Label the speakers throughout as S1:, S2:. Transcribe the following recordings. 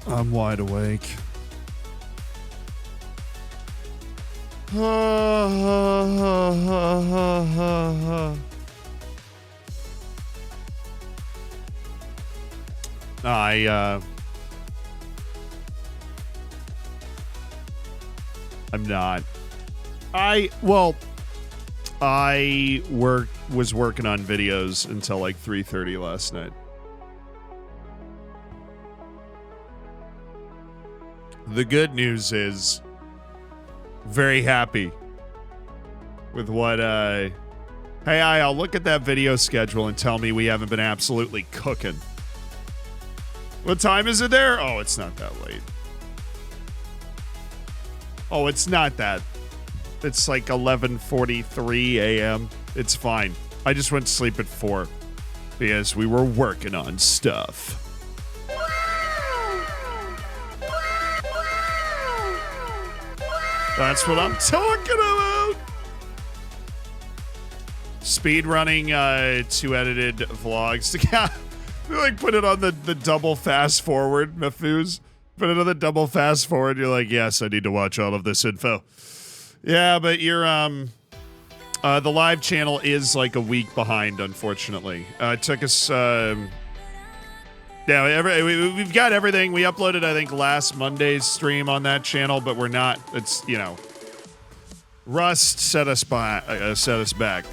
S1: I'm wide awake. I'm not. I was working on videos until like 3:30 last night. The good news is very happy with what hey, I'll look at that video schedule and tell me we haven't been absolutely cooking. What time is it there? Oh, it's not that late. Oh, it's not that. It's like 11:43 a.m. It's fine. I just went to sleep at 4 because we were working on stuff. That's what I'm talking about. Speed running 2 edited vlogs. We like put it on the double fast forward, Mafuz. Put it on the double fast forward. You're like, yes, I need to watch all of this info. Yeah, but you're the live channel is like a week behind, unfortunately. It took us we've got everything. We uploaded, I think, last Monday's stream on that channel, but we're not. It's, you know, Rust set us back.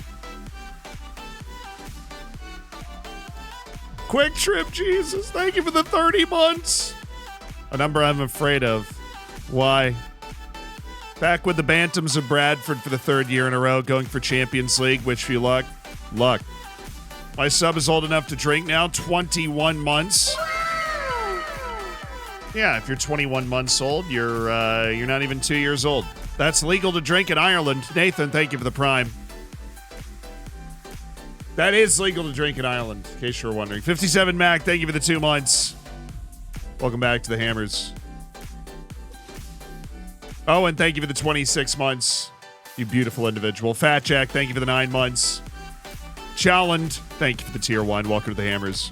S1: Quick Trip Jesus, thank you for the 30 months. A number I'm afraid of. Why? Back with the Bantams of Bradford for the 3rd year in a row, going for Champions League. Wish you luck. Luck. My sub is old enough to drink now. 21 months. Yeah, if you're 21 months old, you're not even 2 years old. That's legal to drink in Ireland. Nathan, thank you for the Prime. That is legal to drink in Ireland, in case you were wondering. 57 Mac, thank you for the 2 months. Welcome back to the Hammers. Oh, and thank you for the 26 months. You beautiful individual. Fat Jack, thank you for the 9 months. Challenged, thank you for the tier 1. Welcome to the Hammers.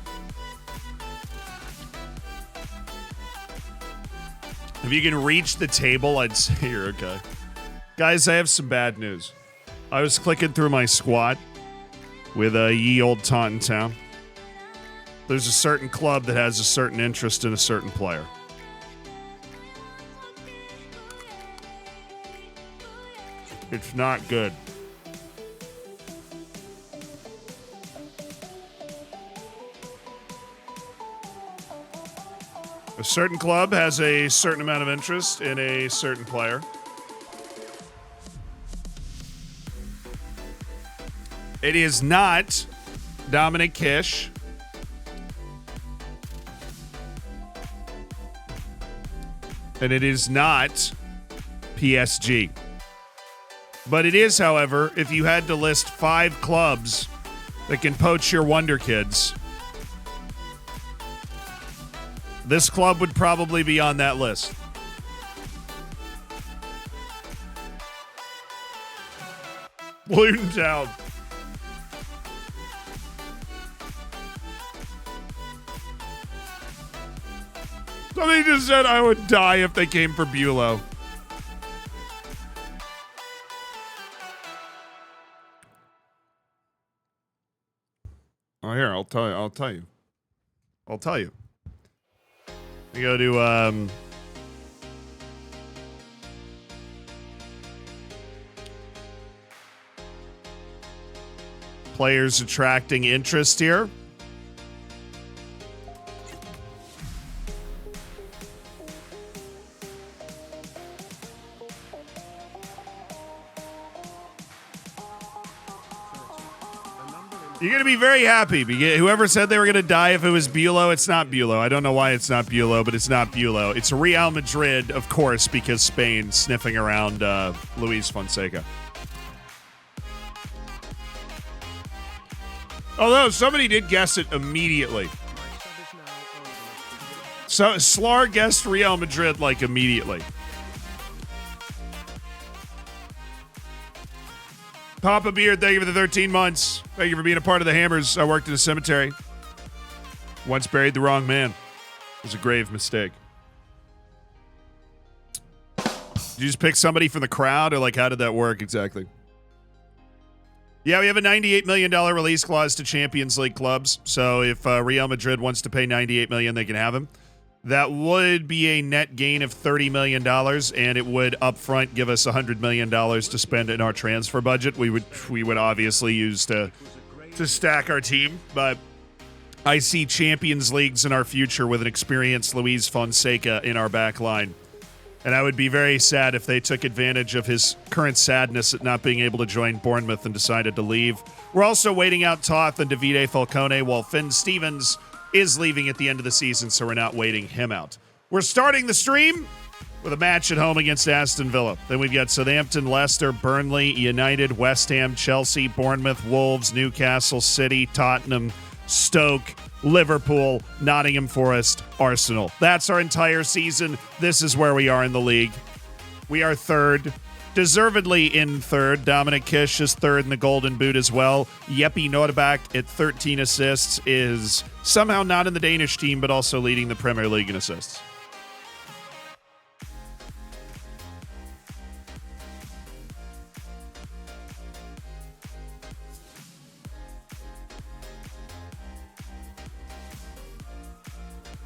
S1: If you can reach the table, I'd say you're okay. Guys, I have some bad news. I was clicking through my squad with ye old Taunton town. There's a certain club that has a certain interest in a certain player. It's not good. A certain club has a certain amount of interest in a certain player. It is not Dominic Kish. And it is not PSG. But it is, however, if you had to list 5 clubs that can poach your Wonder Kids, this club would probably be on that list. Luton Town. Somebody just said I would die if they came for Bulow. Oh, here, I'll tell you. We go to, players attracting interest here. You're going to be very happy. Whoever said they were going to die if it was Bulow, it's not Bulow. I don't know why it's not Bulow, but it's not Bulow. It's Real Madrid, of course, because Spain sniffing around Luis Fonseca. Although somebody did guess it immediately. So Slar guessed Real Madrid like immediately. Papa Beard, thank you for the 13 months. Thank you for being a part of the Hammers. I worked in a cemetery. Once buried the wrong man. It was a grave mistake. Did you just pick somebody from the crowd, or like how did that work exactly? Yeah, we have a $98 million release clause to Champions League clubs. So if Real Madrid wants to pay $98 million, they can have him. That would be a net gain of $30 million, and it would upfront give us $100 million to spend in our transfer budget. We would obviously use to stack our team, but I see Champions Leagues in our future with an experienced Luis Fonseca in our back line. And I would be very sad if they took advantage of his current sadness at not being able to join Bournemouth and decided to leave. We're also waiting out Toth and Davide Falcone, while Finn Stevens is leaving at the end of the season, so we're not waiting him out. We're starting the stream with a match at home against Aston Villa. Then we've got Southampton, Leicester, Burnley, United, West Ham, Chelsea, Bournemouth, Wolves, Newcastle City, Tottenham, Stoke, Liverpool, Nottingham Forest, Arsenal. That's our entire season. This is where we are in the league. We are third, deservedly in third. Dominic Kish is third in the Golden Boot as well. Jeppe Nordbak at 13 assists is somehow not in the Danish team, but also leading the Premier League in assists.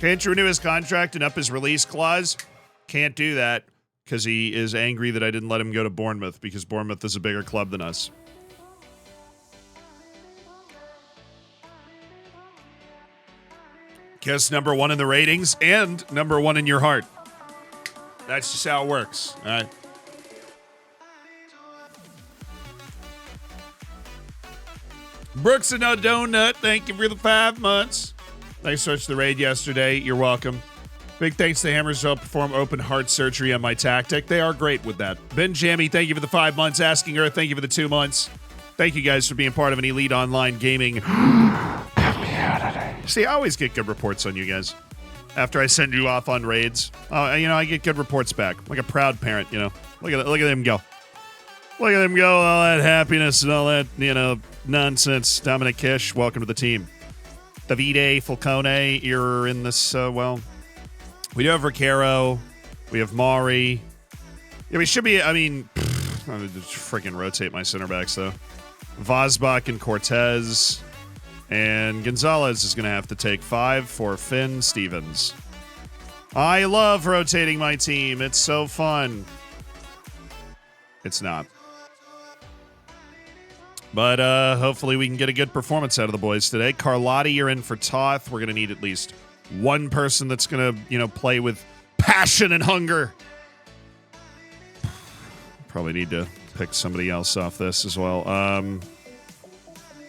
S1: Can't renew his contract and up his release clause? Can't do that because he is angry that I didn't let him go to Bournemouth because Bournemouth is a bigger club than us. Kiss number one in the ratings and number one in your heart. That's just how it works. All right. Brooks and a donut, thank you for the 5 months. Nice search the raid yesterday. You're welcome. Big thanks to Hammersville perform open heart surgery on my tactic. They are great with that. Ben Jammy, thank you for the 5 months. Asking Earth, thank you for the 2 months. Thank you guys for being part of an elite online gaming community. See, I always get good reports on you guys after I send you off on raids. I get good reports back. Like a proud parent, Look at them go. Look at them go, all that happiness and all that, nonsense. Dominic Kish, welcome to the team. Davide Falcone, you're in this, we do have Ricaro. We have Mari. Yeah, we should be, I'm going to freaking rotate my center backs, though. Vosbach and Cortez. And Gonzalez is going to have to take 5 for Finn Stevens. I love rotating my team. It's so fun. It's not. But hopefully we can get a good performance out of the boys today. Carlotti, you're in for Toth. We're going to need at least one person that's going to, play with passion and hunger. Probably need to pick somebody else off this as well.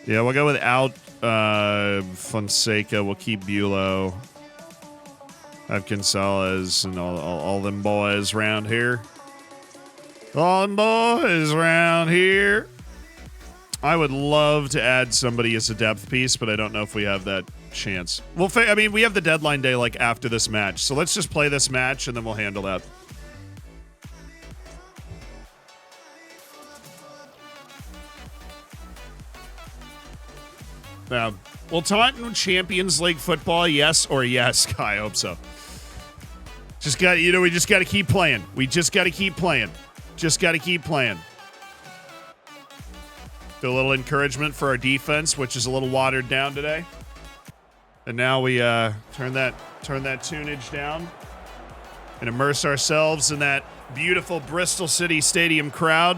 S1: Yeah, we'll go without Fonseca. We'll keep Bulow. Have Gonzalez and all them boys around here. All them boys around here. I would love to add somebody as a depth piece, but I don't know if we have that chance. We have the deadline day after this match, so let's just play this match and then we'll handle that. Now, will Taunton Champions League football? Yes or yes? I hope so. We just got to keep playing. We just got to keep playing. Just got to keep playing. Do a little encouragement for our defense, which is a little watered down today. And now we turn that tunage down and immerse ourselves in that beautiful Bristol City Stadium crowd.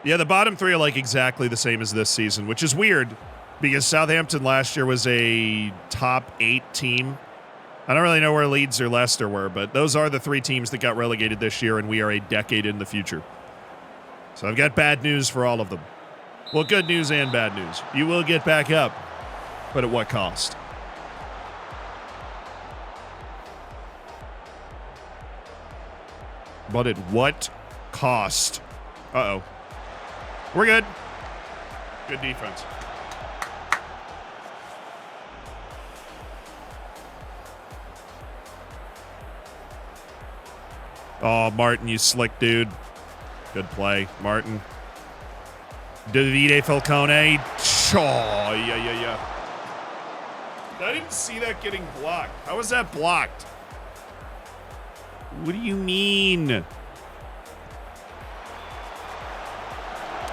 S1: Yeah, the bottom three are exactly the same as this season, which is weird because Southampton last year was a top 8 team. I don't really know where Leeds or Leicester were, but those are the 3 teams that got relegated this year, and we are a decade in the future. So I've got bad news for all of them. Well, good news and bad news. You will get back up, but at what cost? But at what cost? Uh-oh. We're good. Good defense. Oh, Martin, you slick dude. Good play, Martin. Davide Falcone. Oh, yeah. I didn't see that getting blocked. How was that blocked? What do you mean?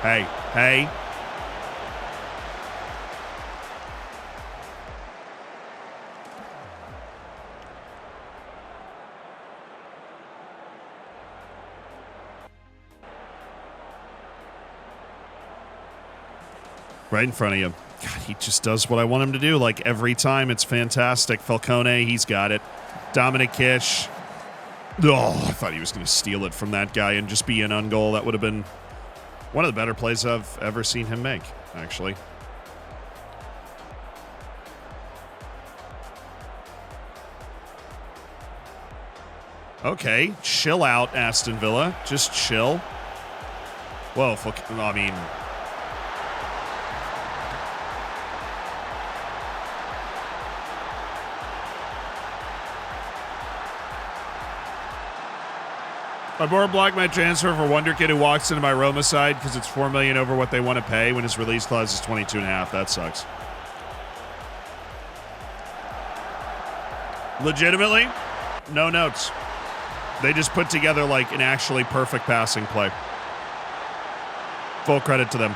S1: Hey, hey. Right in front of you. God, he just does what I want him to do. Like every time, it's fantastic. Falcone, he's got it. Dominic Kish. Oh, I thought he was going to steal it from that guy and just be an ungoal. That would have been one of the better plays I've ever seen him make, actually. Okay, chill out, Aston Villa. Just chill. Whoa, I mean... My board blocked my transfer for Wonder Kid who walks into my Roma side because it's $4 million over what they want to pay when his release clause is 22.5. That sucks. Legitimately, no notes. They just put together like an actually perfect passing play. Full credit to them.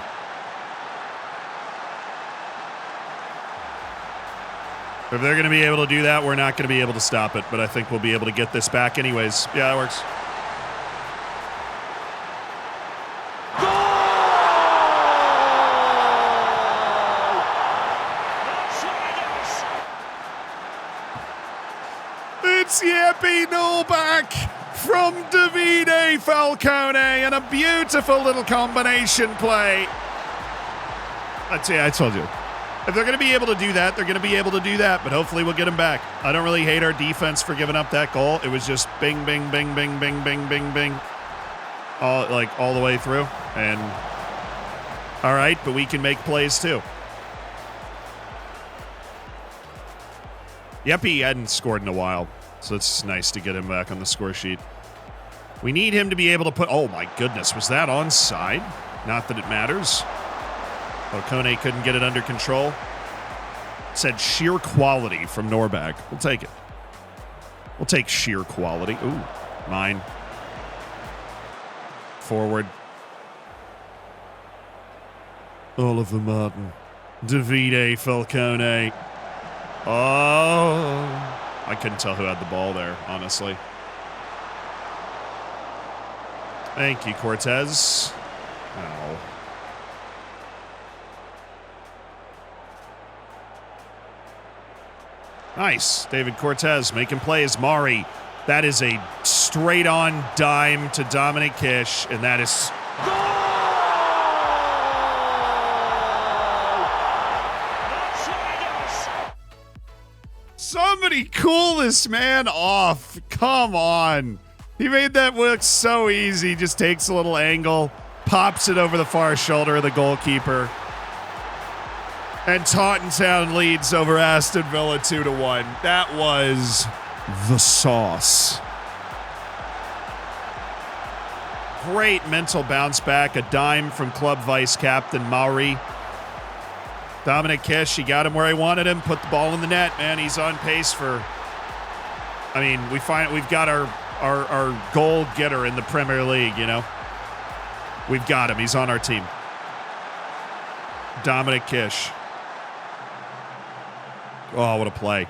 S1: If they're going to be able to do that, we're not going to be able to stop it, but I think we'll be able to get this back anyways. Yeah, that works. It's Yeppy Nullback from Davide Falcone and a beautiful little combination play. I told you. If they're going to be able to do that, they're going to be able to do that, but hopefully we'll get them back. I don't really hate our defense for giving up that goal. It was just bing, bing, bing, bing, bing, bing, bing, bing. All the way through. And all right, but we can make plays too. Yeppy hadn't scored in a while. So it's nice to get him back on the score sheet. We need him to be able to put... Oh, my goodness. Was that onside? Not that it matters. Falcone couldn't get it under control. It said sheer quality from Norback. We'll take it. We'll take sheer quality. Ooh, mine. Forward. Oliver Martin. Davide Falcone. Oh... I couldn't tell who had the ball there, honestly. Thank you, Cortez. Ow. Nice. David Cortez making plays. Mari. That is a straight-on dime to Dominic Kish, and that is... Somebody cool this man off. Come on. He made that look so easy. Just takes a little angle, pops it over the far shoulder of the goalkeeper. And Taunton leads over Aston Villa 2-1. That was the sauce. Great mental bounce back. A dime from club vice captain Mauri. Dominic Kish, he got him where he wanted him, put the ball in the net, man. He's on pace for... I mean, we've got our goal getter in the Premier League, you know? We've got him. He's on our team. Dominic Kish. Oh, what a play.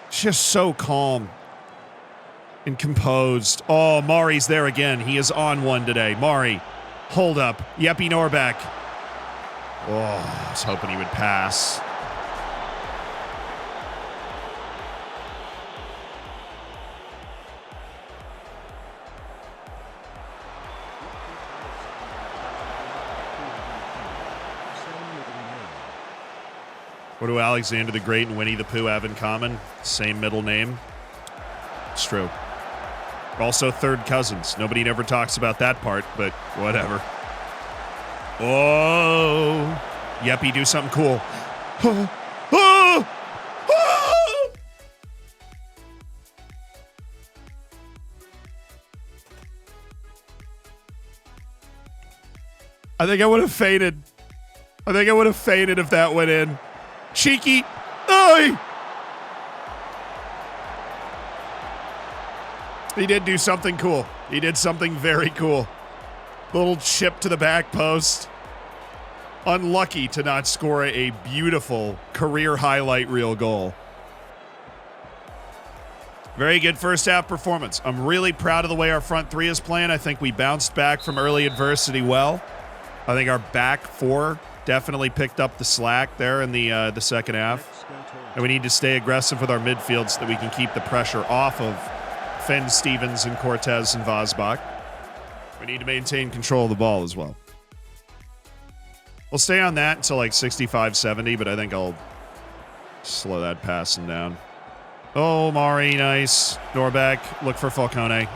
S1: Just so calm and composed. Oh, Mari's there again. He is on one today. Mari. Hold up. Yeppy Norback. Oh, I was hoping he would pass. What do Alexander the Great and Winnie the Pooh have in common? Same middle name. It's true. Also third cousins. Nobody ever talks about that part, but whatever. Oh. Yeppy, do something cool. I think I would have fainted. I think I would have fainted if that went in. Cheeky. Oy! He did do something cool. He did something very cool. Little chip to the back post. Unlucky to not score a beautiful career highlight reel goal. Very good first half performance. I'm really proud of the way our front three is playing. I think we bounced back from early adversity well. I think our back four definitely picked up the slack there in the second half. And we need to stay aggressive with our midfield so that we can keep the pressure off of Finn, Stevens, and Cortez and Vosbach. We need to maintain control of the ball as well. We'll stay on that until like 65, 70, but I think I'll slow that passing down. Oh, Mari, nice. Norbeck, look for Falcone.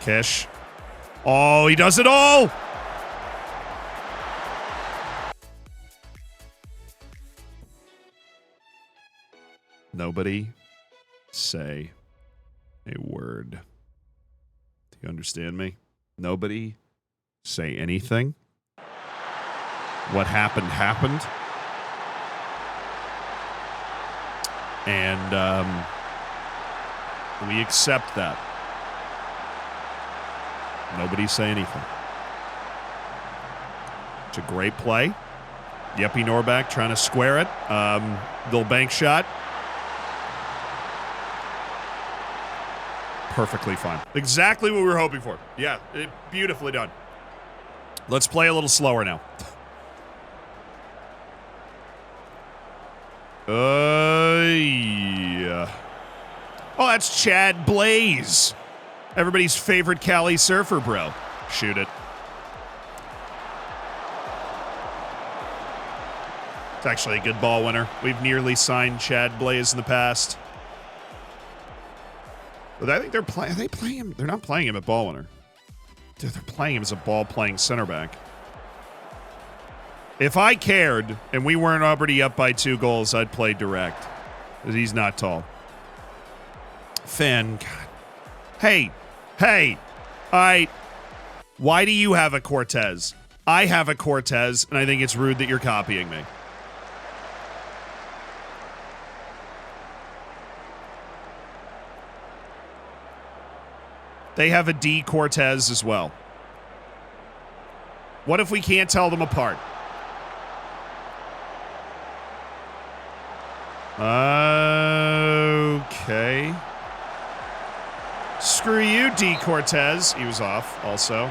S1: Kish. Oh, he does it all! Nobody say a word. Do you understand me? Nobody say anything. What happened, happened. And we accept that. Nobody say anything. It's a great play. Jeppe Norbeck trying to square it. Little bank shot. Perfectly fine. Exactly what we were hoping for. Yeah, beautifully done. Let's play a little slower now. Yeah. Oh, that's Chad Blaze. Everybody's favorite Cali surfer, bro. Shoot it. It's actually a good ball winner. We've nearly signed Chad Blaze in the past. But I think they're playing. Are they playing him? They're not playing him at ball winner. They're playing him as a ball-playing center back. If I cared and we weren't already up by 2 goals, I'd play direct. Because he's not tall. Finn, God. Hey. Why do you have a Cortez? I have a Cortez, and I think it's rude that you're copying me. They have a D Cortez as well. What if we can't tell them apart? Okay. Screw you, D Cortez. He was off also.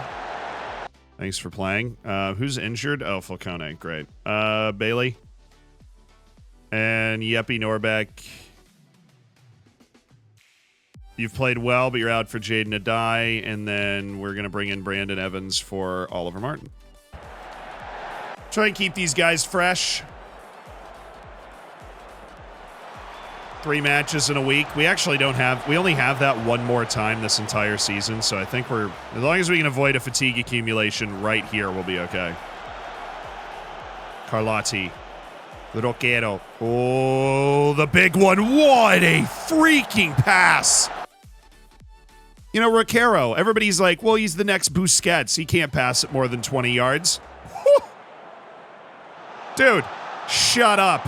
S1: Thanks for playing. Who's injured? Oh, Falcone. Great. Bailey. And Jeppe Norbeck. You've played well, but you're out for Jaden Adai. And then we're going to bring in Brandon Evans for Oliver Martin. Try and keep these guys fresh. 3 matches in a week. We actually don't have... We only have that one more time this entire season. So I think we're... As long as we can avoid a fatigue accumulation right here, we'll be okay. Carlotti. Roquero. Oh, the big one. What a freaking pass. You know, Roquero, everybody's like, well, he's the next Busquets. He can't pass it more than 20 yards. Whew. Dude, shut up.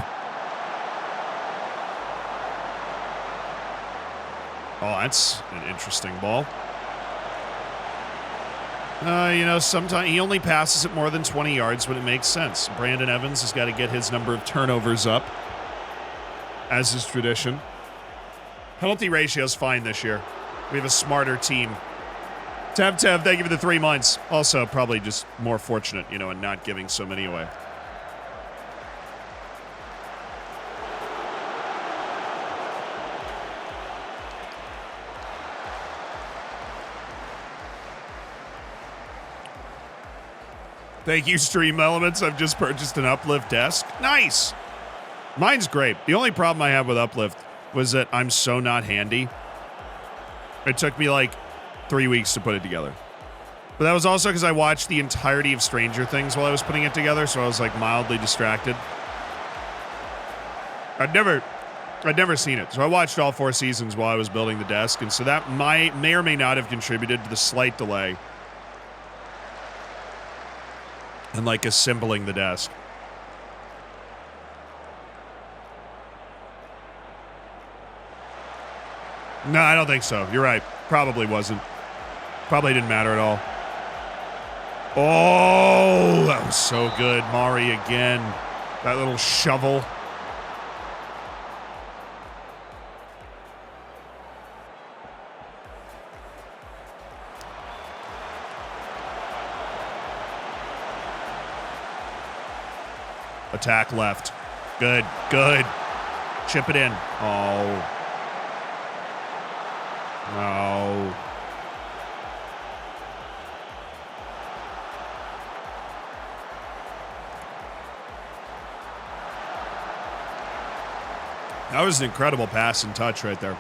S1: Oh, that's an interesting ball. You know, sometimes he only passes it more than 20 yards, but it makes sense. Brandon Evans has got to get his number of turnovers up, as is tradition. Penalty ratio's fine this year. We have a smarter team. Tev, thank you for the 3 months. Also, probably just more fortunate, you know, in not giving so many away. Thank you, Stream Elements. I've just purchased an Uplift desk. Nice. Mine's great. The only problem I have with Uplift was that I'm so not handy. It took me like 3 weeks to put it together. But that was also because I watched the entirety of Stranger Things while I was putting it together, so I was like mildly distracted. I'd never seen it. So I watched all 4 seasons while I was building the desk, and so that may or may not have contributed to the slight delay and like assembling the desk. No, I don't think so. You're right. Probably wasn't. Probably didn't matter at all. Oh, that was so good. Mari again. That little shovel. Attack left. Good, good. Chip it in. Oh. No. That was an incredible pass and touch right there.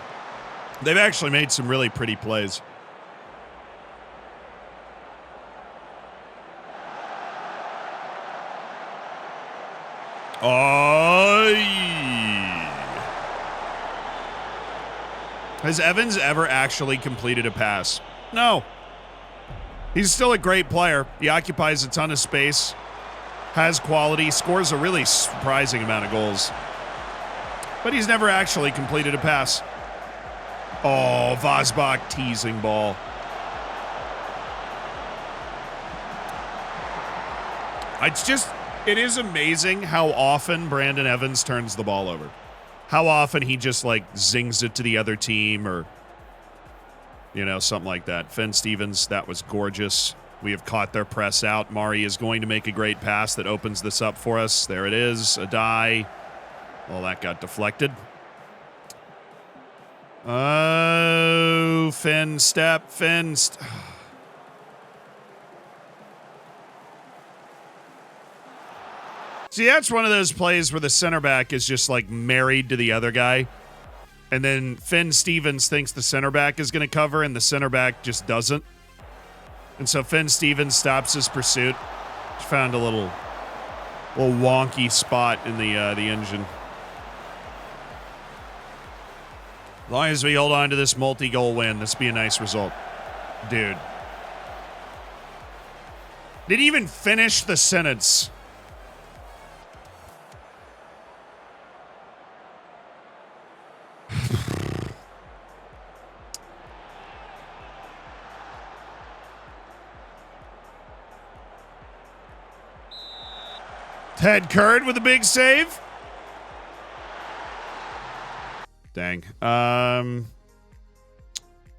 S1: They've actually made some really pretty plays. Oh. Has Evans ever actually completed a pass? No. He's still a great player. He occupies a ton of space, has quality, scores a really surprising amount of goals. But he's never actually completed a pass. Oh, Vosbach teasing ball. It is amazing how often Brandon Evans turns the ball over. How often he just, like, zings it to the other team or, you know, something like that. Finn Stevens, that was gorgeous. We have caught their press out. Mari is going to make a great pass that opens this up for us. There it is, a die. Well, that got deflected. Oh, Finn, step, Finn. See, that's one of those plays where the center back is just like married to the other guy. And then Finn Stevens thinks the center back is going to cover and the center back just doesn't. And so Finn Stevens stops his pursuit. Just found a little wonky spot in the engine. As long as we hold on to this multi-goal win, this will be a nice result. Dude. Didn't even finish the sentence. Ted Curd with a big save. Dang.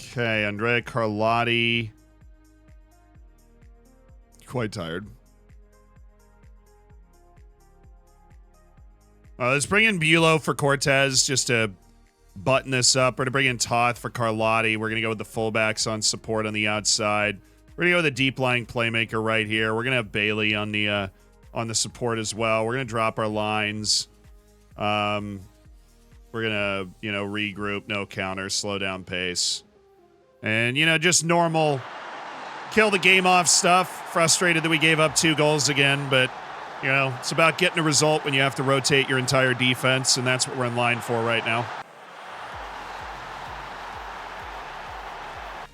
S1: Okay, Andrea Carlotti. Quite tired. Let's bring in Bulow for Cortez just to button this up. We're going to bring in Toth for Carlotti. We're going to go with the fullbacks on support on the outside. We're going to go with a deep-lying playmaker right here. We're going to have Bailey on the support as well. We're going to drop our lines. We're going to, regroup, no counter, slow down pace. And, just normal kill the game off stuff. Frustrated that we gave up 2 goals again, but, it's about getting a result when you have to rotate your entire defense, and that's what we're in line for right now.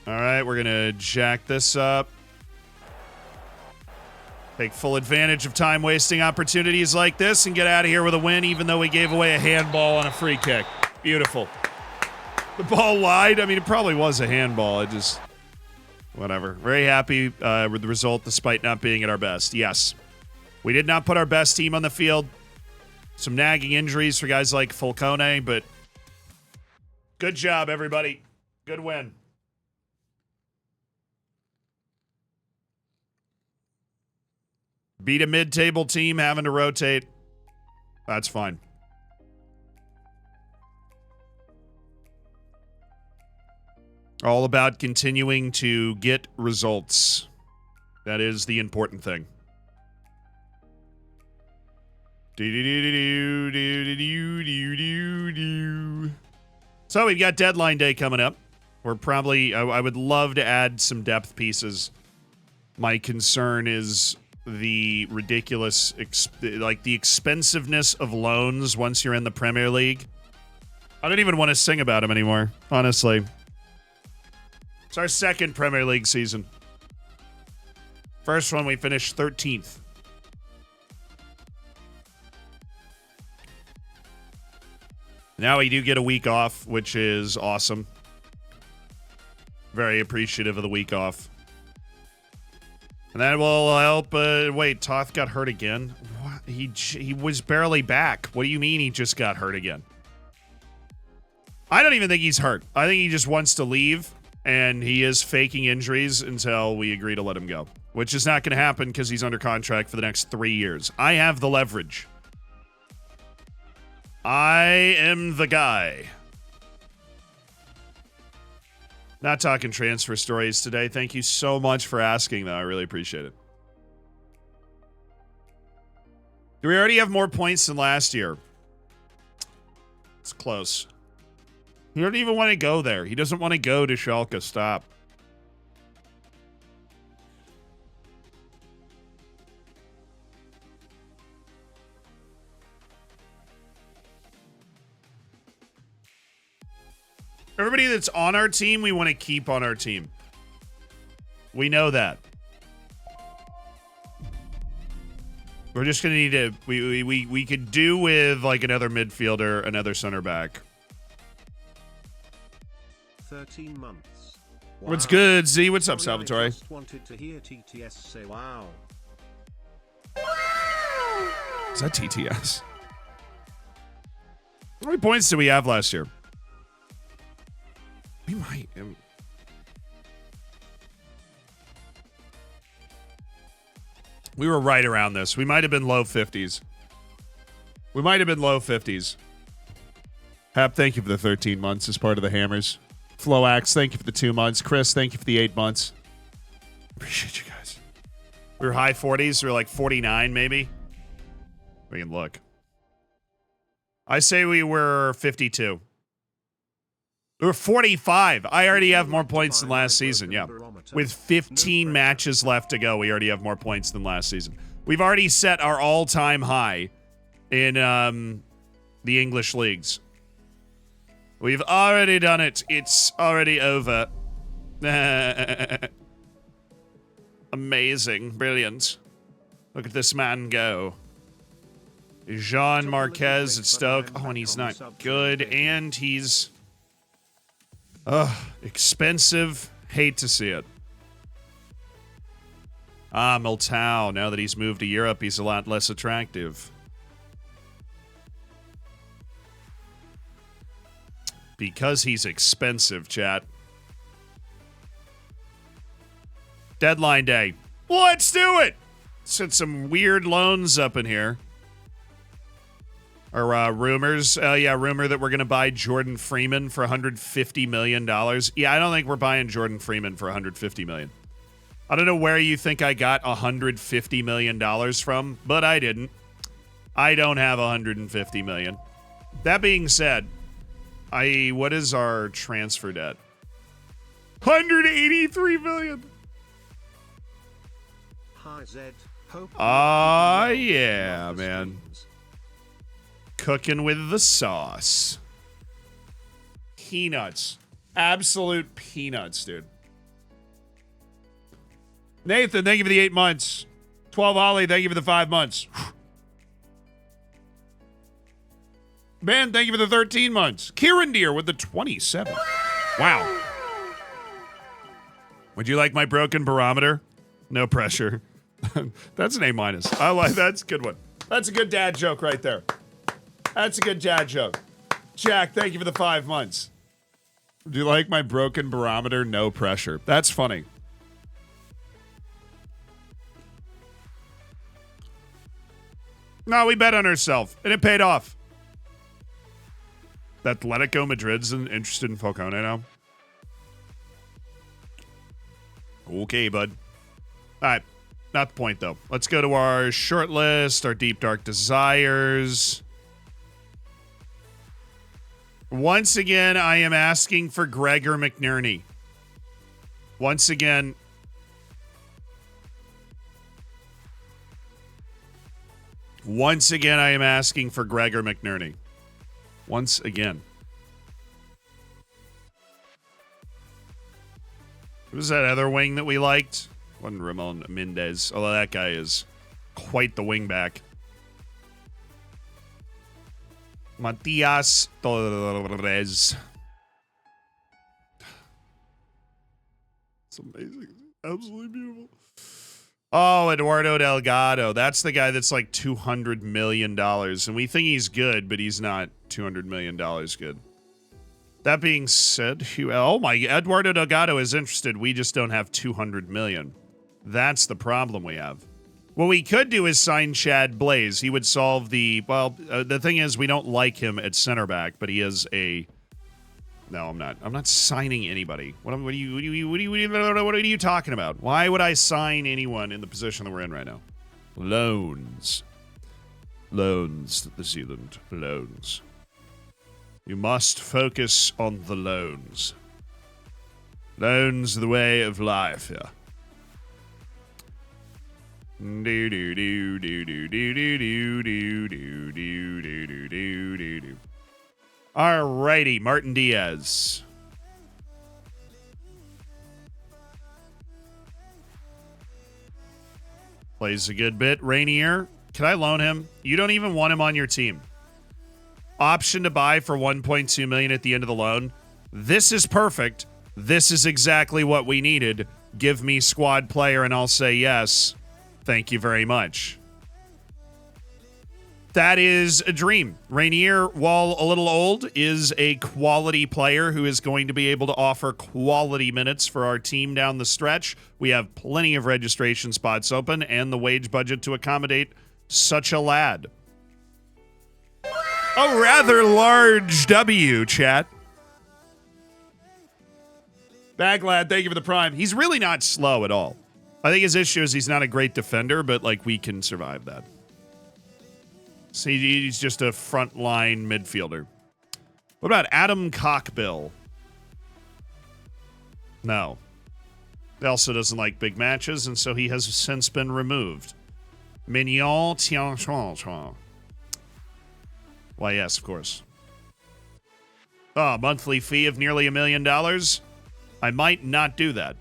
S1: All right, we're going to jack this up. Take full advantage of time-wasting opportunities like this and get out of here with a win, even though we gave away a handball on a free kick. Beautiful. The ball wide. I mean, it probably was a handball. It just, whatever. Very happy with the result, despite not being at our best. Yes. We did not put our best team on the field. Some nagging injuries for guys like Falcone, but good job, everybody. Good win. Beat a mid-table team having to rotate. That's fine. All about continuing to get results. That is the important thing. So we've got deadline day coming up. We're probably, I would love to add some depth pieces. My concern is the ridiculous, the expensiveness of loans once you're in the Premier League. I don't even want to sing about them anymore, honestly. It's our second Premier League season. First one, we finished 13th. Now we do get a week off, which is awesome. Very appreciative of the week off. And that will help. Wait, Toth got hurt again? What? He was barely back. What do you mean he just got hurt again? I don't even think he's hurt. I think he just wants to leave, and he is faking injuries until we agree to let him go, which is not going to happen because he's under contract for the next 3 years. I have the leverage. I am the guy. Not talking transfer stories today. Thank you so much for asking, though. I really appreciate it. Do we already have more points than last year? It's close. He doesn't even want to go there. He doesn't want to go to Schalke. Stop. Everybody that's on our team, we want to keep on our team. We know that. We're just going to need to... We could do with, like, another midfielder, another center back.
S2: 13 months.
S1: Wow. What's good, Z? What's up, Salvatore?
S2: I just wanted to hear TTS say wow.
S1: Is that TTS? How many points did we have last year? We might. We were right around this. We might have been low 50s. We might have been low 50s. Hap, thank you for the 13 months as part of the Hammers. Floax, thank you for the 2 months. Chris, thank you for the 8 months. Appreciate you guys. We were high 40s. We were like 49, maybe. We can look. I say we were 52. We were 45. I already have more points than last season, yeah. With 15 matches left to go, we already have more points than last season. We've already set our all-time high in the English leagues. We've already done it. It's already over. Amazing. Brilliant. Look at this man go. Jean Marquez at Stoke. Oh, and he's not good. And he's... expensive. Hate to see it. Miltau. Now that he's moved to Europe, he's a lot less attractive. Because he's expensive, chat. Deadline day. Let's do it! Set some weird loans up in here. Or rumors. Rumor that we're going to buy Jordan Freeman for $150 million. Yeah, I don't think we're buying Jordan Freeman for $150 million. I don't know where you think I got $150 million from, but I didn't. I don't have $150 million. That being said, what is our transfer debt? $183 million.
S2: Hi, Zed.
S1: Yeah, man. Cooking with the sauce. Peanuts. Absolute peanuts, dude. Nathan, thank you for the 8 months. 12 Ollie, thank you for the 5 months. Ben, thank you for the 13 months. Kieran Deere with the 27. Wow. Would you like my broken barometer? No pressure. That's an A-. I like that's a good one. That's a good dad joke right there. That's a good dad joke. Jack, thank you for the 5 months. Do you like my broken barometer? No pressure. That's funny. No, we bet on ourselves, and it paid off. Atletico Madrid's interested in Falcone now. Okay, bud. All right. Not the point, though. Let's go to our short list, our deep, dark desires. Once again, I am asking for Gregor McNerney. Once again. Once again, I am asking for Gregor McNerney. Once again. Who was that other wing that we liked? Wasn't Ramon Mendez. Although that guy is quite the wingback. Matias Torres. It's amazing. Absolutely beautiful. Oh, Eduardo Delgado. That's the guy that's like $200 million. And we think he's good, but he's not $200 million good. That being said, Eduardo Delgado is interested. We just don't have $200 million. That's the problem we have. What we could do is sign Chad Blaze. He would solve the thing is we don't like him at center back, but he is a... No, I'm not. I'm not signing anybody. What are you talking about? Why would I sign anyone in the position that we're in right now? Loans. Loans, New Zealand. Loans. You must focus on the loans. Loans are the way of life, yeah. Do do do do do do do do do do do do do do do. Alrighty, Martin Diaz. Plays a good bit. Rainier, can I loan him? You don't even want him on your team. Option to buy for $1.2 million at the end of the loan. This is perfect. This is exactly what we needed. Give me squad player and I'll say yes. Thank you very much. That is a dream. Rainier, while a little old, is a quality player who is going to be able to offer quality minutes for our team down the stretch. We have plenty of registration spots open and the wage budget to accommodate such a lad. A rather large W, chat. Baglad, thank you for the prime. He's really not slow at all. I think his issue is he's not a great defender, but like we can survive that. So he's just a frontline midfielder. What about Adam Cockbill? No. He also doesn't like big matches, and so he has since been removed. Mignon Tianchuan. Why, yes, of course. Oh, monthly fee of nearly $1 million? I might not do that.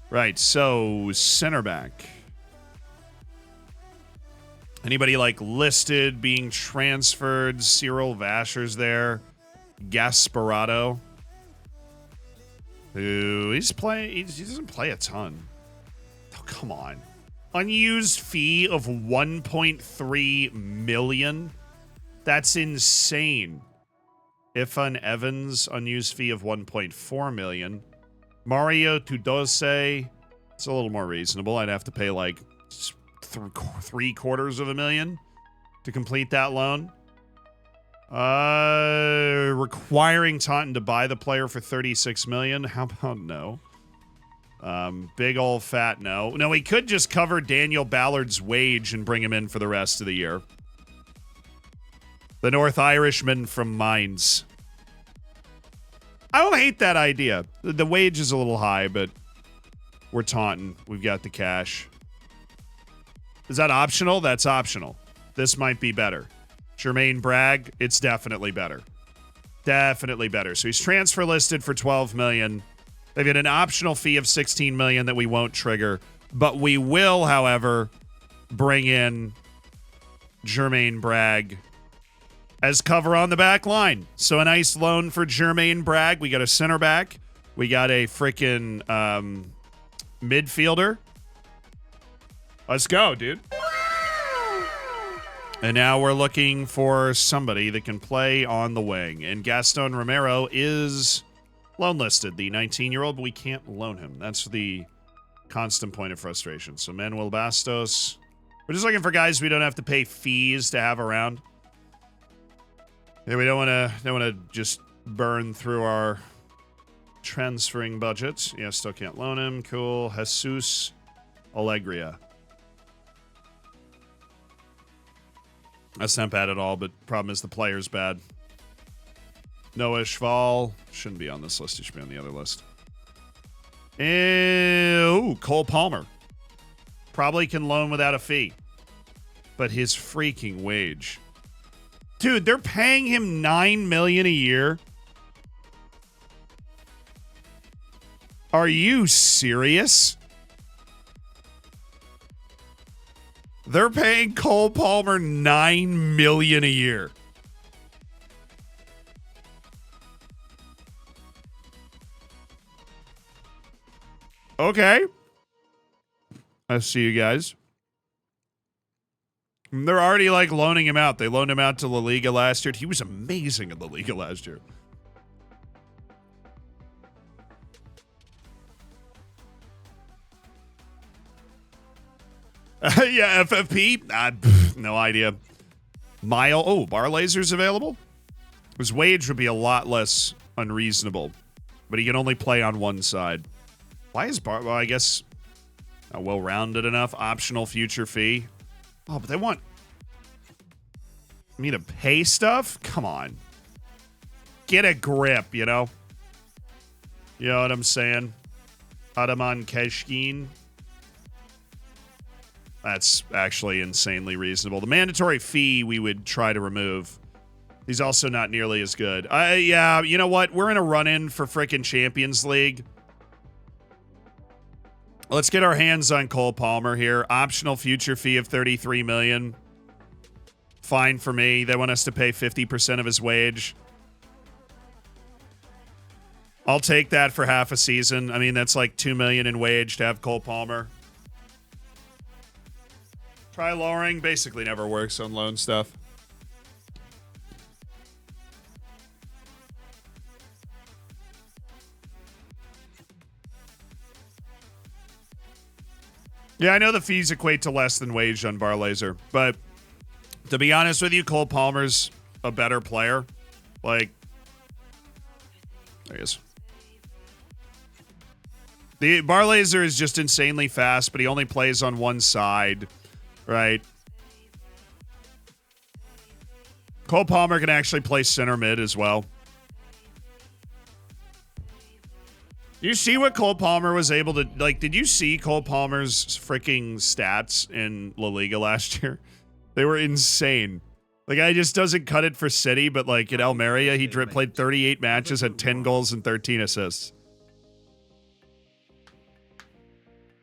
S1: Right, so center back. Anybody like listed, being transferred? Cyril Vasher's there. Gasparado. Who he's playing. He doesn't play a ton. Oh, come on. Unused fee of $1.3 million. That's insane. Ifan Evans, unused fee of $1.4 million. Mario Tudose. It's a little more reasonable. I'd have to pay like $750,000 to complete that loan. Requiring Taunton to buy the player for $36 million. How about no? Big old fat no. No, we could just cover Daniel Ballard's wage and bring him in for the rest of the year. The North Irishman from Mines. I don't hate that idea. The wage is a little high, but we're Taunton. We've got the cash. Is that optional? That's optional. This might be better. Jermaine Bragg, it's definitely better. Definitely better. So he's transfer listed for $12 million. They've got an optional fee of $16 million that we won't trigger. But we will, however, bring in Jermaine Bragg as cover on the back line. So a nice loan for Jermaine Bragg. We got a center back. We got a freaking midfielder. Let's go, dude. And now we're looking for somebody that can play on the wing. And Gaston Romero is loan listed, the 19-year-old, but we can't loan him. That's the constant point of frustration. So Manuel Bastos. We're just looking for guys we don't have to pay fees to have around. Yeah, we don't want to just burn through our transferring budget. Yeah, still can't loan him. Cool. Jesus Alegria. That's not bad at all, but problem is the player's bad. Noah Schval shouldn't be on this list. He should be on the other list. Ooh, Cole Palmer. Probably can loan without a fee. But his freaking wage. Dude, they're paying him $9 million a year. Are you serious? They're paying Cole Palmer $9 million a year. Okay. I see you guys. They're already, like, loaning him out. They loaned him out to La Liga last year. He was amazing in La Liga last year. Yeah, FFP? No idea. Bar Laser's available? His wage would be a lot less unreasonable, but he can only play on one side. Why is Well, I guess well-rounded enough. Optional future fee. Oh, but they want me to pay stuff? Come on. Get a grip, you know? You know what I'm saying? Adaman Keshkin. That's actually insanely reasonable. The mandatory fee we would try to remove. He's also not nearly as good. Yeah, you know what? We're in a run-in for frickin' Champions League. Let's get our hands on Cole Palmer here. Optional future fee of $33 million. Fine for me. They want us to pay 50% of his wage. I'll take that for half a season. I mean, that's like $2 million in wage to have Cole Palmer. Try lowering. Basically never works on loan stuff. Yeah, I know the fees equate to less than wage on Bar Laser, but to be honest with you, Cole Palmer's a better player. Like, there he is. The Bar Laser is just insanely fast, but he only plays on one side, right? Cole Palmer can actually play center mid as well. You see what Cole Palmer was able to, like, did you see Cole Palmer's freaking stats in La Liga last year? They were insane. The guy just doesn't cut it for City, but like in Almeria, he played 38 matches, had 10 goals and 13 assists.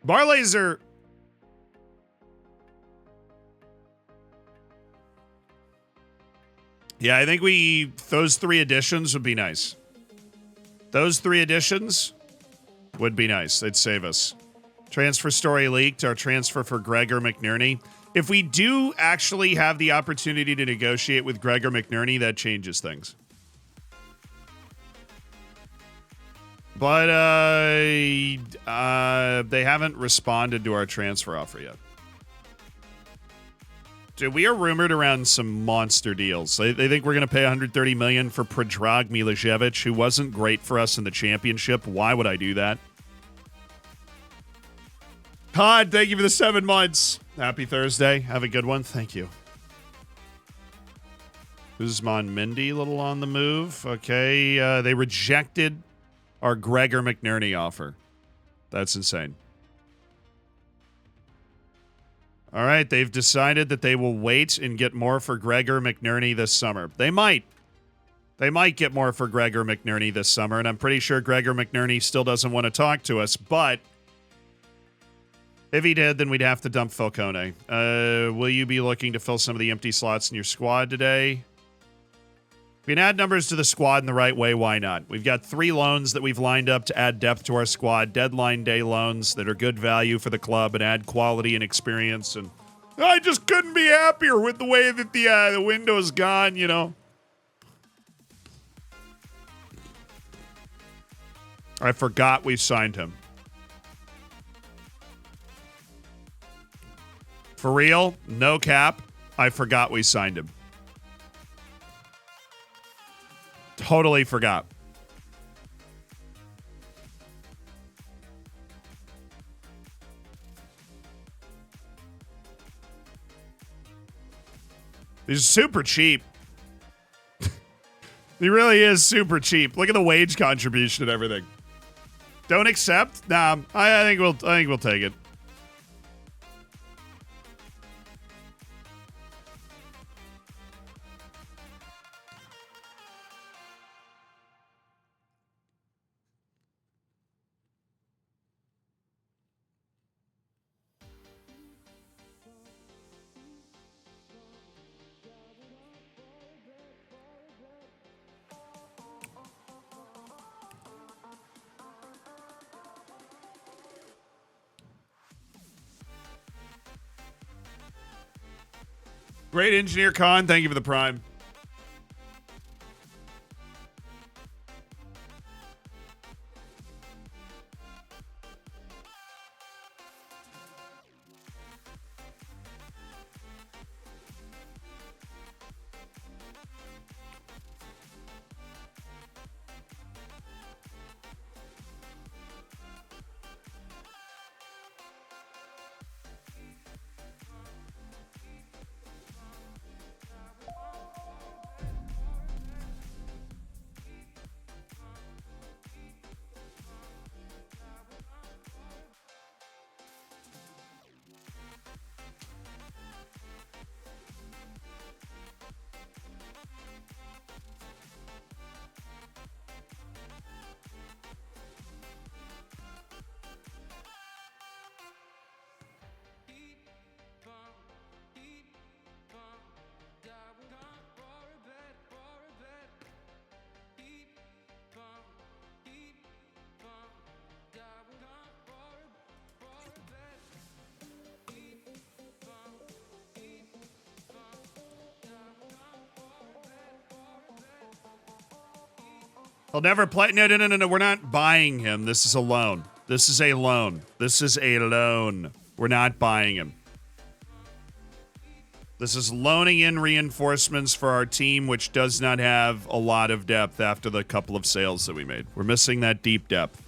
S1: Bar Laser. Yeah, I think those 3 additions would be nice. Those 3 additions would be nice. They'd save us. Transfer story leaked. Our transfer for Gregor McNerney. If we do actually have the opportunity to negotiate with Gregor McNerney, that changes things. But they haven't responded to our transfer offer yet. Dude, we are rumored around some monster deals. They think we're going to pay $130 million for Predrag Milicevic, who wasn't great for us in the championship. Why would I do that? Todd, thank you for the 7 months. Happy Thursday. Have a good one. Thank you. Usman Mendy, a little on the move. Okay, they rejected our Gregor McNerney offer. That's insane. All right, they've decided that they will wait and get more for Gregor McNerney this summer. They might. They might get more for Gregor McNerney this summer, and I'm pretty sure Gregor McNerney still doesn't want to talk to us, but if he did, then we'd have to dump Falcone. Will you be looking to fill some of the empty slots in your squad today? If we can add numbers to the squad in the right way, why not? We've got 3 loans that we've lined up to add depth to our squad. Deadline day loans that are good value for the club and add quality and experience. And I just couldn't be happier with the way that the window's gone, you know. I forgot we signed him. For real, no cap, I forgot we signed him. Totally forgot. He's super cheap. He really is super cheap. Look at the wage contribution and everything. Don't accept? Nah, I think we'll take it. Great engineer Khan. Thank you for the prime. He'll never play. No. We're not buying him. This is a loan. This is a loan. This is a loan. We're not buying him. This is loaning in reinforcements for our team, which does not have a lot of depth after the couple of sales that we made. We're missing that deep depth.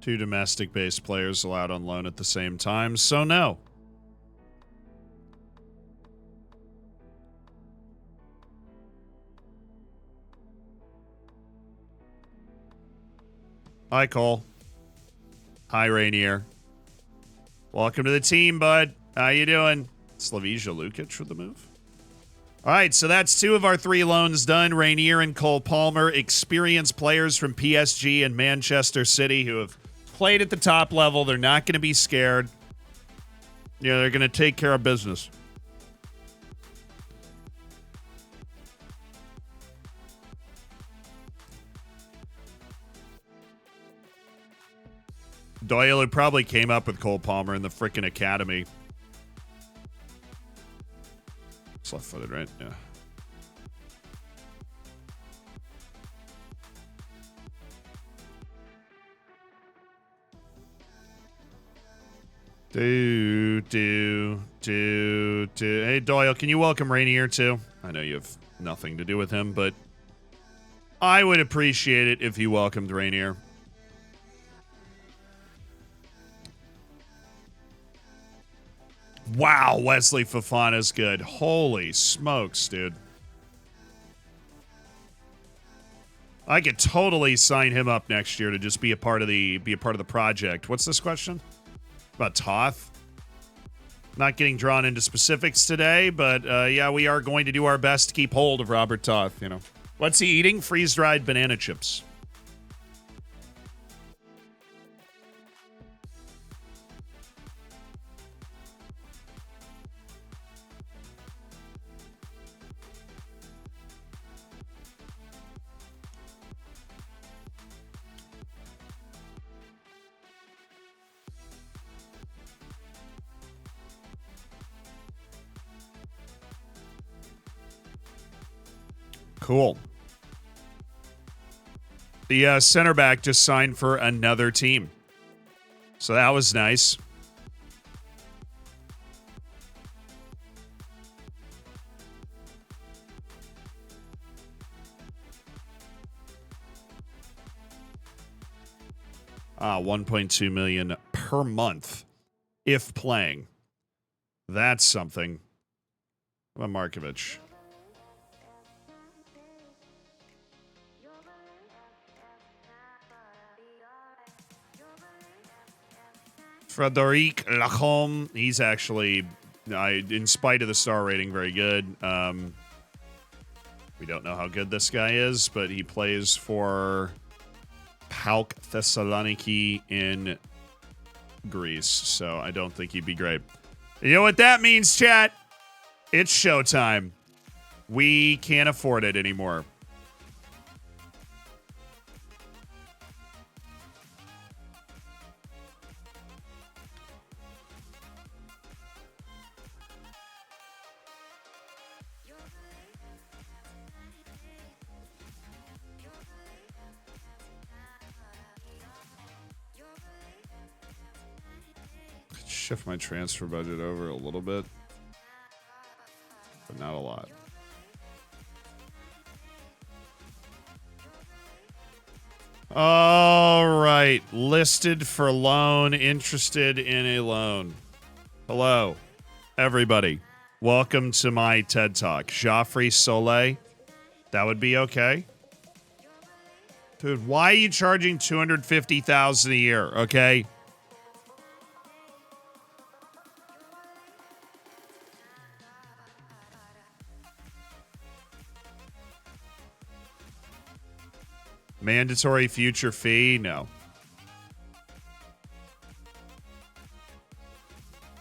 S1: Two domestic-based players allowed on loan at the same time, so no. Hi, Cole. Hi, Rainier. Welcome to the team, bud. How you doing? Slavija Lukic for the move. All right, so that's two of our three loans done. Rainier and Cole Palmer, experienced players from PSG and Manchester City who have played at the top level. They're not going to be scared. Yeah, they're going to take care of business. Doyle, who probably came up with Cole Palmer in the frickin' academy. It's left-footed, right? Yeah. Do. Hey, Doyle, can you welcome Rainier, too? I know you have nothing to do with him, but I would appreciate it if you welcomed Rainier. Wow, Wesley Fofana's good. Holy smokes, dude. I could totally sign him up next year to just be a part of the project. What's this question? About Toth? Not getting drawn into specifics today, but yeah, we are going to do our best to keep hold of Robert Toth, you know. What's he eating? Freeze-dried banana chips. Cool. The center back just signed for another team. So that was nice. $1.2 million per month if playing. That's something. What about Markovic? Frederic Lacombe. He's actually, in spite of the star rating, very good. We don't know how good this guy is, but he plays for PAOK Thessaloniki in Greece, so I don't think he'd be great. You know what that means, chat? It's showtime. We can't afford it anymore. Shift my transfer budget over a little bit, but not a lot. All right, listed for loan, interested in a loan. Hello, everybody. Welcome to my TED Talk. Joffrey Soleil, that would be okay. Dude, why are you charging $250,000 a year, okay? Mandatory future fee? No.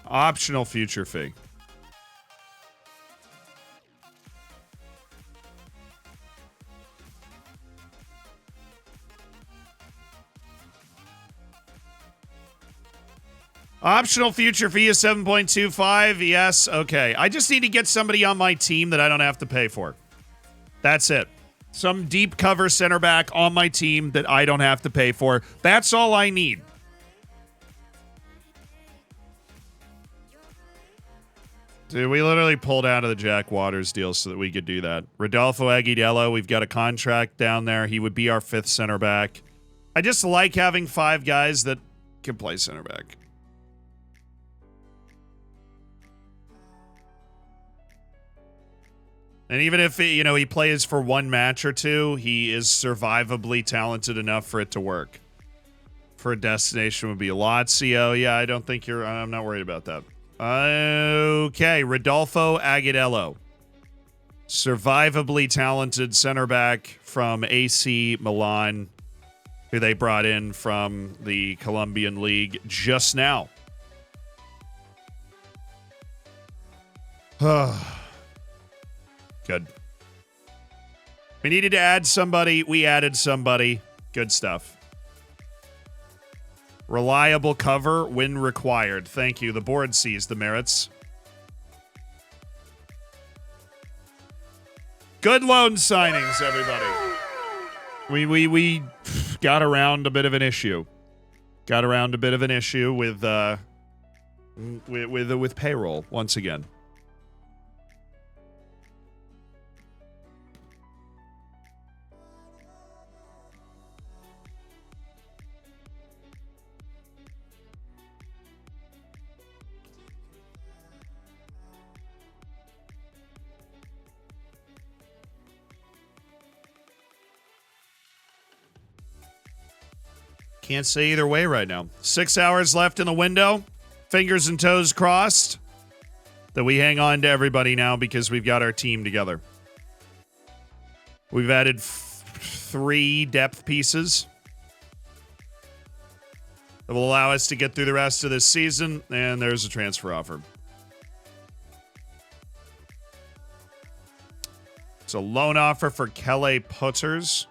S1: Optional future fee. Optional future fee is 7.25. Yes, okay. I just need to get somebody on my team that I don't have to pay for. That's it. Some deep cover center back on my team that I don't have to pay for. That's all I need. Dude, we literally pulled out of the Jack Waters deal so that we could do that. Rodolfo Agudelo, we've got a contract down there. He would be our 5th center back. I just like having 5 guys that can play center back. And even if, he plays for 1 match or 2, he is survivably talented enough for it to work. For a destination would be Lazio. Yeah, I'm not worried about that. Okay, Rodolfo Agudelo. Survivably talented center back from AC Milan, who they brought in from the Colombian League just now. Good. We needed to add somebody. We added somebody. Good stuff. Reliable cover when required. Thank you. The board sees the merits. Good loan signings, everybody. We got around a bit of an issue. Got around a bit of an issue with payroll once again. Can't say either way right now. 6 hours left in the window. Fingers and toes crossed that we hang on to everybody now because we've got our team together. We've added 3 depth pieces that will allow us to get through the rest of this season, and there's a transfer offer. It's a loan offer for Kelle Putters,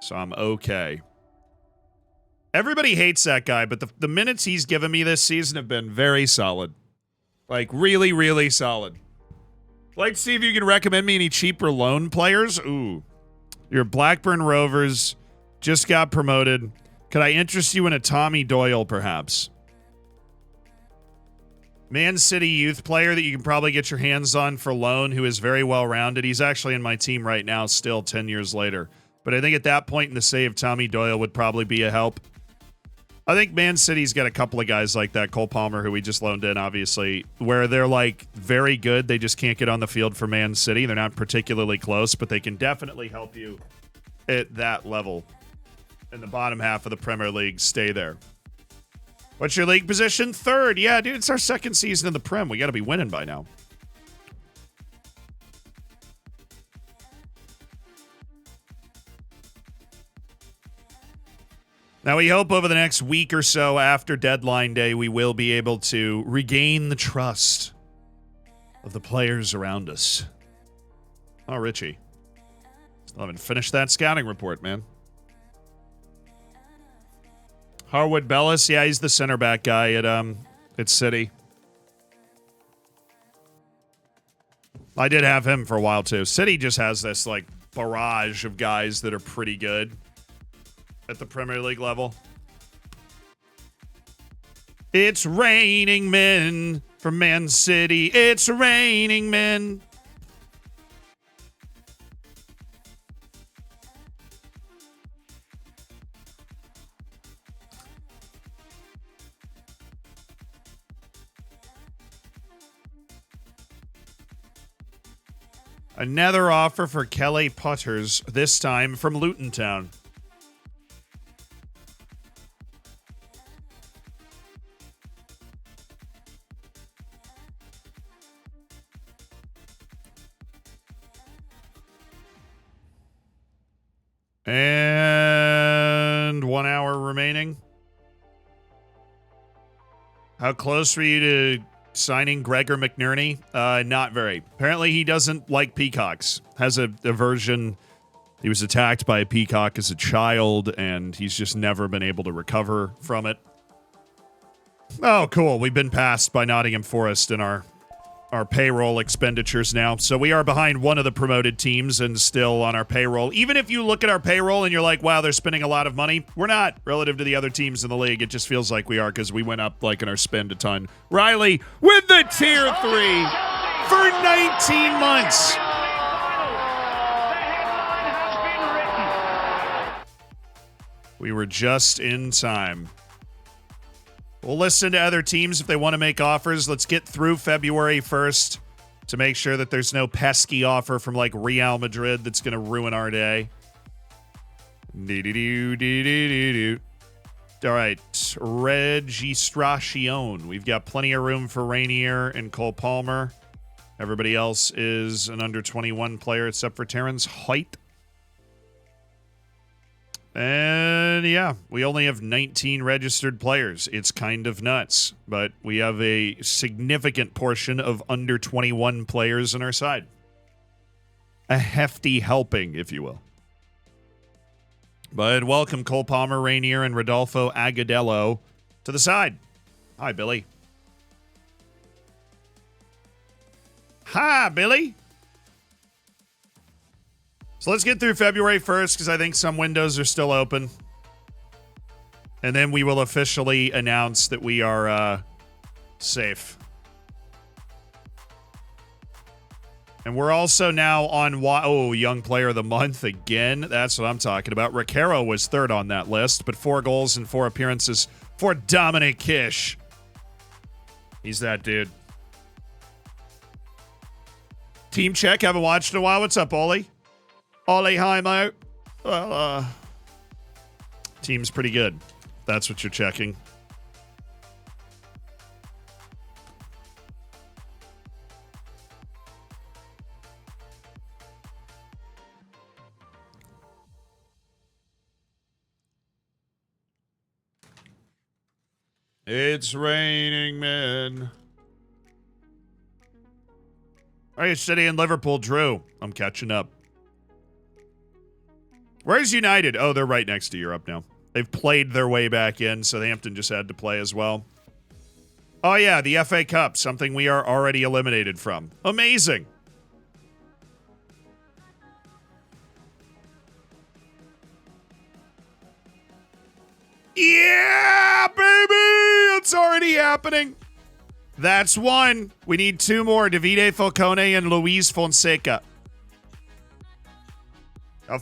S1: so I'm okay. Everybody hates that guy, but the minutes he's given me this season have been very solid. Like, really, really solid. Like, see if you can recommend me any cheaper loan players. Ooh. Your Blackburn Rovers just got promoted. Could I interest you in a Tommy Doyle, perhaps? Man City youth player that you can probably get your hands on for loan who is very well-rounded. He's actually in my team right now still 10 years later. But I think at that point in the save, Tommy Doyle would probably be a help. I think Man City's got a couple of guys like that. Cole Palmer, who we just loaned in, obviously, where they're like very good. They just can't get on the field for Man City. They're not particularly close, but they can definitely help you at that level. In the bottom half of the Premier League, stay there. What's your league position? 3rd. Yeah, dude, it's our 2nd season in the Prem. We got to be winning by now. Now, we hope over the next week or so after deadline day, we will be able to regain the trust of the players around us. Oh, Richie. Still haven't finished that scouting report, man. Harwood Bellis, yeah, he's the center back guy at City. I did have him for a while, too. City just has this, like, barrage of guys that are pretty good at the Premier League level. It's raining men from Man City. It's raining men. Another offer for Kelly Putters, this time from Luton Town. And 1 hour remaining. How close were you to signing Gregor McNerney? Not very. Apparently he doesn't like peacocks. Has a aversion. He was attacked by a peacock as a child, and he's just never been able to recover from it. Oh, cool. We've been passed by Nottingham Forest in our payroll expenditures now. So we are behind one of the promoted teams and still on our payroll. Even if you look at our payroll and you're like, wow, they're spending a lot of money. We're not relative to the other teams in the league. It just feels like we are because we went up like in our spend a ton. Riley with the tier 3 for 19 months. We were just in time. We'll listen to other teams if they want to make offers. Let's get through February 1st to make sure that there's no pesky offer from like Real Madrid that's going to ruin our day. All right, registration. We've got plenty of room for Rainier and Cole Palmer. Everybody else is an under 21 player except for Terrence Hoyt. And yeah, we only have 19 registered players. It's kind of nuts, but we have a significant portion of under 21 players on our side. A hefty helping, if you will. But welcome Cole Palmer, Rainier, and Rodolfo Agudelo to the side. Hi, Billy. Hi, Billy. So let's get through February 1st because I think some windows are still open. And then we will officially announce that we are safe. And we're also now on Young Player of the Month again. That's what I'm talking about. Recaro was 3rd on that list, but 4 goals and 4 appearances for Dominic Kish. He's that dude. Team check. Haven't watched in a while. What's up, Ollie? Ollie, hi, mate. Well, team's pretty good. That's what you're checking. It's raining men. All right, City and Liverpool drew. I'm catching up. Where's United? Oh, they're right next to Europe now. They've played their way back in, so Southampton just had to play as well. Oh, yeah, the FA Cup, something we are already eliminated from. Amazing. Yeah, baby! It's already happening. That's one. We need 2 more, Davide Falcone and Luis Fonseca.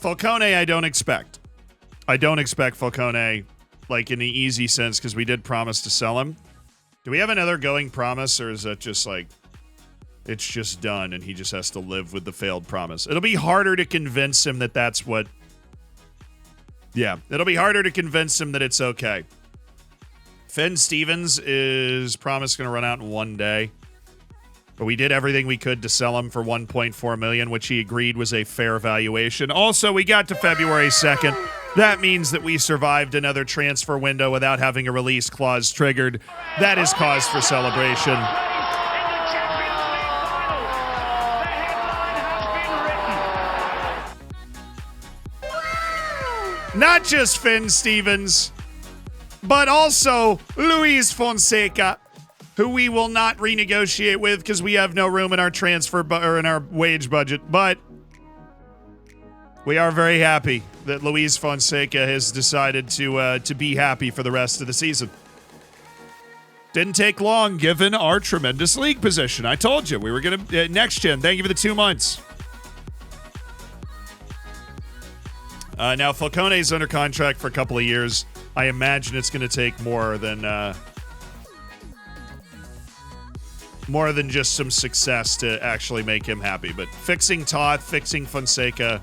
S1: Falcone, I don't expect. I don't expect Falcone, like, in the easy sense, because we did promise to sell him. Do we have another going promise, or is that just, like, it's just done, and he just has to live with the failed promise? It'll be harder to convince him that that's what... Yeah, it'll be harder to convince him that it's okay. Finn Stevens is promised going to run out in 1 day. But we did everything we could to sell him for $1.4 million, which he agreed was a fair valuation. Also, we got to February 2nd. That means that we survived another transfer window without having a release clause triggered. That is cause for celebration. Not just Finn Stevens, but also Luis Fonseca, who we will not renegotiate with because we have no room in our transfer or in our wage budget. But we are very happy that Luis Fonseca has decided to be happy for the rest of the season. Didn't take long given our tremendous league position. I told you we were going to next gen. Thank you for the 2 months. Now Falcone's under contract for a couple of years. I imagine it's going to take more than just some success to actually make him happy. But fixing Toth, fixing Fonseca,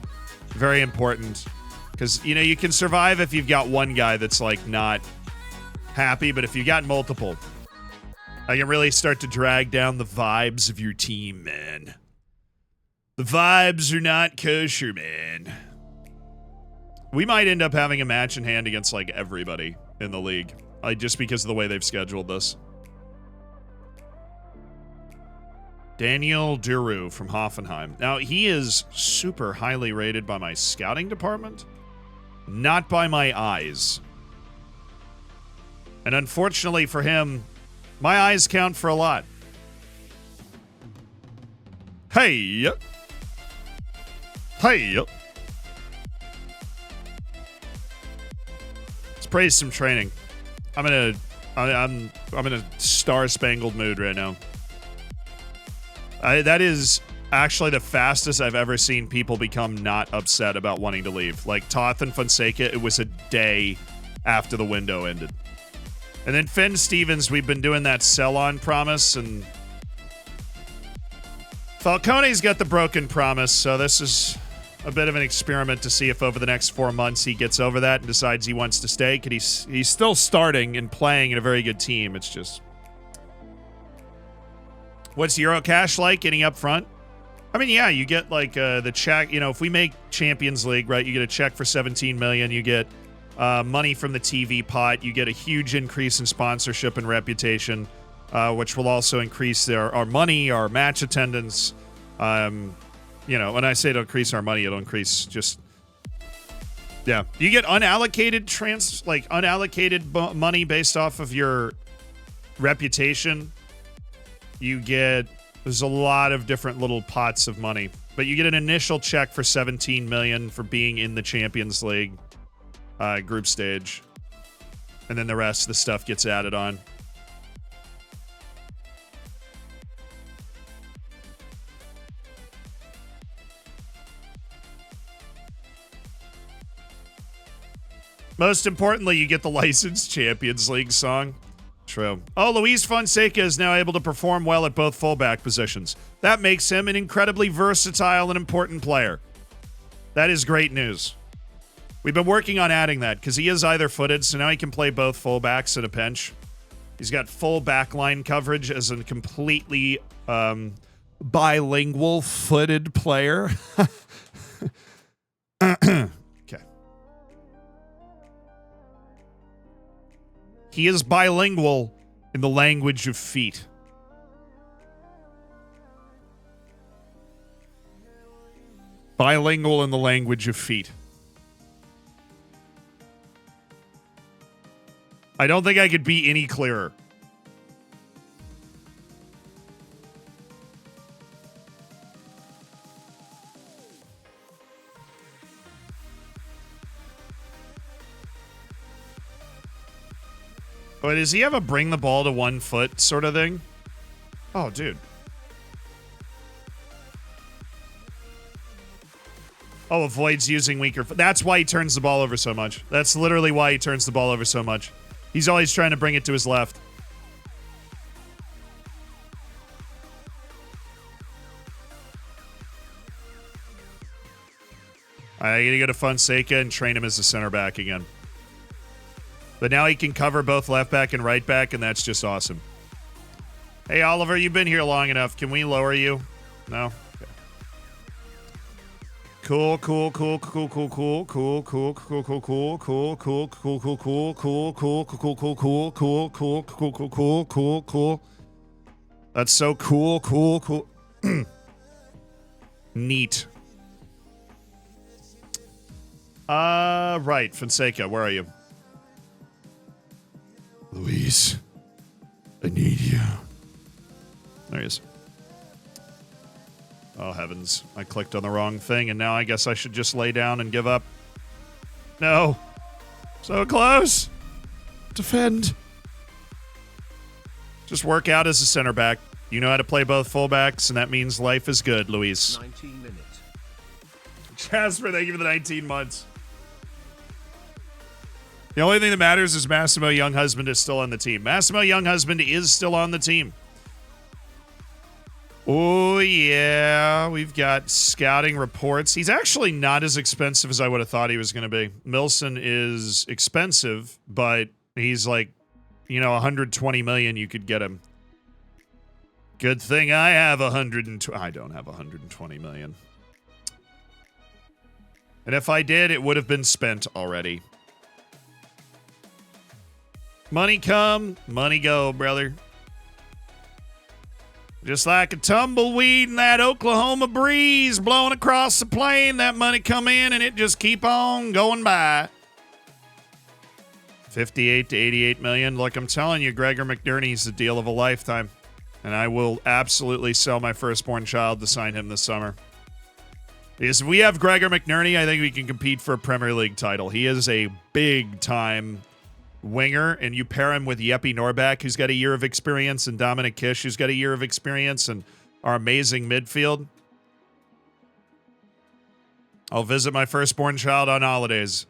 S1: very important. Because, you know, you can survive if you've got one guy that's, like, not happy. But if you've got multiple, I can really start to drag down the vibes of your team, man. The vibes are not kosher, man. We might end up having a match in hand against, like, everybody in the league. Just because of the way they've scheduled this. Daniel Duru from Hoffenheim. Now, he is super highly rated by my scouting department, not by my eyes. And unfortunately for him, my eyes count for a lot. Hey! Hey! Let's praise some training. I'm in a star-spangled mood right now. That is actually the fastest I've ever seen people become not upset about wanting to leave. Like Toth and Fonseca, it was a day after the window ended. And then Finn Stevens, we've been doing that sell-on promise, and Falcone's got the broken promise, so this is a bit of an experiment to see if over the next 4 months he gets over that and decides he wants to stay. He's still starting and playing in a very good team. It's just... What's Eurocash like getting up front? I mean, yeah, you get like the check. You know, if we make Champions League, right, you get a check for $17 million. You get money from the TV pot. You get a huge increase in sponsorship and reputation, which will also increase our money, our match attendance. You know, when I say it'll increase our money, it'll increase just... Yeah. You get unallocated money based off of your reputation. You get, there's a lot of different little pots of money, but you get an initial check for $17 million for being in the Champions League group stage, and then the rest of the stuff gets added on. Most importantly, you get the licensed Champions League song. True. Oh, Luis Fonseca is now able to perform well at both fullback positions. That makes him an incredibly versatile and important player. That is great news. We've been working on adding that because he is either-footed, so now he can play both fullbacks in a pinch. He's got full backline coverage as a completely bilingual footed player. Okay. He is bilingual in the language of feet. Bilingual in the language of feet. I don't think I could be any clearer. But does he have a bring the ball to 1 foot sort of thing? Oh, dude. Oh, avoids using weaker foot. That's why he turns the ball over so much. That's literally why he turns the ball over so much. He's always trying to bring it to his left. I gotta go to Fonseca and train him as a center back again. But now he can cover both left back and right back, and that's just awesome. Hey, Oliver, you've been here long enough. Can we lower you? No? Okay. Cool. That's so cool. Neat. Right, Fonseca, where are you? Luis, I need you. There he is. Oh, heavens. I clicked on the wrong thing, and now I guess I should just lay down and give up. No. So close. Defend. Just work out as a center back. You know how to play both fullbacks, and that means life is good, Luis.
S2: 19 minutes.
S1: Jasper, thank you for the 19 months. The only thing that matters is Massimo Younghusband is still on the team. Massimo Younghusband is still on the team. Oh, yeah. We've got scouting reports. He's actually not as expensive as I would have thought he was going to be. Milson is expensive, but he's like, 120 million you could get him. Good thing I have I don't have 120 million. And if I did, it would have been spent already. Money come, money go, brother. Just like a tumbleweed in that Oklahoma breeze blowing across the plain, that money come in and it just keep on going by. 58 to 88 million. Look, I'm telling you, Gregor McNerney's the deal of a lifetime. And I will absolutely sell my firstborn child to sign him this summer. Because if we have Gregor McNerney, I think we can compete for a Premier League title. He is a big-time winger, and you pair him with Jeppe Norbeck, who's got a year of experience, and Dominic Kish, who's got a year of experience, and our amazing midfield. I'll visit my firstborn child on holidays.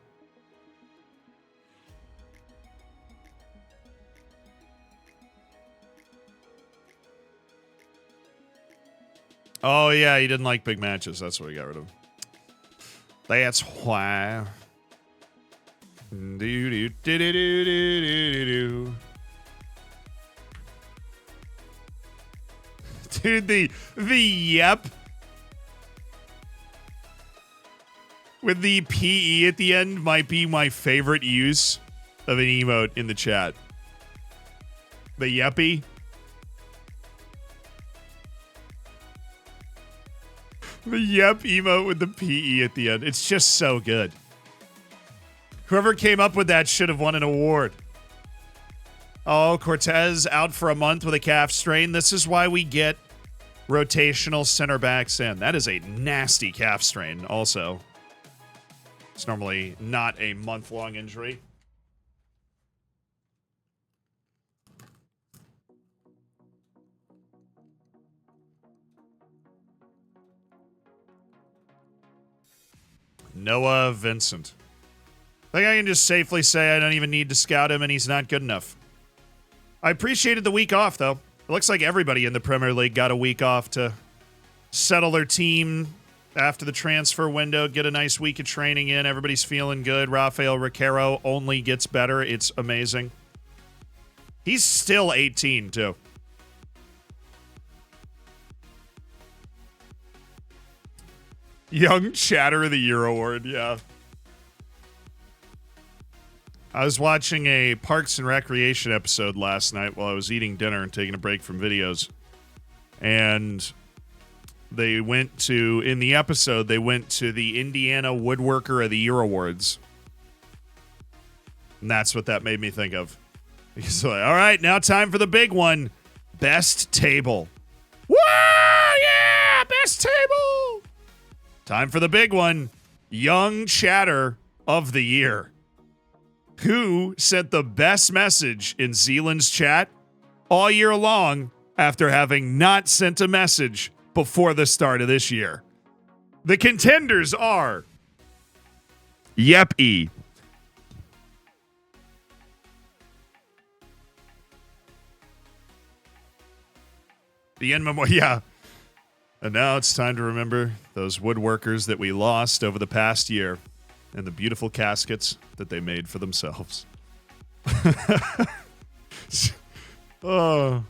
S1: Oh, yeah, he didn't like big matches. That's what he got rid of. That's why. Dude, the yep with the PE at the end might be my favorite use of an emote in the chat. The yeppy. The yep emote with the PE at the end. It's just so good. Whoever came up with that should have won an award. Oh, Cortez out for a month with a calf strain. This is why we get rotational center backs in. That is a nasty calf strain also. It's normally not a month-long injury. Noah Vincent. I think I can just safely say I don't even need to scout him, and he's not good enough. I appreciated the week off, though. It looks like everybody in the Premier League got a week off to settle their team after the transfer window, get a nice week of training in. Everybody's feeling good. Rafael Riquero only gets better. It's amazing. He's still 18, too. Young Chatter of the Year award, yeah. I was watching a Parks and Recreation episode last night while I was eating dinner and taking a break from videos. And they went to, in the episode, they went to the Indiana Woodworker of the Year Awards. And that's what that made me think of. So, all right, now time for the big one. Best table. Woo! Yeah! Best table! Time for the big one. Young Chatter of the Year. Who sent the best message in Zealand's chat all year long after having not sent a message before the start of this year? The contenders are Yeppy, the in memoriam, yeah. And now it's time to remember those woodworkers that we lost over the past year and the beautiful caskets that they made for themselves. Oh.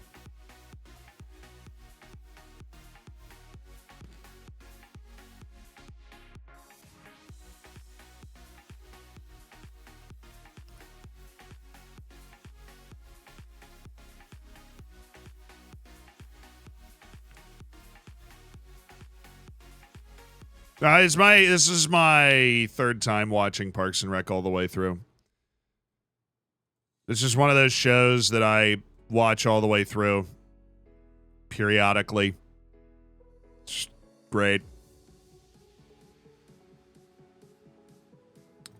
S1: This is my third time watching Parks and Rec all the way through. This is one of those shows that I watch all the way through periodically. It's great.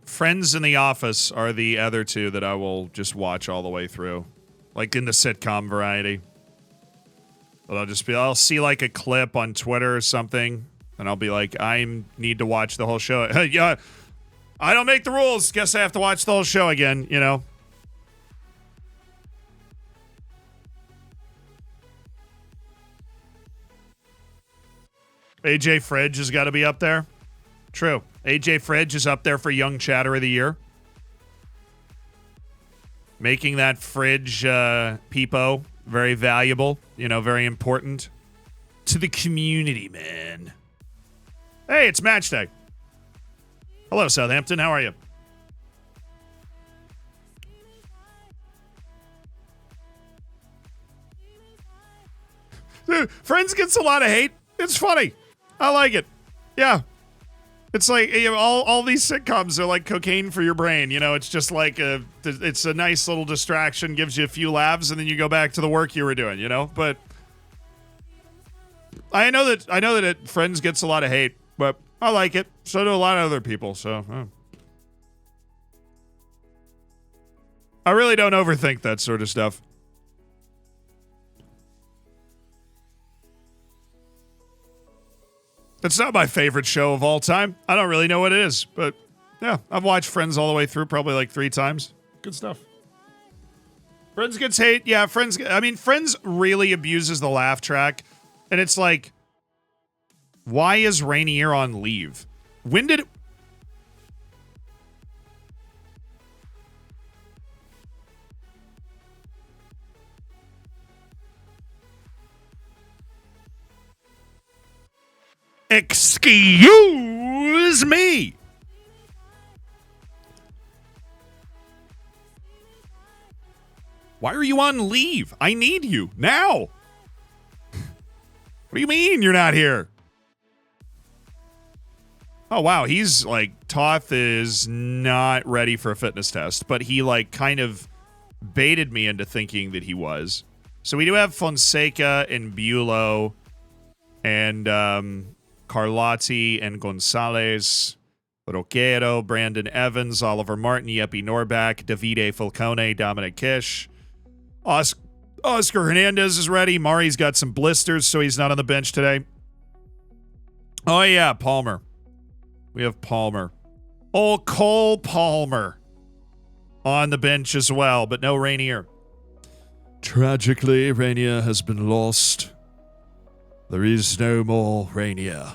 S1: Friends and The Office are the other two that I will just watch all the way through. Like in the sitcom variety. But I'll see like a clip on Twitter or something. And I'll be like, I need to watch the whole show. Yeah, I don't make the rules. Guess I have to watch the whole show again, you know? AJ Fridge has got to be up there. True. AJ Fridge is up there for Young Chatter of the Year. Making that fridge peepo very valuable, you know, very important to the community, man. Hey, it's match day. Hello, Southampton. How are you? Dude, Friends gets a lot of hate. It's funny. I like it. Yeah. It's like, you know, all these sitcoms are like cocaine for your brain. You know, it's just like it's a nice little distraction, gives you a few laughs, and then you go back to the work you were doing, you know? But I know that Friends gets a lot of hate. But I like it. So do a lot of other people. So I really don't overthink that sort of stuff. It's not my favorite show of all time. I don't really know what it is. But yeah, I've watched Friends all the way through probably like 3 times. Good stuff. Friends gets hate. Yeah, Friends really abuses the laugh track. And it's like, why is Rainier on leave? When did... Excuse me! Why are you on leave? I need you now! What do you mean you're not here? Oh, wow. He's like, Toth is not ready for a fitness test, but he like kind of baited me into thinking that he was. So we do have Fonseca and Bulow and Carlotti and Gonzalez, Roquero, Brandon Evans, Oliver Martin, Yeppy Norback, Davide Falcone, Dominic Kish. Oscar Hernandez is ready. Mari's got some blisters, so he's not on the bench today. Oh, yeah, Palmer. We have Palmer. Oh, Cole Palmer on the bench as well, but no Rainier. Tragically, Rainier has been lost. There is no more Rainier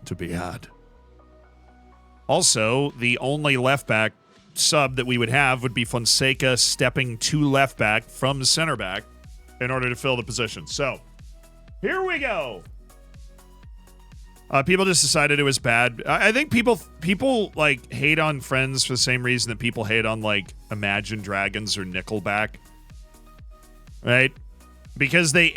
S1: to be had. Also, the only left back sub that we would have would be Fonseca stepping to left back from center back in order to fill the position. So, here we go. People just decided it was bad. I think people like hate on Friends for the same reason that people hate on like Imagine Dragons or Nickelback, right? Because they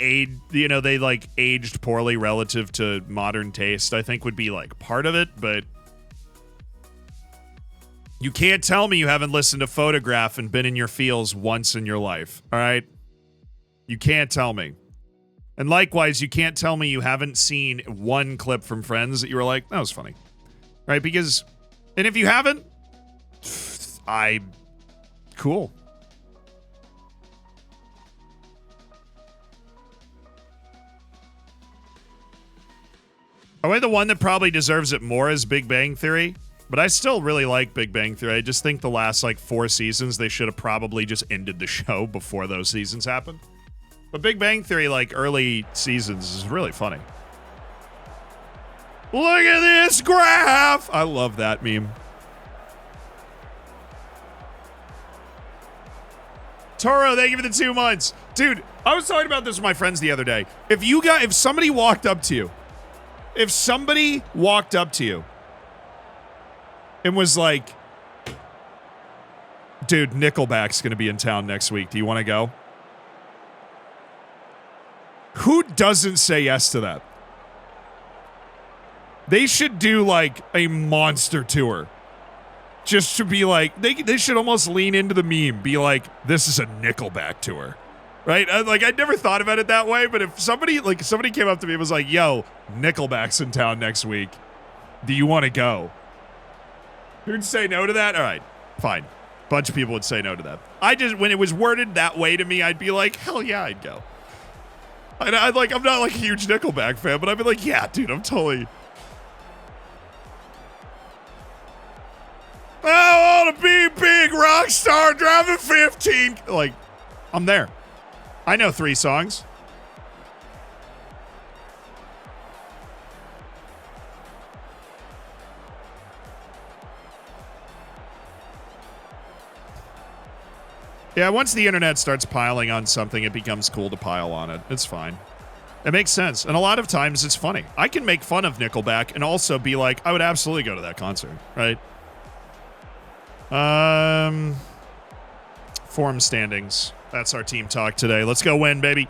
S1: aged poorly relative to modern taste. I think would be like part of it, but you can't tell me you haven't listened to Photograph and been in your feels once in your life. All right, you can't tell me. And likewise, you can't tell me you haven't seen one clip from Friends that you were like, that was funny. Right? Because, and if you haven't, cool. The one that probably deserves it more is Big Bang Theory. But I still really like Big Bang Theory. I just think the last, 4 seasons, they should have probably just ended the show before those seasons happened. But Big Bang Theory, early seasons, is really funny. Look at this graph! I love that meme. Toro, thank you for the 2 months. Dude, I was talking about this with my friends the other day. If somebody walked up to you and was like, dude, Nickelback's going to be in town next week. Do you want to go? Who doesn't say yes to that? They should do like a monster tour. Just to be like, they should almost lean into the meme. Be like, this is a Nickelback tour. Right? I'd never thought about it that way, but if somebody came up to me and was like, yo, Nickelback's in town next week. Do you want to go? Who'd say no to that? All right, fine. Bunch of people would say no to that. When it was worded that way to me, I'd be like, hell yeah, I'd go. I'm not like a huge Nickelback fan, but I'd be like, yeah, dude, I'm totally... I want to be a big rock star driving 15. Like, I'm there. I know 3 songs. Yeah, once the internet starts piling on something, it becomes cool to pile on it. It's fine. It makes sense. And a lot of times it's funny. I can make fun of Nickelback and also be like, I would absolutely go to that concert, right? Form standings. That's our team talk today. Let's go win, baby.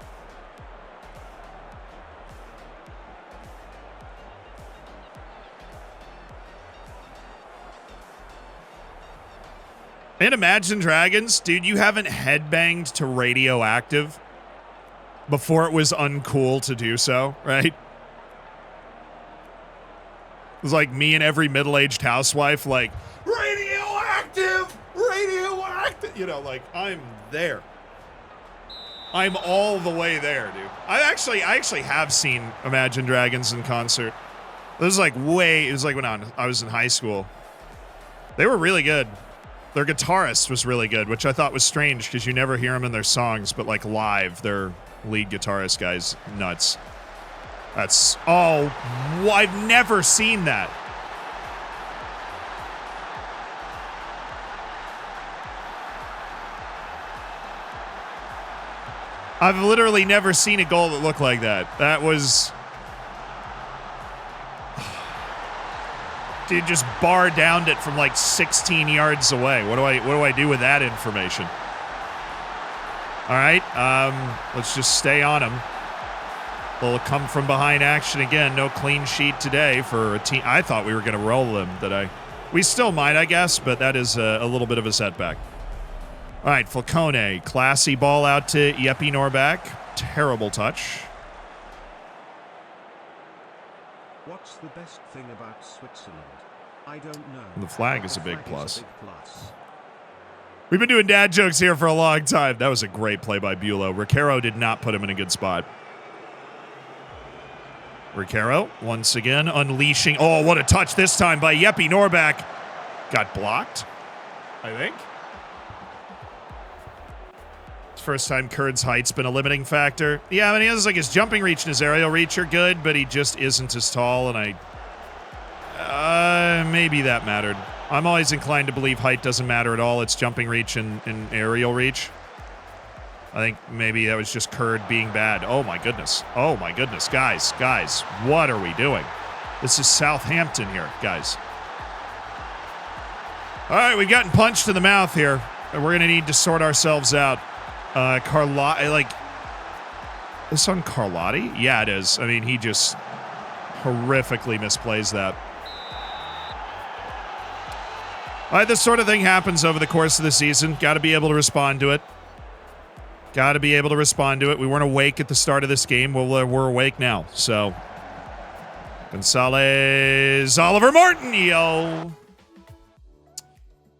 S1: And Imagine Dragons, dude, you haven't headbanged to Radioactive before it was uncool to do so, right? It was like me and every middle-aged housewife, like, radioactive, you know, like, I'm there. I'm all the way there, dude. I actually have seen Imagine Dragons in concert. It was like when I was in high school. They were really good. Their guitarist was really good, which I thought was strange because you never hear them in their songs, but like live, their lead guitarist guy's nuts. I've never seen that. I've literally never seen a goal that looked like that. That was... Dude just bar downed it from like 16 yards away. What do I do with that information? All right, let's just stay on him. They'll come from behind action again. No clean sheet today for a team. I thought we were going to roll them. We still might, I guess, but that is a little bit of a setback. All right, Falcone, classy ball out to Jeppe Norback. Terrible touch.
S2: What's the best thing about Switzerland? I don't know.
S1: The flag is a big plus. We've been doing dad jokes here for a long time. That was a great play by Bulow. Riquero did not put him in a good spot. Riquero, once again, unleashing. Oh, what a touch this time by Jeppe Norback. Got blocked, I think. First time Kurd's height's been a limiting factor. Yeah, I mean, he has like his jumping reach and his aerial reach are good, but he just isn't as tall, and maybe that mattered. I'm always inclined to believe height doesn't matter at all. It's jumping reach and aerial reach. I think maybe that was just Kurd being bad. Oh my goodness. Oh my goodness. Guys, what are we doing? This is Southampton here, guys. All right, we've gotten punched in the mouth here, and we're going to need to sort ourselves out. This on Carlotti? Yeah, it is. I mean, he just horrifically misplays that. All right, this sort of thing happens over the course of the season. Got to be able to respond to it. We weren't awake at the start of this game. We're awake now. So, Gonzalez, Oliver Martin, yo.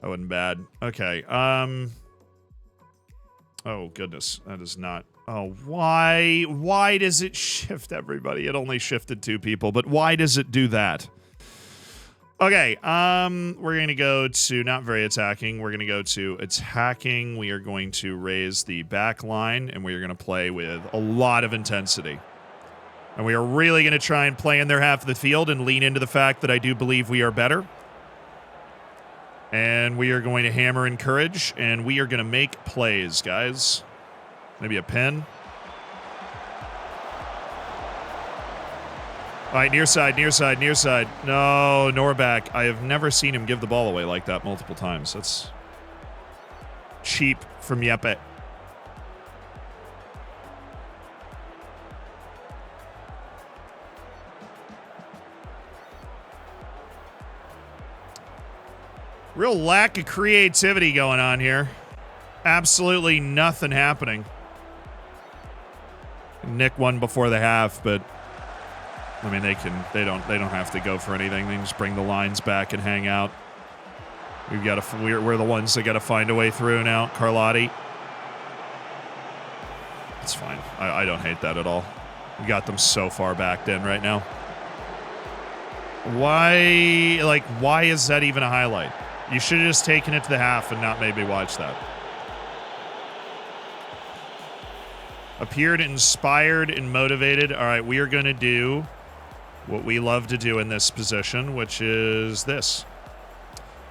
S1: That wasn't bad. Okay. Oh, goodness. That is not... Oh, why? Why does it shift everybody? It only shifted 2 people, but why does it do that? Okay, we're going to go to not very attacking. We're going to go to attacking. We are going to raise the back line, and we are going to play with a lot of intensity. And we are really going to try and play in their half of the field and lean into the fact that I do believe we are better. And we are going to hammer encourage, and we are going to make plays, guys. Maybe a pen. All right, near side, near side, near side. No, Norback. I have never seen him give the ball away like that multiple times. That's cheap from Yeppe. Real lack of creativity going on here. Absolutely nothing happening. Nick won before the half, but I mean they don't have to go for anything. They can just bring the lines back and hang out. We're the ones that got to find a way through now. Carlotti. It's fine. I don't hate that at all. We got them so far back then right now. Why is that even a highlight? You should have just taken it to the half and not made me watch that. Appeared inspired and motivated. All right, we are going to do what we love to do in this position, which is this.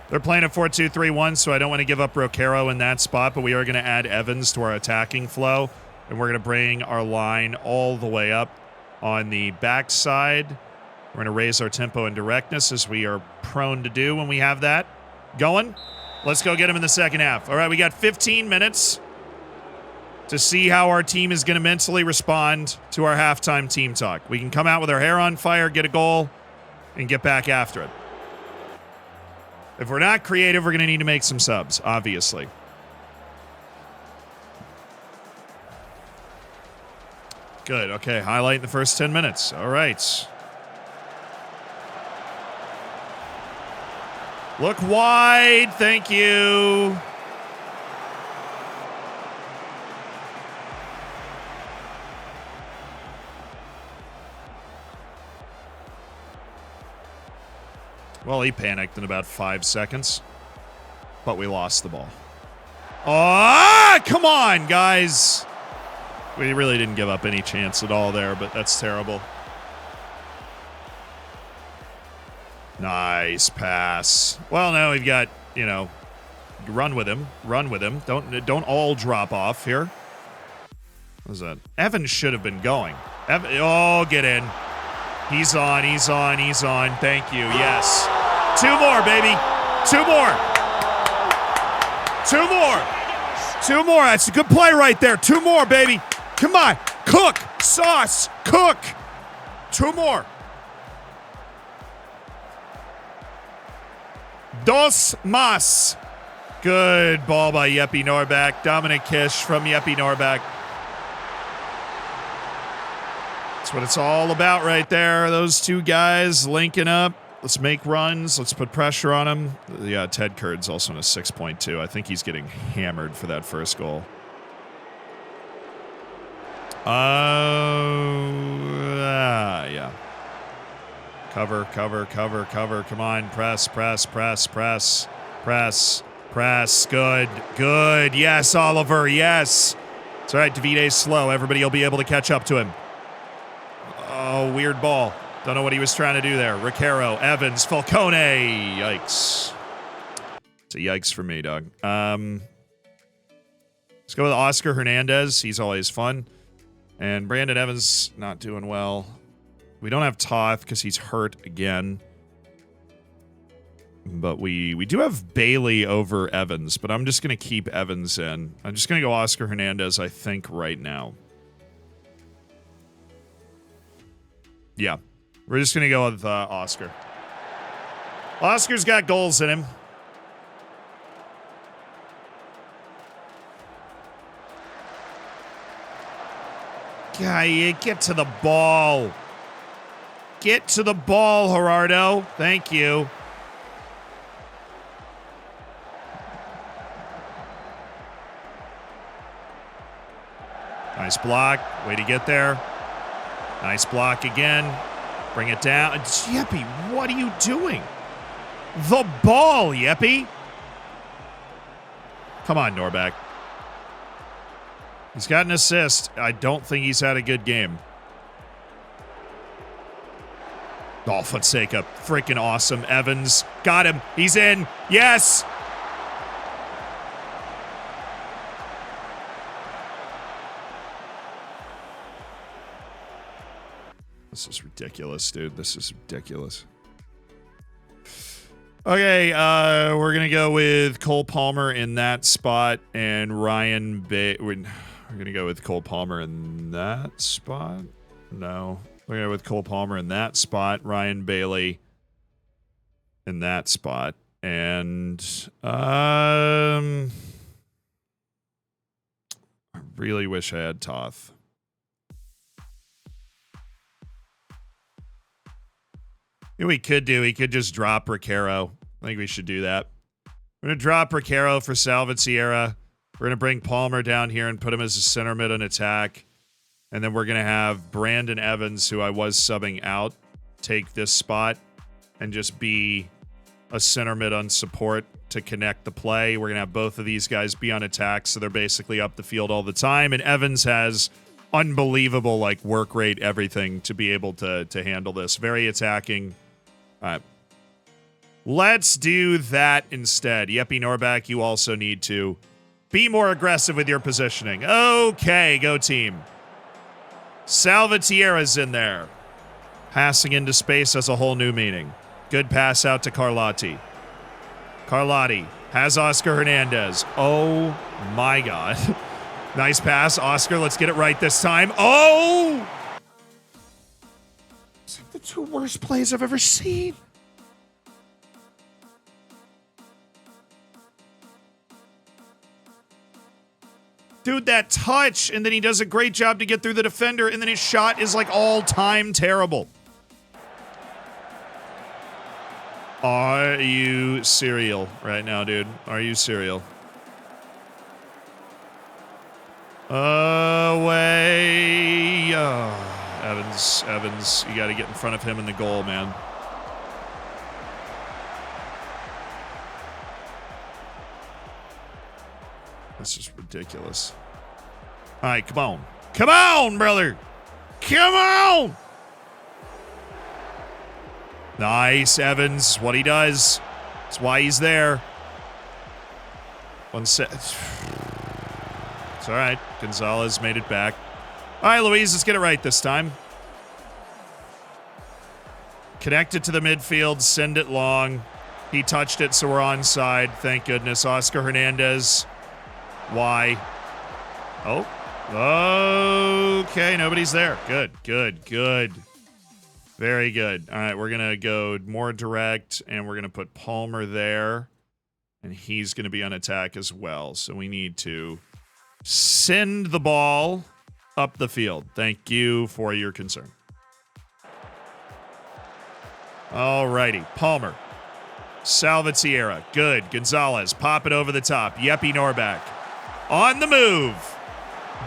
S1: They're playing a 4-2-3-1, so I don't want to give up Rocaro in that spot, but we are going to add Evans to our attacking flow, and we're going to bring our line all the way up on the backside. We're going to raise our tempo and directness, as we are prone to do when we have that going. Let's go get him in the second half. All right, we got 15 minutes to see how our team is going to mentally respond to our halftime team talk. We can come out with our hair on fire, get a goal, and get back after it. If we're not creative, we're going to need to make some subs, obviously. Good. Okay, highlight in the first 10 minutes. All right. Look wide. Thank you. Well, he panicked in about 5 seconds, but we lost the ball. Oh, come on, guys. We really didn't give up any chance at all there, but that's terrible. Nice pass. Well, now we've got, run with him. Run with him. Don't all drop off here. What was that? Evans should have been going. Get in. He's on. Thank you. Yes. 2 more, baby. 2 more. 2 more. 2 more. That's a good play right there. 2 more, baby. Come on. Cook. Sauce. Cook. 2 more. Dos más. Good ball by Jeppe Norback. Dominic Kish from Jeppe Norback. That's what it's all about right there. Those 2 guys linking up. Let's make runs. Let's put pressure on him. Yeah, Ted Kurd's also in a 6.2. I think he's getting hammered for that first goal. Yeah. Cover. Come on. Press. Good. Yes, Oliver. Yes. It's all right. Davide's slow. Everybody will be able to catch up to him. Oh, weird ball. Don't know what he was trying to do there. Ricaro, Evans, Falcone. Yikes. It's a yikes for me, dog. Let's go with Oscar Hernandez. He's always fun. And Brandon Evans not doing well. We don't have Toth because he's hurt again. But we do have Bailey over Evans. But I'm just going to keep Evans in. I'm just going to go Oscar Hernandez, I think, right now. Yeah. We're just going to go with Oscar. Oscar's got goals in him. Yeah, get to the ball. Get to the ball, Gerardo. Thank you. Nice block. Way to get there. Nice block again. Bring it down. Jeppe, what are you doing? The ball, Jeppe. Come on, Norback. He's got an assist. I don't think he's had a good game. Oh, Fonseca, freaking awesome. Evans, got him. He's in. Yes. This is ridiculous, dude. This is ridiculous. Okay, we're going to go with Cole Palmer in that spot and Ryan Bay. We're going to go with Cole Palmer in that spot. No. We're going to go with Cole Palmer in that spot. Ryan Bailey in that spot. And I really wish I had Toth. You know what we could do? We could just drop Recaro. I think we should do that. We're going to drop Recaro for Salvatierra. We're going to bring Palmer down here and put him as a center mid on attack. And then we're going to have Brandon Evans, who I was subbing out, take this spot and just be a center mid on support to connect the play. We're going to have both of these guys be on attack, so they're basically up the field all the time. And Evans has unbelievable like work rate, everything to be able to handle this. Very attacking. All right. Let's do that instead. Yeppy Norback, you also need to be more aggressive with your positioning. Okay, go team. Salvatierra's in there. Passing into space has a whole new meaning. Good pass out to Carlotti. Carlotti has Oscar Hernandez. Oh my God. Nice pass. Oscar, let's get it right this time. Oh! It's like the two worst plays I've ever seen. Dude, that touch, and then he does a great job to get through the defender, and then his shot is like all-time terrible. Are you serial right now, dude? Are you serial? Away. Evans, you got to get in front of him in the goal, man. That's just ridiculous. All right, come on. Come on, brother. Come on. Nice, Evans. What he does. That's why he's there. One set. It's all right. Gonzalez made it back. All right, Luis, let's get it right this time. Connect it to the midfield. Send it long. He touched it, so we're onside. Thank goodness. Oscar Hernandez. Why? Oh. Okay, nobody's there. Good, good, good. Very good. All right, we're going to go more direct, and we're going to put Palmer there, and he's going to be on attack as well. So we need to send the ball up the field. Thank you for your concern. All righty, Palmer. Salvatierra. Good. Gonzalez. Pop it over the top. Yeppy Norback. On the move.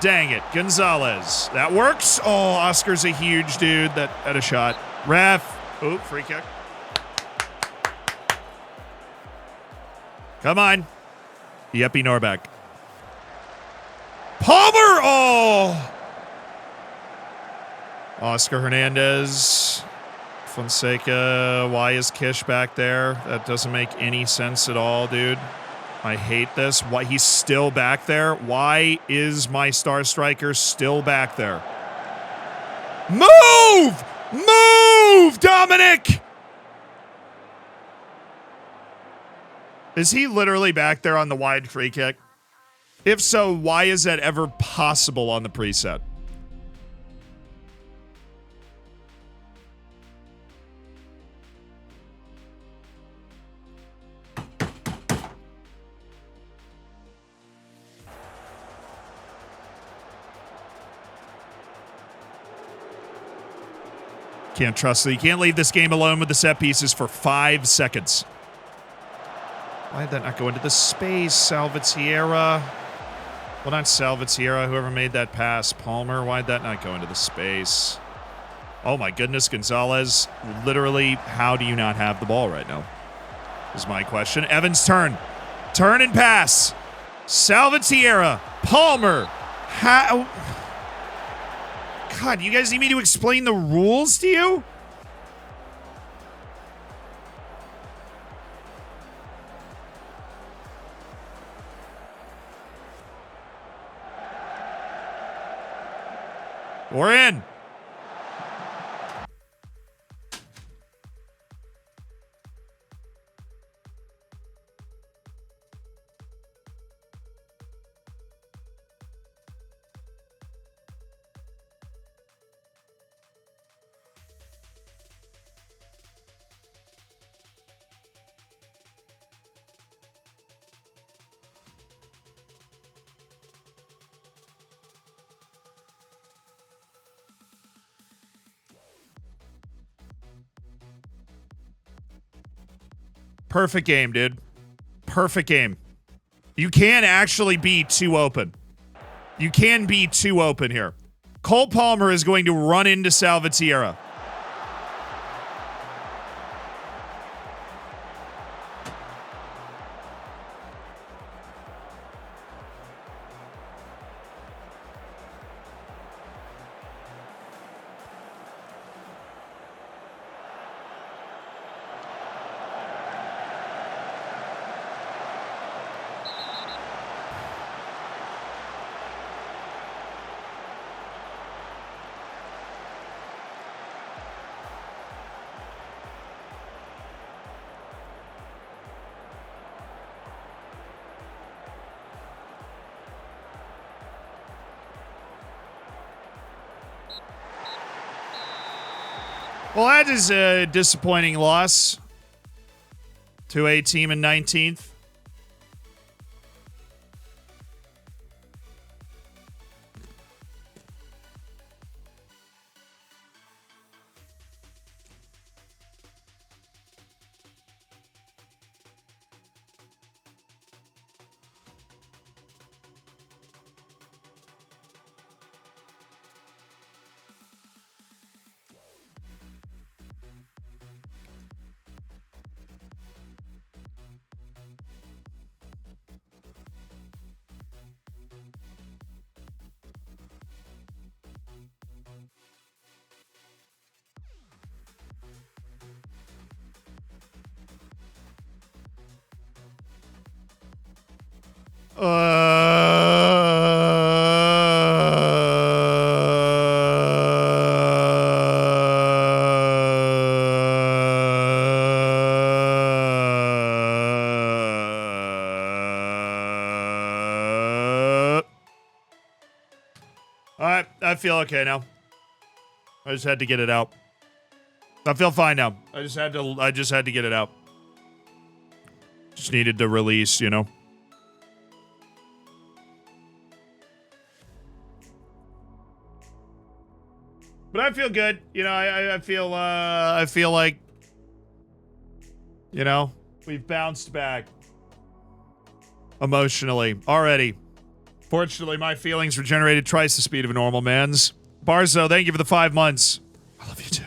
S1: Dang it. Gonzalez. That works. Oh, Oscar's a huge dude. That had a shot. Ref. Oh, free kick. Come on. Yeppy Norback. Palmer. Oh. Oscar Hernandez. Fonseca. Why is Kish back there? That doesn't make any sense at all, dude. I hate this. Why he's still back there? Why is my star striker still back there? Move! Move, Dominic! Is he literally back there on the wide free kick? If so, why is that ever possible on the preset? Can't trust it. You can't leave this game alone with the set pieces for 5 seconds. Why did that not go into the space? Salvatierra. Well, not Salvatierra. Whoever made that pass. Palmer. Why did that not go into the space? Oh, my goodness. Gonzalez. Literally, how do you not have the ball right now? Is my question. Evans' turn. Turn and pass. Salvatierra. Palmer. How... God, you guys need me to explain the rules to you? We're in. Perfect game, dude. Perfect game. You can actually be too open. You can be too open here. Cole Palmer is going to run into Salvatierra. Well, that is a disappointing loss to a team in 19th. I feel okay now. I just had to get it out. I feel fine now. I just had to get it out. Just needed to release, you know. But I feel good. You know, I feel like, you know, we've bounced back emotionally already. Fortunately, my feelings regenerated twice the speed of a normal man's. Barzo, thank you for the 5 months. I love you too.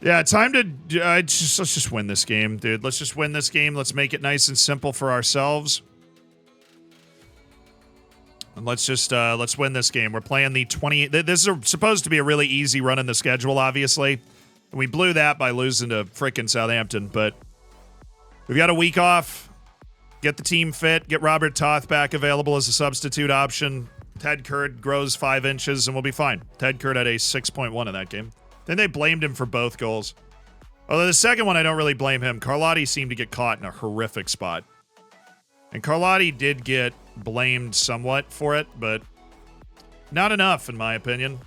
S1: Yeah, time to let's just win this game, dude. Let's just win this game. Let's make it nice and simple for ourselves. And let's win this game. We're playing the 20. This is supposed to be a really easy run in the schedule, obviously. And we blew that by losing to frickin' Southampton, but we've got a week off. Get the team fit. Get Robert Toth back available as a substitute option. Ted Kurd grows 5 inches and we'll be fine. Ted Kurd had a 6.1 in that game. Then they blamed him for both goals. Although the second one, I don't really blame him. Carlotti seemed to get caught in a horrific spot. And Carlotti did get blamed somewhat for it, but not enough, in my opinion.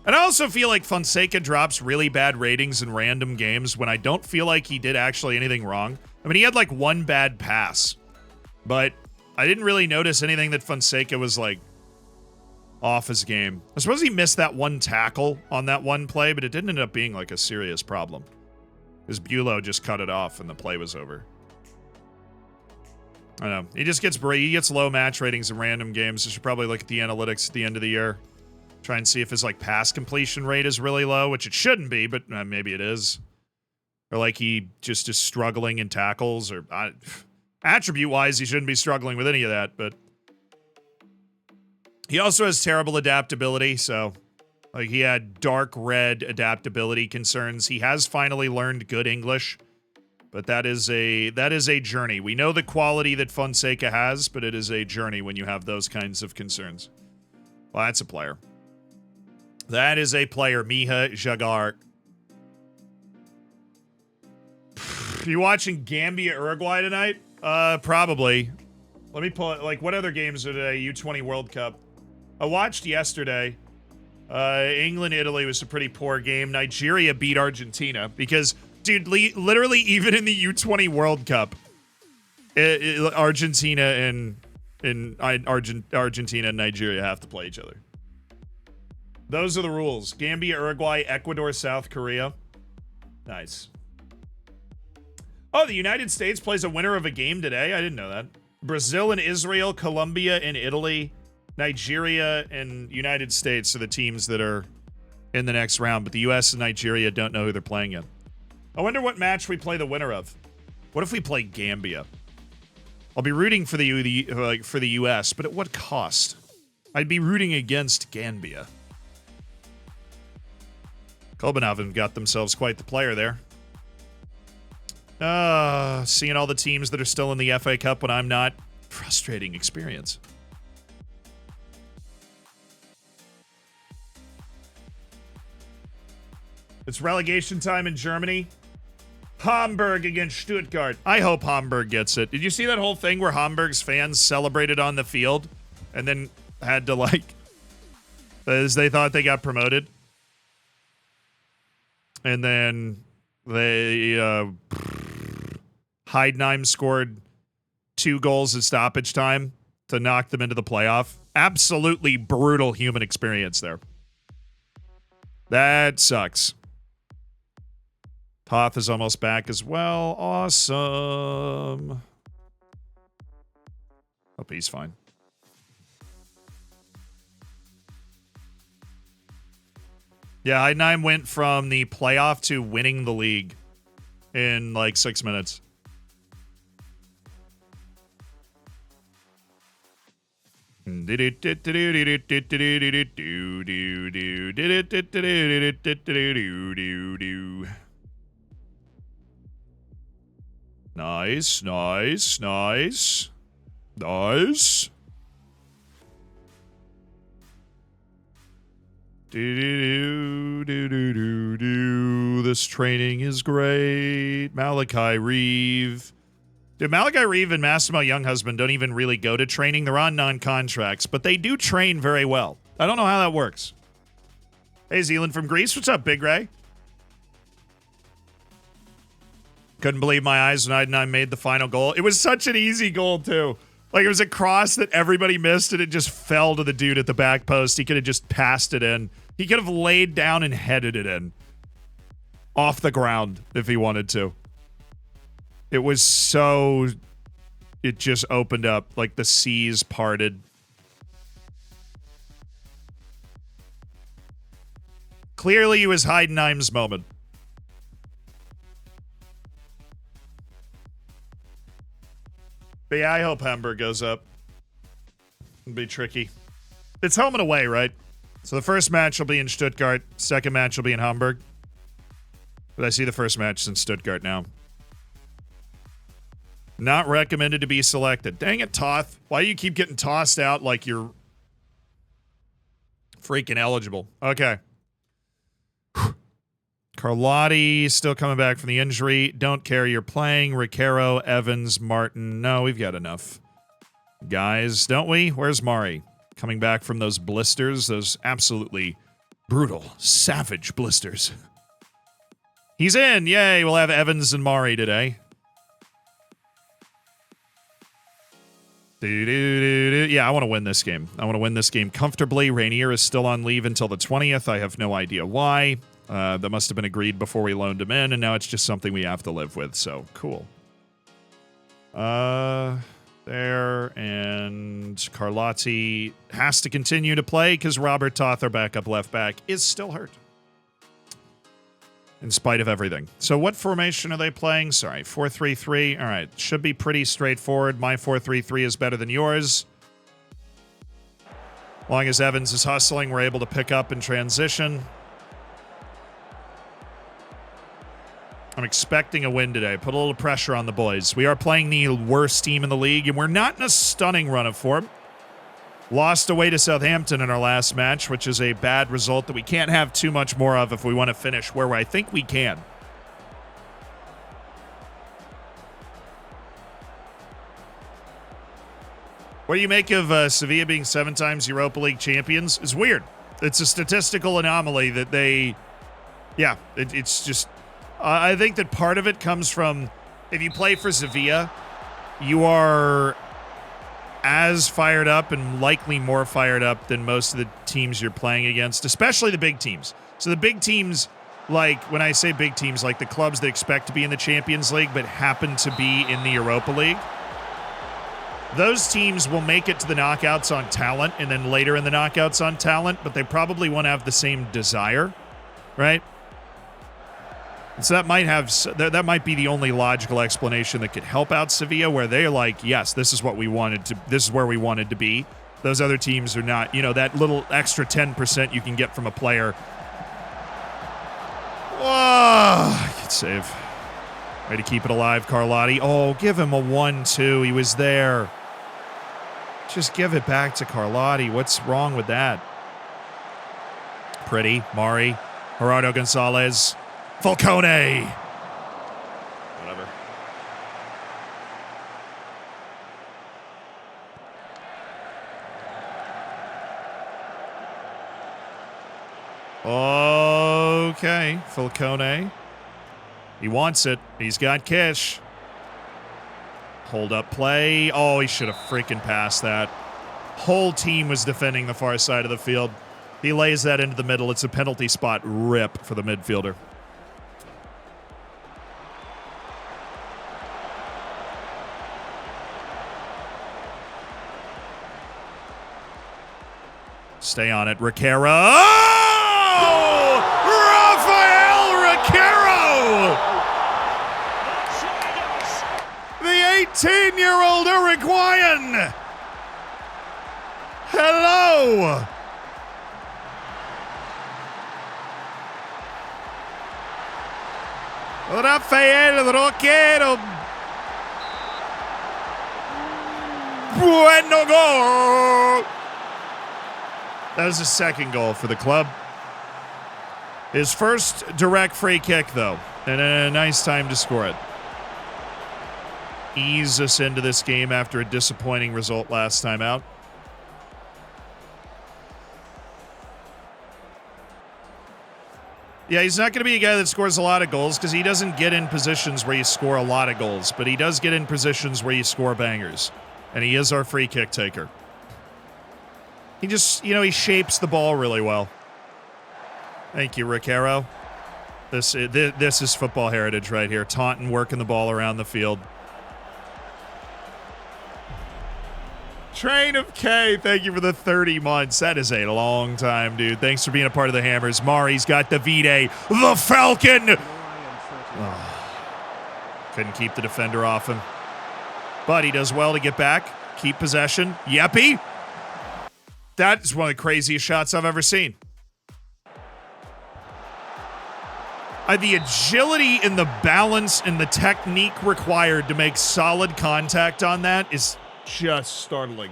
S1: And I also feel like Fonseca drops really bad ratings in random games when I don't feel like he did actually anything wrong. I mean, he had like one bad pass, but I didn't really notice anything that Fonseca was like off his game. I suppose he missed that one tackle on that one play, but it didn't end up being like a serious problem. Because Bulow just cut it off and the play was over. I don't know. He gets low match ratings in random games. I should probably look at the analytics at the end of the year. Try and see if his like pass completion rate is really low, which it shouldn't be, but maybe it is. Or like he just is struggling in tackles, or attribute-wise, he shouldn't be struggling with any of that, but he also has terrible adaptability, so like he had dark red adaptability concerns. He has finally learned good English, but that is a journey. We know the quality that Fonseca has, but it is a journey when you have those kinds of concerns. Well, that's a player. That is a player. Miha Jagar. You watching Gambia, Uruguay tonight? Probably. Let me pull it. Like, what other games are today? U20 World Cup. I watched yesterday. England, Italy was a pretty poor game. Nigeria beat Argentina because, dude, literally even in the U20 World Cup, Argentina and Argentina and Nigeria have to play each other. Those are the rules. Gambia, Uruguay, Ecuador, South Korea. Nice. Oh, the United States plays a winner of a game today. I didn't know that. Brazil and Israel, Colombia and Italy, Nigeria and United States are the teams that are in the next round, but the U.S. and Nigeria don't know who they're playing in. I wonder what match we play the winner of. What if we play Gambia? I'll be rooting for the U.S., but at what cost? I'd be rooting against Gambia. Copenhagen got themselves quite the player there. Seeing all the teams that are still in the FA Cup when I'm not. Frustrating experience. It's relegation time in Germany. Hamburg against Stuttgart. I hope Hamburg gets it. Did you see that whole thing where Hamburg's fans celebrated on the field and then had to, like, as they thought they got promoted? And then Heidenheim scored 2 goals at stoppage time to knock them into the playoff. Absolutely brutal human experience there. That sucks. Toth is almost back as well. Awesome. Hope he's fine. Yeah, Heidenheim went from the playoff to winning the league in like 6 minutes. Nice, nice, nice. Nice. This training is great. Malachi Reeve. Dude, Malachi Reeve and Massimo Younghusband don't even really go to training. They're on non-contracts, but they do train very well. I don't know how that works. Hey, Zealand from Greece. What's up, Big Ray? Couldn't believe my eyes when I made the final goal. It was such an easy goal, too. Like, it was a cross that everybody missed, and it just fell to the dude at the back post. He could have just passed it in. He could have laid down and headed it in. Off the ground, if he wanted to. It was so... It just opened up. Like, the seas parted. Clearly, it was Heidenheim's moment. But yeah, I hope Hamburg goes up. It'll be tricky. It's home and away, right? So the first match will be in Stuttgart. Second match will be in Hamburg. But I see the first match in Stuttgart now. Not recommended to be selected. Dang it, Toth. Why do you keep getting tossed out like you're freaking eligible? Okay. Carlotti still coming back from the injury. Don't care you're playing. Riquero, Evans, Martin. No, we've got enough guys, don't we? Where's Mari? Coming back from those blisters, those absolutely brutal, savage blisters. He's in. Yay, we'll have Evans and Mari today. Yeah, I want to win this game. I want to win this game comfortably. Rainier is still on leave until the 20th. I have no idea why. That must have been agreed before we loaned him in, and now it's just something we have to live with, so cool. There, and Carlotti has to continue to play because Robert Toth, our backup left back, is still hurt. In spite of everything. So what formation are they playing? Sorry, 4-3-3. All right, should be pretty straightforward. My 4-3-3 is better than yours. As long as Evans is hustling, we're able to pick up and transition. I'm expecting a win today. Put a little pressure on the boys. We are playing the worst team in the league, and we're not in a stunning run of form. Lost away to Southampton in our last match, which is a bad result that we can't have too much more of if we want to finish where I think we can. What do you make of Sevilla being 7 times Europa League champions? It's weird. It's a statistical anomaly that they... Yeah, it's just... I think that part of it comes from... If you play for Sevilla, you are as fired up and likely more fired up than most of the teams you're playing against, especially the big teams. So the big teams, like, when I say big teams, like the clubs that expect to be in the Champions League but happen to be in the Europa League, those teams will make it to the knockouts on talent and then later in the knockouts on talent, but they probably won't have the same desire, right? And so that might be the only logical explanation that could help out Sevilla, where they're like, yes, this is where we wanted to be. Those other teams are not, that little extra 10% you can get from a player. Oh, good save. Way to keep it alive, Carlotti. Oh, give him a 1-2. He was there. Just give it back to Carlotti. What's wrong with that? Pretty. Mari. Gerardo Gonzalez. Falcone. Whatever. Okay. Falcone. He wants it. He's got cash. Hold up play. Oh, he should have freaking passed that. Whole team was defending the far side of the field. He lays that into the middle. It's a penalty spot rip for the midfielder. Stay on it. Riquero. Oh! Rafael Riquero! The 18-year-old Uruguayan. Hello. Rafael Riquero. Bueno goal. That was his second goal for the club. His first direct free kick, though, and a nice time to score it. Ease us into this game after a disappointing result last time out. Yeah, he's not going to be a guy that scores a lot of goals because he doesn't get in positions where you score a lot of goals, but he does get in positions where you score bangers, and he is our free kick taker. He just, he shapes the ball really well. Thank you, Riquero. This is football heritage right here. Taunton working the ball around the field. Train of K, thank you for the 30 months. That is a long time, dude. Thanks for being a part of the Hammers. Mari's got Davide, the Falcon. Oh, couldn't keep the defender off him. But he does well to get back, keep possession. Yeppy. That is one of the craziest shots I've ever seen. The agility and the balance and the technique required to make solid contact on that is just startling.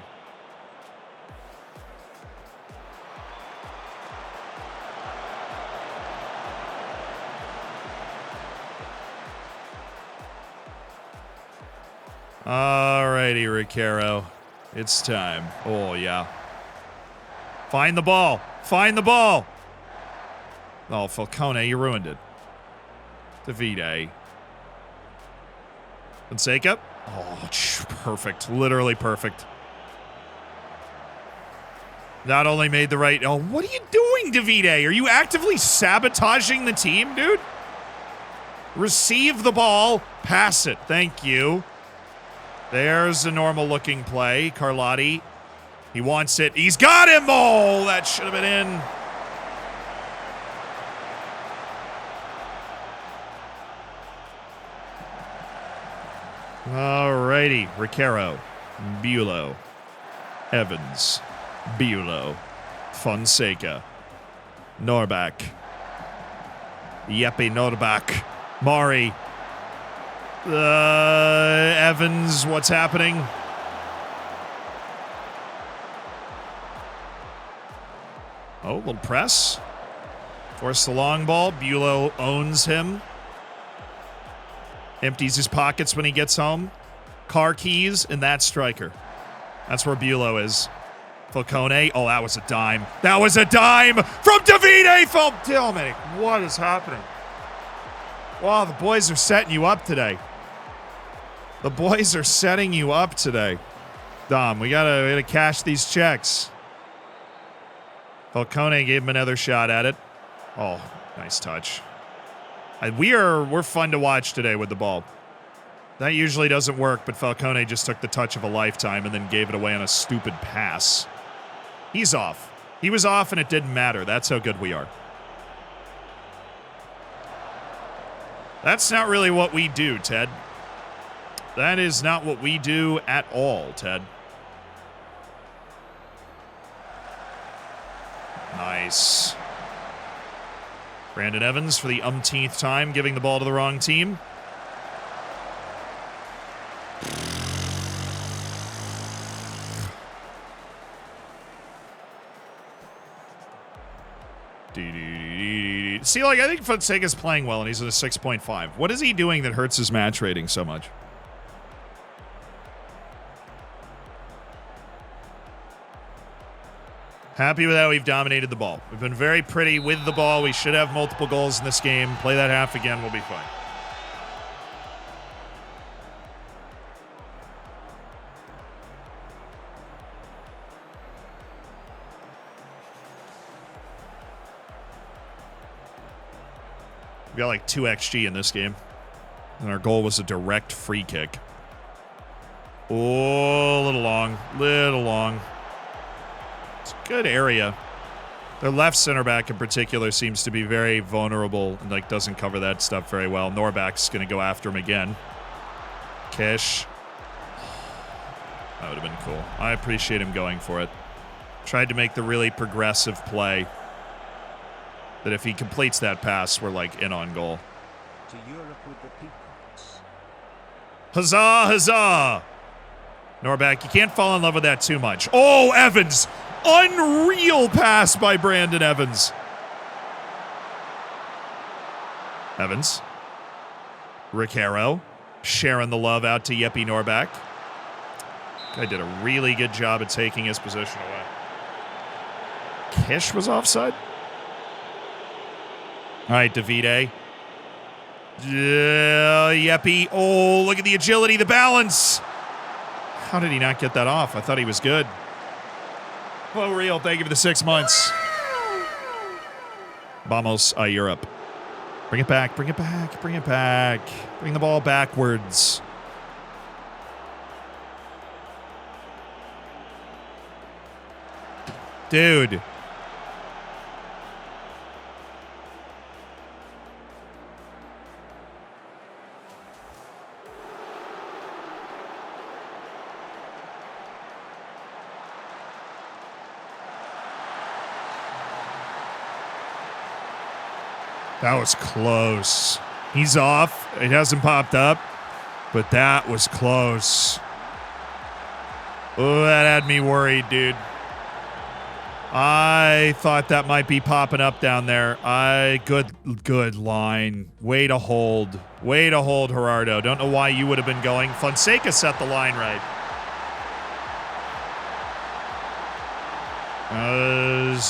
S1: Alrighty, Riquero. It's time. Oh, yeah. Find the ball. Find the ball. Oh, Falcone, you ruined it. Davide. Fonseca. Oh, perfect. Literally perfect. Not only made the right... Oh, what are you doing, Davide? Are you actively sabotaging the team, dude? Receive the ball. Pass it. Thank you. There's a normal-looking play. Carlotti. He wants it. He's got him. Oh, that should have been in. Alrighty. Riquero. Bulow. Evans. Bulow. Fonseca. Norbach. Yeppy Norbach. Mari. Evans. What's happening? Oh, little press. Force the long ball. Bulow owns him. Empties his pockets when he gets home. Car keys, and that's striker. That's where Bulow is. Falcone. Oh, that was a dime. That was a dime from Davide Falcone. What is happening? Wow, the boys are setting you up today. The boys are setting you up today. Dom, we gotta cash these checks. Falcone gave him another shot at it. Oh, nice touch. We're fun to watch today with the ball. That usually doesn't work, but Falcone just took the touch of a lifetime and then gave it away on a stupid pass. He's off. He was off and it didn't matter. That's how good we are. That's not really what we do, Ted. That is not what we do at all, Ted. Nice. Brandon Evans for the umpteenth time giving the ball to the wrong team. See, like, I think Fonseca's playing well, and he's at a 6.5. What is he doing that hurts his match rating so much? Happy with how we've dominated the ball. We've been very pretty with the ball. We should have multiple goals in this game. Play that half again, we'll be fine. We got like 2 XG in this game. And our goal was a direct free kick. Oh, a little long. Little long. It's a good area. Their left center back in particular seems to be very vulnerable and like doesn't cover that stuff very well. Norback's going to go after him again. Kish. That would have been cool. I appreciate him going for it. Tried to make the really progressive play. That if he completes that pass, we're like in on goal.
S2: To Europe with the Peacocks.
S1: Huzzah, huzzah! Norback, you can't fall in love with that too much. Oh, Evans! Unreal pass by Brandon Evans. Evans. Riquero. Sharing the love out to Yeppy Norback. Guy did a really good job at taking his position away. Kish was offside? All right, Davide. Yeppy. Oh, look at the agility, the balance. How did he not get that off? I thought he was good. Oh, real. Thank you for the 6 months. Vamos a Europe. Bring it back. Bring it back. Bring it back. Bring the ball backwards. Dude. That was close. He's off. It hasn't popped up, but that was close. Oh, that had me worried, dude. I thought that might be popping up down there. Good line. Way to hold. Way to hold, Gerardo. Don't know why you would have been going. Fonseca set the line right.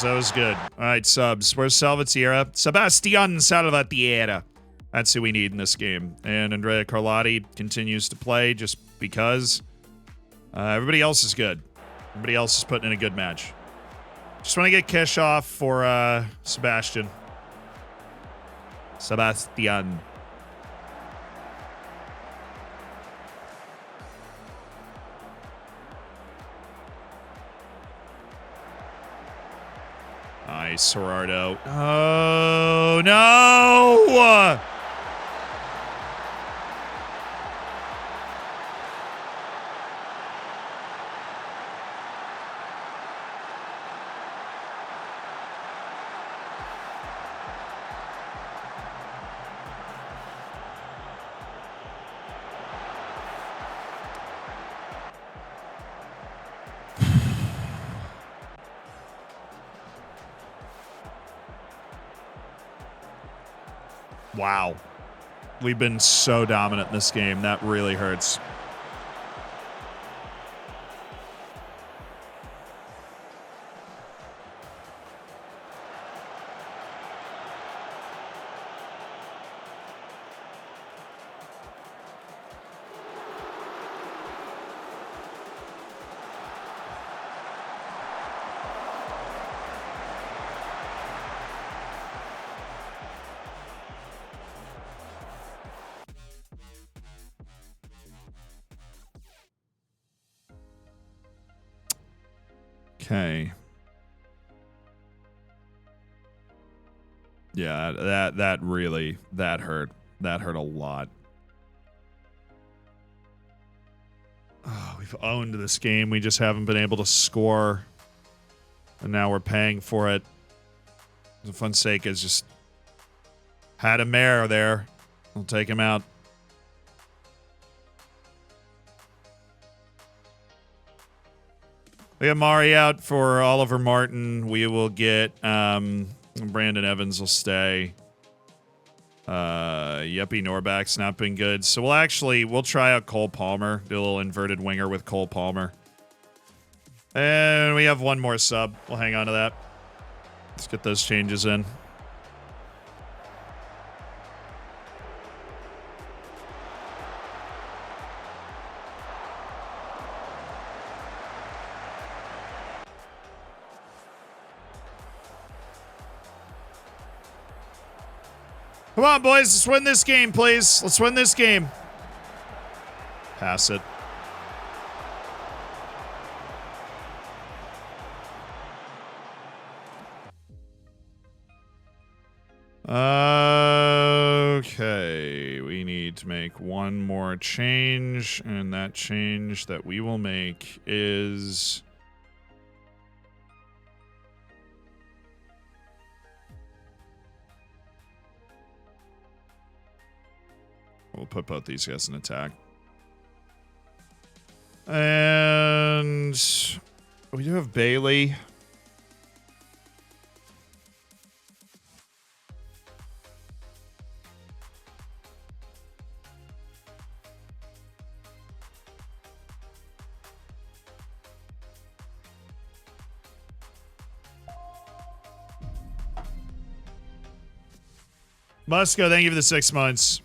S1: That was good. All right, subs. Where's Salvatierra? Sebastian Salvatierra. That's who we need in this game. And Andrea Carlotti continues to play just because. Everybody else is good. Everybody else is putting in a good match. Just want to get Kish off for Sebastian. Sebastian. Nice, Gerardo. Oh, no! Wow. We've been so dominant in this game. That really hurts. Okay. Yeah, that really hurt. That hurt a lot. Oh, we've owned this game. We just haven't been able to score. And now we're paying for it. Fonseca's just had a mare there. We'll take him out. We have Mari out for Oliver Martin. We will get Brandon Evans will stay. Yuppie Norback's not been good. So we'll try out Cole Palmer. Do a little inverted winger with Cole Palmer. And we have one more sub. We'll hang on to that. Let's get those changes in. Come on, boys. Let's win this game, please. Let's win this game. Pass it. Okay. We need to make one more change, and that change that we will make is... We'll put both these guys in attack. And we do have Bailey. Musco, thank you for the 6 months.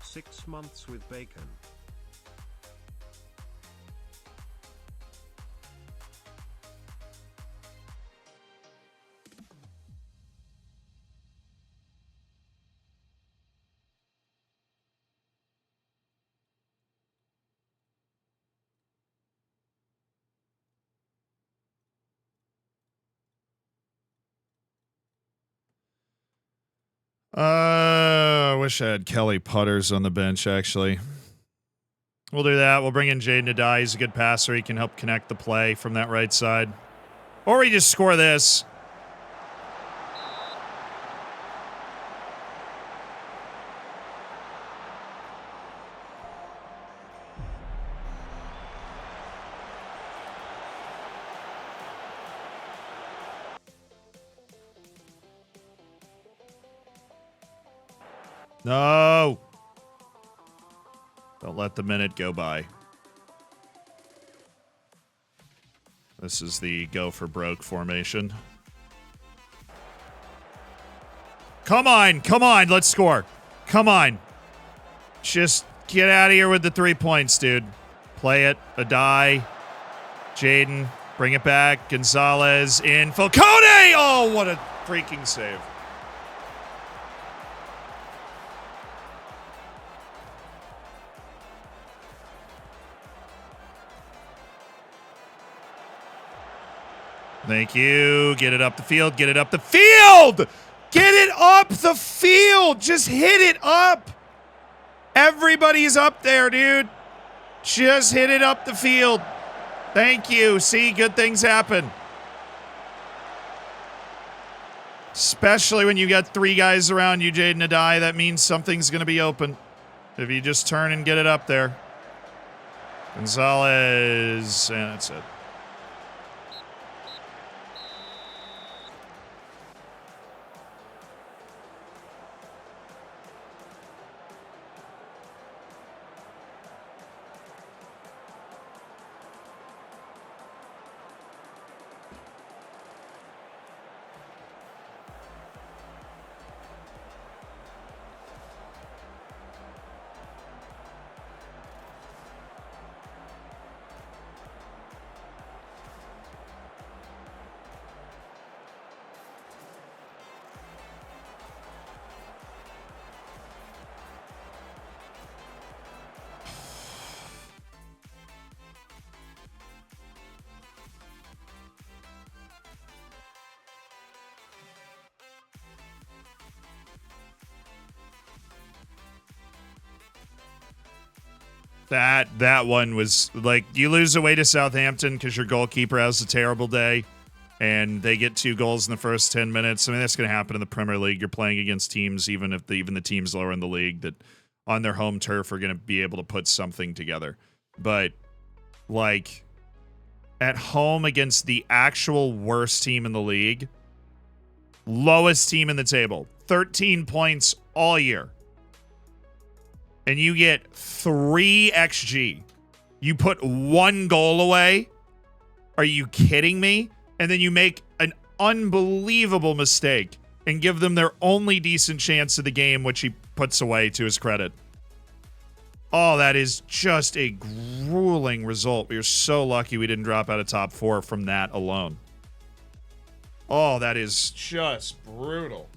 S2: 6 months with bacon.
S1: I wish I had Kelly Putters on the bench, actually. We'll do that. We'll bring in Jaden Adai. He's a good passer. He can help connect the play from that right side. Or we just score this. No! Don't let the minute go by. This is the go for broke formation. Come on, come on, let's score. Come on. Just get out of here with the 3 points, dude. Play it, Adai, Jaden, bring it back, Gonzalez in, Falcone! Oh, what a freaking save. Thank you. Get it up the field. Get it up the field. Get it up the field. Just hit it up. Everybody's up there, dude. Just hit it up the field. Thank you. See, good things happen. Especially when you got 3 guys around you, Jaden Adai. That means something's going to be open. If you just turn and get it up there. Gonzalez. And that's it. That one was like, you lose away to Southampton because your goalkeeper has a terrible day and they get 2 goals in the first 10 minutes. I mean, that's going to happen in the Premier League. You're playing against teams, even the teams lower in the league, that on their home turf are going to be able to put something together. But like at home against the actual worst team in the league, lowest team in the table, 13 points all year, and you get 3 XG. You put 1 goal away? Are you kidding me? And then you make an unbelievable mistake and give them their only decent chance of the game, which he puts away to his credit. Oh, that is just a grueling result. We are so lucky we didn't drop out of top 4 from that alone. Oh, that is just brutal.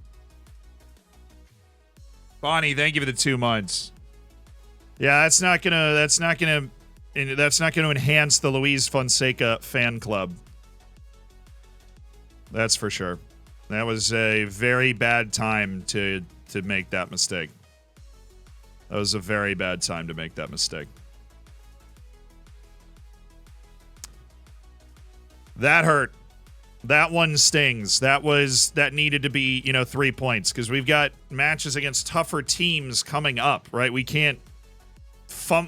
S1: Bonnie, thank you for the 2 months. Yeah, that's not gonna enhance the Luis Fonseca fan club. That's for sure. That was a very bad time to make that mistake. That was a very bad time to make that mistake. That hurt. That one stings. That needed to be, 3 points, because we've got matches against tougher teams coming up, right? We can't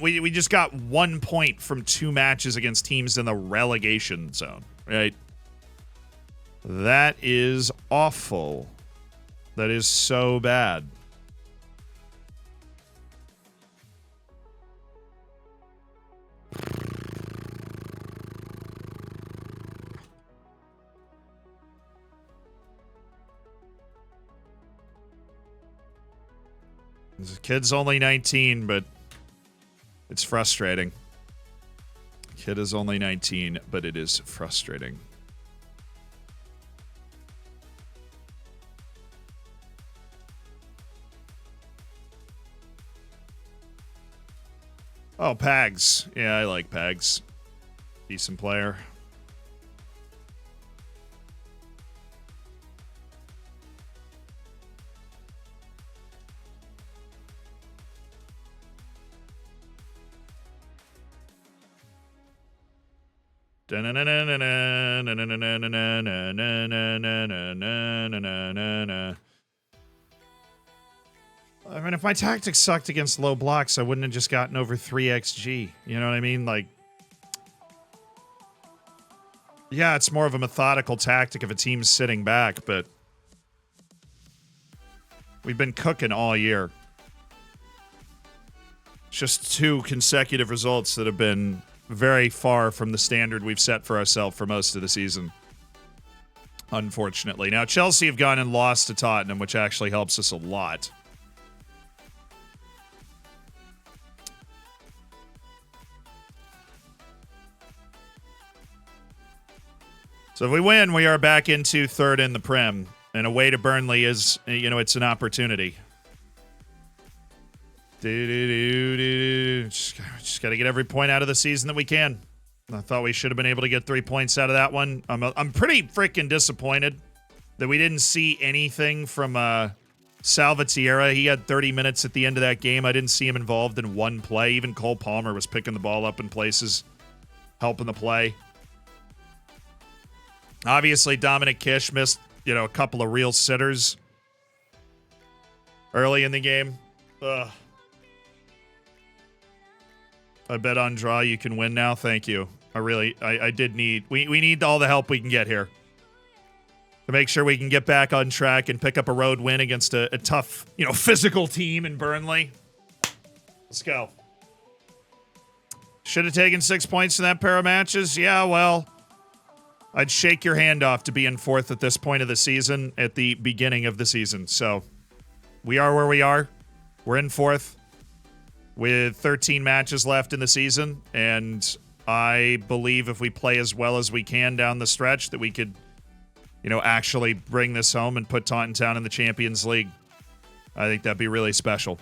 S1: we just got 1 point from 2 matches against teams in the relegation zone, right? That is awful. That is so bad. The kid's only 19, but it's frustrating. Kid is only 19, but it is frustrating. Oh, Pags. Yeah, I like Pags. Decent player. I mean, if my tactics sucked against low blocks, I wouldn't have just gotten over 3 XG. You know what I mean? Like, yeah, it's more of a methodical tactic if a team's sitting back, but we've been cooking all year. It's just 2 consecutive results that have been very far from the standard we've set for ourselves for most of the season, unfortunately. Now, Chelsea have gone and lost to Tottenham, which actually helps us a lot. So if we win, we are back into 3rd in the Prem, and away to Burnley is, it's an opportunity. Just got to get every point out of the season that we can. I thought we should have been able to get 3 points out of that one. I'm pretty freaking disappointed that we didn't see anything from Salvatierra. He had 30 minutes at the end of that game. I didn't see him involved in one play. Even Cole Palmer was picking the ball up in places, helping the play. Obviously, Dominic Kish missed, a couple of real sitters early in the game. Ugh. I bet on draw you can win now. Thank you. I did need... We need all the help we can get here to make sure we can get back on track and pick up a road win against a tough, physical team in Burnley. Let's go. Should have taken 6 points in that pair of matches? Yeah, well, I'd shake your hand off to be in 4th at this point of the season, at the beginning of the season. So, we are where we are. We're in 4th. With 13 matches left in the season, and I believe if we play as well as we can down the stretch that we could, actually bring this home and put Taunton Town in the Champions League. I think that'd be really special.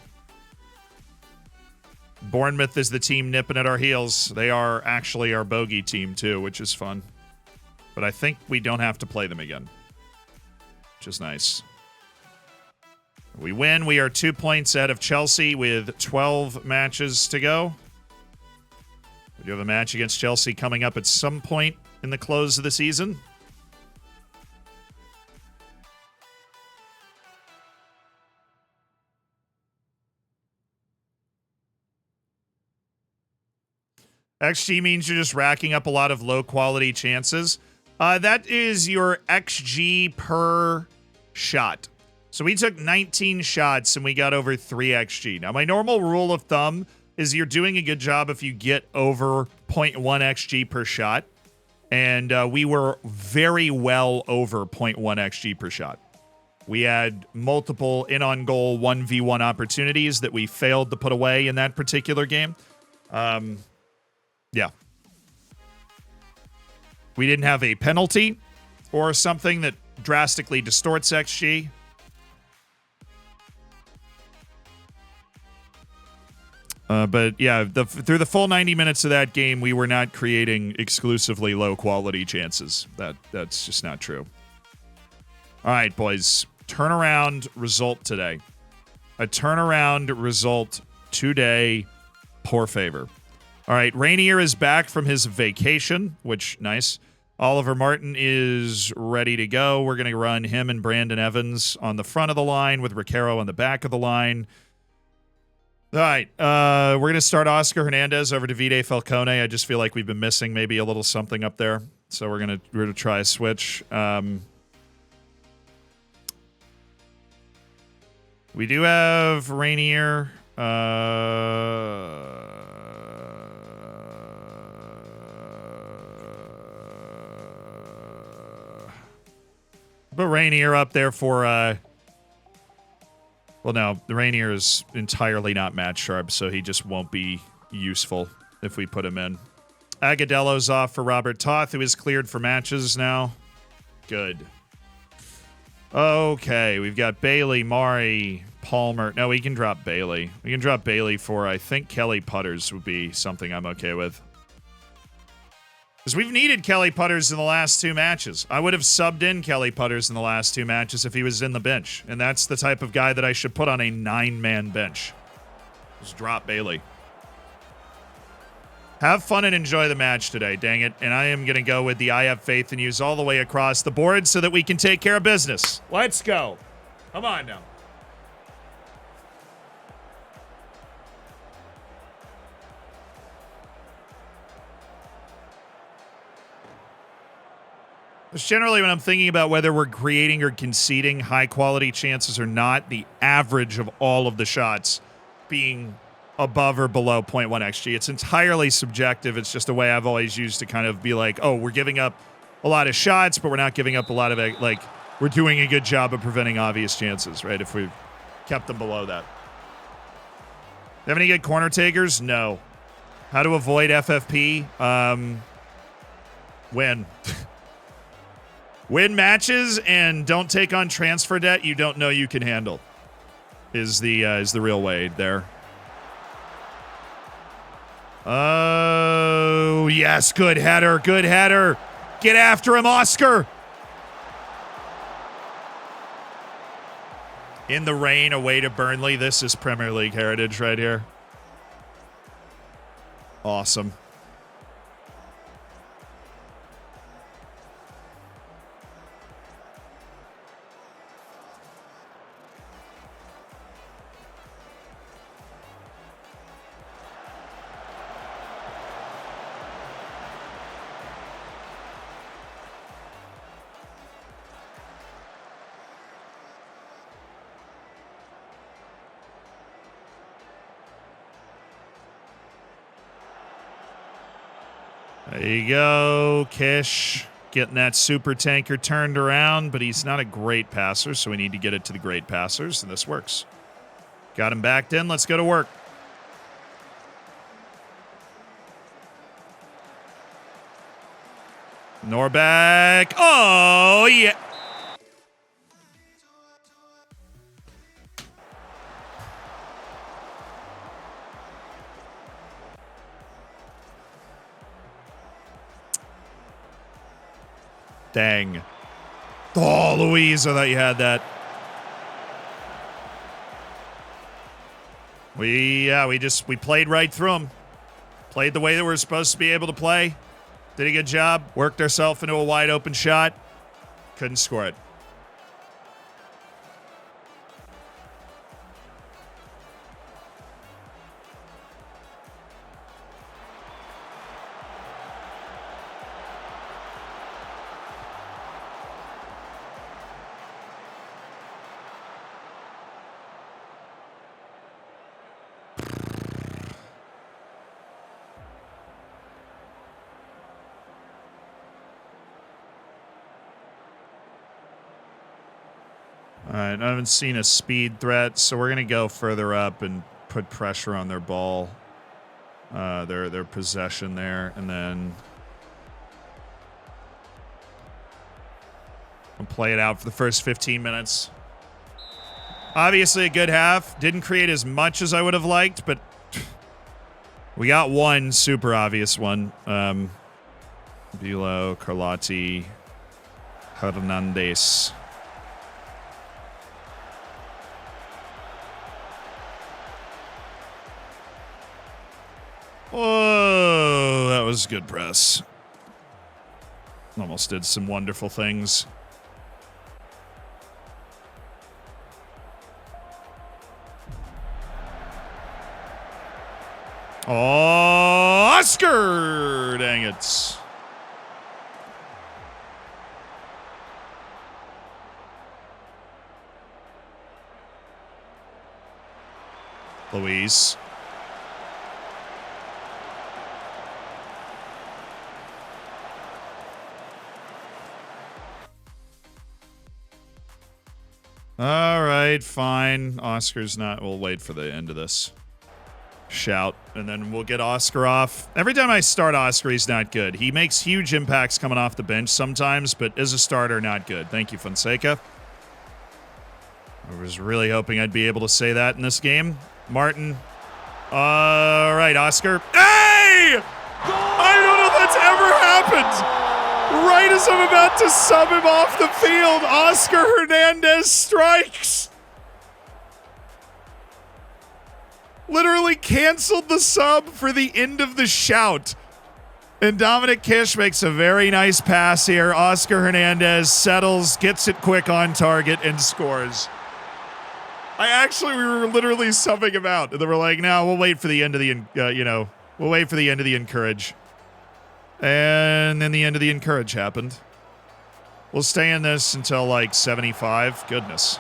S1: Bournemouth is the team nipping at our heels. They are actually our bogey team too, which is fun. But I think we don't have to play them again, which is nice. We win. We are 2 points out of Chelsea with 12 matches to go. We do have a match against Chelsea coming up at some point in the close of the season. XG means you're just racking up a lot of low-quality chances. That is your XG per shot. So we took 19 shots and we got over 3 XG. Now, my normal rule of thumb is you're doing a good job if you get over 0.1 XG per shot. And we were very well over 0.1 XG per shot. We had multiple in-on-goal 1v1 opportunities that we failed to put away in that particular game. Yeah. We didn't have a penalty or something that drastically distorts XG. But yeah, through the full 90 minutes of that game, we were not creating exclusively low-quality chances. That's just not true. All right, boys. Turnaround result today. A turnaround result today. Poor favor. All right, Rainier is back from his vacation, which, nice. Oliver Martin is ready to go. We're going to run him and Brandon Evans on the front of the line with Riquero on the back of the line. All right, we're going to start Oscar Hernandez over Davide Falcone. I just feel like we've been missing maybe a little something up there, so we're going to try a switch. We do have Rainier. But Rainier up there for, well, no, the Rainier is entirely not match sharp, so he just won't be useful if we put him in. Agadello's off for Robert Toth, who is cleared for matches now. Good. Okay, we've got Bailey, Mari, Palmer. No, we can drop Bailey. We can drop Bailey for, I think, Kelly Putters would be something I'm okay with. Because we've needed Kelly Putters in the last 2 matches. I would have subbed in Kelly Putters in the last 2 matches if he was in the bench. And that's the type of guy that I should put on a 9-man bench. Just drop Bailey. Have fun and enjoy the match today, dang it. And I am going to go with the I have faith in yous all the way across the board so that we can take care of business. Let's go. Come on now. It's generally when I'm thinking about whether we're creating or conceding high-quality chances or not, the average of all of the shots being above or below 0.1 XG. It's entirely subjective. It's just a way I've always used to kind of be like, oh, we're giving up a lot of shots, but we're not giving up a lot of, like, we're doing a good job of preventing obvious chances, right, if we kept them below that. Have any good corner takers? No. How to avoid FFP? Win. Win matches and don't take on transfer debt you don't know you can handle is the real way there. Oh, yes, good header, good header. Get after him, Oscar. In the rain, away to Burnley. This is Premier League heritage right here. Awesome. There you go, Kish. Getting that super tanker turned around, but he's not a great passer, so we need to get it to the great passers, and this works. Got him backed in. Let's go to work. Norbeck. Oh, yeah. Dang. Oh, Louise, I thought you had that. We played right through him. Played the way that we're supposed to be able to play. Did a good job. Worked ourselves into a wide open shot. Couldn't score it. All right, I haven't seen a speed threat, so we're going to go further up and put pressure on their ball, their possession there, and then we'll play it out for the first 15 minutes. Obviously a good half. Didn't create as much as I would have liked, but we got one super obvious one. Bulo, Carlotti, Hernandez. Oh, that was good press. Almost did some wonderful things. Oh, Oscar! Dang it. Luis. All right, fine. Oscar's not. We'll wait for the end of this. Shout, and then we'll get Oscar off. Every time I start Oscar, he's not good. He makes huge impacts coming off the bench sometimes, but as a starter, not good. Thank you, Fonseca. I was really hoping I'd be able to say that in this game. Martin. All right, Oscar. Hey! I don't know if that's ever happened. Right as I'm about to sub him off the field, Oscar Hernandez strikes. Literally canceled the sub for the end of the shout. And Dominic Kish makes a very nice pass here. Oscar Hernandez settles, gets it quick on target, and scores. We were literally subbing him out. And they were like, no, we'll wait for the end of the, we'll wait for the end of the encourage. And then the end of the encourage happened. We'll stay in this until like 75. Goodness.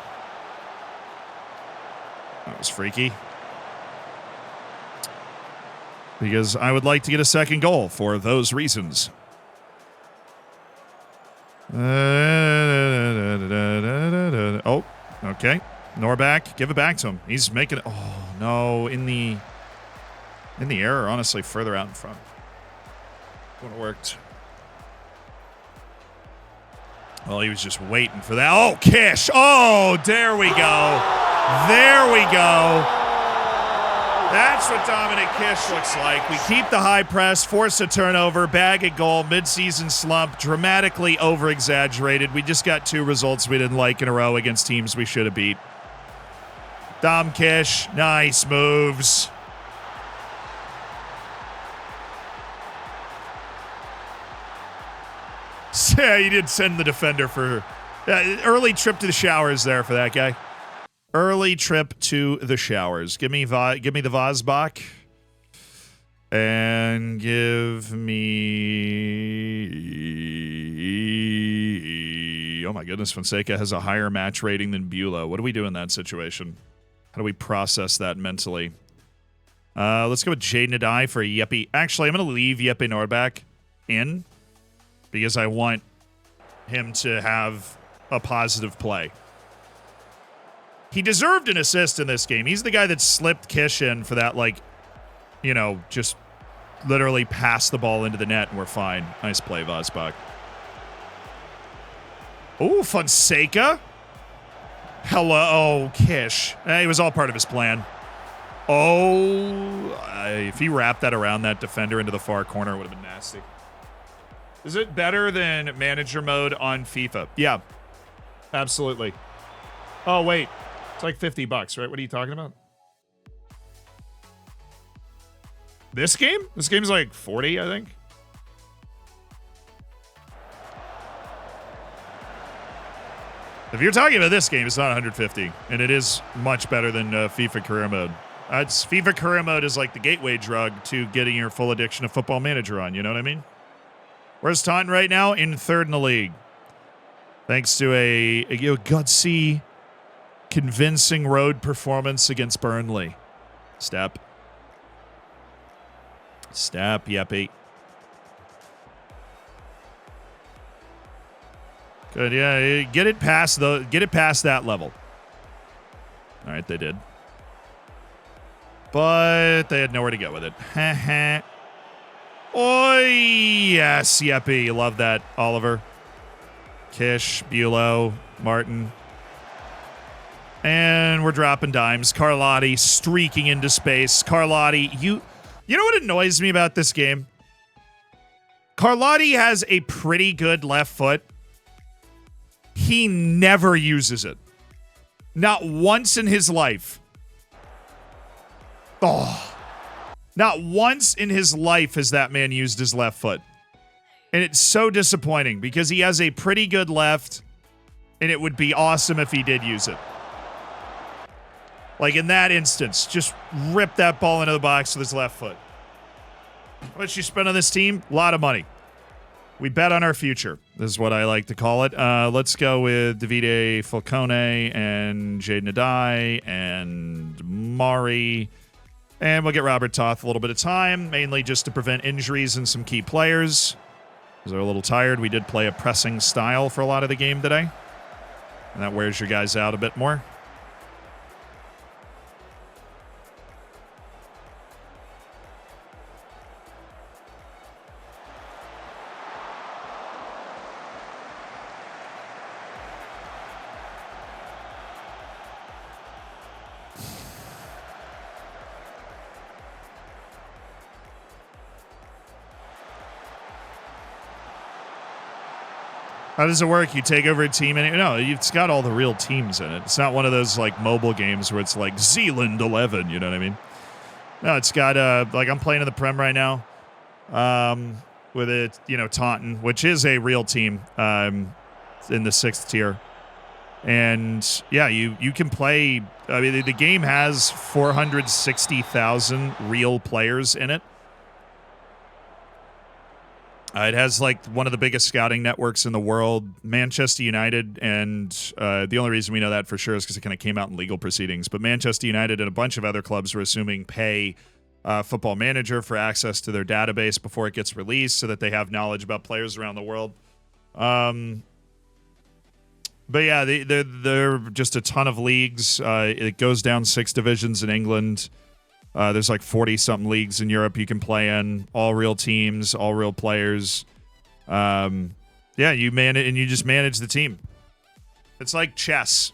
S1: That was freaky. Because I would like to get a second goal for those reasons. Oh, okay. Norback, give it back to him. He's making it. Oh, no. In the air, or honestly, further out in front. Would have worked. Well, he was just waiting for that. Oh, Kish. Oh, there we go. There we go. That's what Dominic Kish looks like. We keep the high press, force a turnover, bag a goal, midseason slump, dramatically over-exaggerated. We just got 2 results we didn't like in a row against teams we should have beat. Dom Kish, nice moves. Yeah, you did send the defender for early trip to the showers there for that guy. Early trip to the showers. Give me the Vazbach. And give me... Oh my goodness, Fonseca has a higher match rating than Bulo. What do we do in that situation? How do we process that mentally? Let's go with Jaden Adai for Yeppy. Actually, I'm going to leave Yeppe Norback in because I want him to have a positive play. He deserved an assist in this game. He's the guy that slipped Kish in for that, like, you know, just literally pass the ball into the net and we're fine. Nice play, Vazbach. Oh, Fonseca. Hello, Kish. It was all part of his plan. Oh, if he wrapped that around that defender into the far corner, it would have been nasty. Is it better than manager mode on FIFA? Yeah, absolutely. Oh, wait. It's like $50, right? What are you talking about? This game? This game's like 40, I think. If you're talking about this game, it's not 150, and it is much better than FIFA Career Mode. FIFA Career Mode is like the gateway drug to getting your full addiction of Football Manager on, you know what I mean? Where's Taunton right now? In third in the league. Thanks to a gutsy, convincing road performance against Burnley. Step, Yeppy. Good, yeah. Get it past that level. All right, they did. But they had nowhere to go with it. Oh, yes, Yeppy. Love that, Oliver. Kish, Bulow, Martin. And we're dropping dimes. Carlotti streaking into space. Carlotti, you know what annoys me about this game? Carlotti has a pretty good left foot. He never uses it. Not once in his life. Oh. Not once in his life has that man used his left foot. And it's so disappointing because he has a pretty good left, and it would be awesome if he did use it. Like in that instance, just rip that ball into the box with his left foot. How much you spend on this team? A lot of money. We bet on our future. This is what I like to call it. Let's go with Davide Falcone and Jaden Adai and Mari. And we'll get Robert Toth a little bit of time, mainly just to prevent injuries in some key players. Because they're a little tired. We did play a pressing style for a lot of the game today. And that wears your guys out a bit more. How does it work? You take over a team and no, it's got all the real teams in it. It's not one of those like mobile games where it's like Zealand 11, you know what I mean? No, it's got like I'm playing in the Prem right now. With it, Taunton, which is a real team in the 6th tier. And yeah, you can play. I mean, the game has 460,000 real players in it. It has like one of the biggest scouting networks in the world, Manchester United, and the only reason we know that for sure is because it kind of came out in legal proceedings. But Manchester United and a bunch of other clubs were assuming pay Football Manager for access to their database before it gets released so that they have knowledge about players around the world. But yeah, they're just a ton of leagues. It goes down 6 divisions in England. There's like 40-something leagues in Europe you can play in. All real teams, all real players. Yeah, you manage and you just manage the team. It's like chess.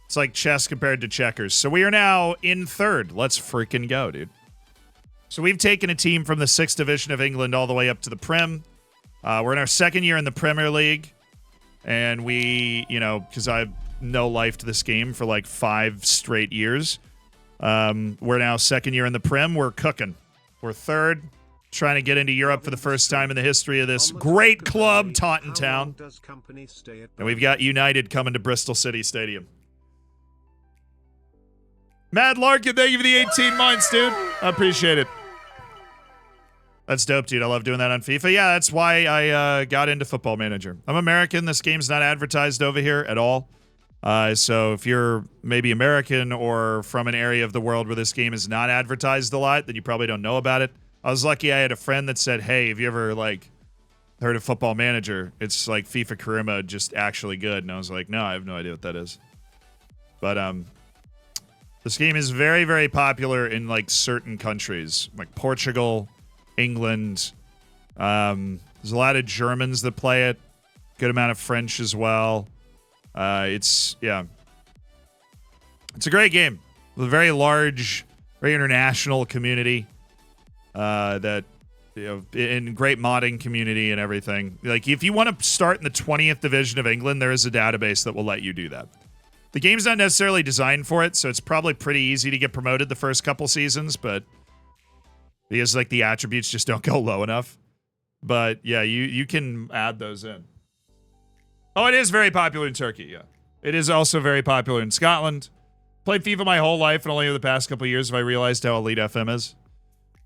S1: It's like chess compared to checkers. So we are now in 3rd. Let's freaking go, dude. So we've taken a team from the 6th division of England all the way up to the Prem. We're in our 2nd year in the Premier League. And we, because I have no life to this game for like 5 straight years. We're now 2nd year in the Prem. We're cooking. We're 3rd, trying to get into Europe for the first time in the history of this great club, Taunton Town. And we've got United coming to Bristol City Stadium. Mad Larkin, thank you for the 18 months, dude. I appreciate it. That's dope, dude. I love doing that on FIFA. Yeah, that's why I got into Football Manager. I'm American. This game's not advertised over here at all. So if you're maybe American or from an area of the world where this game is not advertised a lot, then you probably don't know about it. I was lucky I had a friend that said, hey, have you ever heard of Football Manager? It's like FIFA Career Mode, just actually good. And I was like, no, I have no idea what that is. But this game is very, very popular in like certain countries, like Portugal, England. There's a lot of Germans that play it. Good amount of French as well. It's a great game with a very large, very international community. That in great modding community and everything. Like if you want to start in the 20th division of England, there is a database that will let you do that. The game's not necessarily designed for it, so it's probably pretty easy to get promoted the first couple seasons, but because like the attributes just don't go low enough. But yeah, you can add those in. Oh, it is very popular in Turkey, yeah. It is also very popular in Scotland. Played FIFA my whole life, and only over the past couple of years have I realized how elite FM is.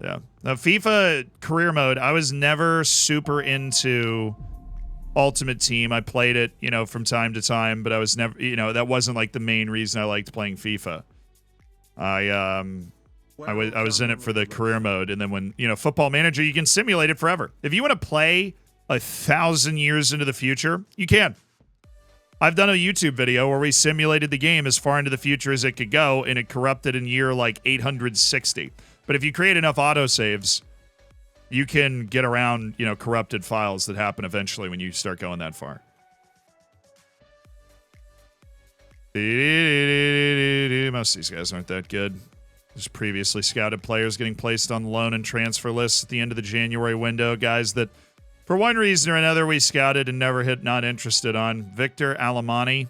S1: Yeah. Now, FIFA career mode, I was never super into Ultimate Team. I played it, you know, from time to time, but I was never, you know, that wasn't like the main reason I liked playing FIFA. I was in it for the career mode, and then when, you know, Football Manager, you can simulate it forever. If you want to play 1,000 years into the future, you can. I've done a YouTube video where we simulated the game as far into the future as it could go, and it corrupted in year like 860. But if you create enough autosaves, you can get around, you know, corrupted files that happen eventually when you start going that far. Most of these guys aren't that good. There's previously scouted players getting placed on loan and transfer lists at the end of the January window. Guys that, for one reason or another, we scouted and never hit not interested on. Victor Alamani.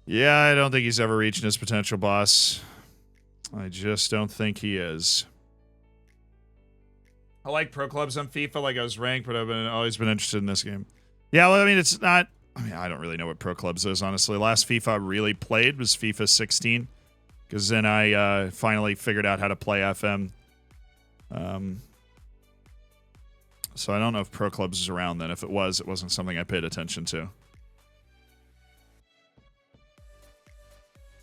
S1: Yeah, I don't think he's ever reaching his potential, boss. I just don't think he is. I like pro clubs on FIFA, like I was ranked, but I've always been interested in this game. Yeah, well, I mean, it's not... I mean, I don't really know what pro clubs is, honestly. Last FIFA I really played was FIFA 16, because then I finally figured out how to play FM. So I don't know if pro clubs is around then. If it was, it wasn't something I paid attention to.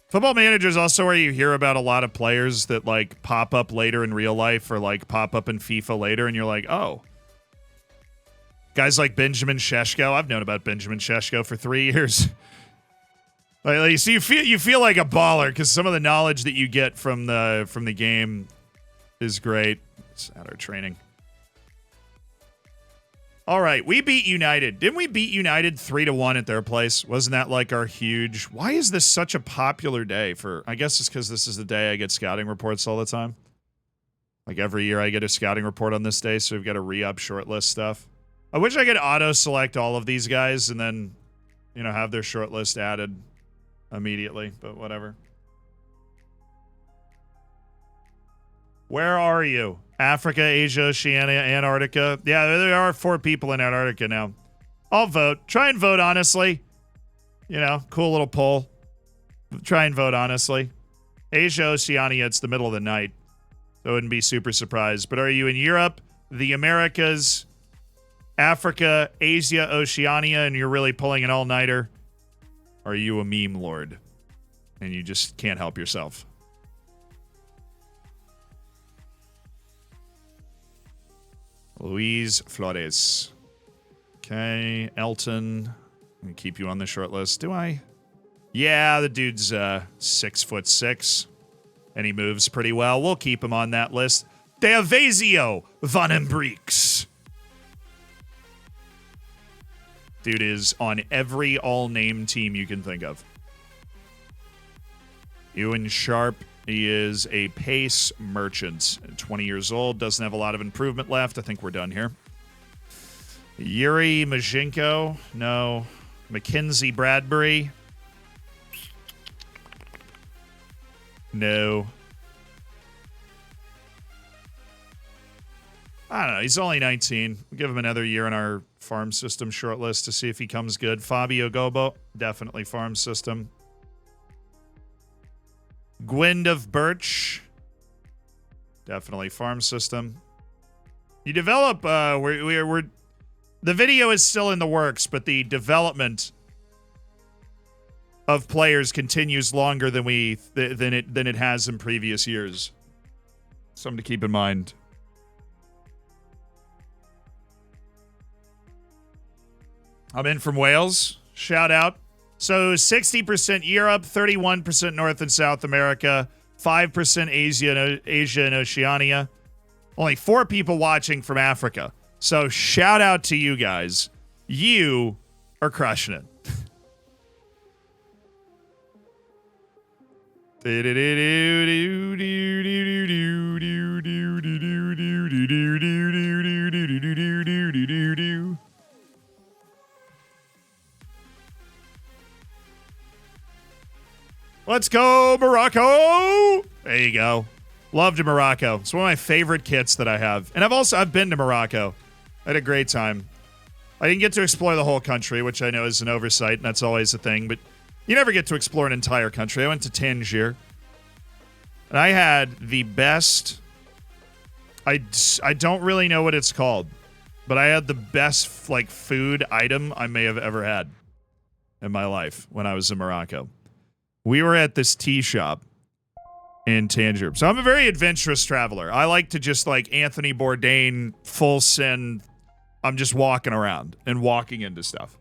S1: Football Manager is also where you hear about a lot of players that like pop up later in real life or like pop up in FIFA later, and you're like, oh. Guys like Benjamin Sheshko. I've known about Benjamin Sheshko for 3 years. Like, so you feel like a baller because some of the knowledge that you get from the game is great. It's at our training. All right, we beat United. Didn't we beat United 3-1 at their place? Wasn't that like our huge... Why is this such a popular day for... I guess it's because this is the day I get scouting reports all the time. Like every year I get a scouting report on this day, so we've got to re-up shortlist stuff. I wish I could auto-select all of these guys and then, you know, have their shortlist added immediately, but whatever. Where are you? Africa, Asia, Oceania, Antarctica. Yeah, there are 4 people in Antarctica now. I'll vote. Try and vote honestly. You know, cool little poll. Try and vote honestly. Asia, Oceania, it's the middle of the night. So I wouldn't be super surprised. But are you in Europe, the Americas, Africa, Asia, Oceania, and you're really pulling an all-nighter? Are you a meme lord? And you just can't help yourself. Luis Flores. Okay, Elton. I'm gonna keep you on the short list. Do I? Yeah, the dude's 6'6", and he moves pretty well. We'll keep him on that list. Deavazio Van Embreeks. Dude is on every all-name team you can think of. Ewan Sharp. He is a pace merchant. 20 years old. Doesn't have a lot of improvement left. I think we're done here. Yuri Mazhenko. No. Mackenzie Bradbury. No. I don't know. He's only 19. We'll give him another year in our farm system shortlist to see if he comes good. Fabio Gobo. Definitely farm system. Gwynd of Birch. Definitely farm system. You develop, we're the video is still in the works, but the development of players continues longer than it has in previous years. Something to keep in mind. I'm in from Wales. Shout out. So 60% Europe, 31% North and South America, 5% Asia and Oceania. Only 4 people watching from Africa. So shout out to you guys. You are crushing it. Let's go, Morocco! There you go. Loved Morocco. It's one of my favorite kits that I have. And I've been to Morocco. I had a great time. I didn't get to explore the whole country, which I know is an oversight, and that's always a thing, but you never get to explore an entire country. I went to Tangier, and I had the best... I don't really know what it's called, but I had the best like food item I may have ever had in my life when I was in Morocco. We were at this tea shop in Tangier. So I'm a very adventurous traveler. I like to just like Anthony Bourdain, full send. I'm just walking around and walking into stuff.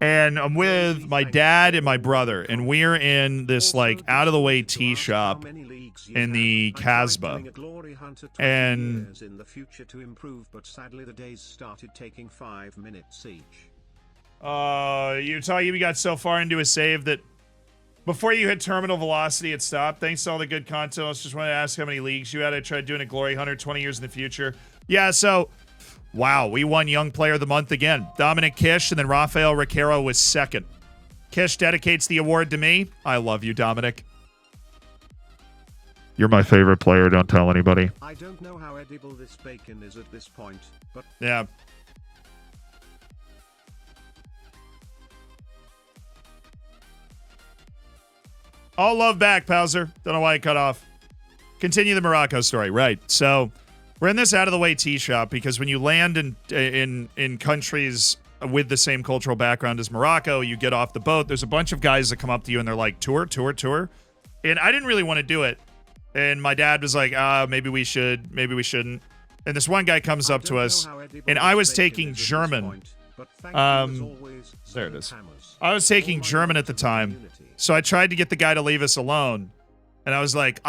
S1: And I'm with my dad and my brother, and we're in this like out of the way tea shop in the Casbah. And
S2: in the future to improve, but sadly the days started taking 5 minutes each.
S1: You're talking we got so far into a save that before you hit terminal velocity, it stopped. Thanks to all the good content. I just wanted to ask how many leagues you had. I tried doing a Glory Hunter 20 years in the future. Yeah, so wow, we won Young Player of the Month again. Dominic Kish, and then Rafael Riquero was second. Kish dedicates the award to me. I love you, Dominic. You're my favorite player, don't tell anybody.
S2: I don't know how edible this bacon is at this point, but...
S1: Yeah. All love back, Pauser. Don't know why it cut off. Continue the Morocco story. Right, so... We're in this out-of-the-way tea shop because when you land in countries with the same cultural background as Morocco, you get off the boat. There's a bunch of guys that come up to you and they're like, tour. And I didn't really want to do it. And my dad was like, maybe we should, maybe we shouldn't. And this one guy comes up to us, and I was taking German. There it is. I was taking German at the time, so I tried to get the guy to leave us alone. And I was like,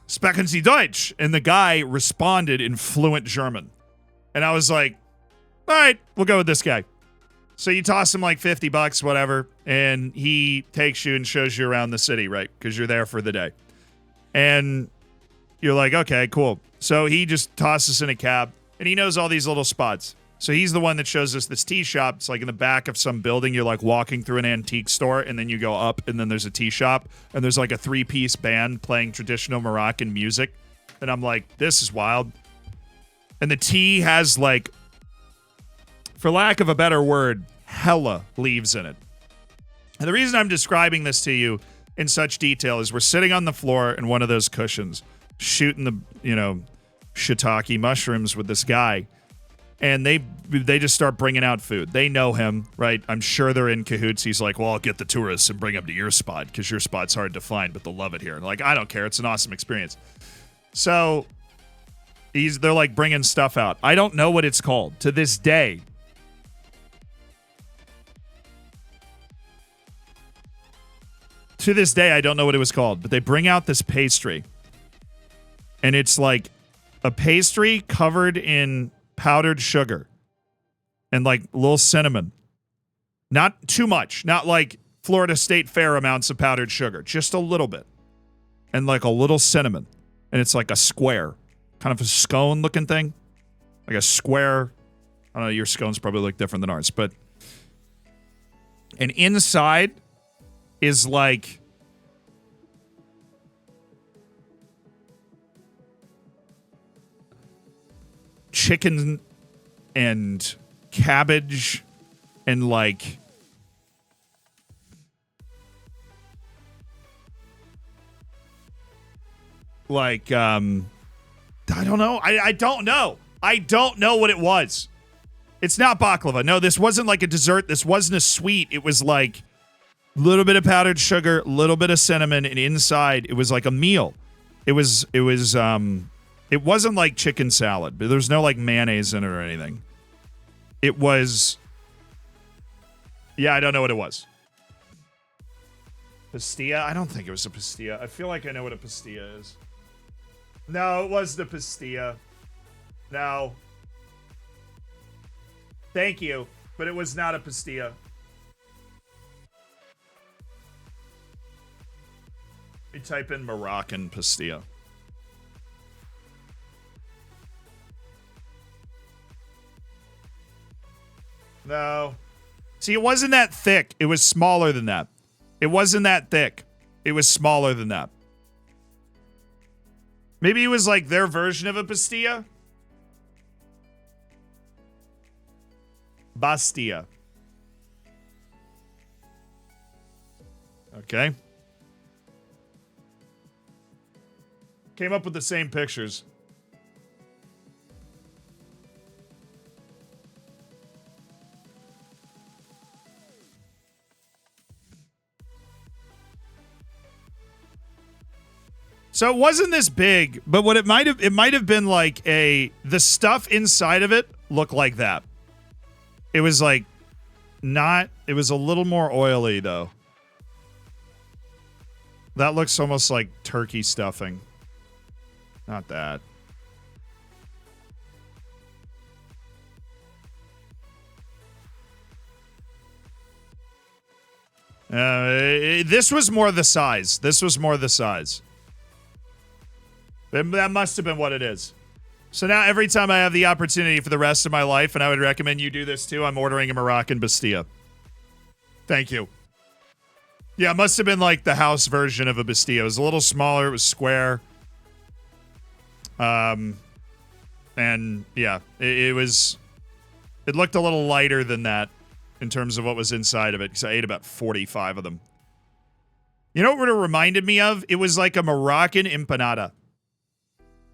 S1: sprechen Sie Deutsch? And the guy responded in fluent German. And I was like, all right, we'll go with this guy. So you toss him like $50, whatever, and he takes you and shows you around the city, right? Because you're there for the day. And you're like, okay, cool. So he just tosses us in a cab, and he knows all these little spots. So he's the one that shows us this tea shop. It's like in the back of some building. You're like walking through an antique store, and then you go up, and then there's a tea shop, and there's like a 3-piece band playing traditional Moroccan music. And I'm like, this is wild. And the tea has like, for lack of a better word, hella leaves in it. And the reason I'm describing this to you in such detail is we're sitting on the floor in one of those cushions, shooting the, shiitake mushrooms with this guy. And they just start bringing out food. They know him, right? I'm sure they're in cahoots. He's like, well, I'll get the tourists and bring them to your spot because your spot's hard to find, but they'll love it here. And like, I don't care. It's an awesome experience. So they're like bringing stuff out. I don't know what it's called to this day. To this day, I don't know what it was called, but they bring out this pastry. And it's like a pastry covered in powdered sugar and like a little cinnamon. Not too much. Not like Florida State Fair amounts of powdered sugar. Just a little bit. And like a little cinnamon. And it's like a square. Kind of a scone looking thing. Like a square. I don't know, your scones probably look different than ours. But and inside is like chicken and cabbage and like I don't know. I don't know. I don't know what it was. It's not baklava. No, this wasn't like a dessert. This wasn't a sweet. It was like a little bit of powdered sugar, a little bit of cinnamon, and inside it was like a meal. It wasn't like chicken salad, but there's no like mayonnaise in it or anything. It was, yeah, I don't know what it was. Pastilla? I don't think it was a pastilla. I feel like I know what a pastilla is. No, it was the pastilla. No. Thank you, but it was not a pastilla. We type in Moroccan pastilla. No. See, it wasn't that thick. It was smaller than that. It wasn't that thick. It was smaller than that. Maybe it was like their version of a Bastia. Bastia. Okay. Came up with the same pictures. So it wasn't this big, but what it might have been like the stuff inside of it looked like that. It was like it was a little more oily though. That looks almost like turkey stuffing. Not that. This was more the size. That must have been what it is. So now every time I have the opportunity for the rest of my life, and I would recommend you do this too, I'm ordering a Moroccan Bastia. Thank you. Yeah, it must have been like the house version of a Bastia. It was a little smaller. It was square. And yeah, it looked a little lighter than that in terms of what was inside of it, because I ate about 45 of them. You know what it reminded me of? It was like a Moroccan empanada.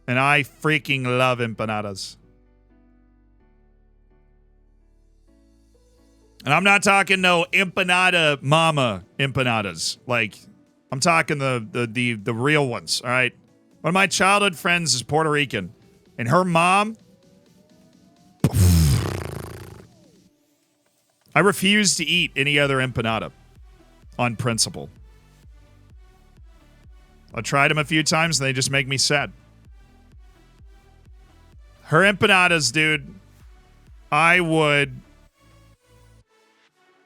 S1: And I freaking love empanadas. And I'm not talking no empanada mama empanadas. Like, I'm talking the real ones, all right? One of my childhood friends is Puerto Rican. And her mom... I refuse to eat any other empanada. On principle. I tried them a few times and they just make me sad. Her empanadas, dude, I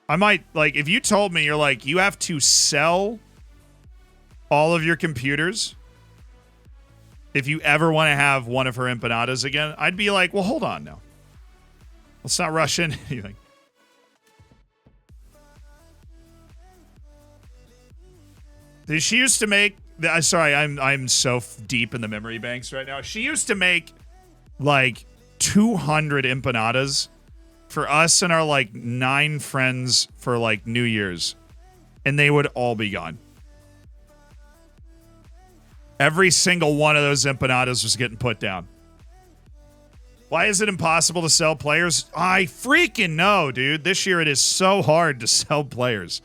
S1: might, like, if you told me, you're like, you have to sell all of your computers if you ever want to have one of her empanadas again, I'd be like, well, hold on now. Let's not rush into anything. She used to make, sorry, I'm so deep in the memory banks right now. She used to make like 200 empanadas for us and our like 9 friends for like New Year's, and they would all be gone. Every single one of those empanadas was getting put down. Why is it impossible to sell players? I freaking know, dude. This year it is so hard to sell players.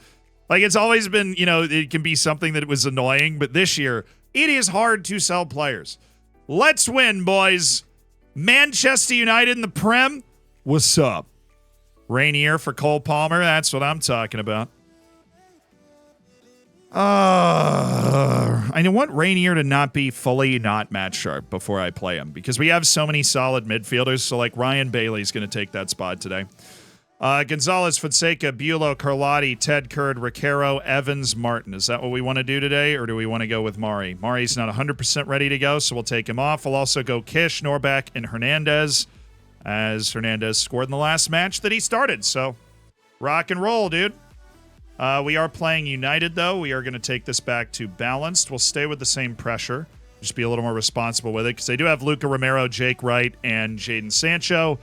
S1: Like, it's always been, you know, it can be something that was annoying, but this year it is hard to sell players. Let's win, boys. Manchester United in the Prem. What's up? Rainier for Cole Palmer. That's what I'm talking about. I want Rainier to not be fully not match sharp before I play him, because we have so many solid midfielders. So, like, Ryan Bailey's going to take that spot today. Gonzalez, Fonseca, Bulow, Carlotti, Ted Kurd, Ricaro, Evans, Martin. Is that what we want to do today, or do we want to go with Mari? Mari's not 100% ready to go, so we'll take him off. We'll also go Kish, Norbeck, and Hernandez, as Hernandez scored in the last match that he started. So, rock and roll, dude. We are playing United, though. We are going to take this back to balanced. We'll stay with the same pressure. Just be a little more responsible with it, because they do have Luca Romero, Jake Wright, and Jadon Sancho.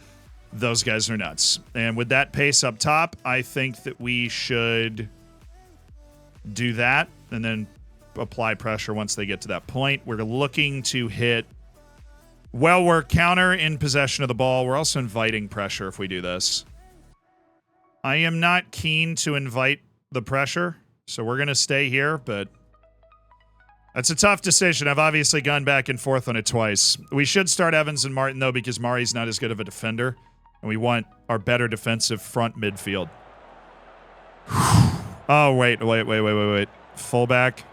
S1: Those guys are nuts. And with that pace up top, I think that we should do that and then apply pressure once they get to that point. We're looking to hit, well, we're counter in possession of the ball. We're also inviting pressure if we do this. I am not keen to invite the pressure, so we're going to stay here, but that's a tough decision. I've obviously gone back and forth on it twice. We should start Evans and Martin, though, because Mari's not as good of a defender. And we want our better defensive front midfield. Oh, wait. Fullback.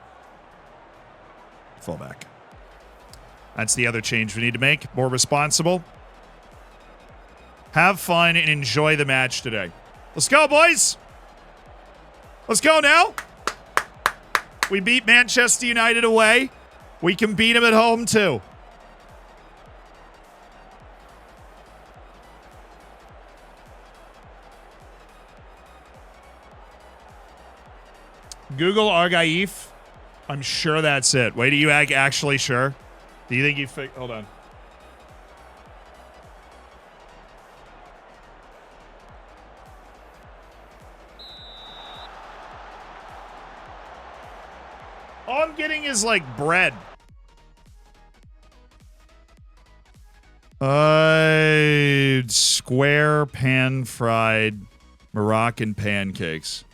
S1: That's the other change we need to make. More responsible. Have fun and enjoy the match today. Let's go, boys. Let's go now. We beat Manchester United away. We can beat them at home, too. Google Argaif. I'm sure that's it. Wait, are you actually sure? Do you think you hold on. All I'm getting is like bread. Square pan-fried Moroccan pancakes.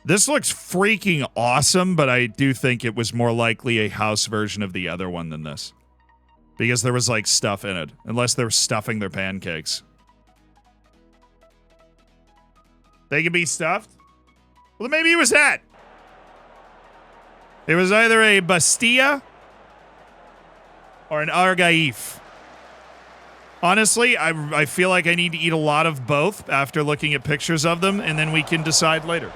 S1: This looks freaking awesome, but I do think it was more likely a house version of the other one than this. Because there was, like, stuff in it. Unless they were stuffing their pancakes. They can be stuffed? Well, maybe it was that. It was either a Bastilla or an Argaif. Honestly, I feel like I need to eat a lot of both after looking at pictures of them, and then we can decide later.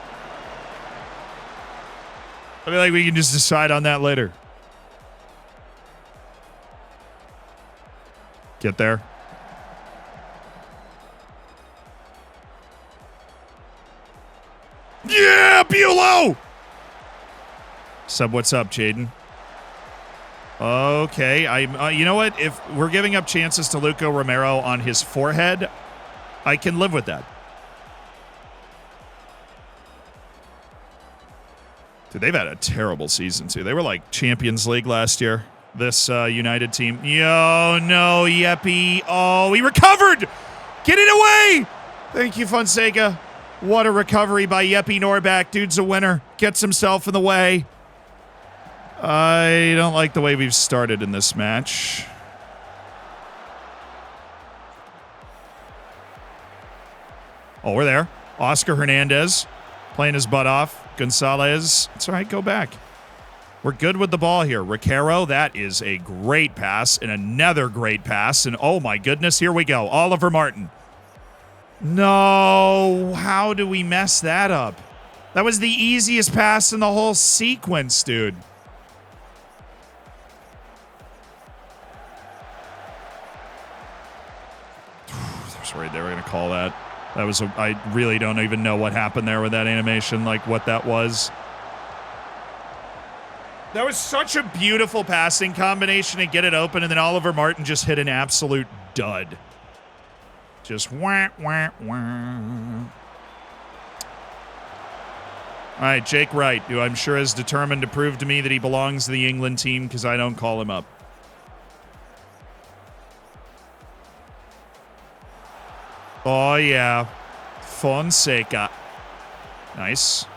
S1: I feel like we can just decide on that later. Get there. Yeah, Bulow! Sub, what's up, Jaden? Okay, you know what? If we're giving up chances to Luco Romero on his forehead, I can live with that. Dude, they've had a terrible season, too. They were like Champions League last year, this United team. Yo, no, Yeppy. Oh, he recovered! Get it away! Thank you, Fonseca. What a recovery by Yeppy Norback. Dude's a winner. Gets himself in the way. I don't like the way we've started in this match. Oh, we're there. Oscar Hernandez playing his butt off. Gonzalez. It's all right, go back. We're good with the ball here. Recaro, that is a great pass and another great pass. And oh my goodness, here we go. Oliver Martin. No, how do we mess that up? That was the easiest pass in the whole sequence, dude. I was worried they were going to call that. That was I really don't even know what happened there with that animation, like what that was. That was such a beautiful passing combination to get it open, and then Oliver Martin just hit an absolute dud. Just wah, wah, wah. All right, Jake Wright, who I'm sure is determined to prove to me that he belongs to the England team because I don't call him up. Oh, yeah. Fonseca. Nice.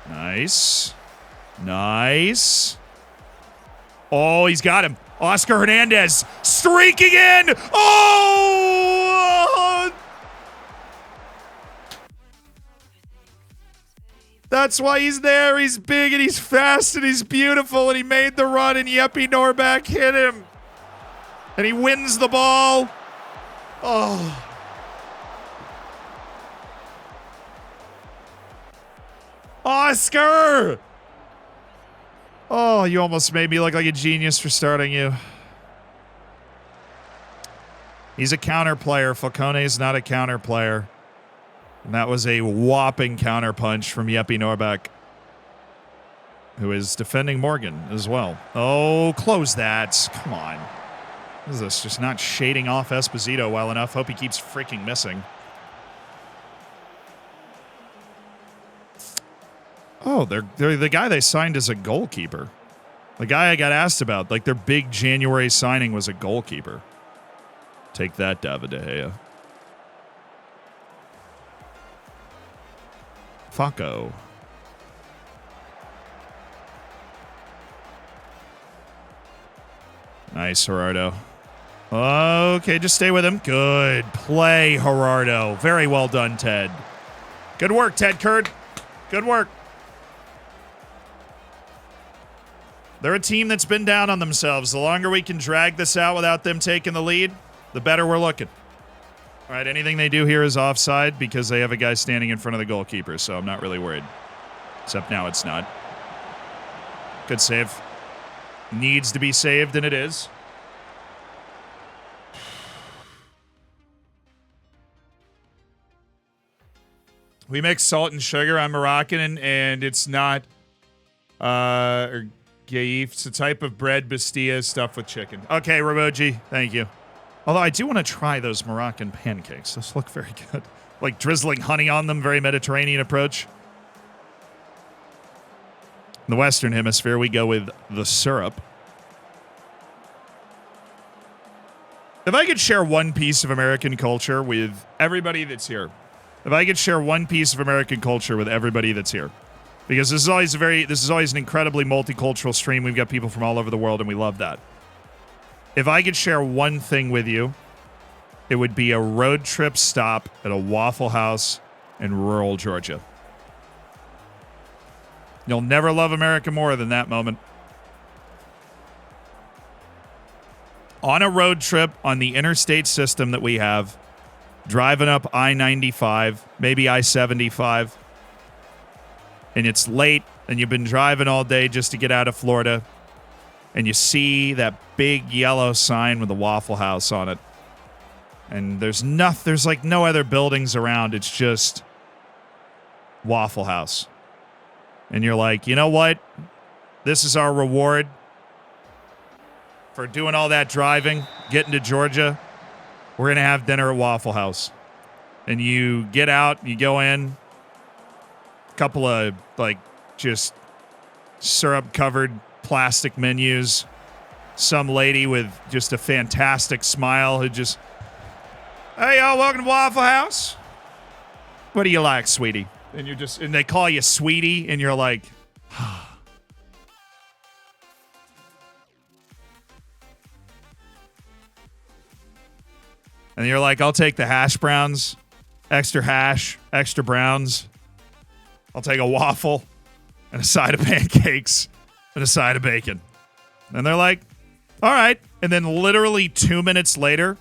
S1: Nice. Nice. Oh, he's got him. Oscar Hernandez streaking in. Oh! That's why he's there. He's big and he's fast and he's beautiful and he made the run and Yeppy Norback hit him. And he wins the ball. Oh. Oscar! Oh, you almost made me look like a genius for starting you. He's a counter player. Falcone is not a counter player. And that was a whopping counter punch from Yeppy Norback, who is defending Morgan as well. Oh, close that. Come on. What is this? Just not shading off Esposito well enough. Hope he keeps freaking missing. Oh, they're the guy they signed as a goalkeeper. The guy I got asked about, like their big January signing was a goalkeeper. Take that, David De Gea. Faco. Nice, Gerardo. Okay, just stay with him. Good play, Gerardo. Very well done, Ted. Good work, Ted Kurd. Good work. They're a team that's been down on themselves. The longer we can drag this out without them taking the lead, the better we're looking. All right, anything they do here is offside because they have a guy standing in front of the goalkeeper, so I'm not really worried. Except now it's not. Good save. Needs to be saved, and it is. We mix salt and sugar. I'm Moroccan, and it's not... Gaif. It's a type of bread, Bastilla, stuffed with chicken. Okay, Ramoji. Thank you. Although I do want to try those Moroccan pancakes. Those look very good. Like drizzling honey on them. Very Mediterranean approach. In the Western Hemisphere, we go with the syrup. If I could share one piece of American culture with everybody that's here. If I could share one piece of American culture with everybody that's here. Because this is always an incredibly multicultural stream. We've got people from all over the world, and we love that. If I could share one thing with you, it would be a road trip stop at a Waffle House in rural Georgia. You'll never love America more than that moment. On a road trip on the interstate system that we have, driving up I-95, maybe I-75, and it's late, and you've been driving all day just to get out of Florida, and you see that big yellow sign with the Waffle House on it, and there's like no other buildings around. It's just Waffle House. And you're like, you know what? This is our reward for doing all that driving, getting to Georgia. We're going to have dinner at Waffle House. And you get out, you go in, a couple of, like, just syrup-covered plastic menus. Some lady with just a fantastic smile who just, hey, y'all, welcome to Waffle House. What do you like, sweetie? And and they call you sweetie, and you're like, and you're like, I'll take the hash browns, extra hash, extra browns. I'll take a waffle and a side of pancakes and a side of bacon. And they're like, all right. And then literally 2 minutes later,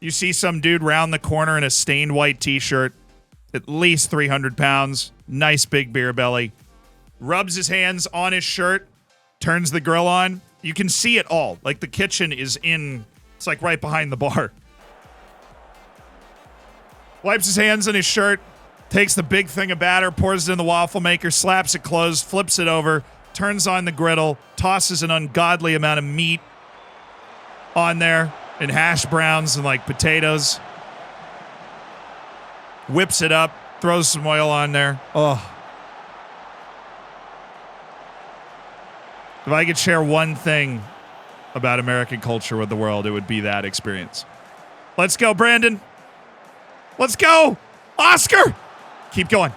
S1: you see some dude round the corner in a stained white t-shirt, at least 300 pounds, nice big beer belly, rubs his hands on his shirt, turns the grill on. You can see it all. Like the kitchen is it's like right behind the bar. Wipes his hands on his shirt, takes the big thing of batter, pours it in the waffle maker, slaps it closed, flips it over, turns on the griddle, tosses an ungodly amount of meat on there and hash browns and like potatoes. Whips it up, throws some oil on there. Oh. If I could share one thing about American culture with the world, it would be that experience. Let's go, Brandon. Let's go. Oscar. Keep going.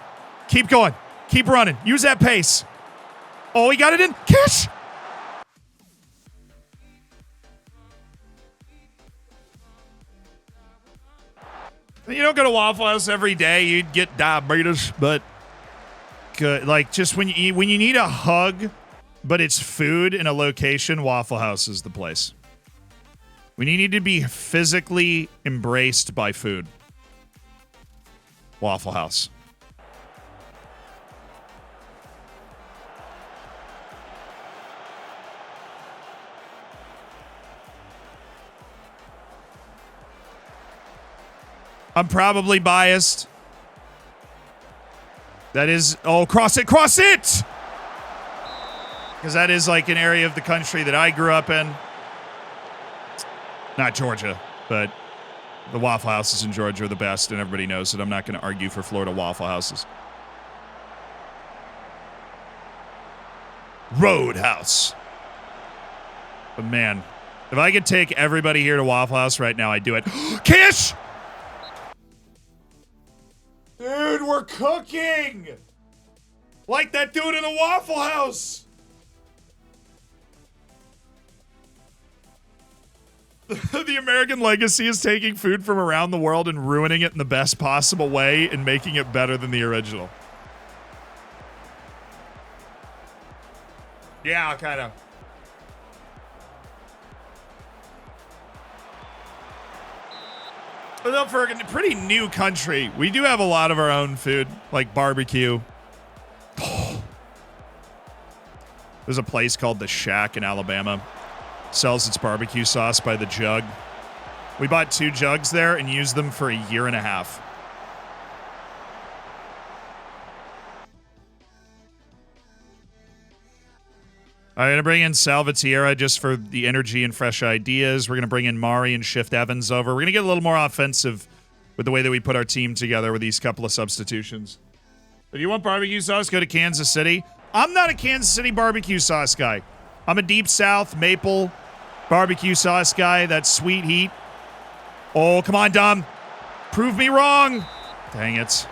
S1: Keep going. Keep running. Use that pace. Oh, he got it in. Kish. You don't go to Waffle House every day. You'd get diabetes, but good. Like just when you need a hug, but it's food in a location, Waffle House is the place. When you need to be physically embraced by food, Waffle House. I'm probably biased. That is, oh, cross it! Because that is like an area of the country that I grew up in. Not Georgia, but the Waffle Houses in Georgia are the best, and everybody knows it. I'm not going to argue for Florida Waffle Houses. Roadhouse. But man, if I could take everybody here to Waffle House right now, I'd do it. Kish! Dude, we're cooking! Like that dude in the Waffle House! The American legacy is taking food from around the world and ruining it in the best possible way and making it better than the original. Yeah, kind of. But for a pretty new country, we do have a lot of our own food, like barbecue. There's a place called The Shack in Alabama. Sells its barbecue sauce by the jug. We bought 2 jugs there and used them for a year and a half. I'm going to bring in Salvatierra just for the energy and fresh ideas. We're going to bring in Mari and shift Evans over. We're going to get a little more offensive with the way that we put our team together with these couple of substitutions. If you want barbecue sauce, go to Kansas City. I'm not a Kansas City barbecue sauce guy. I'm a Deep South maple barbecue sauce guy. That sweet heat. Oh, come on, Dom. Prove me wrong. Dang it.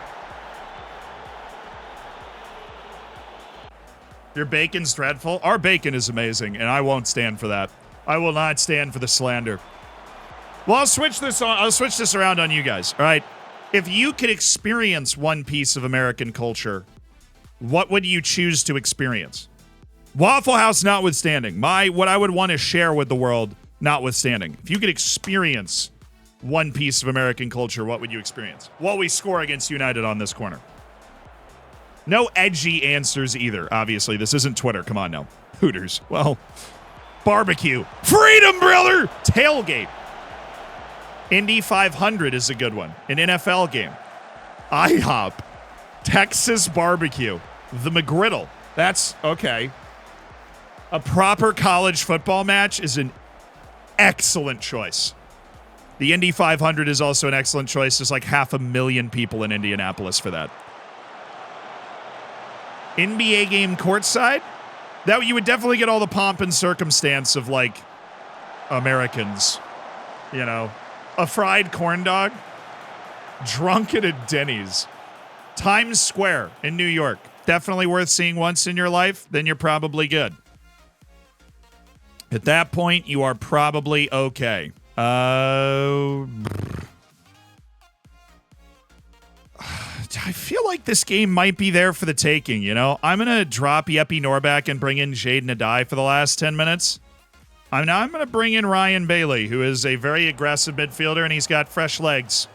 S1: Your bacon's dreadful. Our bacon is amazing, and I won't stand for that. I will not stand for the slander. Well, I'll switch this around on you guys. All right. If you could experience one piece of American culture, what would you choose to experience? Waffle House notwithstanding. What I would want to share with the world notwithstanding. If you could experience one piece of American culture, what would you experience? While we score against United on this corner. No edgy answers either, obviously. This isn't Twitter. Come on now. Hooters. Well, barbecue. Freedom, brother! Tailgate. Indy 500 is a good one. An NFL game. IHOP. Texas barbecue. The McGriddle. That's okay. A proper college football match is an excellent choice. The Indy 500 is also an excellent choice. There's like 500,000 people in Indianapolis for that. NBA game courtside? That you would definitely get all the pomp and circumstance of like Americans. You know, a fried corn dog, drunk at a Denny's. Times Square in New York. Definitely worth seeing once in your life. Then you're probably good. At that point, you are probably okay. I feel like this game might be there for the taking, you know? I'm going to drop Yeppy Norback and bring in Jaden Adai for the last 10 minutes. I'm going to bring in Ryan Bailey, who is a very aggressive midfielder, and he's got fresh legs.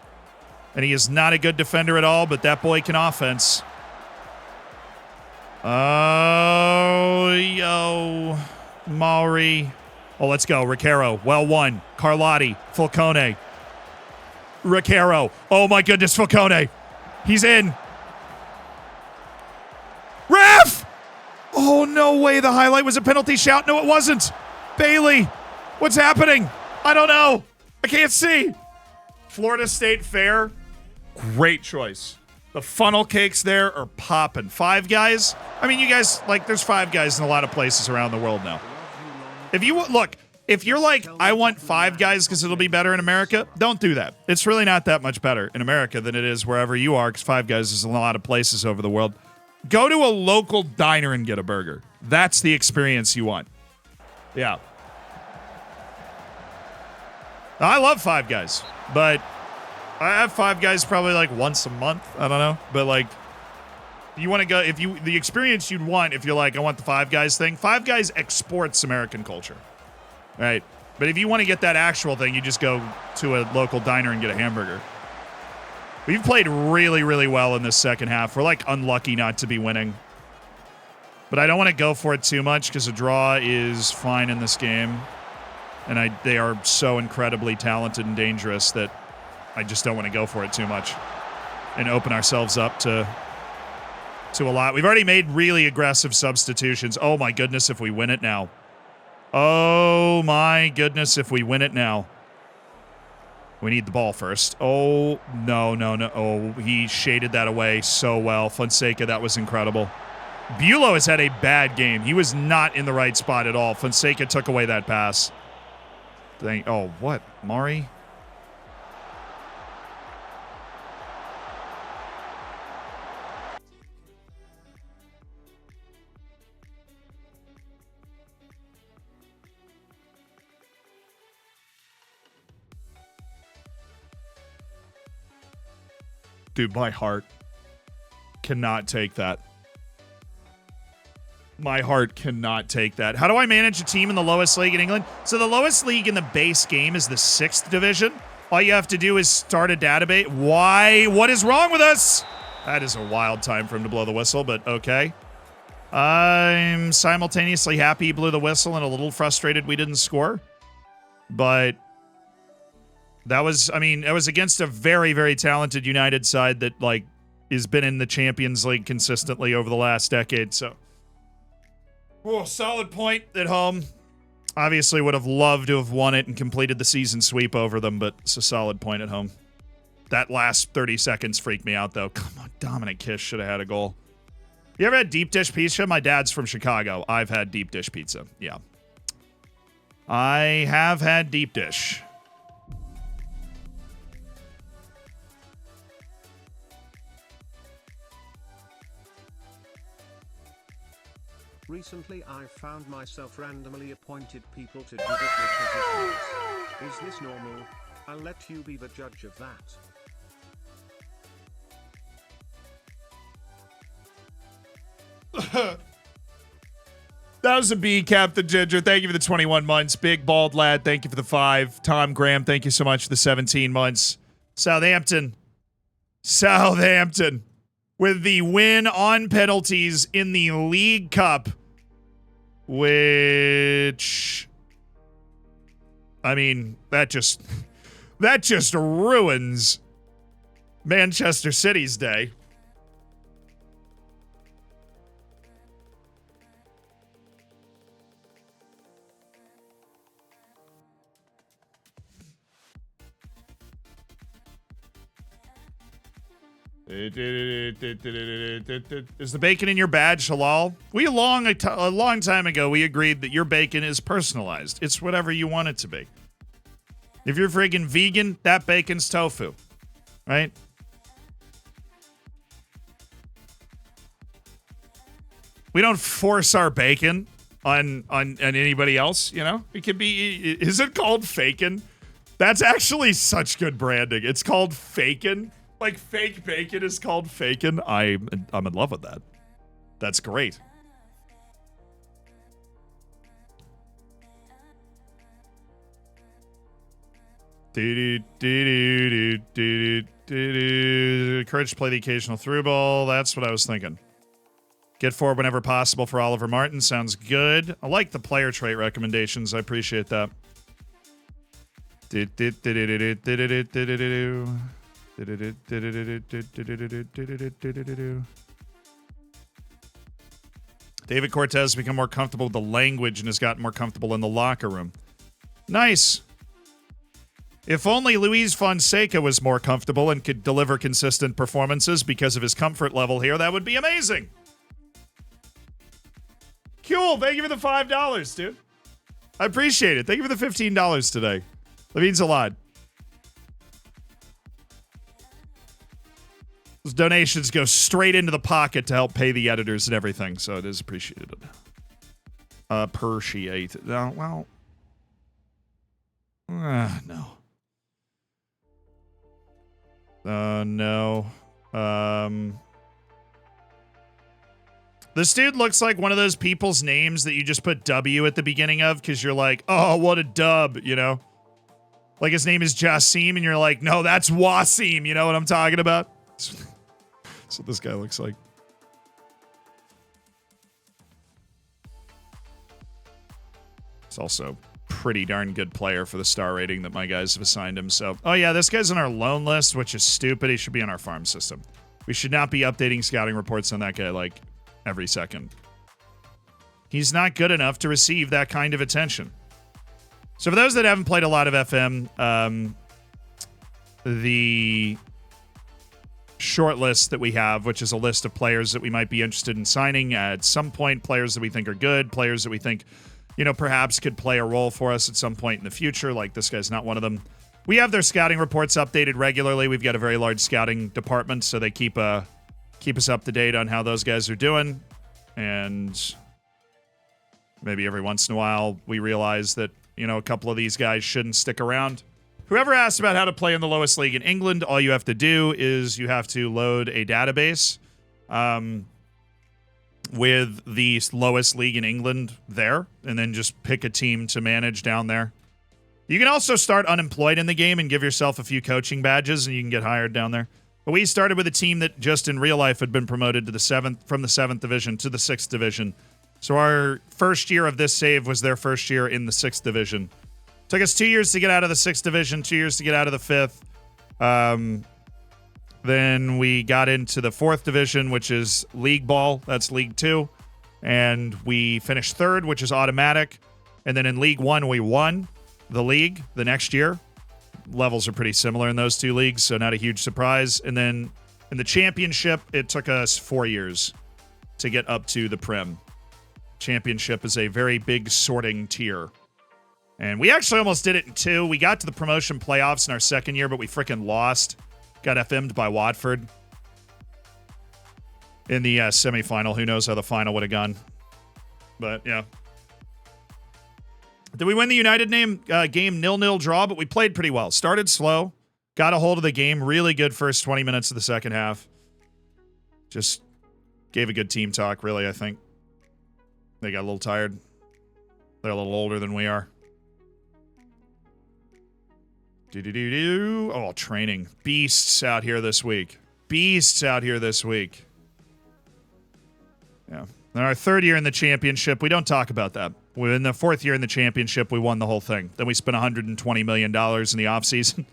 S1: And he is not a good defender at all, but that boy can offense. Oh, yo. Mauri. Oh, let's go. Ricaro. Well won. Carlotti. Falcone. Ricaro. Oh, my goodness. Falcone. He's in. Ref! Oh, no way. The highlight was a penalty shout. No, it wasn't. Bailey. What's happening? I don't know. I can't see. Florida State Fair. Great choice. The funnel cakes there are popping. Five Guys. I mean, you guys, like, there's Five Guys in a lot of places around the world now. If you look, if you're like, I want Five Guys because it'll be better in America, don't do that. It's really not that much better in America than it is wherever you are, because Five Guys is in a lot of places over the world. Go to a local diner and get a burger. That's the experience you want. Yeah. I love Five Guys, but I have Five Guys probably like once a month. I don't know. But like, you want to go, the experience you'd want if you're like, I want the Five Guys thing. Five Guys exports American culture. Right? But if you want to get that actual thing, you just go to a local diner and get a hamburger. We've played really, really well in this second half. We're like unlucky not to be winning. But I don't want to go for it too much because a draw is fine in this game. And they are so incredibly talented and dangerous that I just don't want to go for it too much and open ourselves up to a lot. We've already made really aggressive substitutions. Oh, my goodness, if we win it now. Oh, my goodness, if we win it now. We need the ball first. Oh, no. Oh, he shaded that away so well. Fonseca, that was incredible. Bulow has had a bad game. He was not in the right spot at all. Fonseca took away that pass. Oh, what? Mari? Dude, my heart cannot take that. My heart cannot take that. How do I manage a team in the lowest league in England? So the lowest league in the base game is the 6th division. All you have to do is start a database. Why? What is wrong with us? That is a wild time for him to blow the whistle, but okay. I'm simultaneously happy he blew the whistle and a little frustrated we didn't score. But that was, I mean, it was against a very, very talented United side that, like, has been in the Champions League consistently over the last decade, so Oh, solid point at home. Obviously would have loved to have won it and completed the season sweep over them, but it's a solid point at home. That last 30 seconds freaked me out, though. Come on, Dominic Kish should have had a goal. You ever had deep dish pizza? My dad's from Chicago. I've had deep dish pizza. Yeah. I have had deep dish.
S2: Recently I found myself randomly appointed people to judicial positions. Is this normal? I'll let you be the judge of that.
S1: That was a B, Captain Ginger. Thank you for the 21 months. Big Bald Lad, thank you for the 5. Tom Graham, thank you so much for the 17 months. Southampton with the win on penalties in the League Cup, which, I mean, that just ruins Manchester City's day. Is the bacon in your badge halal? A long time ago, we agreed that your bacon is personalized. It's whatever you want it to be. If you're friggin' vegan, that bacon's tofu, right? We don't force our bacon on anybody else, you know? It could be, is it called fakin'? That's actually such good branding. It's called fakin'. Like, fake bacon is called fakin'. I'm in love with that. That's great. Courage to play the occasional through ball. That's what I was thinking. Get forward whenever possible for Oliver Martin. Sounds good. I like the player trait recommendations. I appreciate that. David Cortez become more comfortable with the language and has gotten more comfortable in the locker room. Nice. If only Luis Fonseca was more comfortable and could deliver consistent performances because of his comfort level here, that would be amazing. Cool. Thank you for the $5, dude. I appreciate it. Thank you for the $15 today. That means a lot. Those donations go straight into the pocket to help pay the editors and everything, so it is appreciated. Appreciated. Well, no. No. This dude looks like one of those people's names that you just put W at the beginning of because you're like, oh, what a dub, you know? Like his name is Jassim, and you're like, no, that's Wasim, you know what I'm talking about? That's what this guy looks like. He's also pretty darn good player for the star rating that my guys have assigned him. So, oh yeah, this guy's on our loan list, which is stupid. He should be on our farm system. We should not be updating scouting reports on that guy like every second. He's not good enough to receive that kind of attention. So for those that haven't played a lot of FM, the short list that we have, which is a list of players that we might be interested in signing at some point, players that we think are good, players that we think, you know, perhaps could play a role for us at some point in the future. Like this guy's not one of them. We have their scouting reports updated regularly. We've got a very large scouting department, so they keep us up to date on how those guys are doing. And maybe every once in a while we realize that, you know, a couple of these guys shouldn't stick around. Whoever asked about how to play in the lowest league in England, all you have to do is you have to load a database with the lowest league in England there, and then just pick a team to manage down there. You can also start unemployed in the game and give yourself a few coaching badges, and you can get hired down there. But we started with a team that just in real life had been promoted to the 7th, from the 7th division to the 6th division. So our first year of this save was their first year in the 6th division. Took us 2 years to get out of the 6th division, 2 years to get out of the 5th. Then we got into the 4th division, which is League Ball. That's League 2. and we finished third, which is automatic. And then in League One, we won the league the next year. Levels are pretty similar in those two leagues, so not a huge surprise. And then in the championship, it took us 4 years to get up to the Prem. Championship is a very big sorting tier. And we actually almost did it in 2. We got to the promotion playoffs in our second year, but we freaking lost. Got FM'd by Watford in the semifinal. Who knows how the final would have gone. But, yeah. Did we win the United game 0-0 draw? But we played pretty well. Started slow. Got a hold of the game. Really good first 20 minutes of the second half. Just gave a good team talk, really, I think. They got a little tired. They're a little older than we are. Oh, training. Beasts out here this week. Beasts out here this week. Yeah. In our third year in the championship, we don't talk about that. In the fourth year in the championship, we won the whole thing. Then we spent $120 million in the offseason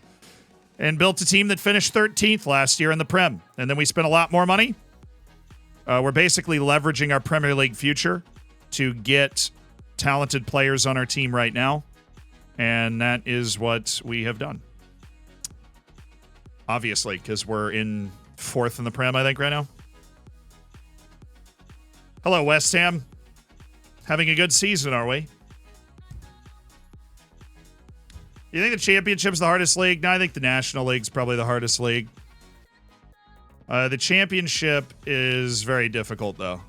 S1: and built a team that finished 13th last year in the Prem. And then we spent a lot more money. We're basically leveraging our Premier League future to get talented players on our team right now. And that is what we have done. Obviously, because we're in 4th in the Prem, I think, right now. Hello, West Ham. Having a good season, are we? You think the championship's the hardest league? No, I think the National League's probably the hardest league. The championship is very difficult, though.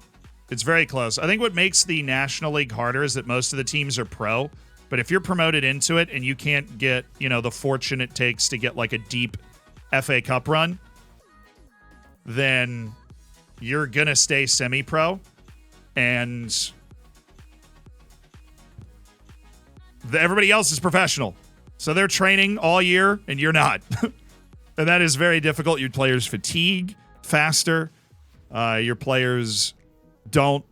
S1: It's very close. I think what makes the National League harder is that most of the teams are pro. But if you're promoted into it and you can't get, the fortune it takes to get like a deep FA Cup run, then you're going to stay semi-pro. And everybody else is professional. So they're training all year and you're not. And that is very difficult. Your players fatigue faster. Your players don't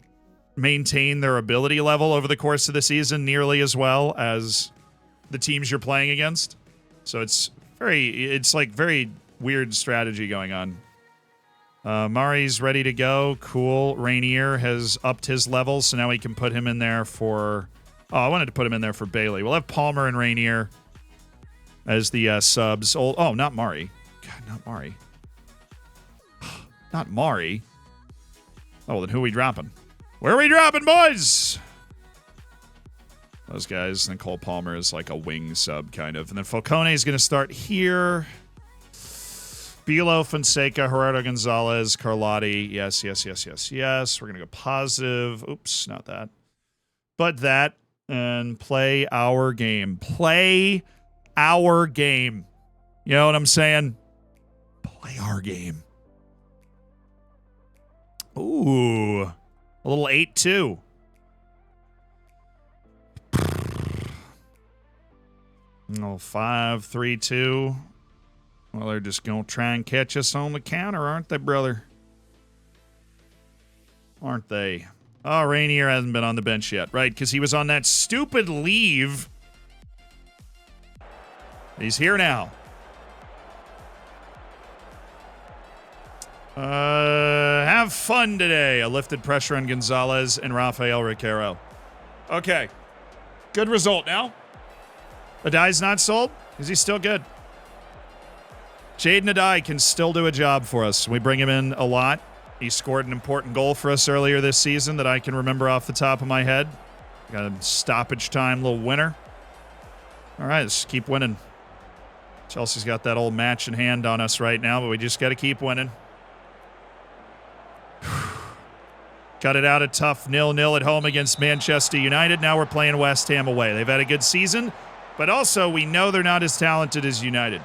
S1: maintain their ability level over the course of the season nearly as well as the teams you're playing against. So it's like very weird strategy going on. Mari's ready to go. Cool. Rainier has upped his level, so now we can put him in there for... Oh, I wanted to put him in there for Bailey. We'll have Palmer and Rainier as the subs. Oh, not Mari. God, not Mari. Not Mari. Oh, then who are we dropping? Where are we dropping, boys? Those guys. And then Cole Palmer is like a wing sub, kind of. And then Falcone is going to start here. Bilo, Fonseca, Gerardo Gonzalez, Carlotti. Yes. We're going to go positive. Oops, not that. But that. And play our game. Play our game. You know what I'm saying? Play our game. Ooh. A little 8-2. Oh, 5-3-2. Well, they're just going to try and catch us on the counter, aren't they, brother? Aren't they? Oh, Rainier hasn't been on the bench yet, right? Because he was on that stupid leave. He's here now. Have fun today. A lifted pressure on Gonzalez and Rafael Riquero. Okay. Good result now. Adai's not sold? Is he still good? Jaden Adai can still do a job for us. We bring him in a lot. He scored an important goal for us earlier this season that I can remember off the top of my head. Got a stoppage time little winner. All right, let's keep winning. Chelsea's got that old match in hand on us right now, but we just got to keep winning. Cut it out a tough 0-0 at home against Manchester United. Now we're playing West Ham away. They've had a good season, but also we know they're not as talented as United.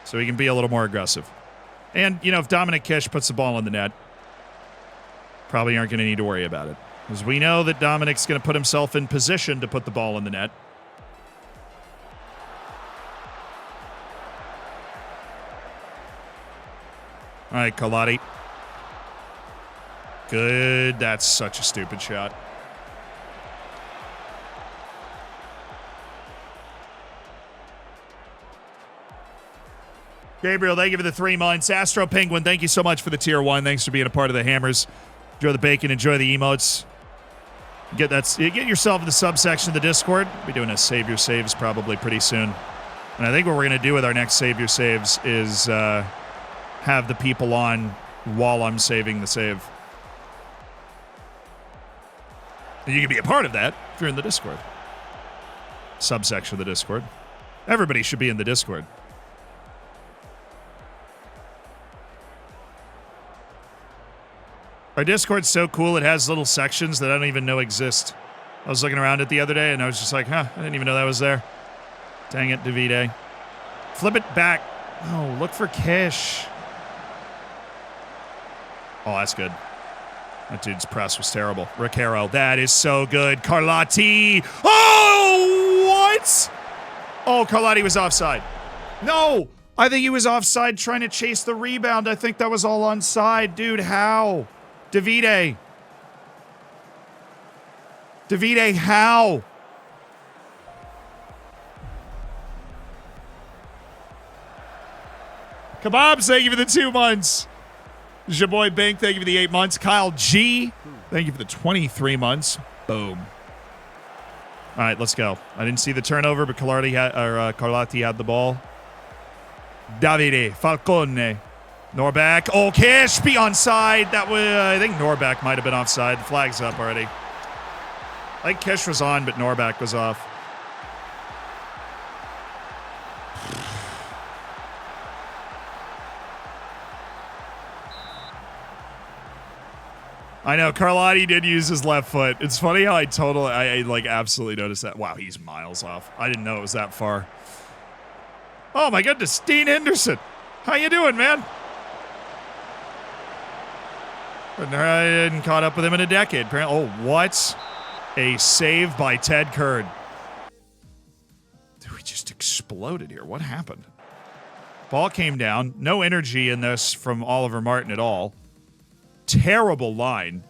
S1: So we can be a little more aggressive. And, if Dominic Kish puts the ball in the net, probably aren't going to need to worry about it. Because we know that Dominic's going to put himself in position to put the ball in the net. All right, Carlotti. Good. That's such a stupid shot. Gabriel, thank you for the 3 months. Astro Penguin, thank you so much for the tier 1. Thanks for being a part of the Hammers. Enjoy the bacon. Enjoy the emotes. Get yourself in the subsection of the Discord. We'll be doing a Save Your Saves probably pretty soon. And I think what we're going to do with our next Save Your Saves is have the people on while I'm saving the save. And you can be a part of that if you're in the Discord. Subsection of the Discord. Everybody should be in the Discord. Our Discord's so cool, it has little sections that I don't even know exist. I was looking around it the other day, and I was just like, huh, I didn't even know that was there. Dang it, Davide. Flip it back. Oh, look for Kish. Oh, that's good. That dude's press was terrible. Recaro, that is so good. Carlotti. Oh, what? Oh, Carlotti was offside. No, I think he was offside trying to chase the rebound. I think that was all onside. Dude, how? Davide. Davide, how? Kebabs, thank you for the 2 months. Jaboy Bank, thank you for the 8 months. Kyle G, thank you for the 23 months. Boom. All right, let's go. I didn't see the turnover, but Carlotti had the ball. Davide, Falcone, Norback. Oh, Kish, be onside. That was, I think Norback might have been offside. The flag's up already. I think Kish was on, but Norback was off. I know, Carlotti did use his left foot. It's funny how I like absolutely noticed that. Wow, he's miles off. I didn't know it was that far. Oh my goodness, Dean Henderson. How you doing, man? I hadn't caught up with him in a decade. Oh, what? A save by Ted Curd. Dude, we just exploded here. What happened? Ball came down. No energy in this from Oliver Martin at all. Terrible line.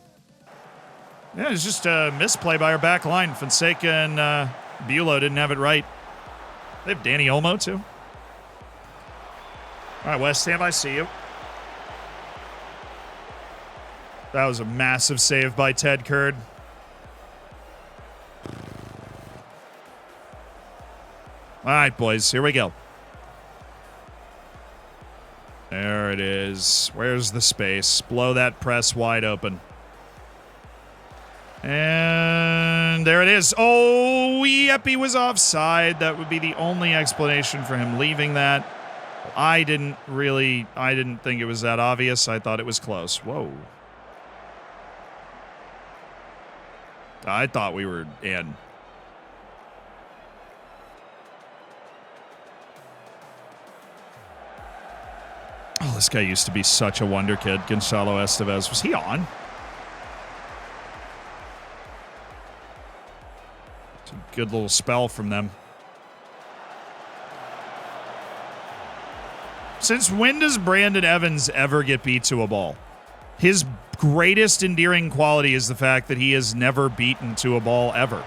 S1: Yeah, it's just a misplay by our back line. Fonseca and Bulow didn't have it right. They have Danny Olmo, too. All right, West Ham, I see you. That was a massive save by Ted Curd. All right, boys, here we go. There it is. Where's the space? Blow that press wide open. And there it is. Oh, yep, he was offside. That would be the only explanation for him leaving that. I didn't think it was that obvious. I thought it was close. Whoa. I thought we were in. Oh, this guy used to be such a wonder kid. Gonzalo Estevez. Was he on? It's a good little spell from them. Since when does Brandon Evans ever get beat to a ball? His greatest endearing quality is the fact that he has never beaten to a ball ever.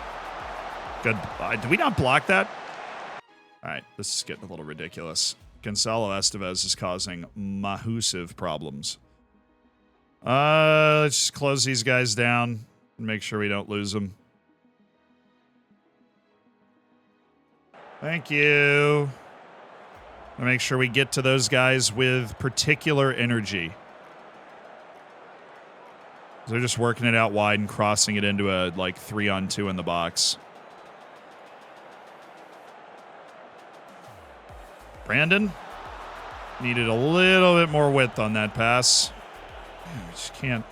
S1: Good. Did we not block that? All right, this is getting a little ridiculous. Gonzalo Estevez is causing massive problems. Let's just close these guys down and make sure we don't lose them. Thank you. Make sure we get to those guys with particular energy. They're just working it out wide and crossing it into a, 3-on-2 in the box. Brandon needed a little bit more width on that pass. We just can't.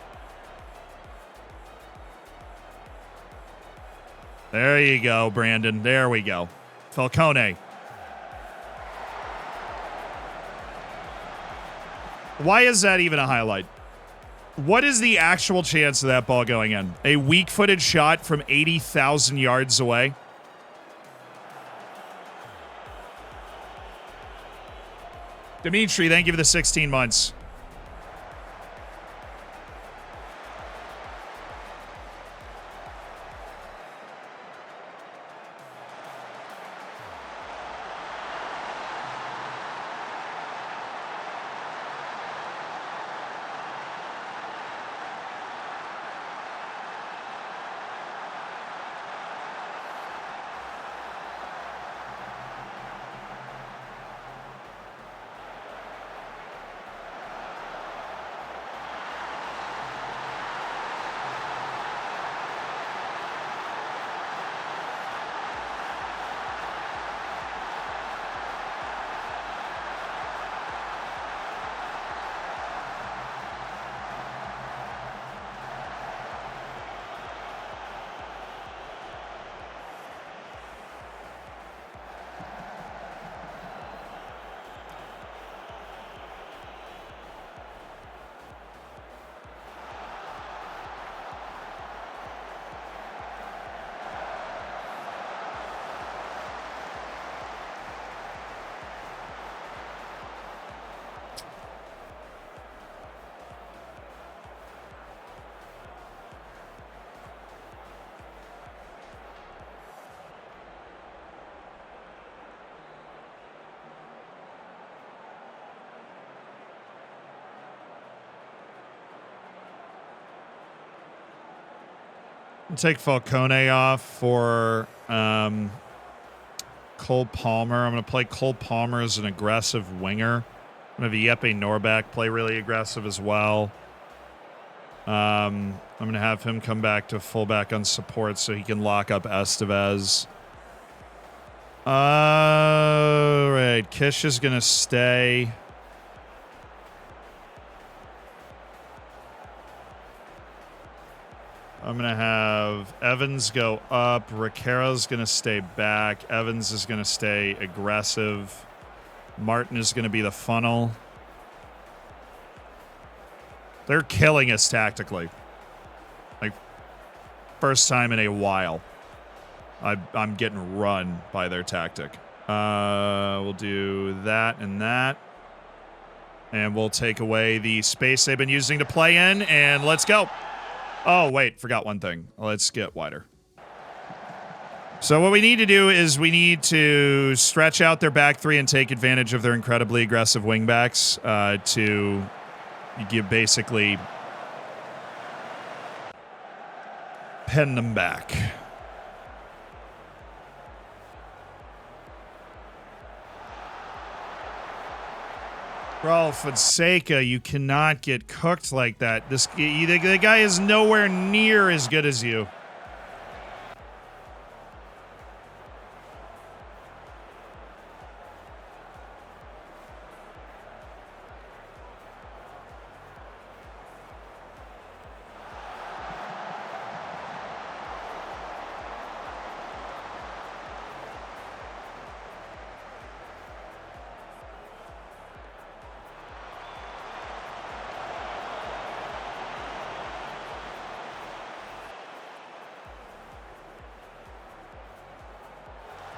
S1: There you go, Brandon. There we go. Falcone. Why is that even a highlight? What is the actual chance of that ball going in? A weak-footed shot from 80,000 yards away? Dimitri, thank you for the 16 months. Take Falcone off for Cole Palmer. I'm going to play Cole Palmer as an aggressive winger. I'm going to have Jeppe Norbeck play really aggressive as well. I'm going to have him come back to fullback on support so he can lock up Estevez. All right, Kish is going to stay. I'm going to have Evans go up. Riquero's going to stay back. Evans is going to stay aggressive. Martin is going to be the funnel. They're killing us tactically. Like, first time in a while. I'm getting run by their tactic. We'll do that and that. And we'll take away the space they've been using to play in, and let's go. Oh, wait, forgot one thing. Let's get wider. So what we need to do is we need to stretch out their back three and take advantage of their incredibly aggressive wingbacks to give basically pen them back. Bro, Fonseca, you cannot get cooked like that. The guy is nowhere near as good as you.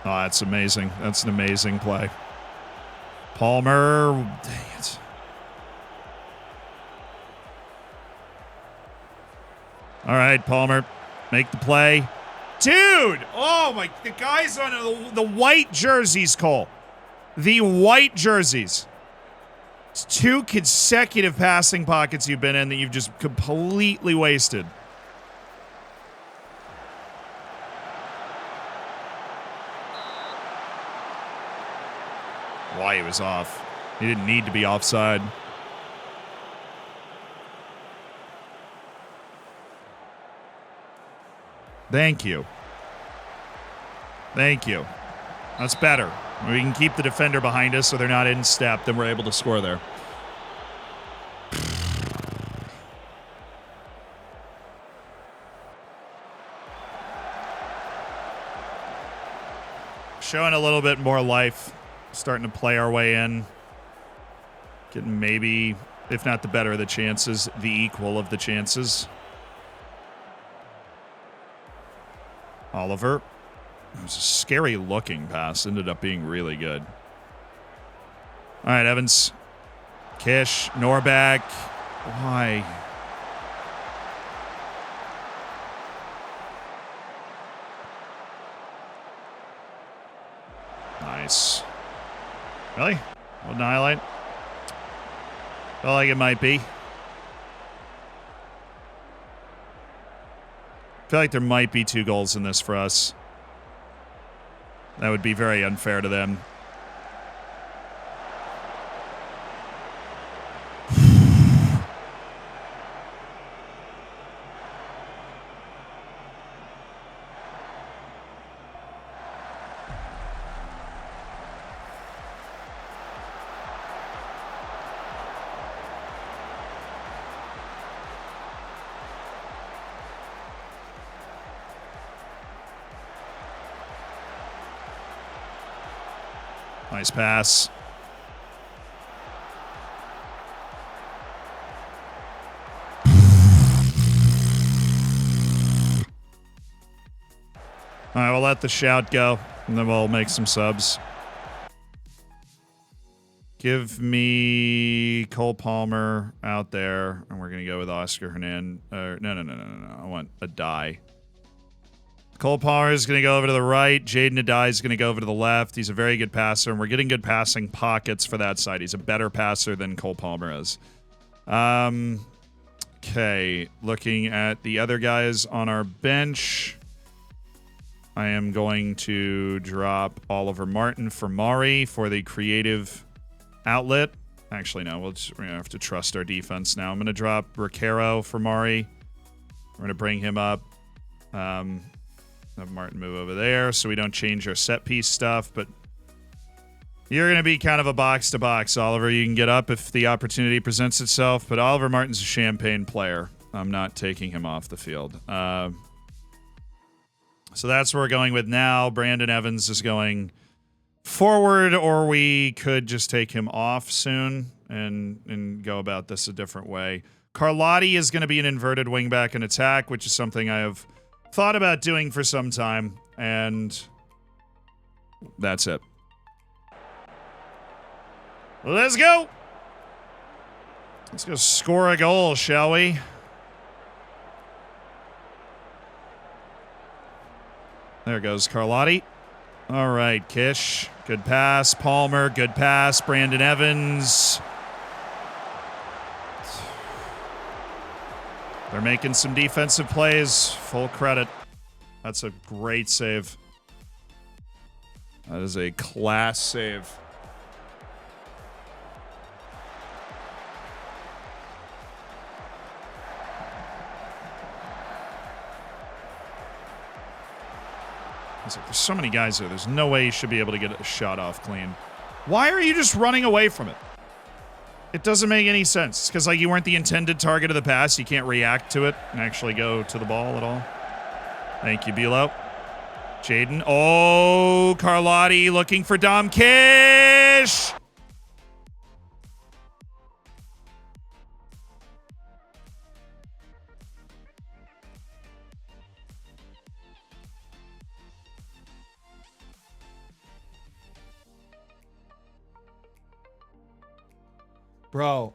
S1: Oh, that's amazing. That's an amazing play. Palmer. Dang it. All right, Palmer. Make the play. Dude! Oh, my. The guys on the white jerseys, Cole. The white jerseys. It's 2 consecutive passing pockets you've been in that you've just completely wasted. Why he was off. He didn't need to be offside. Thank you. Thank you. That's better. We can keep the defender behind us so they're not in step, then we're able to score there. Showing a little bit more life. Starting to play our way in. Getting maybe, if not the better of the chances, the equal of the chances. Oliver. It was a scary looking pass. Ended up being really good. All right, Evans. Kish. Norbeck. Why? Nice. Really? Wasn't a highlight? Felt like it might be. Feel like there might be 2 goals in this for us. That would be very unfair to them. Nice pass. All right, we'll let the shout go, and then we'll make some subs. Give me Cole Palmer out there, and we're going to go with Oscar Hernandez. No. I want a die. Cole Palmer is going to go over to the right. Jaden Adai is going to go over to the left. He's a very good passer, and we're getting good passing pockets for that side. He's a better passer than Cole Palmer is. Okay, looking at the other guys on our bench, I am going to drop Oliver Martin for Mari for the creative outlet. Actually, no, we're going to have to trust our defense now. I'm going to drop Ricaro for Mari. We're going to bring him up. Have Martin move over there so we don't change our set piece stuff, but you're going to be kind of a box-to-box, Oliver. You can get up if the opportunity presents itself, but Oliver Martin's a champagne player. I'm not taking him off the field. So that's what we're going with now. Brandon Evans is going forward, or we could just take him off soon and go about this a different way. Carlotti is going to be an inverted wingback in attack, which is something I have thought about doing for some time, and that's it. Let's go! Let's go score a goal, shall we? There goes Carlotti. All right, Kish. Good pass. Palmer, good pass. Brandon Evans. They're making some defensive plays. Full credit. That's a great save. That is a class save. There's so many guys there. There's no way you should be able to get a shot off clean. Why are you just running away from it? It doesn't make any sense. It's because, like, you weren't the intended target of the pass. You can't react to it and actually go to the ball at all. Thank you, Bilo. Jaden. Oh, Carlotti looking for Dom Kish. Bro,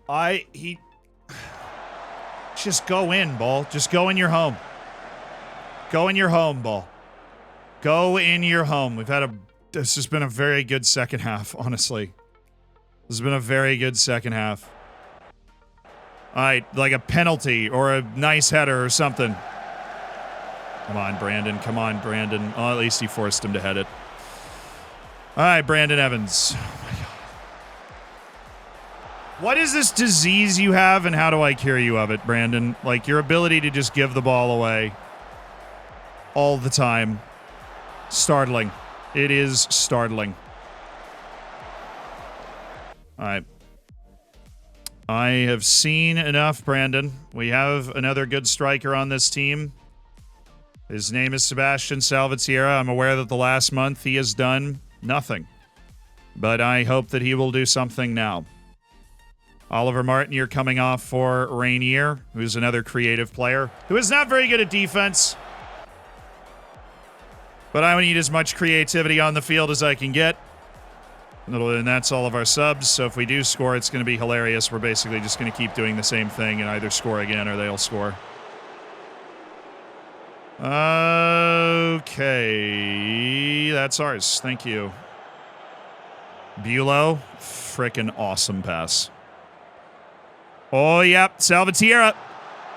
S1: just go in, Ball. Just go in your home. Go in your home, Ball. Go in your home. This has been a very good second half, honestly. This has been a very good second half. All right, like a penalty or a nice header or something. Come on, Brandon. Come on, Brandon. Oh, at least he forced him to head it. All right, Brandon Evans. What is this disease you have, and how do I cure you of it, Brandon? Like, your ability to just give the ball away all the time. Startling. It is startling. All right. I have seen enough, Brandon. We have another good striker on this team. His name is Sebastian Salvatierra. I'm aware that the last month he has done nothing. But I hope that he will do something now. Oliver Martin, you're coming off for Rainier, who's another creative player, who is not very good at defense. But I need as much creativity on the field as I can get. And that's all of our subs, so if we do score, it's going to be hilarious. We're basically just going to keep doing the same thing and either score again or they'll score. Okay, that's ours. Thank you. Bulow, frickin' awesome pass. Oh, yep, Salvatierra.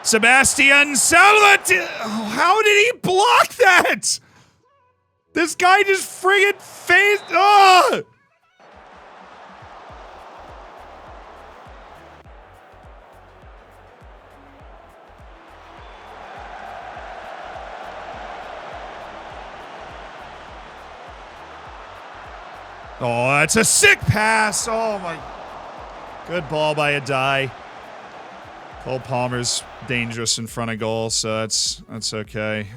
S1: Sebastian Salvatierra. Oh, how did he block that? This guy just friggin' faced. Oh! Oh, that's a sick pass. Oh, my. Good ball by a die. Cole Palmer's dangerous in front of goal, so that's okay.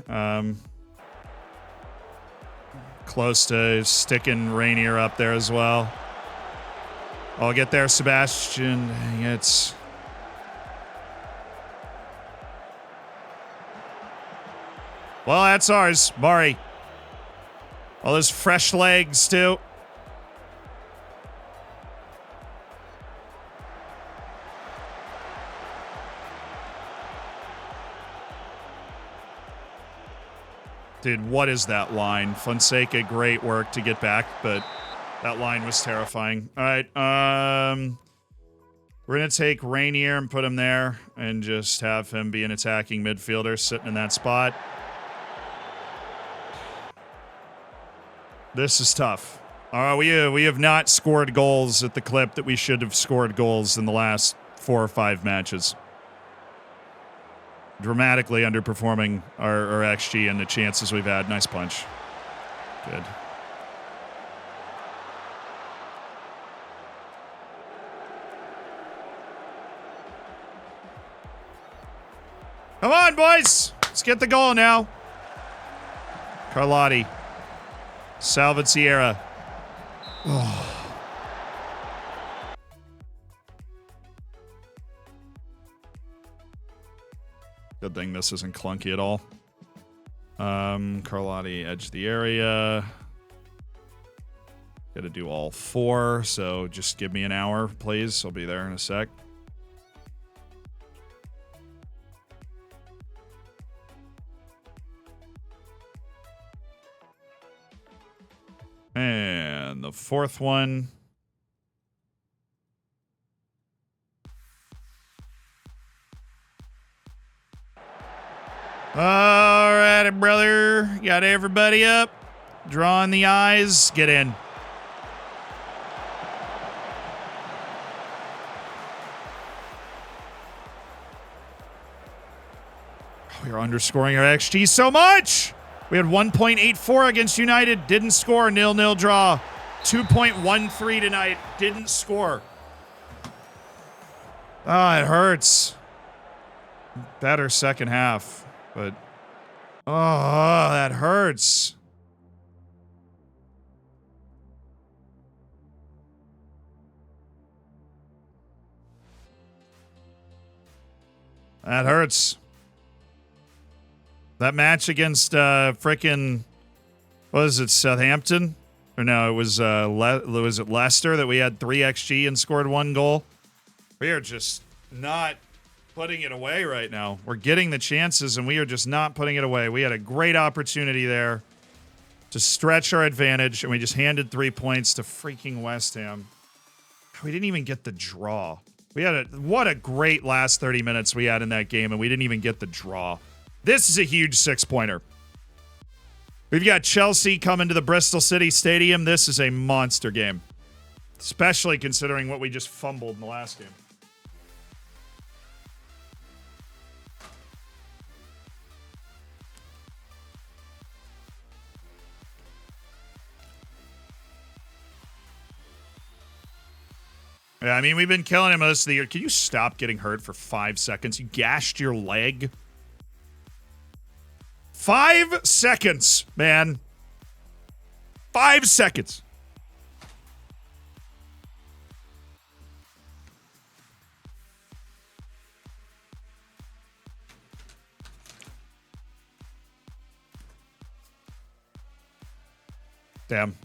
S1: Close to sticking Rainier up there as well. I'll get there, Sebastian. Dang it. Well, that's ours. Mari. All those fresh legs, too. Dude, what is that line? Fonseca, great work to get back, but that line was terrifying. All right, We're going to take Rainier and put him there and just have him be an attacking midfielder sitting in that spot. This is tough. We have not scored goals at the clip that we should have scored goals in the last 4 or 5 matches. Dramatically underperforming our XG and the chances we've had. Nice punch. Good. Come on, boys. Let's get the goal now. Carlotti. Salvat Sierra. Oh. Good thing this isn't clunky at all. Carlotti, edge the area. Gotta do all 4, so just give me an hour, please. I'll be there in a sec. And the 4th one. All right, brother. Got everybody up. Drawing the eyes. Get in. We are underscoring our XG so much. We had 1.84 against United. Didn't score. 0-0 draw. 2.13 tonight. Didn't score. Ah, it hurts. Better second half. But, oh, that hurts. That hurts. That match against frickin', what was it, Southampton? Or no, it was it Leicester that we had 3 XG and scored 1 goal? We are just not putting it away right now. We're getting the chances, and we are just not putting it away. We had a great opportunity there to stretch our advantage, and we just handed 3 points to freaking West Ham. We didn't even get the draw. We had what a great last 30 minutes we had in that game, and we didn't even get the draw. This is a huge 6-pointer. We've got Chelsea coming to the Bristol City Stadium. This is a monster game, especially considering what we just fumbled in the last game. Yeah, I mean, we've been killing him most of the year. Can you stop getting hurt for 5 seconds? You gashed your leg. 5 seconds, man. 5 seconds. Damn.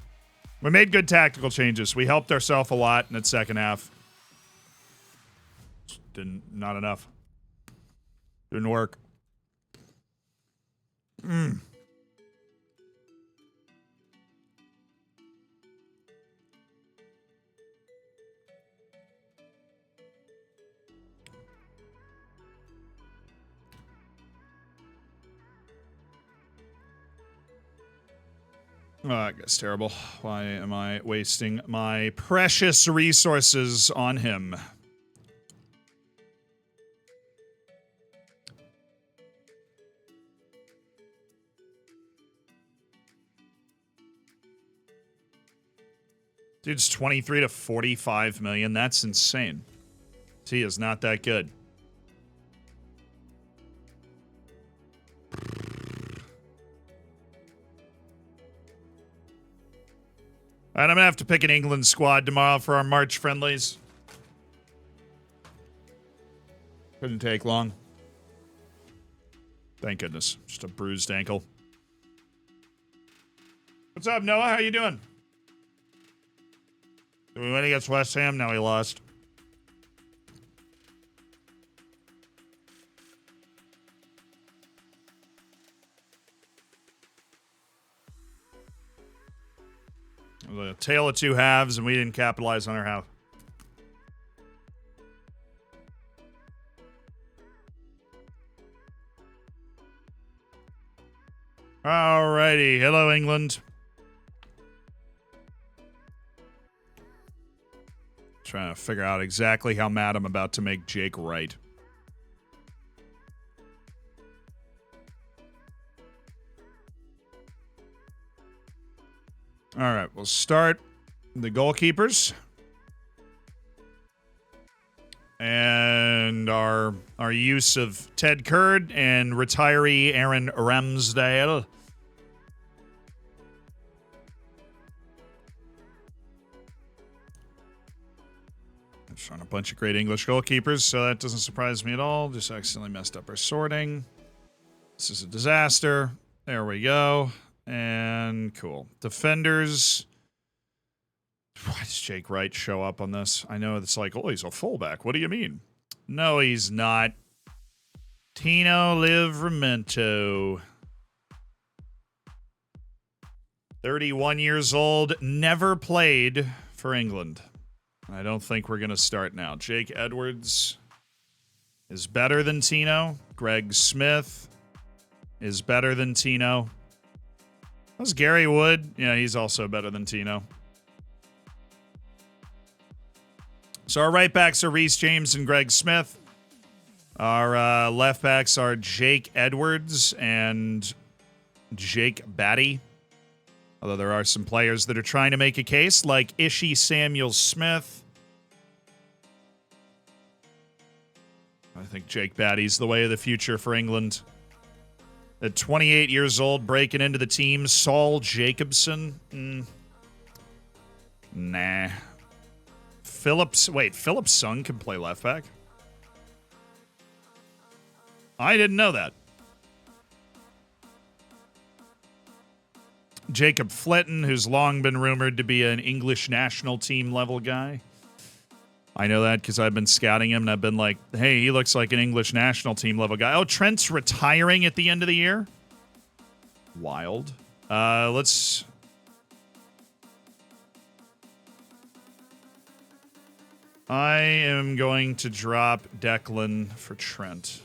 S1: We made good tactical changes. We helped ourselves a lot in that second half. Not enough. Didn't work. Oh, that's terrible. Why am I wasting my precious resources on him? Dude's 23 to 45 million. That's insane. He is not that good. All right, I'm going to have to pick an England squad tomorrow for our March friendlies. Couldn't take long. Thank goodness. Just a bruised ankle. What's up, Noah? How you doing? Did we win against West Ham? No, we lost. It was a tale of two halves, and we didn't capitalize on our half. Alrighty. Hello, England. Trying to figure out exactly how mad I'm about to make Jake Wright. All right, we'll start the goalkeepers. And our use of Ted Kurd and retiree Aaron Ramsdale. I'm showing a bunch of great English goalkeepers, so that doesn't surprise me at all. Just accidentally messed up our sorting. This is a disaster. There we go. And cool. Defenders. Why does Jake Wright show up on this? I know it's like, oh, he's a fullback. What do you mean? No, he's not. Tino Livramento. 31 years old. Never played for England. I don't think we're going to start now. Jake Edwards is better than Tino. Greg Smith is better than Tino. How's Gary Wood? Yeah, he's also better than Tino. So our right backs are Reece James and Greg Smith. Our left backs are Jake Edwards and Jake Batty. Although there are some players that are trying to make a case, like Ishii Samuel-Smith. I think Jake Batty's the way of the future for England. At 28 years old, breaking into the team, Saul Jacobson. Nah. Phillips Sung can play left back. I didn't know that. Jacob Flitton, who's long been rumored to be an English national team level guy. I know that because I've been scouting him and I've been like, hey, he looks like an English national team level guy. Oh, Trent's retiring at the end of the year? Wild. Let's... I am going to drop Declan for Trent.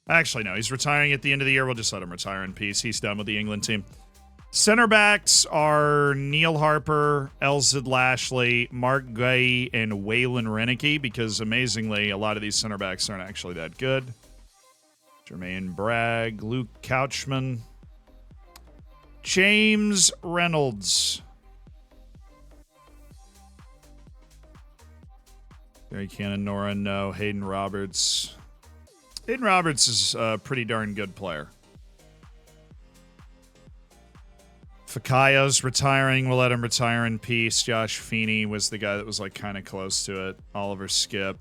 S1: Actually, no. He's retiring at the end of the year. We'll just let him retire in peace. He's done with the England team. Center backs are Neil Harper, Elzid Lashley, Mark Gay, and Waylon Reneke, because amazingly, a lot of these center backs aren't actually that good. Jermaine Bragg, Luke Couchman, James Reynolds. Gary Cannon, Nora, no. Hayden Roberts. Hayden Roberts is a pretty darn good player. Fakayo's retiring. We'll let him retire in peace. Josh Feeney was the guy that was like kind of close to it. Oliver Skip.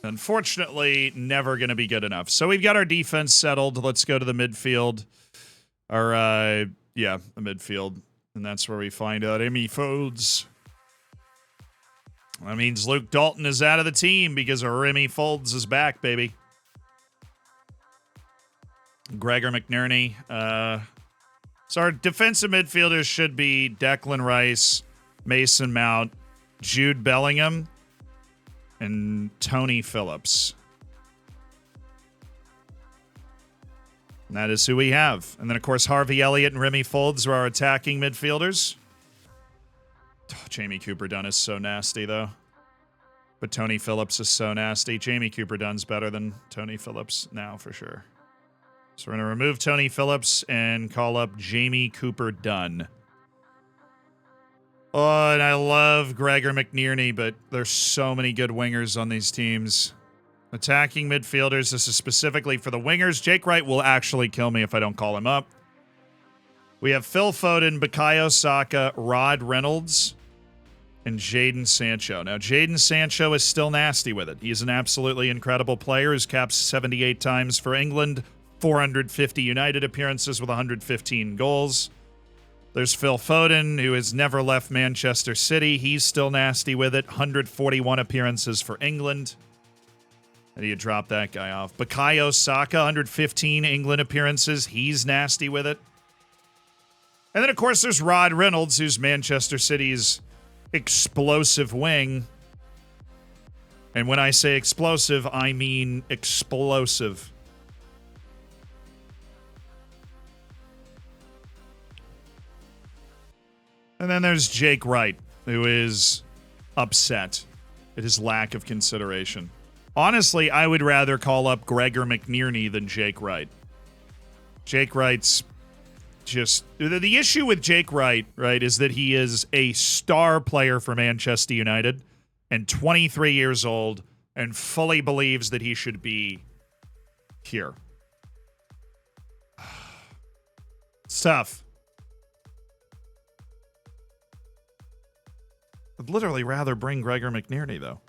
S1: Unfortunately, never going to be good enough. So we've got our defense settled. Let's go to the midfield. The midfield. And that's where we find out Emmy Folds. That means Luke Dalton is out of the team because Remy Folds is back, baby. Gregor McNerney. So our defensive midfielders should be Declan Rice, Mason Mount, Jude Bellingham, and Tony Phillips. And that is who we have. And then, of course, Harvey Elliott and Remy Folds are our attacking midfielders. Oh, Jamie Cooper-Dunn is so nasty, though. But Tony Phillips is so nasty. Jamie Cooper-Dunn's better than Tony Phillips now, for sure. So we're going to remove Tony Phillips and call up Jamie Cooper-Dunn. Oh, and I love Gregor McNerney, but there's so many good wingers on these teams. Attacking midfielders. This is specifically for the wingers. Jake Wright will actually kill me if I don't call him up. We have Phil Foden, Bukayo Saka, Rod Reynolds, and Jadon Sancho. Now, Jadon Sancho is still nasty with it. He's an absolutely incredible player who's capped 78 times for England, 450 United appearances with 115 goals. There's Phil Foden, who has never left Manchester City. He's still nasty with it, 141 appearances for England. How do you drop that guy off? Bukayo Saka, 115 England appearances. He's nasty with it. And then, of course, there's Rod Reynolds, who's Manchester City's explosive wing. And when I say explosive, I mean explosive. And then there's Jake Wright, who is upset at his lack of consideration. Honestly, I would rather call up Gregor McNierney than Jake Wright. Jake Wright's just... The issue with Jake Wright, right, is that he is a star player for Manchester United and 23 years old and fully believes that he should be here. It's tough. I'd literally rather bring Gregor McNierney, though.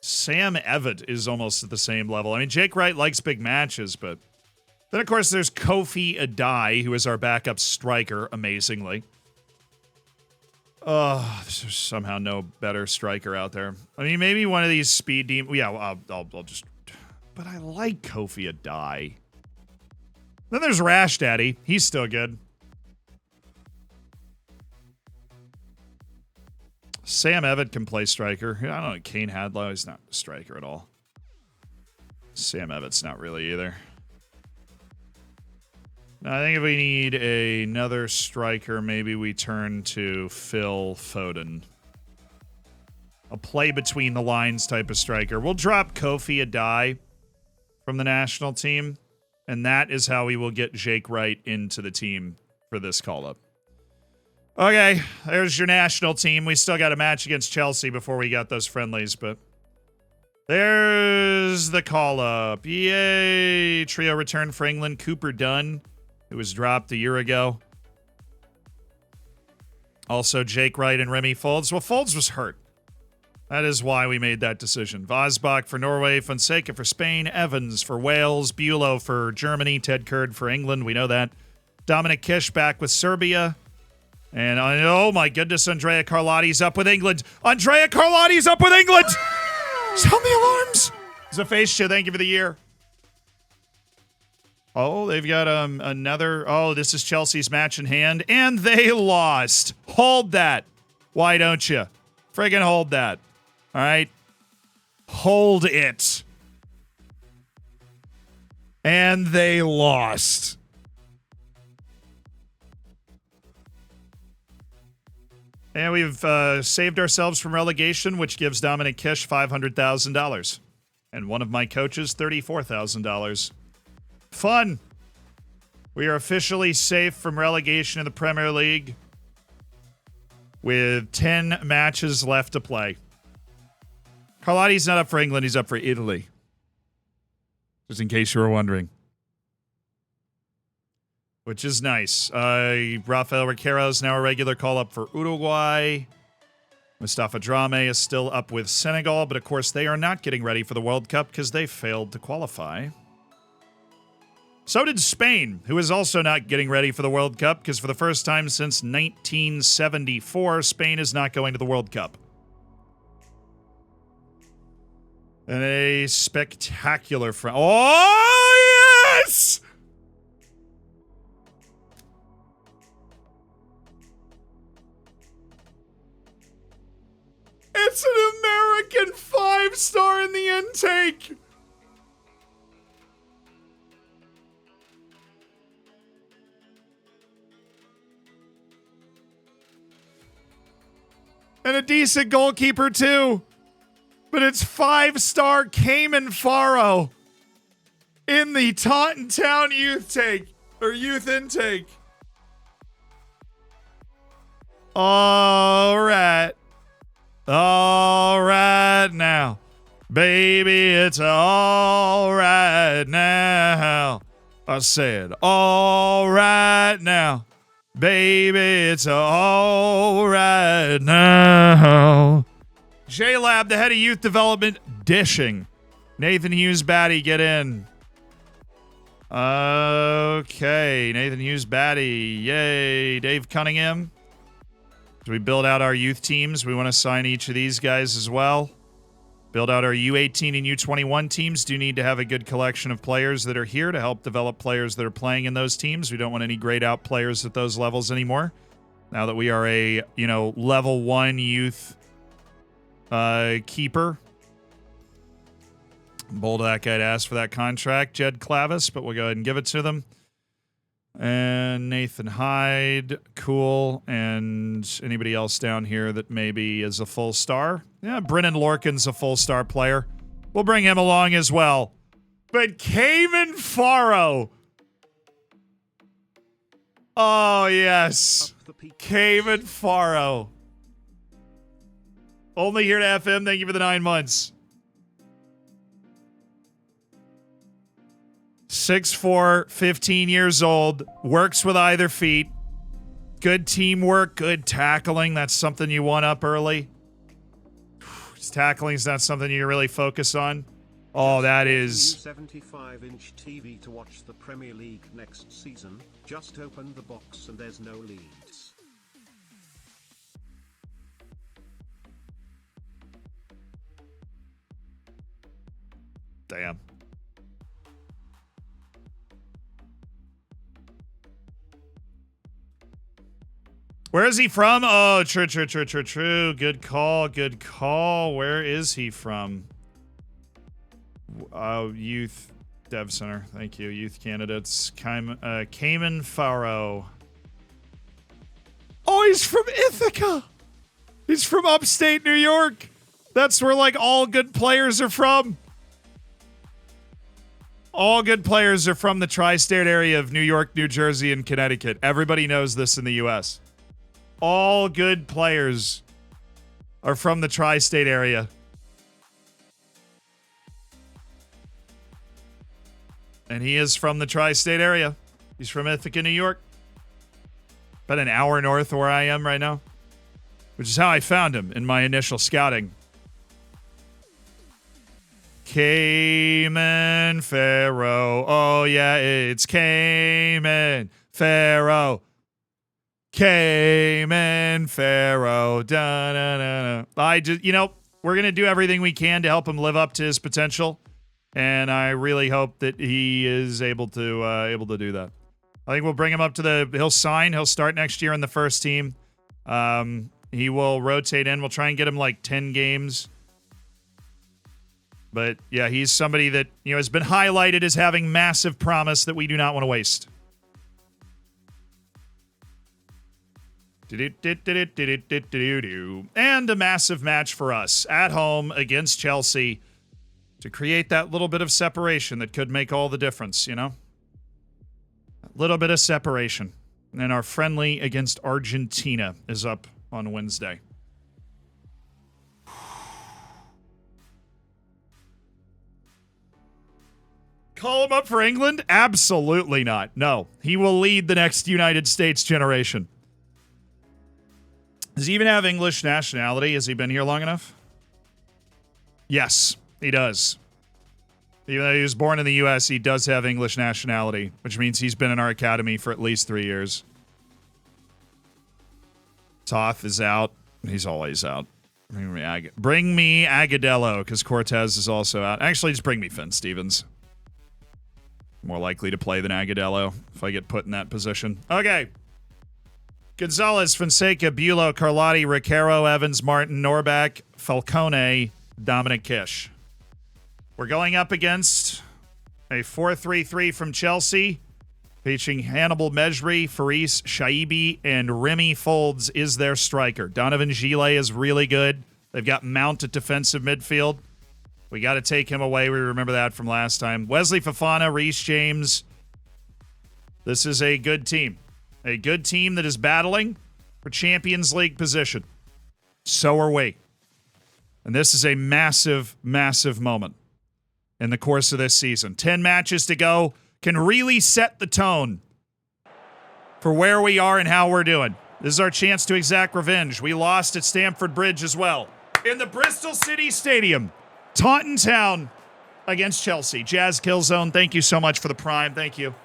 S1: Sam Evett is almost at the same level. I mean, Jake Wright likes big matches, but... Then, of course, there's Kofi Adai, who is our backup striker, amazingly. There's somehow no better striker out there. I mean, maybe one of these speed team... Yeah, I'll just... But I like Kofi Adai. Then there's Rash Daddy. He's still good. Sam Evett can play striker. I don't know. Kane Hadlow, he's not a striker at all. Sam Evett's not really either. I think if we need another striker, maybe we turn to Phil Foden. A play between the lines type of striker. We'll drop Kofi Adai from the national team, and that is how we will get Jake Wright into the team for this call-up. Okay, there's your national team. We still got a match against Chelsea before we got those friendlies, but there's the call-up. Yay! Trio return for England. Cooper Dunn, who was dropped a year ago. Also, Jake Wright and Remy Folds. Well, Folds was hurt. That is why we made that decision. Vosbach for Norway, Fonseca for Spain, Evans for Wales, Bulow for Germany, Ted Kurd for England. We know that. Dominic Kish back with Serbia. And, oh my goodness, Andrea Carlotti's up with England. Andrea Carlotti's up with England! Sound the alarms! Zafesha, thank you for the year. Oh, they've got another... Oh, this is Chelsea's match in hand. And they lost. Hold that. Why don't you? Friggin' hold that. All right? Hold it. And they lost. And we've saved ourselves from relegation, which gives Dominic Kish $500,000. And one of my coaches, $34,000. Fun. We are officially safe from relegation in the Premier League with 10 matches left to play. Carlotti's not up for England. He's up for Italy. Just in case you were wondering. Which is nice. Rafael Riquero is now a regular call-up for Uruguay. Mustafa Drame is still up with Senegal, but of course they are not getting ready for the World Cup because they failed to qualify. So did Spain, who is also not getting ready for the World Cup because for the first time since 1974, Spain is not going to the World Cup. And a spectacular... Oh, yes! It's an American 5-star in the intake! And a decent goalkeeper, too. But it's 5-star Cayman Faro in the Taunton Town youth intake. All right. All right now. Baby, it's all right now. I said, all right now. Baby, it's all right now. J-Lab, the head of youth development, dishing. Nathan Hughes Batty, get in. Okay, Nathan Hughes Batty, yay. Dave Cunningham. As we build out our youth teams, we want to sign each of these guys as well. Build out our U18 and U21 teams. Do need to have a good collection of players that are here to help develop players that are playing in those teams. We don't want any grayed out players at those levels anymore. Now that we are a, level 1 youth keeper. Bold that guy to ask for that contract, Jed Clavis, but we'll go ahead and give it to them. And Nathan Hyde, cool. And anybody else down here that maybe is a full star? Yeah, Brennan Lorcan's a full star player. We'll bring him along as well. But Cayman Faro. Oh, yes. Cayman Faro. Only here to FM. Thank you for the 9 months. 6'4", 15 years old, works with either feet. Good teamwork, good tackling. That's something you want up early. Tackling's not something you really focus on. Oh, that is...
S2: 75-inch TV to watch the Premier League next season. Just open the box and there's no leads.
S1: Damn. Where is he from? Oh, true. Good call. Where is he from? Youth Dev Center. Thank you. Youth candidates. Cayman Faro. Oh, he's from Ithaca. He's from upstate New York. That's where, like, all good players are from. All good players are from the tri-state area of New York, New Jersey, and Connecticut. Everybody knows this in the U.S. All good players are from the tri-state area. And he is from the tri-state area. He's from Ithaca, New York. About an hour north of where I am right now. Which is how I found him in my initial scouting. Cayman Faro. Oh, yeah, it's Cayman Faro. Cayman Faro. Da-na-na-na. We're going to do everything we can to help him live up to his potential. And I really hope that he is able to do that. I think we'll bring him up to he'll sign. He'll start next year in the first team. He will rotate in. We'll try and get him like 10 games. But yeah, he's somebody that, has been highlighted as having massive promise that we do not want to waste. And a massive match for us at home against Chelsea to create that little bit of separation that could make all the difference, A little bit of separation. And our friendly against Argentina is up on Wednesday. Call him up for England? Absolutely not. No. He will lead the next United States generation. Does he even have English nationality? Has he been here long enough? Yes, he does. Even though he was born in the U.S., he does have English nationality, which means he's been in our academy for at least 3 years. Toth is out. He's always out. Bring me Agudelo, because Cortez is also out. Actually, just bring me Finn Stevens. More likely to play than Agudelo if I get put in that position. Okay. Gonzalez, Fonseca, Bulow, Carlotti, Riquero, Evans, Martin, Norback, Falcone, Dominic Kish. We're going up against a 4-3-3 from Chelsea, featuring Hannibal Mejbri, Faris, Shaibi, and Remy Folds is their striker. Donovan Gile is really good. They've got Mount at defensive midfield. We got to take him away. We remember that from last time. Wesley Fofana, Reece James. This is a good team. A good team that is battling for Champions League position. So are we. And this is a massive, massive moment in the course of this season. 10 matches to go can really set the tone for where we are and how we're doing. This is our chance to exact revenge. We lost at Stamford Bridge as well. In the Bristol City Stadium. Taunton Town against Chelsea. Jazz Killzone, thank you so much for the prime. Thank you.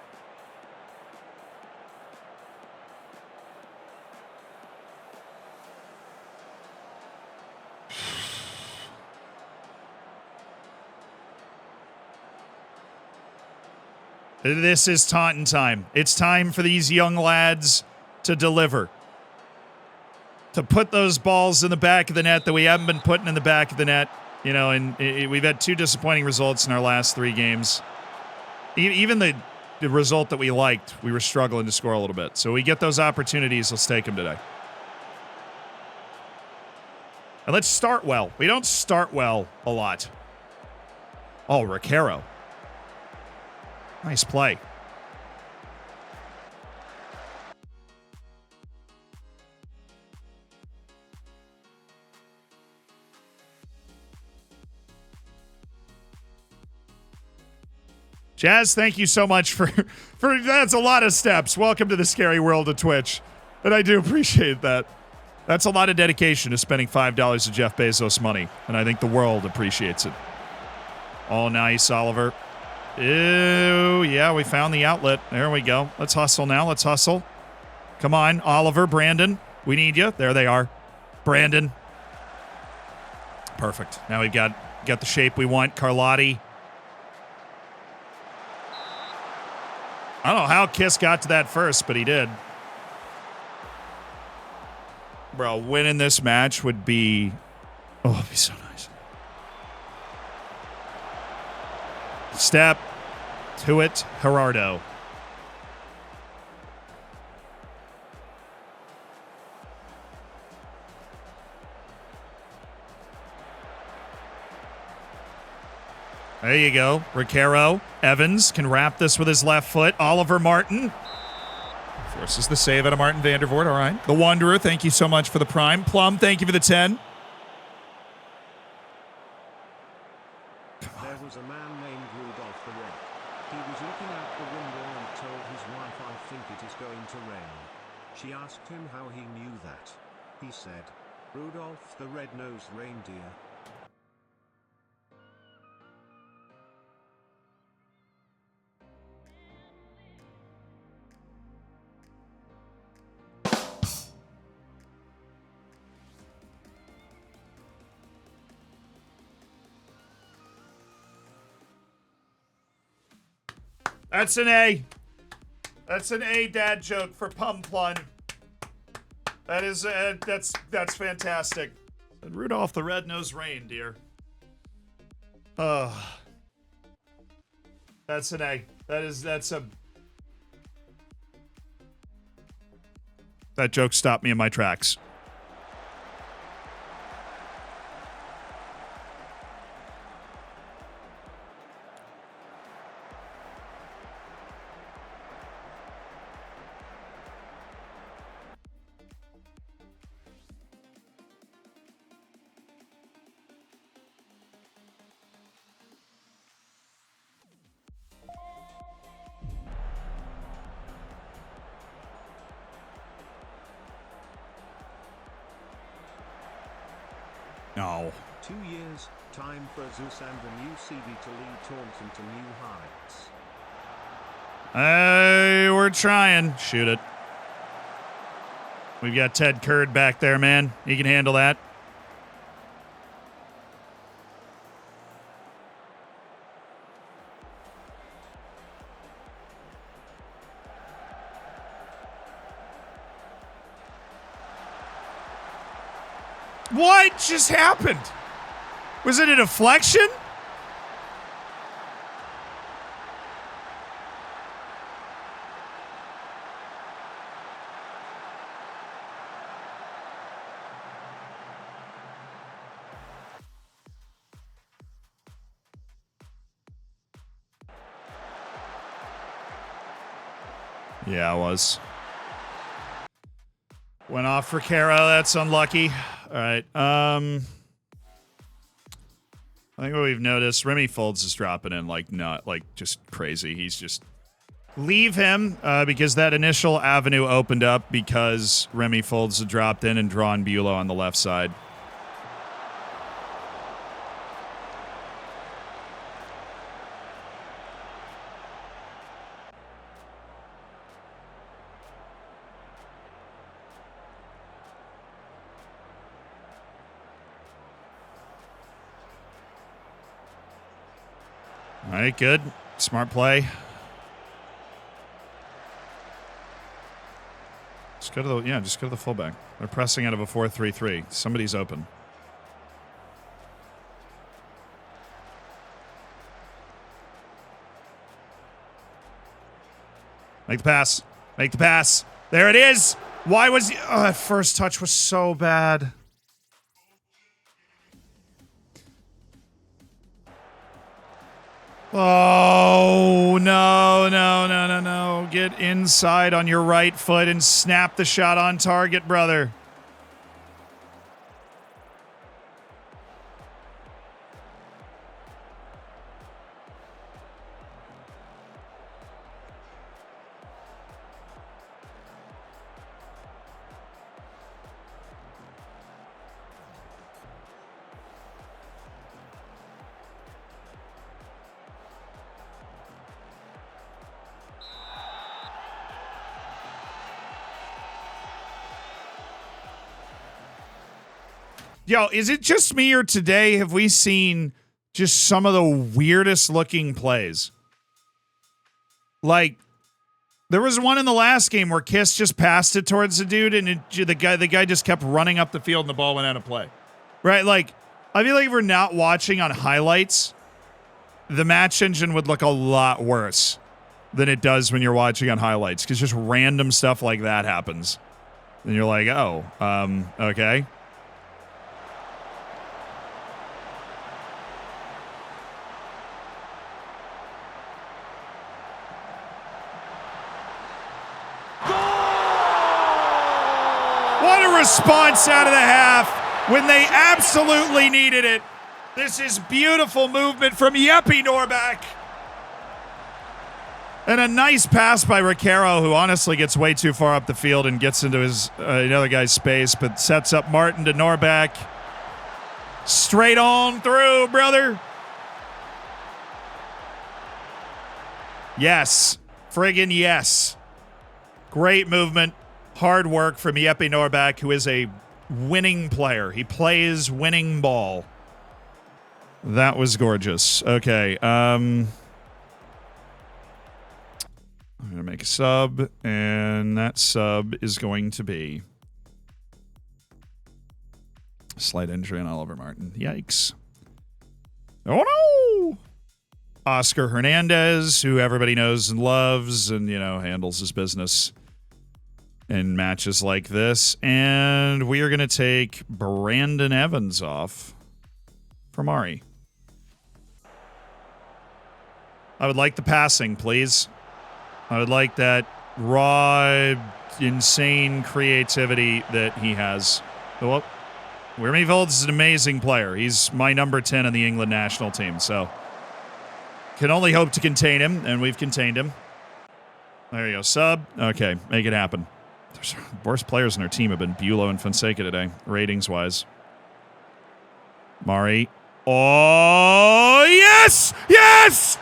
S1: This is Taunton time. It's time for these young lads to deliver. To put those balls in the back of the net that we haven't been putting in the back of the net. And we've had 2 disappointing results in our last 3 games. Even the result that we liked. We were struggling to score a little bit. So we get those opportunities, let's take them today. And let's start well. We don't start well a lot. Oh, Recaro. Nice play. Jazz, thank you so much for that's a lot of steps. Welcome to the scary world of Twitch. And I do appreciate that. That's a lot of dedication to spending $5 of Jeff Bezos money. And I think the world appreciates it. Oh, nice, Oliver. Ew, yeah, we found the outlet. There we go. Let's hustle now. Let's hustle. Come on, Oliver, Brandon. We need you. There they are. Brandon. Perfect. Now we've got the shape we want. Carlotti. I don't know how Kiss got to that first, but he did. Bro, winning this match would be... Oh, it'd be so nice. Step to it, Gerardo. There you go. Recaro. Evans can wrap this with his left foot. Oliver Martin. Forces the save out of Martin Vandervoort. All right. The Wanderer, thank you so much for the prime. Plum, thank you for the 10.
S2: There was a man named Rudolph the Red. He was looking out the window and told his wife, "I think it is going to rain." She asked him how he knew that. He said, "Rudolph the Red-Nosed Reindeer."
S1: That's an A. That's an A dad joke for Pum Plun. That is that's fantastic. And Rudolph the Red-Nosed Reindeer. Oh. That's an A. That joke stopped me in my tracks. No.
S2: 2 years, time for Zeus and the new CV to lead Taunton to new heights.
S1: Hey, we're trying. Shoot it. We've got Ted Curd back there, man. He can handle that. What just happened? Was it a deflection? Yeah, it was. Went off for Caro. That's unlucky. All right. I think what we've noticed, Remy Folds is dropping in not just crazy. He's just leave him because that initial avenue opened up because Remy Folds had dropped in and drawn Bulow on the left side. All right, good. Smart play. Just go to the fullback. They're pressing out of a 4-3-3. Somebody's open. Make the pass. Make the pass. There it is. Why was he... Oh, that first touch was so bad. Oh, no, no, no, no, no. Get inside on your right foot and snap the shot on target, brother. Yo, is it just me or today have we seen just some of the weirdest looking plays? Like, there was one in the last game where Kiss just passed it towards the dude and the guy just kept running up the field and the ball went out of play. Right? Like, I feel like if we're not watching on highlights, the match engine would look a lot worse than it does when you're watching on highlights because just random stuff like that happens. And you're like, oh, okay. What a response out of the half when they absolutely needed it. This is beautiful movement from Jeppe Norbeck. And a nice pass by Riquero, who honestly gets way too far up the field and gets into his another guy's space, but sets up Martin to Norbeck. Straight on through, brother. Yes. Friggin' yes. Great movement. Hard work from Jeppe Norbeck, who is a winning player. He plays winning ball. That was gorgeous. Okay. I'm going to make a sub, and that sub is going to be slight injury on Oliver Martin. Yikes. Oh, no! Oscar Hernandez, who everybody knows and loves and, handles his business in matches like this. And we are going to take Brandon Evans off for Mari. I would like the passing, please. I would like that raw, insane creativity that he has. Well, Weirmevold is an amazing player. He's my number 10 in the England national team, so can only hope to contain him, and we've contained him. There you go. Sub. Okay, make it happen. The worst players in our team have been Bulow and Fonseca today, ratings-wise. Mari. Oh, yes! Yes!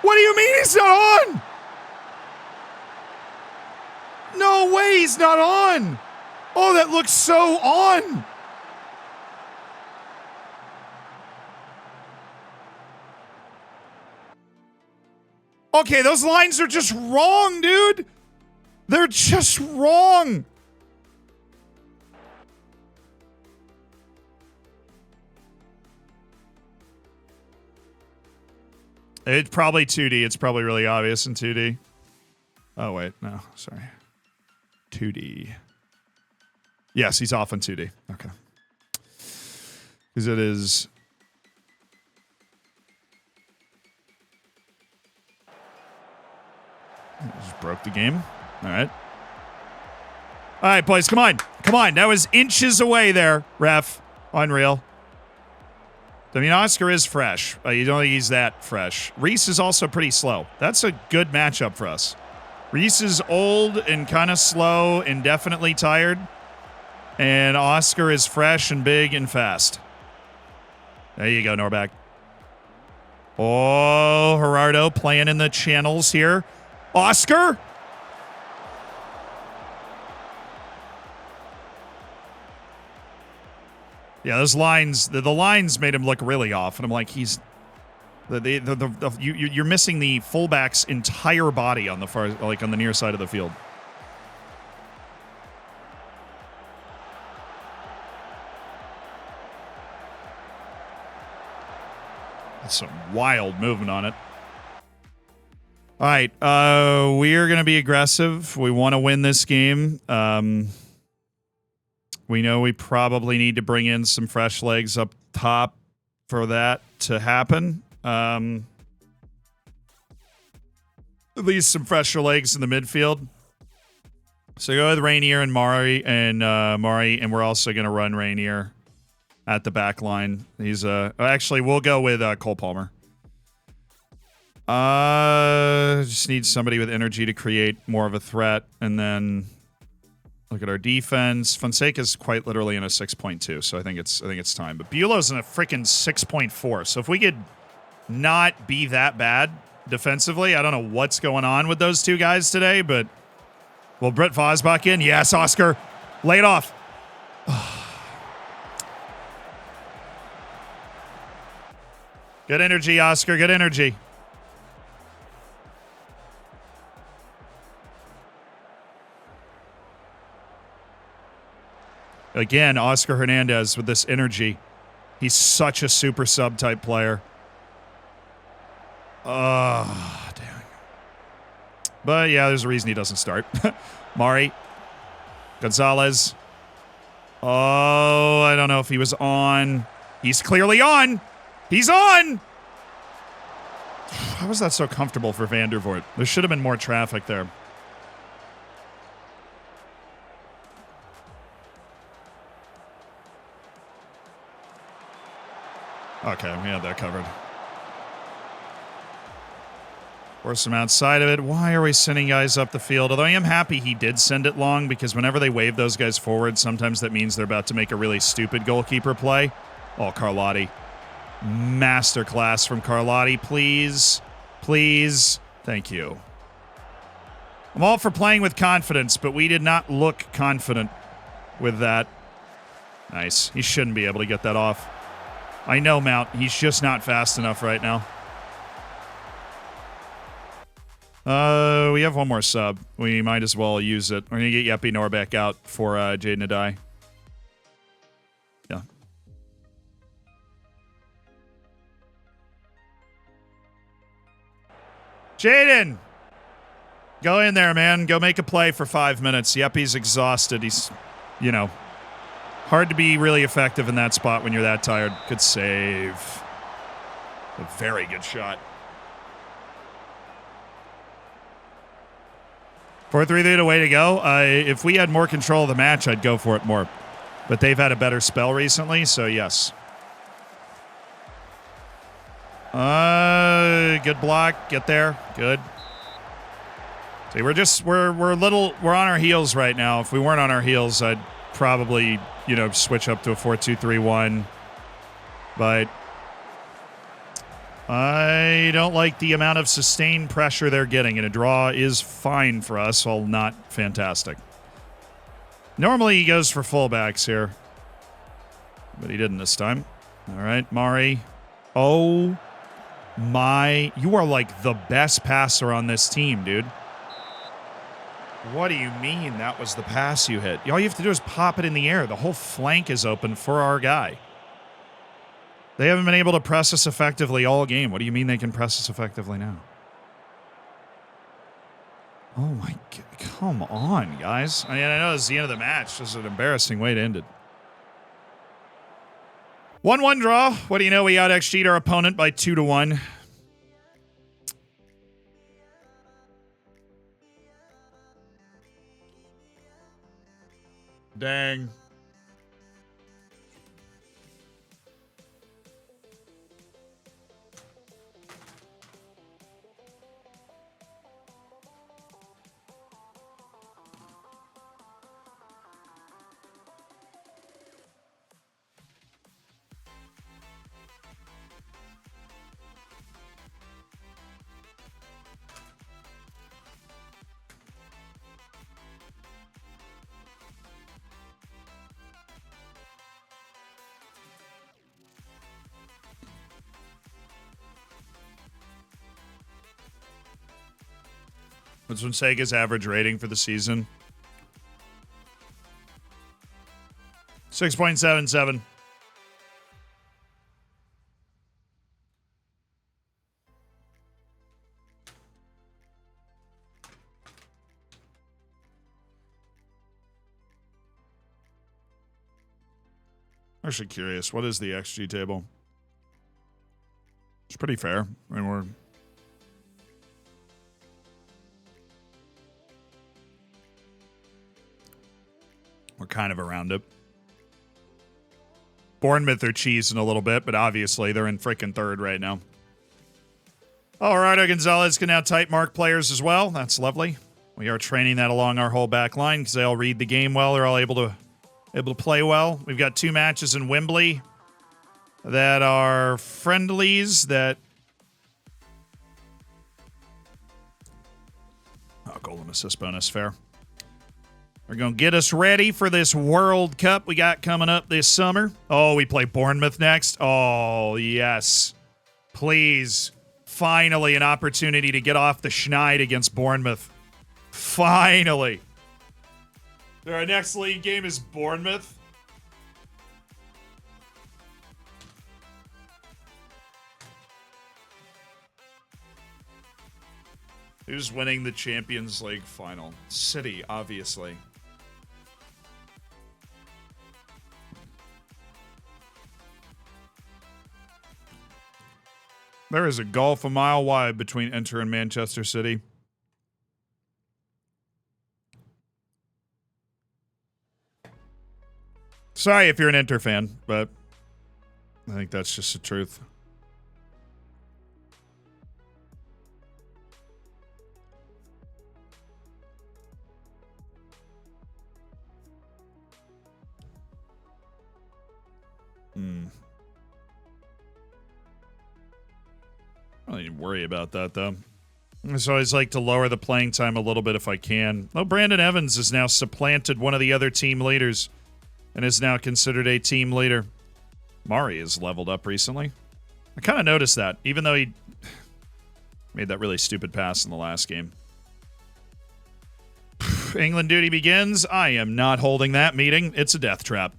S1: What do you mean he's not on? No way he's not on. Oh, that looks so on. Okay, those lines are just wrong, dude. They're just wrong. It's probably 2D. It's probably really obvious in 2D. Oh, wait. No, sorry. 2D. Yes, he's off on 2D. Okay. Because it is... Just broke the game. All right. All right, boys. Come on. Come on. That was inches away there, ref. Unreal. I mean, Oscar is fresh. You don't think he's that fresh. Reese is also pretty slow. That's a good matchup for us. Reese is old and kind of slow and definitely tired. And Oscar is fresh and big and fast. There you go, Norbeck. Oh, Gerardo playing in the channels here. Oscar? Yeah, those lines, the lines made him look really off. And I'm like, he's... You're missing the fullback's entire body on the far, like on the near side of the field. That's some wild movement on it. All right. We are going to be aggressive. We want to win this game. We know we probably need to bring in some fresh legs up top for that to happen. At least some fresher legs in the midfield. So go with Rainier and Mari, and we're also going to run Rainier at the back line. He's actually we'll go with Cole Palmer. Just need somebody with energy to create more of a threat, and then look at our defense. Fonseca's quite literally in a 6.2, so I think it's time. But Bulow's in a freaking 6.4. So if we could not be that bad defensively, I don't know what's going on with those two guys today, but will Brett Fosbach in? Yes, Oscar. Lay it off. Good energy, Oscar. Good energy. Again, Oscar Hernandez with this energy. He's such a super sub type player. Oh, damn. But yeah, there's a reason he doesn't start. Mari. Gonzalez. Oh, I don't know if he was on. He's clearly on. He's on. How was that so comfortable for Vandervoort? There should have been more traffic there. Okay, we have that covered. Force him outside of it. Why are we sending guys up the field? Although I am happy he did send it long, because whenever they wave those guys forward, sometimes that means they're about to make a really stupid goalkeeper play. Oh, Carlotti. Masterclass from Carlotti, please. Please. Thank you. I'm all for playing with confidence, but we did not look confident with that. Nice. He shouldn't be able to get that off. I know, Mount. He's just not fast enough right now. We have one more sub. We might as well use it. We're going to get Yeppy Norbeck out for Jaden Adai. Yeah. Jaden! Go in there, man. Go make a play for 5 minutes. Yeppy's exhausted. He's, hard to be really effective in that spot when you're that tired. Good save. A very good shot. 4-3 the way to go. If we had more control of the match, I'd go for it more. But they've had a better spell recently, so yes. Good block. Get there. Good. See, we're on our heels right now. If we weren't on our heels, I'd probably, switch up to a 4-2-3-1. But I don't like the amount of sustained pressure they're getting, and a draw is fine for us, while not fantastic. Normally he goes for fullbacks here, but he didn't this time. All right, Mari. Oh my, you are like the best passer on this team, dude. What do you mean that was the pass you hit? All you have to do is pop it in the air. The whole flank is open for our guy. They haven't been able to press us effectively all game. What do you mean they can press us effectively now? Oh my God. Come on, guys. I know this is the end of the match. This is an embarrassing way to end it. 1-1 draw. What do you know? We out XG'd our opponent by 2-1. Dang. What's Fonseca's average rating for the season? 6.77. Actually curious. What is the XG table? It's pretty fair. I mean, we're kind of around it. Bournemouth are cheesing a little bit, but obviously they're in freaking third right now. All right, Gonzalez can now type mark players as well. That's lovely. We are training that along our whole back line because they all read the game well. They're all able to play well. We've got 2 matches in Wembley that are friendlies that... Oh, golden assist bonus, fair. They're going to get us ready for this World Cup we got coming up this summer. Oh, we play Bournemouth next? Oh, yes. Please. Finally, an opportunity to get off the schneid against Bournemouth. Finally. Our next league game is Bournemouth. Who's winning the Champions League final? City, obviously. There is a gulf a mile wide between Inter and Manchester City. Sorry if you're an Inter fan, but I think that's just the truth. I don't even worry about that, though. I just always like to lower the playing time a little bit if I can. Oh, Brandon Evans has now supplanted one of the other team leaders and is now considered a team leader. Mari has leveled up recently. I kind of noticed that, even though he made that really stupid pass in the last game. England duty begins. I am not holding that meeting. It's a death trap.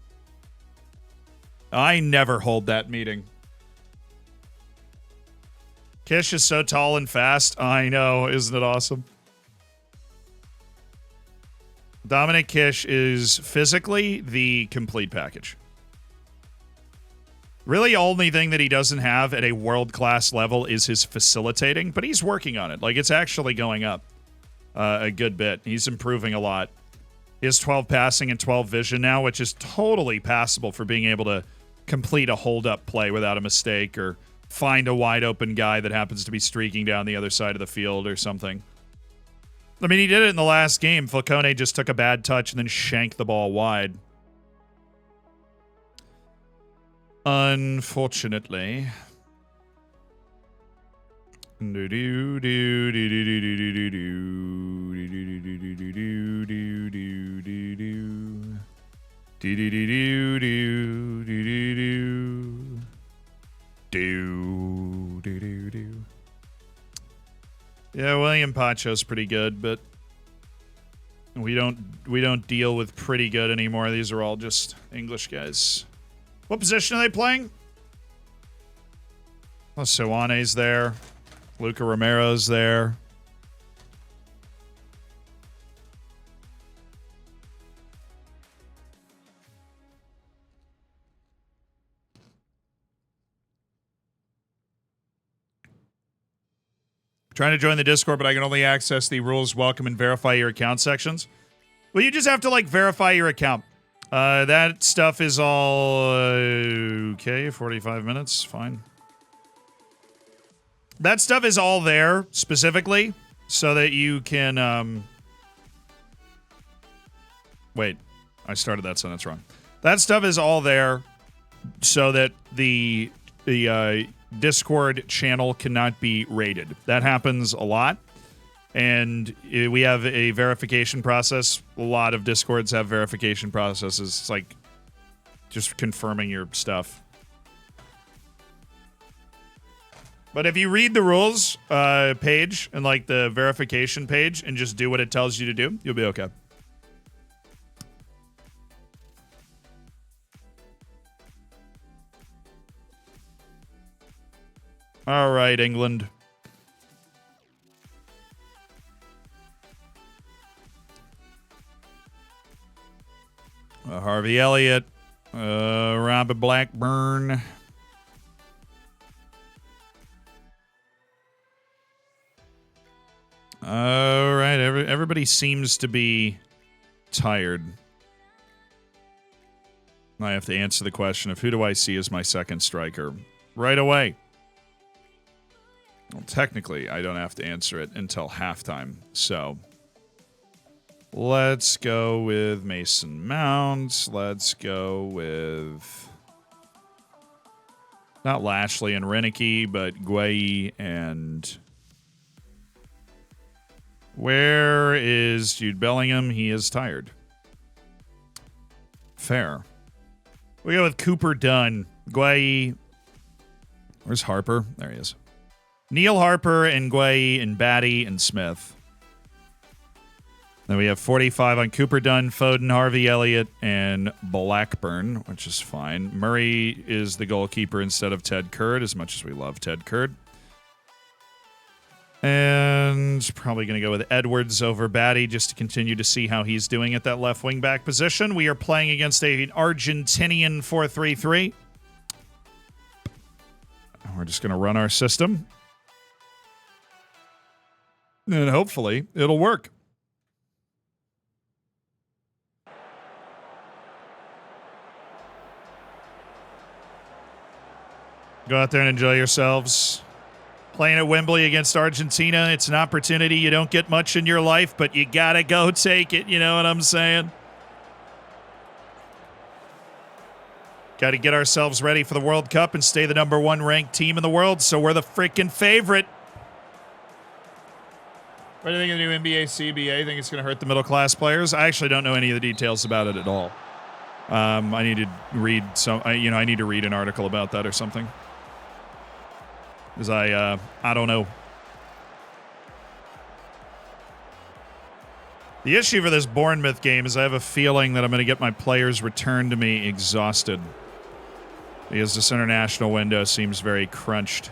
S1: I never hold that meeting. Kish is so tall and fast. I know. Isn't it awesome? Dominic Kish is physically the complete package. Really, only thing that he doesn't have at a world-class level is his facilitating, but he's working on it. Like, it's actually going up a good bit. He's improving a lot. He has 12 passing and 12 vision now, which is totally passable for being able to complete a hold-up play without a mistake or find a wide-open guy that happens to be streaking down the other side of the field or something. I mean, he did it in the last game. Falcone just took a bad touch and then shanked the ball wide. Unfortunately. Yeah, William Pacho's pretty good, but we don't deal with pretty good anymore. These are all just English guys. What position are they playing? Oh, Soane's there. Luca Romero's there. Trying to join the Discord, but I can only access the rules, welcome, and verify your account sections. Well, you just have to, like, verify your account. That stuff is all okay. 45 minutes, fine. That stuff is all there specifically so that you can. Wait, I started that sentence wrong. That stuff is all there so that the Discord channel cannot be raided. That happens a lot. And we have a verification process. A lot of Discords have verification processes. It's like just confirming your stuff. But if you read the rules page and like the verification page and just do what it tells you to do, you'll be okay. All right, England. Harvey Elliott, Robert Blackburn. All right, everybody seems to be tired. I have to answer the question of who do I see as my second striker right away. Well, technically, I don't have to answer it until halftime, so let's go with Mason Mount. Let's go with not Lashley and Renicky, but Gueye and... Where is Jude Bellingham? He is tired. Fair. We go with Cooper Dunn, Gueye. Where's Harper? There he is. Neil Harper and Gueye and Batty and Smith. Then we have 45 on Cooper Dunn, Foden, Harvey Elliott, and Blackburn, which is fine. Murray is the goalkeeper instead of Ted Kurd, as much as we love Ted Kurd. And probably going to go with Edwards over Batty just to continue to see how he's doing at that left wing back position. We are playing against an Argentinian 4-3-3. We're just going to run our system. And hopefully it'll work. Go out there and enjoy yourselves. Playing at Wembley against Argentina, it's an opportunity you don't get much in your life, but you gotta go take it, you know what I'm saying? Got to get ourselves ready for the World Cup and stay the #1 ranked team in the world, so we're the freaking favorite. What do you think of the new NBA CBA? Think it's going to hurt the middle-class players? I actually don't know any of the details about it at all. I need to read I need to read an article about that or something. Because I don't know. The issue for this Bournemouth game is I have a feeling that I'm going to get my players returned to me exhausted. Because this international window seems very crunched.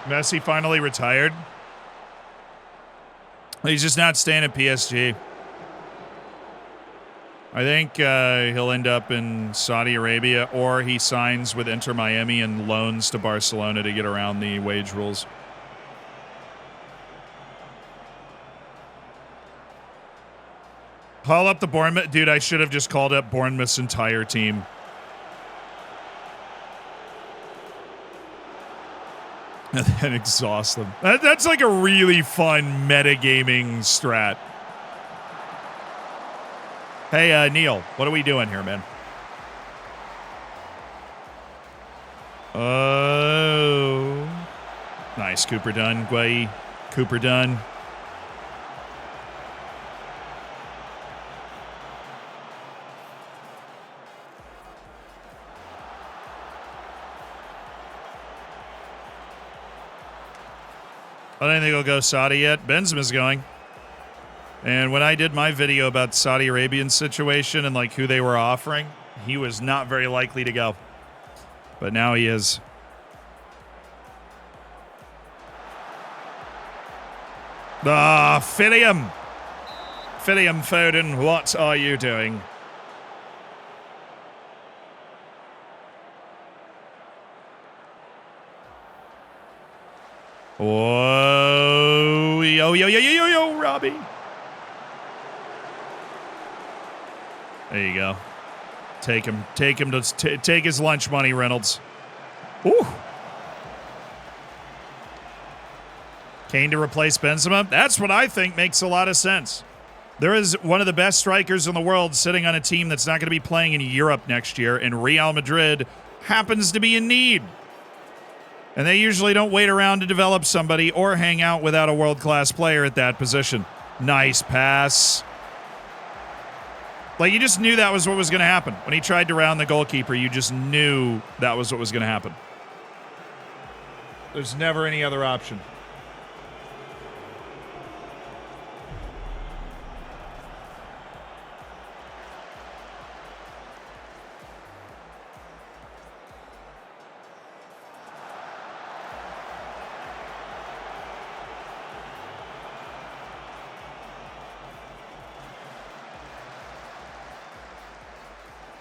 S1: Messi finally retired. He's just not staying at PSG. I think he'll end up in Saudi Arabia, or he signs with Inter Miami and loans to Barcelona to get around the wage rules. Call up the Bournemouth. Dude, I should have just called up Bournemouth's entire team. And then exhaust them. That's like a really fun metagaming strat. Hey, Neil, what are we doing here, man? Oh. Nice. Cooper Dunn, Gueye. Cooper Dunn. I don't think he'll go Saudi yet. Benzema's going. And when I did my video about the Saudi Arabian situation and like who they were offering, he was not very likely to go. But now he is. Phidium. Phidium Foden, what are you doing? Whoa. Yo, Robbie. There you go. Take him to take his lunch money, Reynolds. Ooh. Kane to replace Benzema. That's what I think makes a lot of sense. There is one of the best strikers in the world sitting on a team that's not going to be playing in Europe next year, and Real Madrid happens to be in need. And they usually don't wait around to develop somebody or hang out without a world-class player at that position. Nice pass. Like, you just knew that was what was going to happen. When he tried to round the goalkeeper, you just knew that was what was going to happen. There's never any other option.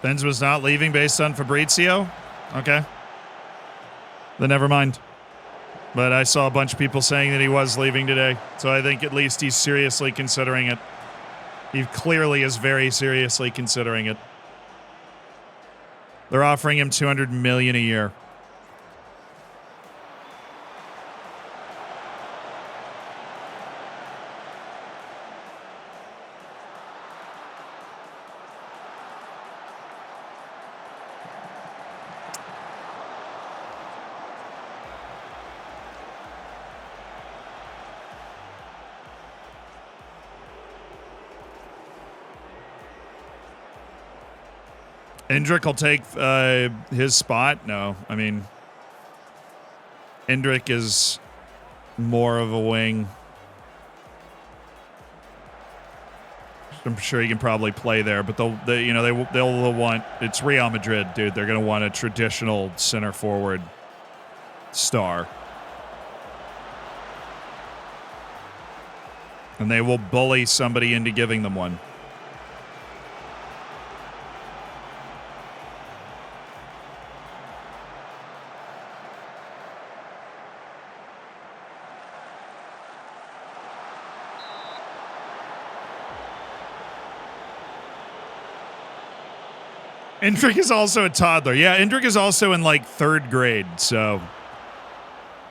S1: Benz was not leaving based on Fabrizio? Okay. Then never mind. But I saw a bunch of people saying that he was leaving today. So I think at least he's seriously considering it. He clearly is very seriously considering it. They're offering him $200 million a year. Endrick will take his spot? No. I mean, Endrick is more of a wing. I'm sure he can probably play there, but they'll want, it's Real Madrid, dude. They're going to want a traditional center forward star. And they will bully somebody into giving them one. Endrick is also a toddler. Yeah, Endrick is also in like 3rd grade, so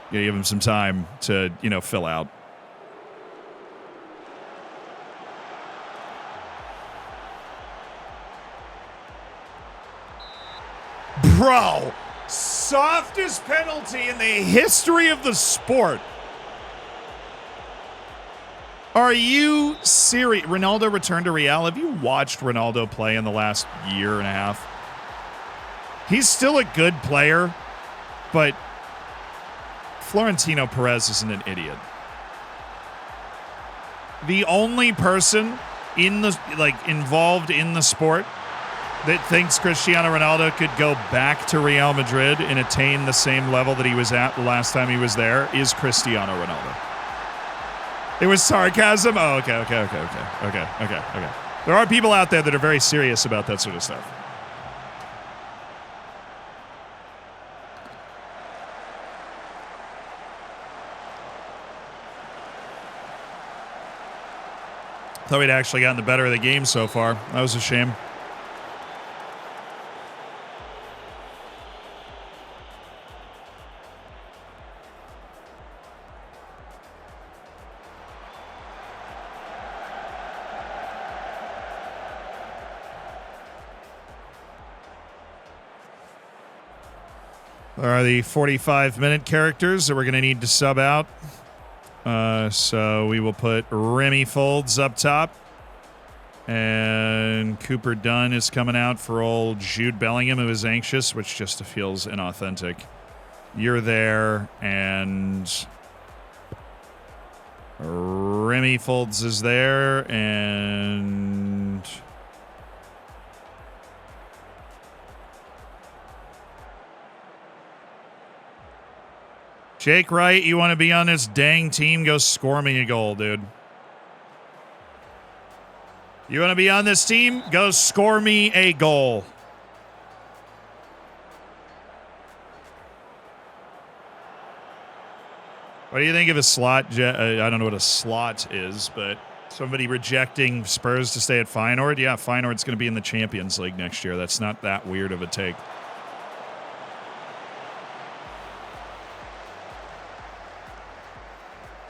S1: you give him some time to, fill out. Bro, softest penalty in the history of the sport. Are you serious? Ronaldo returned to Real. Have you watched Ronaldo play in the last year and a half? He's still a good player, but Florentino Perez isn't an idiot. The only person involved in the sport that thinks Cristiano Ronaldo could go back to Real Madrid and attain the same level that he was at the last time he was there is Cristiano Ronaldo. It was sarcasm? Oh, okay. There are people out there that are very serious about that sort of stuff. Thought we'd actually gotten the better of the game so far. That was a shame. There are the 45-minute characters that we're going to need to sub out. So we will put Remy Folds up top. And Cooper Dunn is coming out for old Jude Bellingham, who is anxious, which just feels inauthentic. You're there, and Remy Folds is there, and Jake Wright, you want to be on this dang team? Go score me a goal, dude. You want to be on this team? Go score me a goal. What do you think of a slot? I don't know what a slot is, but somebody rejecting Spurs to stay at Feyenoord? Yeah, Feyenoord's going to be in the Champions League next year. That's not that weird of a take.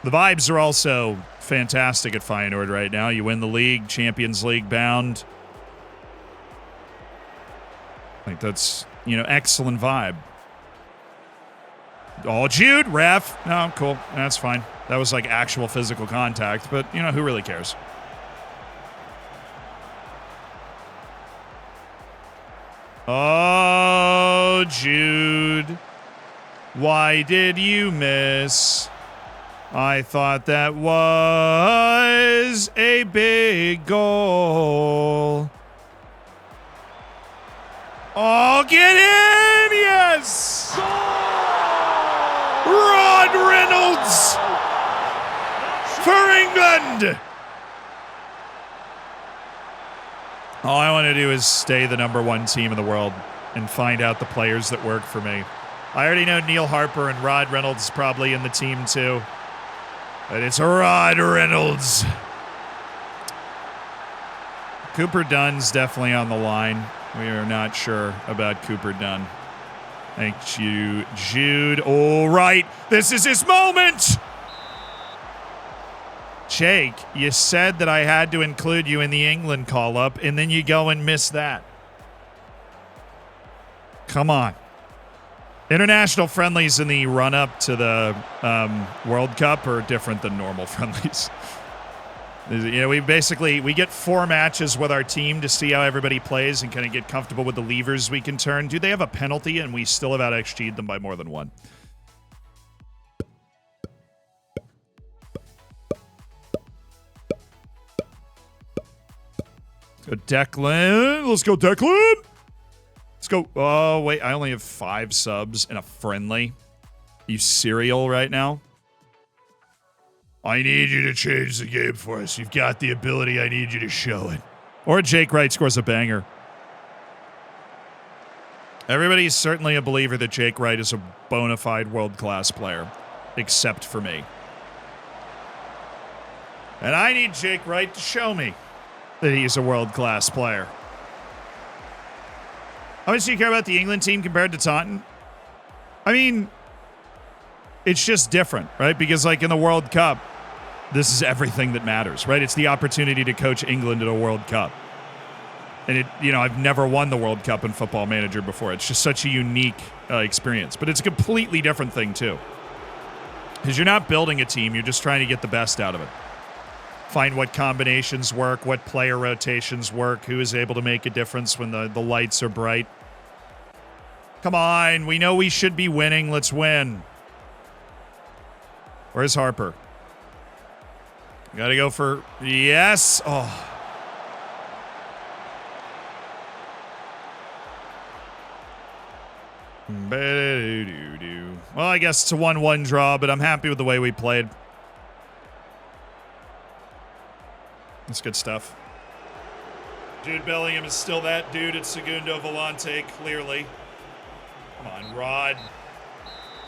S1: The vibes are also fantastic at Feyenoord right now. You win the league, Champions League bound. I think that's, excellent vibe. Oh, Jude, ref. No, cool. That's fine. That was like actual physical contact, but, who really cares? Oh, Jude. Why did you miss? I thought that was a big goal. Oh, get in! Yes! Rod Reynolds for England! All I want to do is stay the #1 team in the world and find out the players that work for me. I already know Neil Harper and Rod Reynolds probably in the team too. But it's Rod Reynolds. Cooper Dunn's definitely on the line. We are not sure about Cooper Dunn. Thank you, Jude. All right, this is his moment. Jake, you said that I had to include you in the England call-up, and then you go and miss that. Come on. International friendlies in the run-up to the World Cup are different than normal friendlies. You know, we get 4 matches with our team to see how everybody plays and kind of get comfortable with the levers we can turn. Do they have a penalty and we still have out-XG'd them by more than 1? Go Declan. Let's go, Declan. Let's go. Oh, wait. I only have 5 subs and a friendly. You serial right now? I need you to change the game for us. You've got the ability. I need you to show it. Or Jake Wright scores a banger. Everybody's certainly a believer that Jake Wright is a bona fide world-class player, except for me. And I need Jake Wright to show me that he's a world-class player. How much do you care about the England team compared to Taunton? I mean, it's just different, right? Because, like, in the World Cup, this is everything that matters, right? It's the opportunity to coach England at a World Cup. And, I've never won the World Cup in Football Manager before. It's just such a unique experience. But it's a completely different thing, too. Because you're not building a team. You're just trying to get the best out of it. Find what combinations work, what player rotations work, who is able to make a difference when the lights are bright. Come on, we know we should be winning. Let's win. Where's Harper? Gotta go for... Yes! Oh. Well, I guess it's a 1-1 draw, but I'm happy with the way we played. That's good stuff. Jude Bellingham is still that dude at Segundo Volante, clearly. Come on, Rod.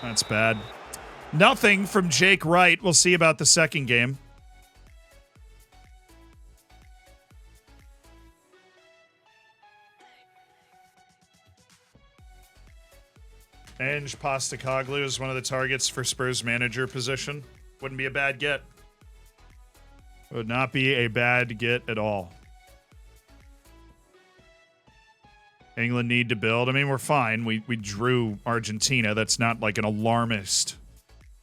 S1: That's bad. Nothing from Jake Wright. We'll see about the second game. Ange Postecoglou is one of the targets for Spurs manager position. Wouldn't be a bad get. Would not be a bad get at all. England need to build. I mean, we're fine. We drew Argentina. That's not like an alarmist.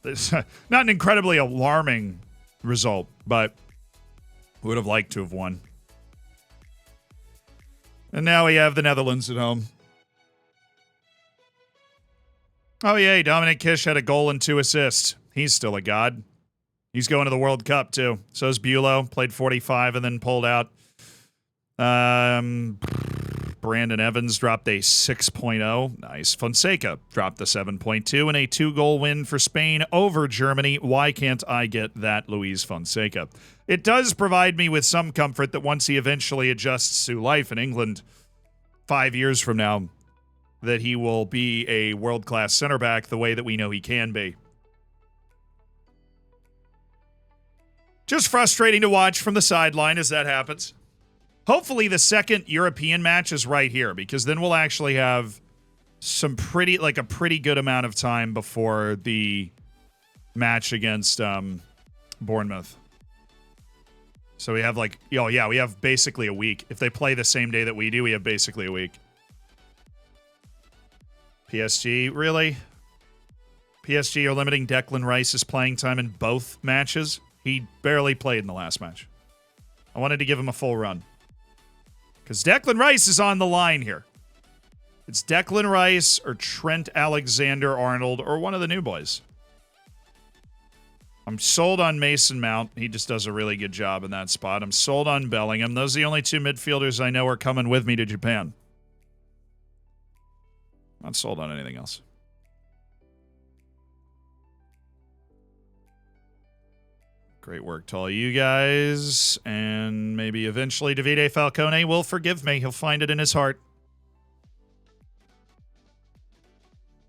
S1: It's not an incredibly alarming result, but would have liked to have won. And now we have the Netherlands at home. Oh, yay. Dominic Kish had a goal and 2 assists. He's still a god. He's going to the World Cup, too. So is Bulow. Played 45 and then pulled out. Brandon Evans dropped a 6.0. Nice. Fonseca dropped the 7.2 and a 2-goal win for Spain over Germany. Why can't I get that, Luis Fonseca? It does provide me with some comfort that once he eventually adjusts to life in England 5 years from now, that he will be a world-class center back the way that we know he can be. Just frustrating to watch from the sideline as that happens. Hopefully the second European match is right here, because then we'll actually have a pretty good amount of time before the match against Bournemouth. So we have we have basically a week. If they play the same day that we do, we have basically a week. PSG, really? PSG are limiting Declan Rice's playing time in both matches? He barely played in the last match. I wanted to give him a full run. Because Declan Rice is on the line here. It's Declan Rice or Trent Alexander-Arnold or one of the new boys. I'm sold on Mason Mount. He just does a really good job in that spot. I'm sold on Bellingham. Those are the only 2 midfielders I know are coming with me to Japan. Not sold on anything else. Great work to all you guys. And maybe eventually Davide Falcone will forgive me. He'll find it in his heart.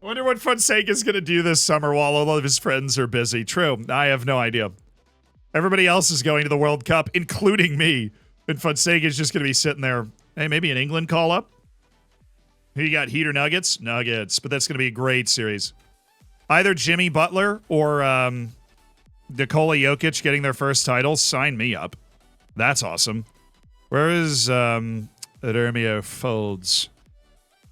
S1: I wonder what Fonseca's going to do this summer while all of his friends are busy. True. I have no idea. Everybody else is going to the World Cup, including me. And Fonseca's just going to be sitting there. Hey, maybe an England call-up? Who you got, Heat or Nuggets? Nuggets. But that's going to be a great series. Either Jimmy Butler or Nikola Jokic getting their first title. Sign me up. That's awesome. Where is Romeo Folds?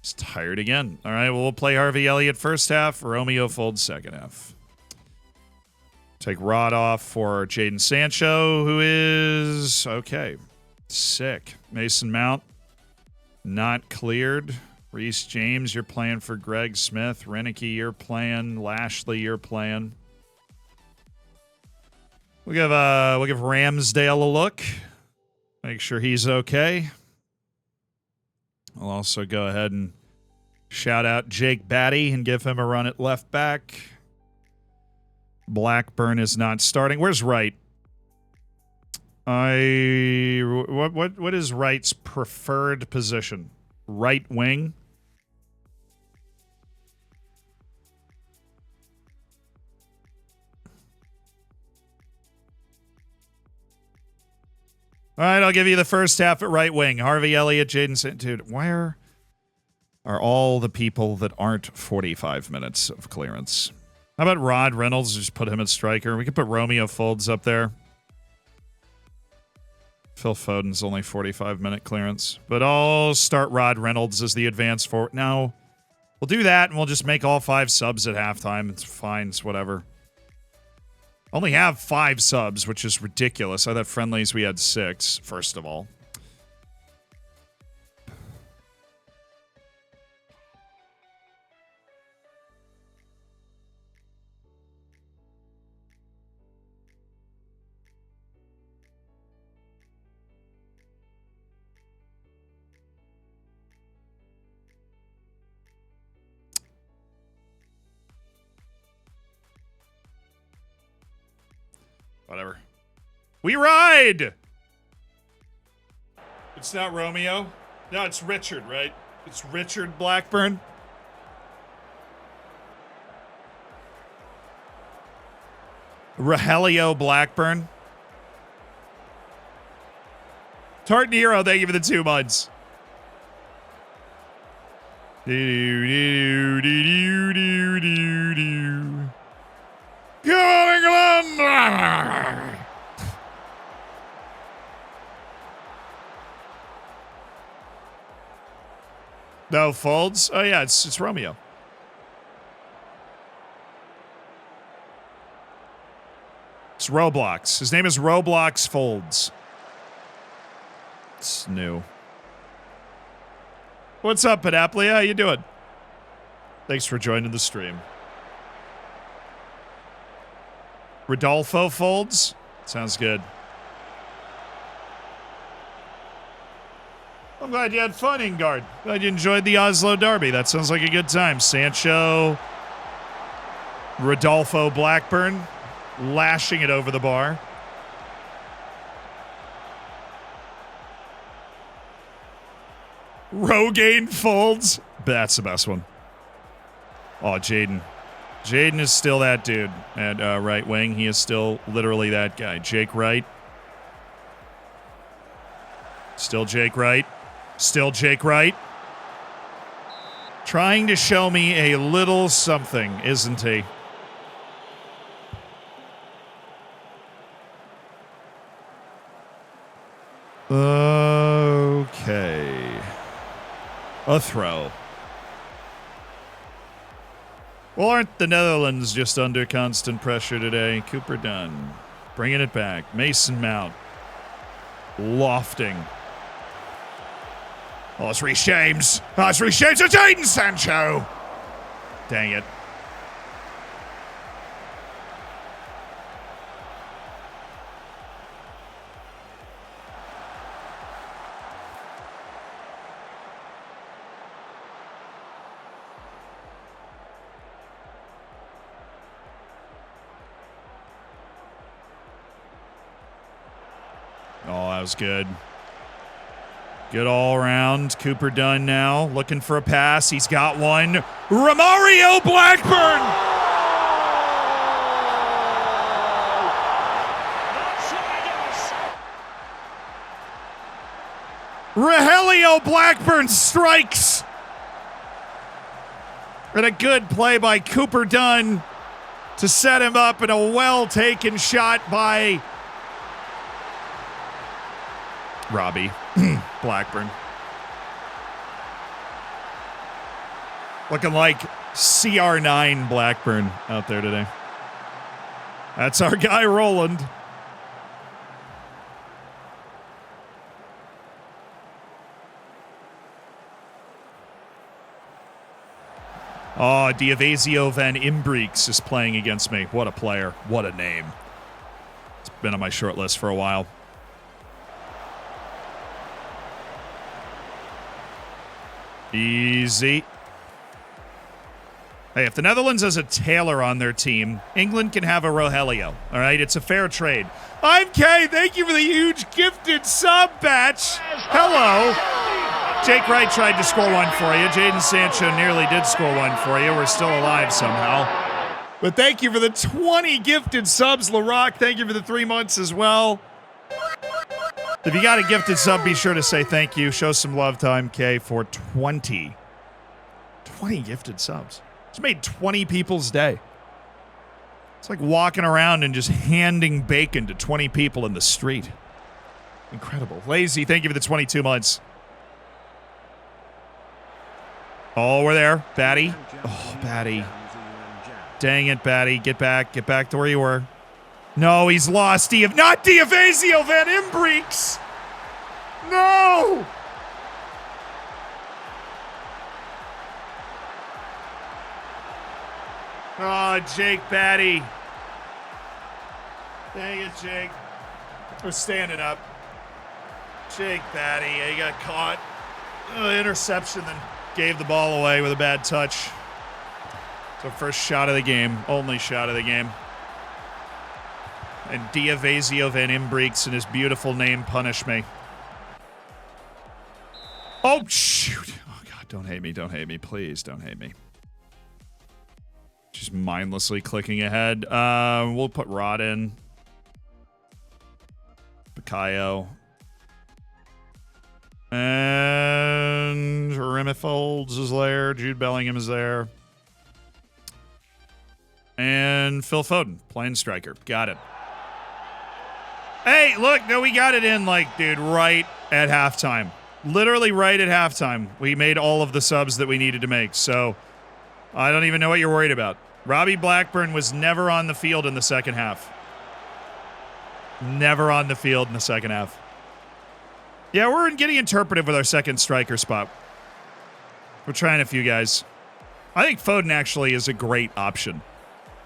S1: He's tired again. All right, well, we'll play Harvey Elliott first half. Romeo Folds second half. Take Rod off for Jadon Sancho, who is... okay. Sick. Mason Mount, not cleared. Reece James, you're playing for Greg Smith. Renicky, you're playing. Lashley, you're playing. We'll give Ramsdale a look. Make sure he's okay. I'll also go ahead and shout out Jake Batty and give him a run at left back. Blackburn is not starting. Where's Wright? What is Wright's preferred position? Right wing? All right, I'll give you the first half at right wing. Harvey Elliott, Jadon... Dude, where are all the people that aren't 45 minutes of clearance? How about Rod Reynolds? Just put him at striker. We could put Romeo Folds up there. Phil Foden's only 45-minute clearance. But I'll start Rod Reynolds as the advance forward. No, we'll do that, and we'll just make all 5 subs at halftime. It's fine. It's whatever. Only have 5 subs, which is ridiculous. I thought friendlies we had 6, first of all. Whatever. We ride! It's not Romeo. No, it's Richard, right? It's Richard Blackburn. Rogelio Blackburn. Tartan Hero, thank you for the 2 months. Go England! No, Folds? Oh, yeah, it's Romeo. It's Roblox. His name is Roblox Folds. It's new. What's up, Panaplia? How you doing? Thanks for joining the stream. Rodolfo Folds? Sounds good. I'm glad you had fun, Ingard. Glad you enjoyed the Oslo Derby. That sounds like a good time. Sancho, Rodolfo Blackburn, lashing it over the bar. Rogaine Folds. That's the best one. Oh, Jadon. Jadon is still that dude at right wing. He is still literally that guy. Jake Wright. Still Jake Wright. Still Jake Wright. Trying to show me a little something, isn't he? Okay. A throw. Well, aren't the Netherlands just under constant pressure today? Cooper Dunn. Bringing it back. Mason Mount. Lofting. Oh, it's Reece James. Oh, it's Reece James. It's Jadon Sancho. Dang it. was good. Good all around. Cooper Dunn now looking for a pass. He's got one. Romario Blackburn! Rogelio Blackburn strikes! And a good play by Cooper Dunn to set him up, and a well-taken shot by Robbie Blackburn. Looking like CR9 Blackburn out there today. That's our guy, Roland. Oh, Diavazio Van Imbreeks is playing against me. What a player. What a name. It's been on my short list for a while. Easy. Hey, if the Netherlands has a Taylor on their team, England can have a Rogelio. All right, it's a fair trade. I'm Kay. Thank you for the huge gifted sub batch. Hello. Jake Wright tried to score one for you. Jaden Sancho nearly did score one for you. We're still alive somehow. But thank you for the 20 gifted subs, LaRock. Thank you for the 3 months as well. If you got a gifted sub, be sure to say thank you. Show some love to MK for 20. 20 gifted subs. It's made 20 people's day. It's like walking around and just handing bacon to 20 people in the street. Incredible. Lazy, thank you for the 22 months. Oh, we're there. Batty. Oh, Batty. Dang it, Batty. Get back. Get back to where you were. No, he's lost. Not Diavazio Van Imbreeks. No! Oh, Jake Batty. Dang it, Jake. We're standing up. Jake Batty. He got caught. Interception, then gave the ball away with a bad touch. So first shot of the game. Only shot of the game. And Diavazio Van Imbreeks and his beautiful name punish me. Oh, shoot. Oh, God, don't hate me. Don't hate me. Please don't hate me. Just mindlessly clicking ahead. We'll put Rod in. Bakayo. And Remifolds is there. Jude Bellingham is there. And Phil Foden, playing striker. Got it. Hey, look, no, we got it in, like, dude, right at halftime. Literally right at halftime. We made all of the subs that we needed to make, so I don't even know what you're worried about. Robbie Blackburn was never on the field in the second half. Never on the field in the second half. Yeah, we're getting interpretive with our second striker spot. We're trying a few guys. I think Foden actually is a great option.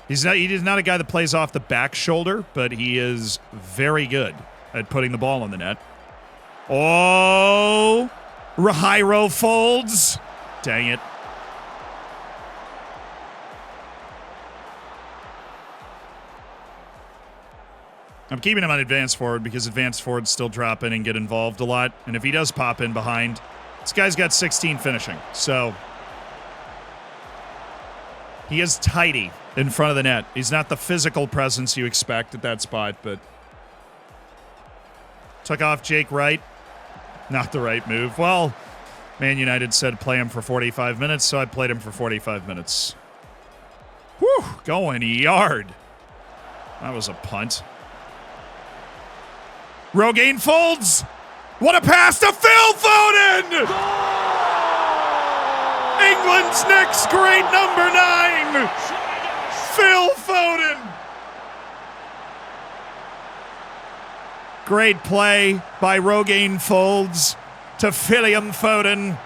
S1: He's not a guy that plays off the back shoulder, but he is very good at putting the ball on the net. Oh, Rahiro folds. Dang it. I'm keeping him on advanced forward because advanced forwards still drop in and get involved a lot. And if he does pop in behind, this guy's got 16 finishing. So he is tidy in front of the net. He's not the physical presence you expect at that spot, but took off Jake Wright. Not the right move. Well, Man United said play him for 45 minutes, so I played him for 45 minutes. Whew, going yard. That was a punt. Rogaine folds. What a pass to Phil Foden! England's next great number 9, Phil Foden. Great play by Rogaine Folds to Philium Foden.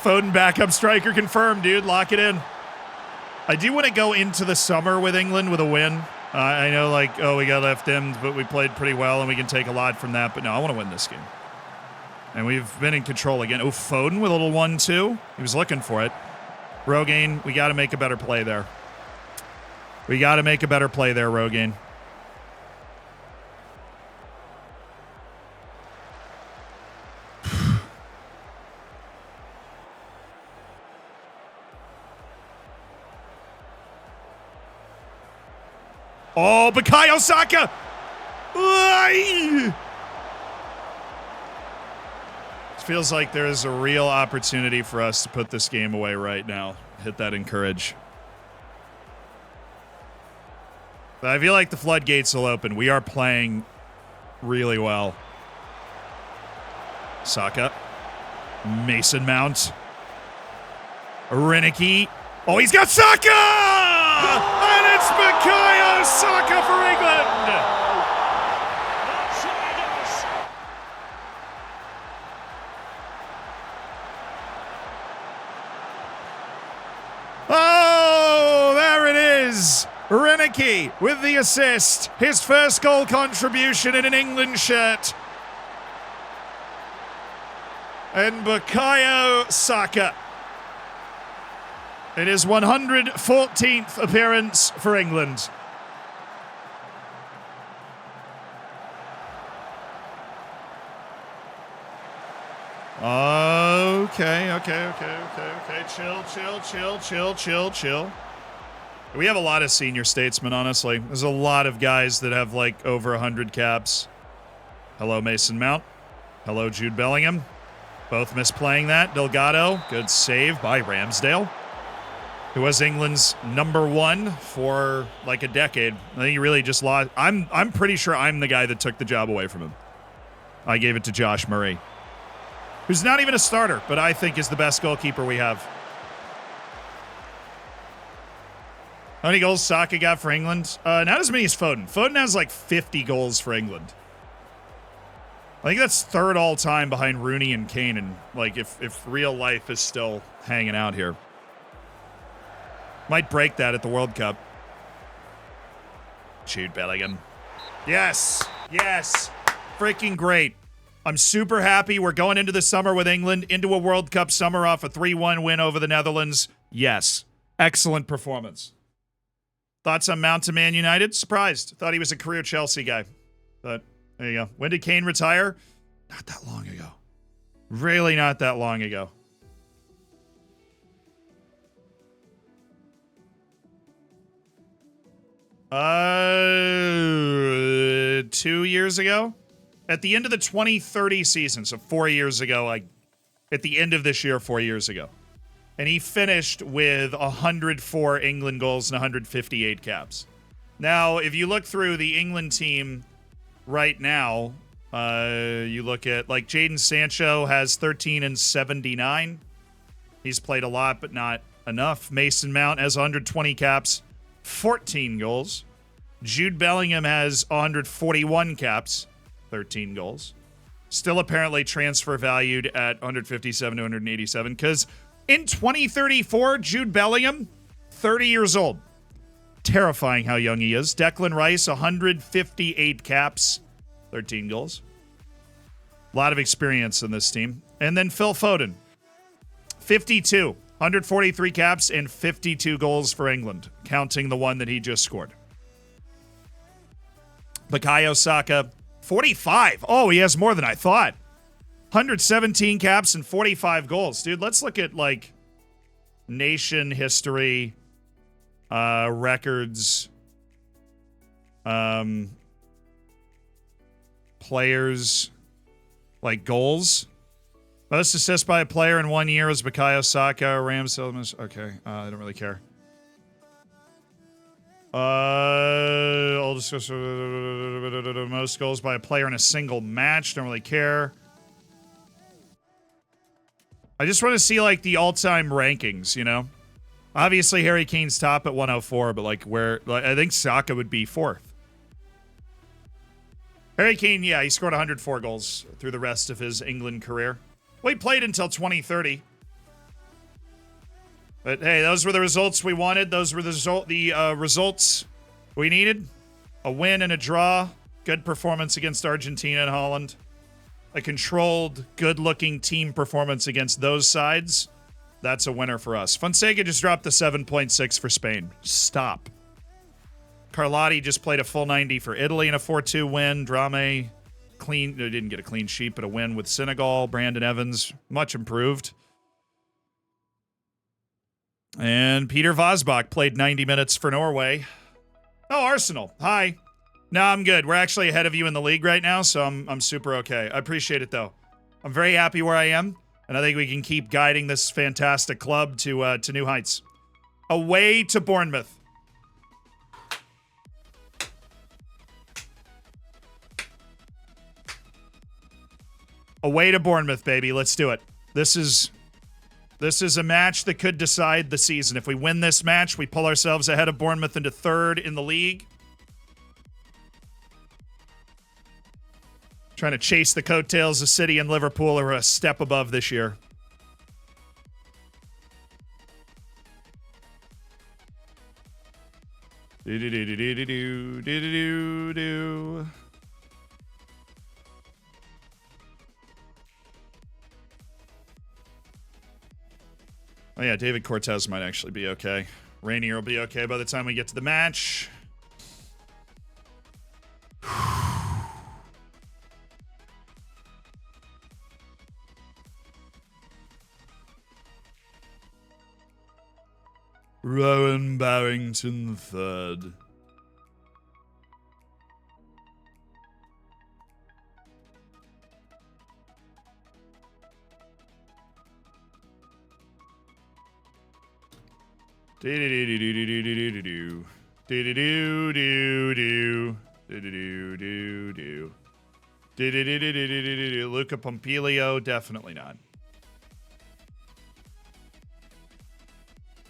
S1: Foden backup striker confirmed, dude. Lock it in. I do want to go into the summer with England with a win. I know, like, oh, we got left in, but we played pretty well, and we can take a lot from that. But no, I want to win this game. And we've been in control again. Oh, Foden with a little 1-2. He was looking for it. Rogaine, we got to make a better play there. We got to make a better play there, Rogaine. Oh, Bukayo Saka! It feels like there is a real opportunity for us to put this game away right now. Hit that encourage. But I feel like the floodgates will open. We are playing really well. Saka. Mason Mount. Renicky. Oh, he's got Saka! And it's Bukayo Saka for England! Oh, there it is! Renicky with the assist. His first goal contribution in an England shirt. And Bukayo Saka in his 114th appearance for England. Okay. Chill. We have a lot of senior statesmen, honestly. There's a lot of guys that have, like, over 100 caps. Hello, Mason Mount. Hello, Jude Bellingham. Both misplaying that. Delgado, good save by Ramsdale, who was England's #1 for, like, a decade. I think he really just lost. I'm pretty sure I'm the guy that took the job away from him. I gave it to Josh Murray, who's not even a starter, but I think is the best goalkeeper we have. How many goals Saka got for England? Not as many as Foden. Foden has like 50 goals for England. I think that's third all time behind Rooney and Kane, and like if real life is still hanging out here. Might break that at the World Cup. Jude Bellingham. Yes. Freaking great. I'm super happy. We're going into the summer with England, into a World Cup summer off a 3-1 win over the Netherlands. Yes. Excellent performance. Thoughts on Mount to Man United? Surprised. Thought he was a career Chelsea guy. But there you go. When did Kane retire? Not that long ago. Really not that long ago. Uh, 2 years ago? At the end of the 2030 season, so 4 years ago, like at the end of this year, 4 years ago. And he finished with 104 England goals and 158 caps. Now, if you look through the England team right now, you look at, like, Jadon Sancho has 13 and 79. He's played a lot, but not enough. Mason Mount has 120 caps, 14 goals. Jude Bellingham has 141 caps, 13 goals. Still apparently transfer valued at 157 to 187, because in 2034, Jude Bellingham, 30 years old. Terrifying how young he is. Declan Rice, 158 caps, 13 goals. A lot of experience in this team. And then Phil Foden, 52, 143 caps and 52 goals for England, counting the one that he just scored. Bukayo Saka, 45. Oh, he has more than I thought. 117 caps and 45 goals. Dude, let's look at, like, nation history, records, players, like, goals. Most assists by a player in 1 year is Bukayo Saka, Ramsdale. Okay, I don't really care. I'll discuss most goals by a player in a single match. Don't really care. I just want to see, like, the all-time rankings, you know? Obviously, Harry Kane's top at 104, but, like, where... Like, I think Saka would be fourth. Harry Kane, yeah, he scored 104 goals through the rest of his England career. Well, he played until 2030. But, hey, those were the results we wanted. Those were the results we needed. A win and a draw. Good performance against Argentina and Holland. A controlled, good-looking team performance against those sides. That's a winner for us. Fonseca just dropped the 7.6 for Spain. Stop. Carlotti just played a full 90 for Italy in a 4-2 win. Drame, didn't get a clean sheet, but a win with Senegal. Brandon Evans, much improved. And Peter Vosbach played 90 minutes for Norway. Oh, Arsenal. Hi. No, I'm good. We're actually ahead of you in the league right now, so I'm super okay. I appreciate it, though. I'm very happy where I am, and I think we can keep guiding this fantastic club to new heights. Away to Bournemouth. Away to Bournemouth, baby. Let's do it. This is a match that could decide the season. If we win this match, we pull ourselves ahead of Bournemouth into third in the league. Trying to chase the coattails of City and Liverpool are a step above this year. Do-do-do-do-do-do-do-do-do-do. Oh yeah, David Cortez might actually be okay. Rainier will be okay by the time we get to the match. Rowan Barrington III. Do-do-do-do-do-do-do-do-do. Do-do-do-do-do. Do-do-do-do-do. Do-do-do-do-do-do-do. Luca Pompilio, definitely not.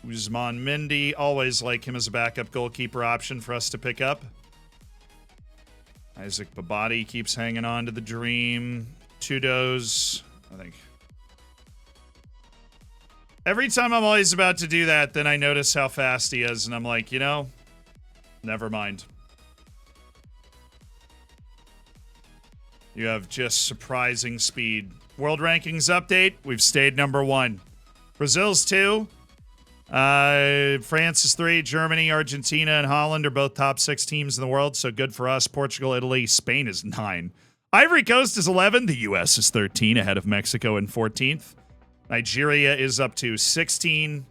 S1: Usman Mendy, always like him as a backup goalkeeper option for us to pick up. Isaac Babadi keeps hanging on to the dream. Tudos, I think. Every time I'm always about to do that, then I notice how fast he is, and I'm like, you know, never mind. You have just surprising speed. World rankings update, we've stayed number 1. Brazil's 2. France is 3. Germany, Argentina, and Holland are both top 6 teams in the world, so good for us. Portugal, Italy, Spain is 9. Ivory Coast is 11. The U.S. is 13, ahead of Mexico in 14th. Nigeria is up to 16.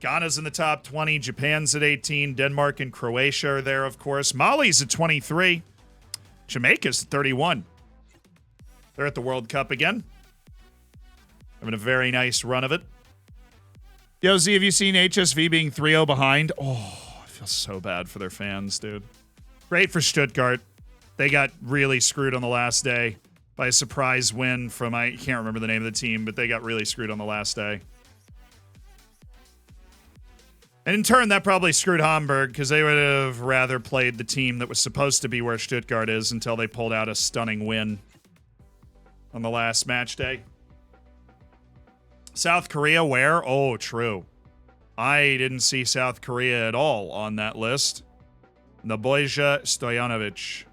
S1: Ghana's in the top 20. Japan's at 18. Denmark and Croatia are there, of course. Mali's at 23. Jamaica's at 31. They're at the World Cup again. Having a very nice run of it. Yo, Z, have you seen HSV being 3-0 behind? Oh, I feel so bad for their fans, dude. Great for Stuttgart. They got really screwed on the last day by a surprise win from, I can't remember the name of the team, but they got really screwed on the last day. And in turn, that probably screwed Hamburg, because they would have rather played the team that was supposed to be where Stuttgart is until they pulled out a stunning win on the last match day. South Korea, where? Oh, true. I didn't see South Korea at all on that list. Nebojsa Stojanovic.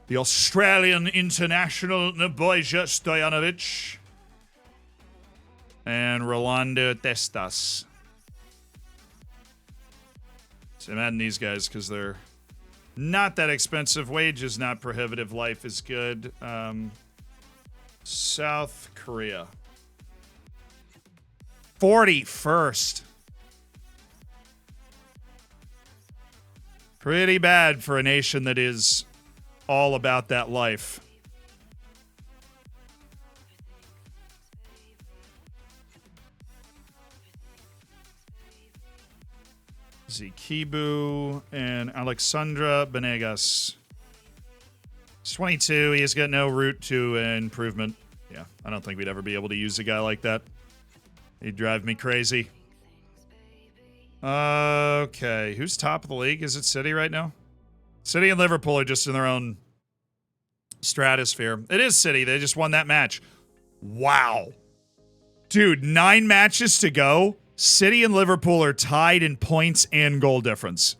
S1: The Australian international Nebojsa Stojanovic. And Rolando Testas. So I'm adding these guys because they're not that expensive. Wages not prohibitive. Life is good. South Korea. 41st. Pretty bad for a nation that is all about that life. Zikibu and Alexandra Benegas. He's 22. He has got no route to improvement. Yeah, I don't think we'd ever be able to use a guy like that. He'd drive me crazy. Okay, who's top of the league? Is it City right now? City and Liverpool are just in their own stratosphere. It is City. They just won that match. Wow. Dude, 9 matches to go. City and Liverpool are tied in points and goal difference.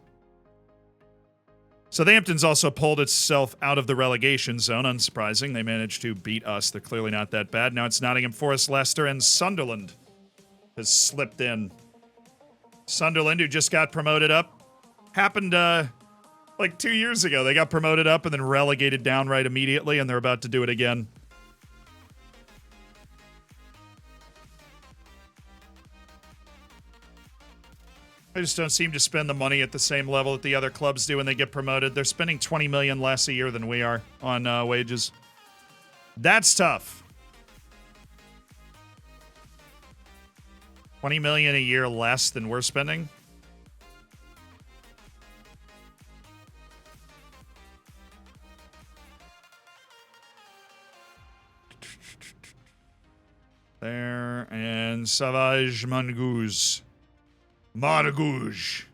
S1: Southampton's also pulled itself out of the relegation zone. Unsurprising. They managed to beat us. They're clearly not that bad. Now it's Nottingham Forest, Leicester, and Sunderland has slipped in. Sunderland, who just got promoted up. Happened like 2 years ago. They got promoted up and then relegated down right immediately, and they're about to do it again. I just don't seem to spend the money at the same level that the other clubs do when they get promoted. They're spending $20 million less a year than we are on wages. That's tough. $20 million a year less than we're spending. There, and Savage Mongoose. Margouge.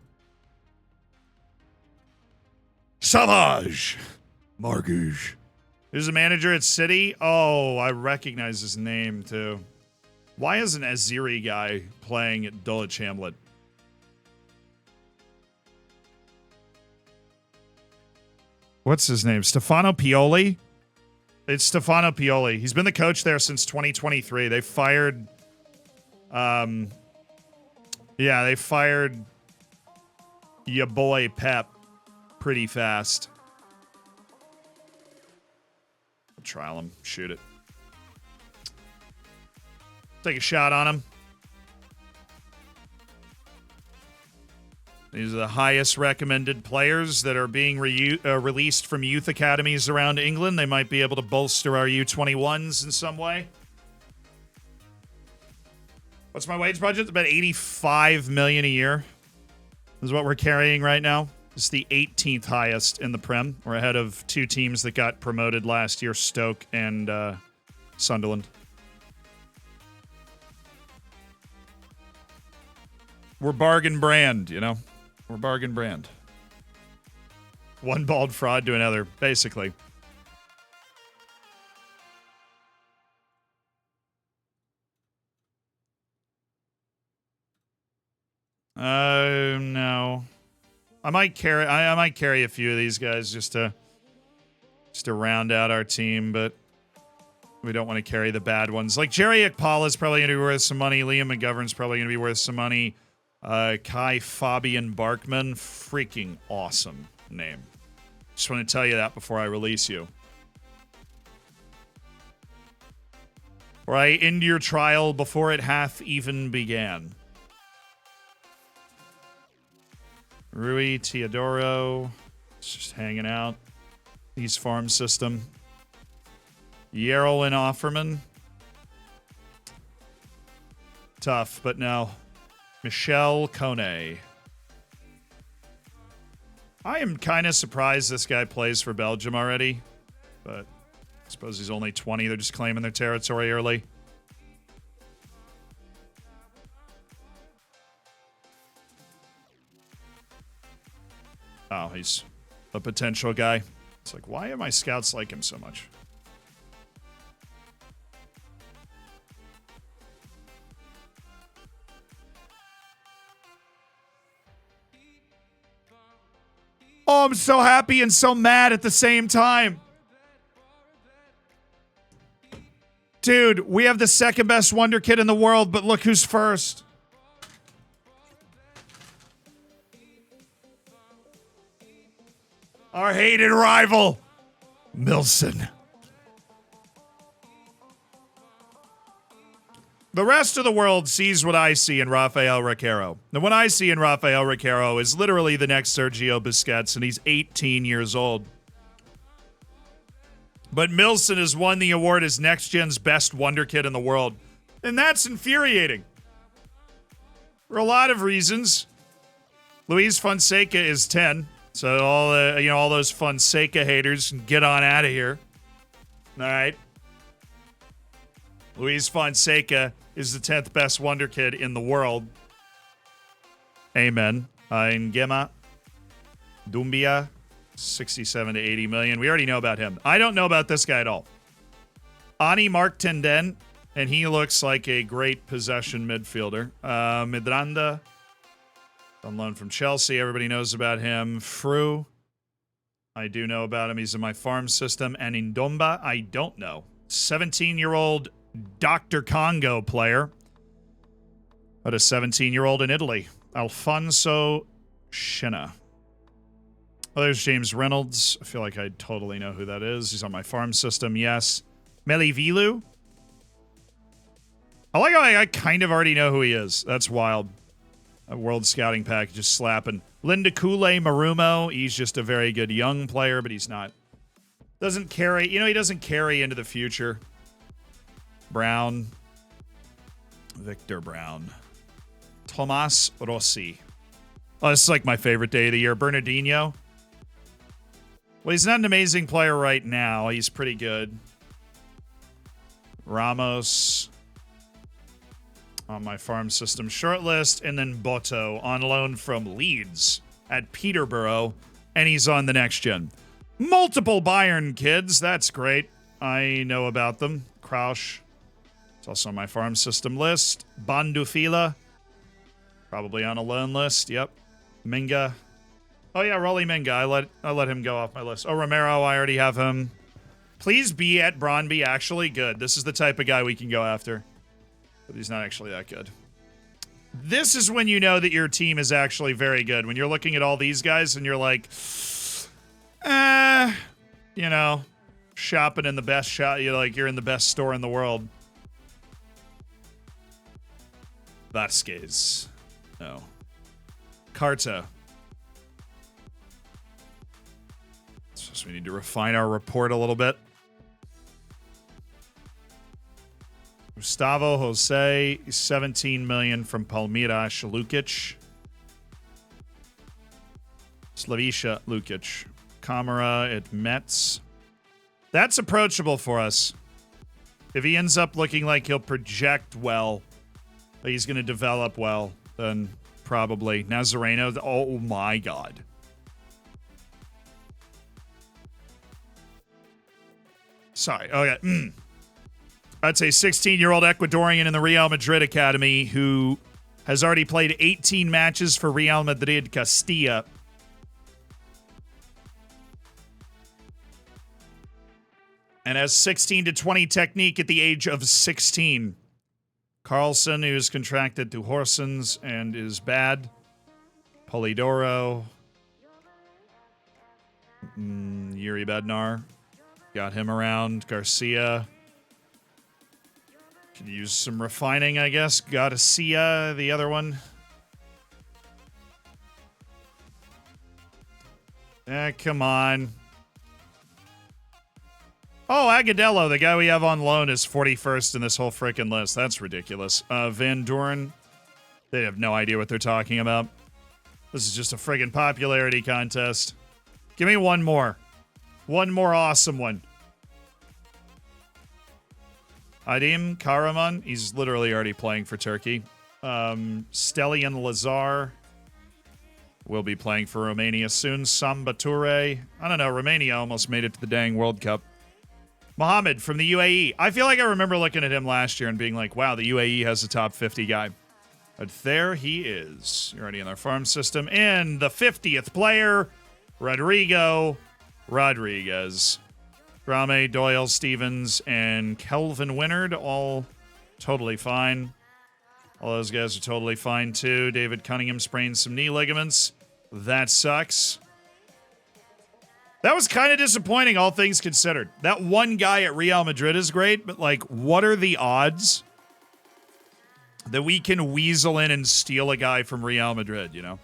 S1: Savage Margouge. Who's the manager at City? Oh, I recognize his name, too. Why is an Aziri guy playing at Dulwich Hamlet? What's his name? Stefano Pioli? It's Stefano Pioli. He's been the coach there since 2023. They fired... Yeah, they fired your boy Pep pretty fast. I'll trial him. Shoot it. Take a shot on him. These are the highest recommended players that are being released from youth academies around England. They might be able to bolster our U21s in some way. What's my wage budget? It's about $85 million a year. This is what we're carrying right now. It's the 18th highest in the Prem. We're ahead of two teams that got promoted last year, Stoke and Sunderland. We're bargain brand, you know? We're bargain brand. One bald fraud to another, basically. No. I might carry a few of these guys just to round out our team, but we don't want to carry the bad ones. Like Jerry Ekpala is probably going to be worth some money. Liam McGovern's probably going to be worth some money. Kai Fabian Barkman, freaking awesome name. Just want to tell you that before I release you. Or I end your trial before it hath even began. Rui Teodoro, it's just hanging out. East Farm System. Yerrolin Offerman. Tough, but no. Michel Kone. I am kind of surprised this guy plays for Belgium already, but I suppose he's only 20. They're just claiming their territory early. Oh, he's a potential guy. It's like, why do my scouts like him so much? Oh, I'm so happy and so mad at the same time. Dude, we have the second best Wonder Kid in the world, but look who's first. Our hated rival, Milson. The rest of the world sees what I see in Rafael Requero. Now, what I see in Rafael Requero is literally the next Sergio Busquets, and he's 18 years old. But Milson has won the award as Next Gen's best Wonder Kid in the world. And that's infuriating. For a lot of reasons. Luis Fonseca is 10. So all those Fonseca haters can get on out of here. All right. Luis Fonseca is the 10th best Wonder Kid in the world. Amen. Ngema Dumbia, 67 to 80 million. We already know about him. I don't know about this guy at all. Ani Mark Tenden, and he looks like a great possession midfielder. Midranda, on loan from Chelsea. Everybody knows about him. Fru, I do know about him. He's in my farm system. And Ndomba, I don't know. 17-year-old Dr. Congo player. But a 17-year-old in Italy. Alfonso Schenna. Oh, there's James Reynolds. I feel like I totally know who that is. He's on my farm system, yes. Melivilu. I like how I kind of already know who he is. That's wild. A world scouting package just slapping. Linda Kule Marumo. He's just a very good young player, but he's not. Doesn't carry. You know, he doesn't carry into the future. Brown. Victor Brown. Tomas Rossi. Oh, this is like my favorite day of the year. Bernardinho. Well, he's not an amazing player right now. He's pretty good. Ramos. On my farm system shortlist, and then Boto on loan from Leeds at Peterborough, and he's on the next gen. Multiple Bayern kids, that's great. I know about them. Krausch, it's also on my farm system list. Bandufila, probably on a loan list. Yep. Minga. Oh yeah, Rolly Minga. I let him go off my list. Oh, Romero, I already have him. Please be at Brøndby. Actually, good. This is the type of guy we can go after. But he's not actually that good. This is when you know that your team is actually very good. When you're looking at all these guys and you're like, you know, shopping in the best shop. You're in the best store in the world. Vasquez. No. Carta. So we need to refine our report a little bit. Gustavo Jose, 17 million from Palmeiras, Lukic. Slaviša Lukic. Kamara at Mets. That's approachable for us. If he ends up looking like he'll project well, he's going to develop well, then probably. Nazareno, oh my God. Sorry, okay. That's a 16-year-old Ecuadorian in the Real Madrid Academy who has already played 18 matches for Real Madrid Castilla. And has 16 to 20 technique at the age of 16. Carlson, who's contracted to Horsens and is bad. Polidoro. Yuri Bednar. Got him around. Garcia. Can use some refining, I guess. Garcia, the other one. Come on. Oh, Agadello, the guy we have on loan, is 41st in this whole frickin' list. That's ridiculous. Van Doren, they have no idea what they're talking about. This is just a friggin' popularity contest. Give me one more. One more awesome one. Adim Karaman, he's literally already playing for Turkey. Stelian Lazar will be playing for Romania soon. Samba Toure. I don't know, Romania almost made it to the dang World Cup. Mohammed from the UAE. I feel like I remember looking at him last year and being like, wow, the UAE has a top 50 guy. But there he is. You're already in our farm system. And the 50th player, Rodrigo Rodriguez. Grame, Doyle, Stevens, and Kelvin Winnard, all totally fine. All those guys are totally fine, too. David Cunningham sprained some knee ligaments. That sucks. That was kind of disappointing, all things considered. That one guy at Real Madrid is great, but, like, what are the odds that we can weasel in and steal a guy from Real Madrid, you know?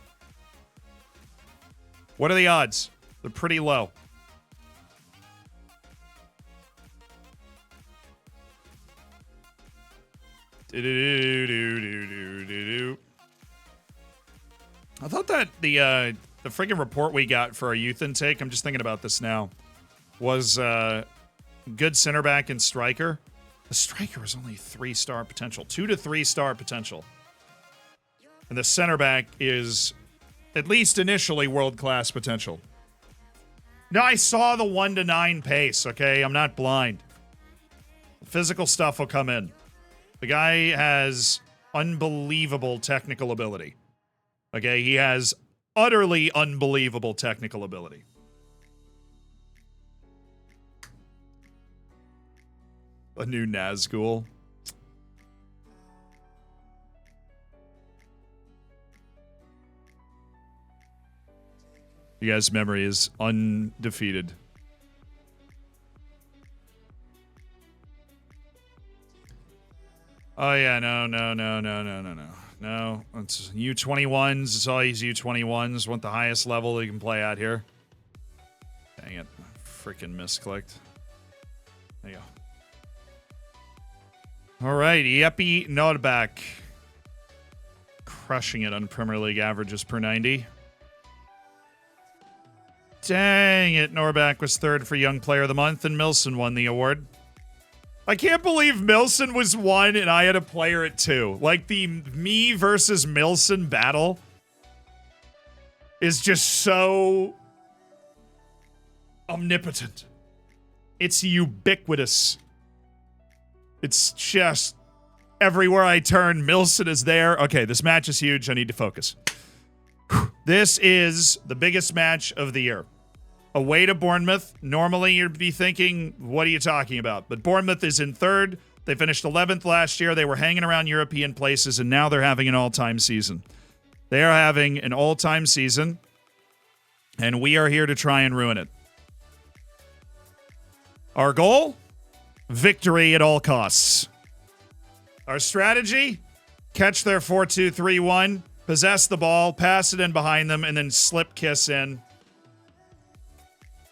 S1: What are the odds? They're pretty low. I thought that the friggin' report we got for our youth intake, I'm just thinking about this now, was good center back and striker. The striker was only 3-star potential, 2 to 3-star potential. And the center back is, at least initially, world-class potential. Now, I saw the 1 to 9 pace, okay? I'm not blind. Physical stuff will come in. The guy has unbelievable technical ability. Okay, he has utterly unbelievable technical ability. A new Nazgul. You guys' memory is undefeated. Oh, yeah, no. No, it's U21s. It's always U21s. Want the highest level you can play at here. Dang it. Freaking misclicked. There you go. All right, Yeppy Nordback. Crushing it on Premier League averages per 90. Dang it, Norback was third for Young Player of the Month, and Milson won the award. I can't believe Milson was 1 and I had a player at 2. Like, the me versus Milson battle is just so omnipotent. It's ubiquitous. It's just everywhere I turn, Milson is there. Okay, this match is huge. I need to focus. This is the biggest match of the year. Away to Bournemouth. Normally, you'd be thinking, what are you talking about? But Bournemouth is in third. They finished 11th last year. They were hanging around European places, and now they're having an all-time season. They are having an all-time season, and we are here to try and ruin it. Our goal? Victory at all costs. Our strategy? Catch their 4-2-3-1, possess the ball, pass it in behind them, and then slip kiss in.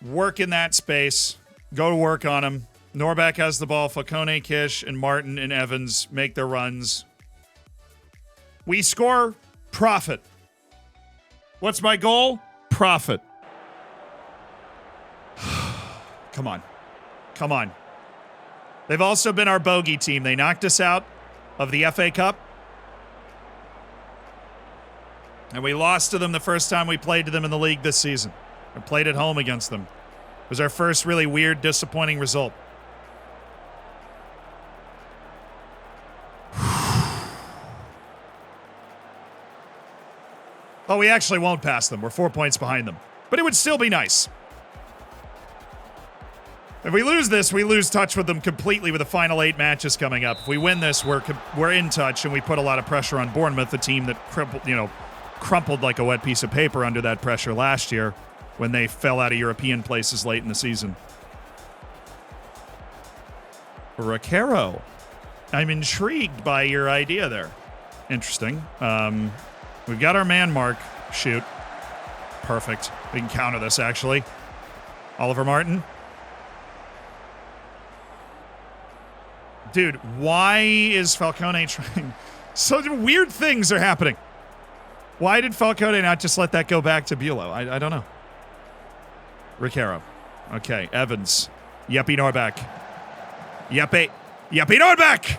S1: Work in that space. Go to work on them. Norback has the ball. Falcone, Kish, and Martin and Evans make their runs. We score. Profit. What's my goal? Profit. Come on. Come on. They've also been our bogey team. They knocked us out of the FA Cup. And we lost to them the first time we played to them in the league this season. We played at home against them. It was our first really weird, disappointing result. Oh, we actually won't pass them. We're 4 points behind them. But it would still be nice. If we lose this, we lose touch with them completely with the final 8 matches coming up. If we win this, we're in touch, and we put a lot of pressure on Bournemouth, the team that crumpled like a wet piece of paper under that pressure last year when they fell out of European places late in the season. Ricaro. I'm intrigued by your idea there. Interesting. We've got our man mark. Shoot. Perfect. We can counter this, actually. Oliver Martin. Dude, why is Falcone trying? So weird things are happening. Why did Falcone not just let that go back to Bulow? I don't know. Ricaro. Okay, Evans. Yeppy Norback. Yeppy Norback!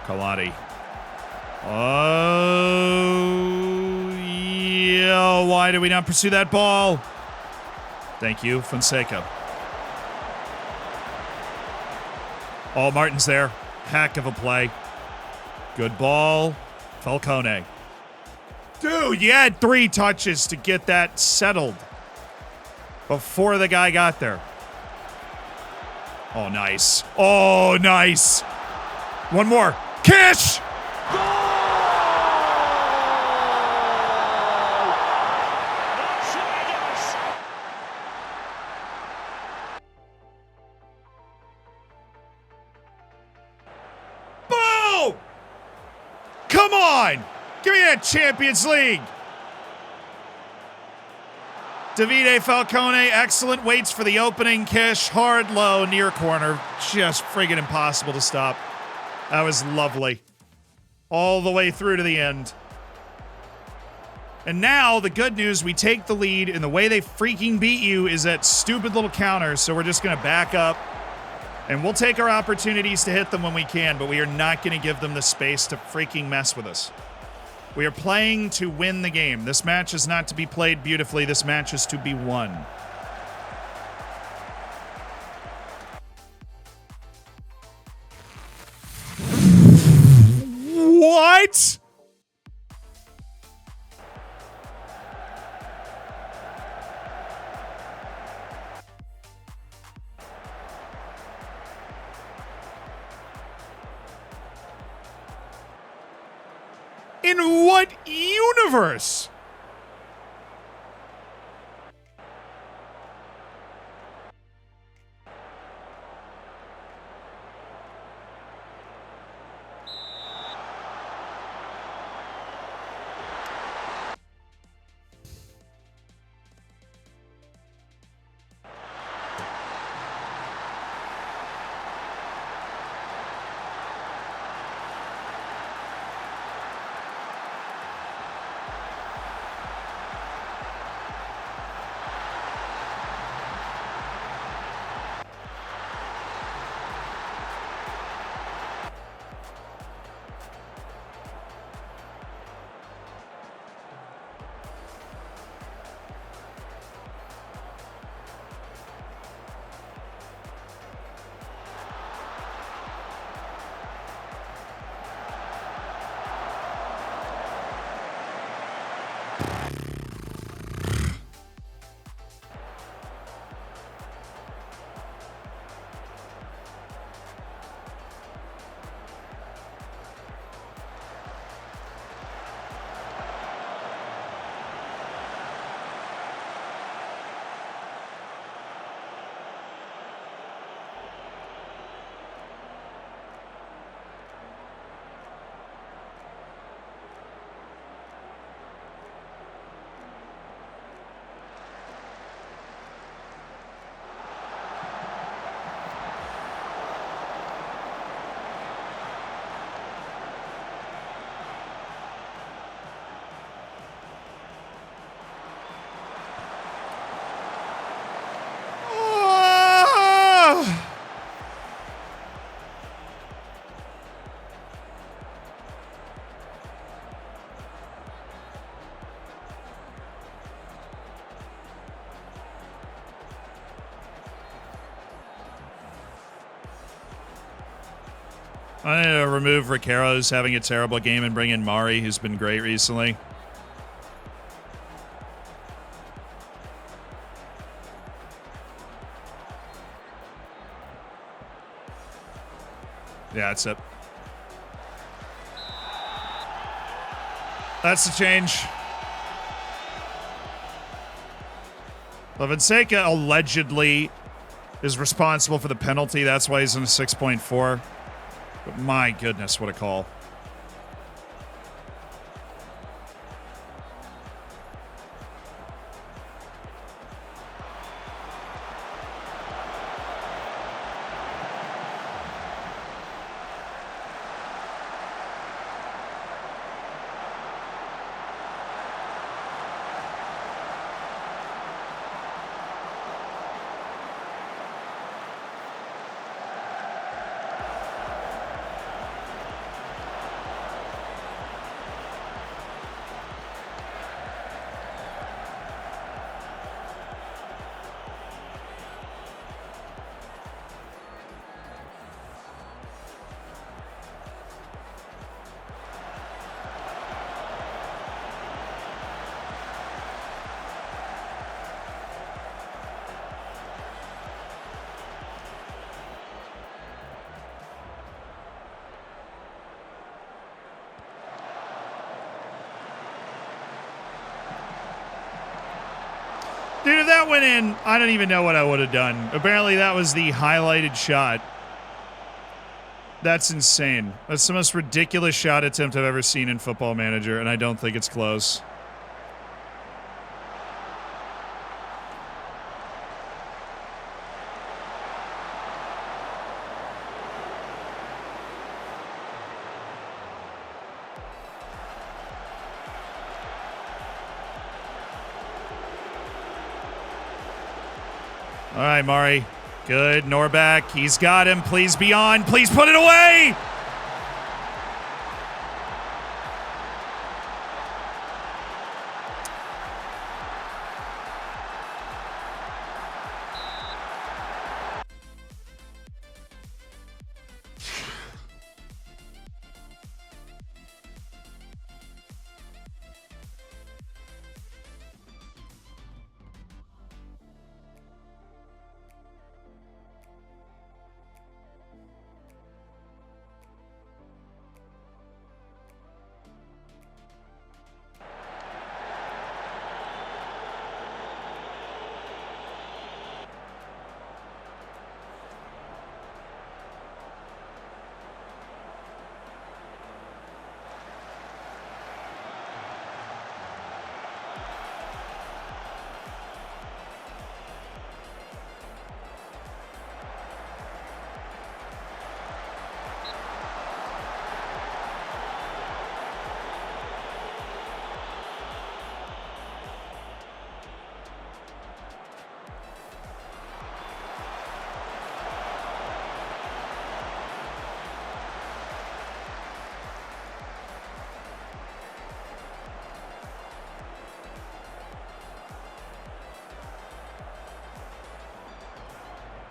S1: Kaladi. Oh, yeah. Why did we not pursue that ball? Thank you, Fonseca. Oh, Martin's there. Heck of a play. Good ball. Falcone. Dude, you had 3 touches to get that settled before the guy got there. Oh, nice. Oh, nice. One more. Kish! Boom! Come on! Give me that Champions League! Davide Falcone, excellent. Waits for the opening. Kish, hard, low, near corner. Just friggin' impossible to stop. That was lovely. All the way through to the end. And now, the good news, we take the lead, and the way they freaking beat you is that stupid little counter, so we're just going to back up. And we'll take our opportunities to hit them when we can, but we are not going to give them the space to freaking mess with us. We are playing to win the game. This match is not to be played beautifully. This match is to be won. What? In what universe? I'm going to remove Riquero, who's having a terrible game, and bring in Mari, who's been great recently. Yeah, that's it. That's the change. Fonseca allegedly is responsible for the penalty. That's why he's in a 6.4. But my goodness, what a call. Dude, if that went in, I don't even know what I would have done. Apparently that was the highlighted shot. That's insane. That's the most ridiculous shot attempt I've ever seen in Football Manager, and I don't think it's close. All right, Mari. Good. Norback. He's got him. Please be on. Please put it away.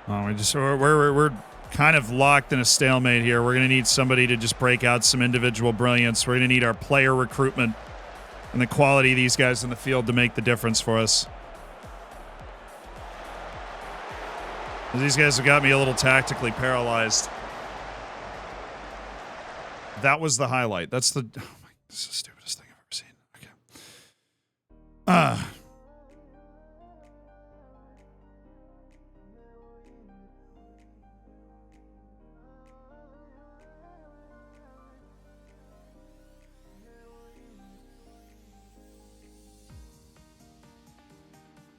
S1: Oh, we're kind of locked in a stalemate here. We're going to need somebody to just break out some individual brilliance. We're going to need our player recruitment and the quality of these guys in the field to make the difference for us. These guys have got me a little tactically paralyzed. That was the highlight. That's the... Oh my, this is the stupidest thing I've ever seen. Okay.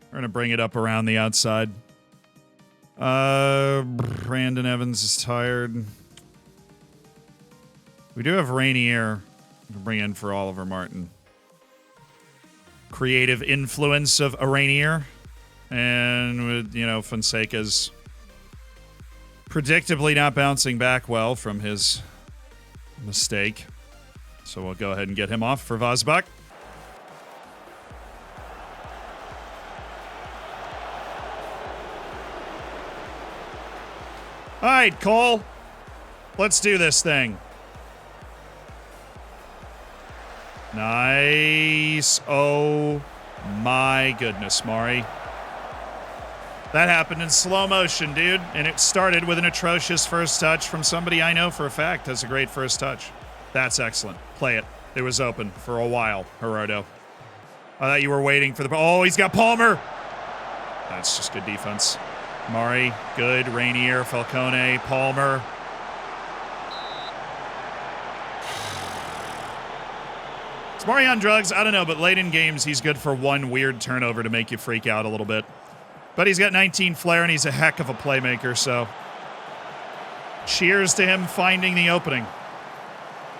S1: We're going to bring it up around the outside. Brandon Evans is tired. We do have Rainier to bring in for Oliver Martin. Creative influence of a Rainier. And with, you know, Fonseca's predictably not bouncing back well from his mistake. So we'll go ahead and get him off for Vazbach. All right, Cole. Let's do this thing. Nice. Oh, my goodness, Mari. That happened in slow motion, dude. And it started with an atrocious first touch from somebody I know for a fact has a great first touch. That's excellent. Play it. It was open for a while, Gerardo. I thought you were waiting for the... Oh, he's got Palmer. That's just good defense. Mari, good. Rainier, Falcone, Palmer. Is Mari on drugs? I don't know, but late in games, he's good for one weird turnover to make you freak out a little bit. But he's got 19 flair, and he's a heck of a playmaker, so... Cheers to him finding the opening.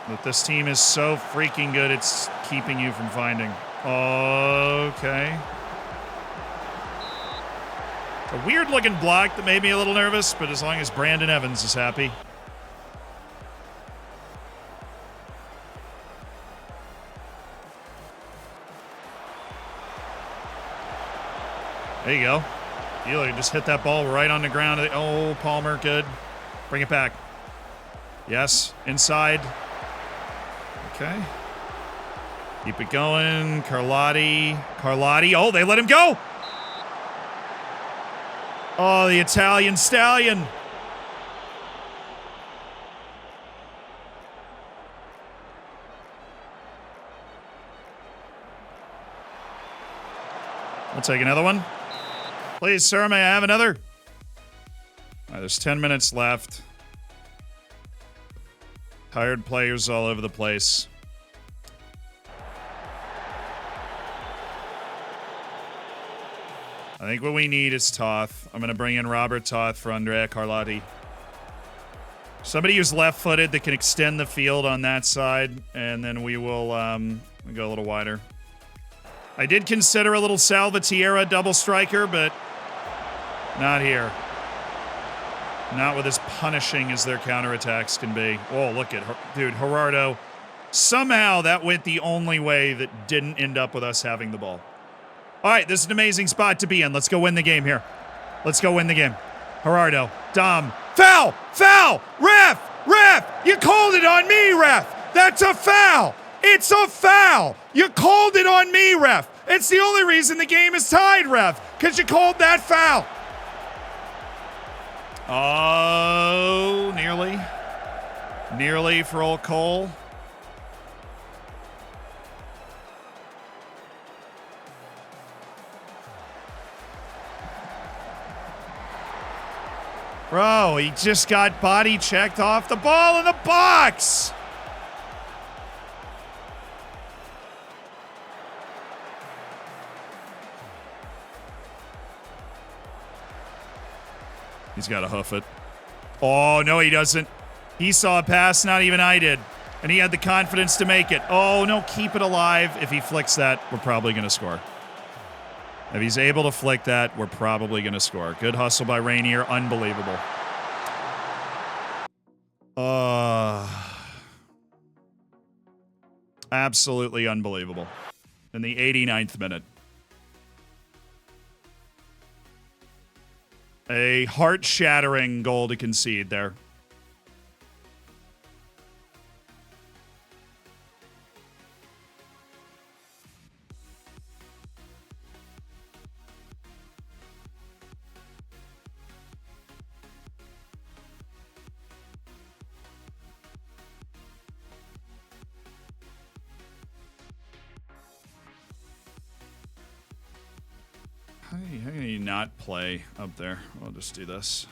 S1: That this team is so freaking good, it's keeping you from finding. Okay. A weird-looking block that made me a little nervous, but as long as Brandon Evans is happy. There you go. You just hit that ball right on the ground. Oh, Palmer, good. Bring it back. Yes, inside. Okay. Keep it going. Carlotti. Oh, they let him go! Oh, the Italian stallion. I'll take another one. Please, sir, may I have another? All right, there's 10 minutes left. Tired players all over the place. I think what we need is Toth. I'm going to bring in Robert Toth for Andrea Carlotti. Somebody who's left-footed that can extend the field on that side, and then we will go a little wider. I did consider a little Salvatierra double striker, but not here. Not with as punishing as their counterattacks can be. Oh, look at her. Dude, Gerardo. Somehow that went the only way that didn't end up with us having the ball. All right, this is an amazing spot to be in. Let's go win the game here. Let's go win the game. Gerardo, Dom, foul, ref, you called it on me, ref. That's a foul. It's a foul. You called it on me, ref. It's the only reason the game is tied, ref, because you called that foul. Oh, nearly. Nearly for old Cole. Bro, he just got body checked off the ball in the box. He's got to hoof it. Oh, no, he doesn't. He saw a pass, not even I did. And he had the confidence to make it. Oh, no, keep it alive. If he flicks that, we're probably going to score. If he's able to flick that, we're probably going to score. Good hustle by Rainier. Unbelievable. Absolutely unbelievable. In the 89th minute. A heart-shattering goal to concede there. How can you not play up there? I'll just do this.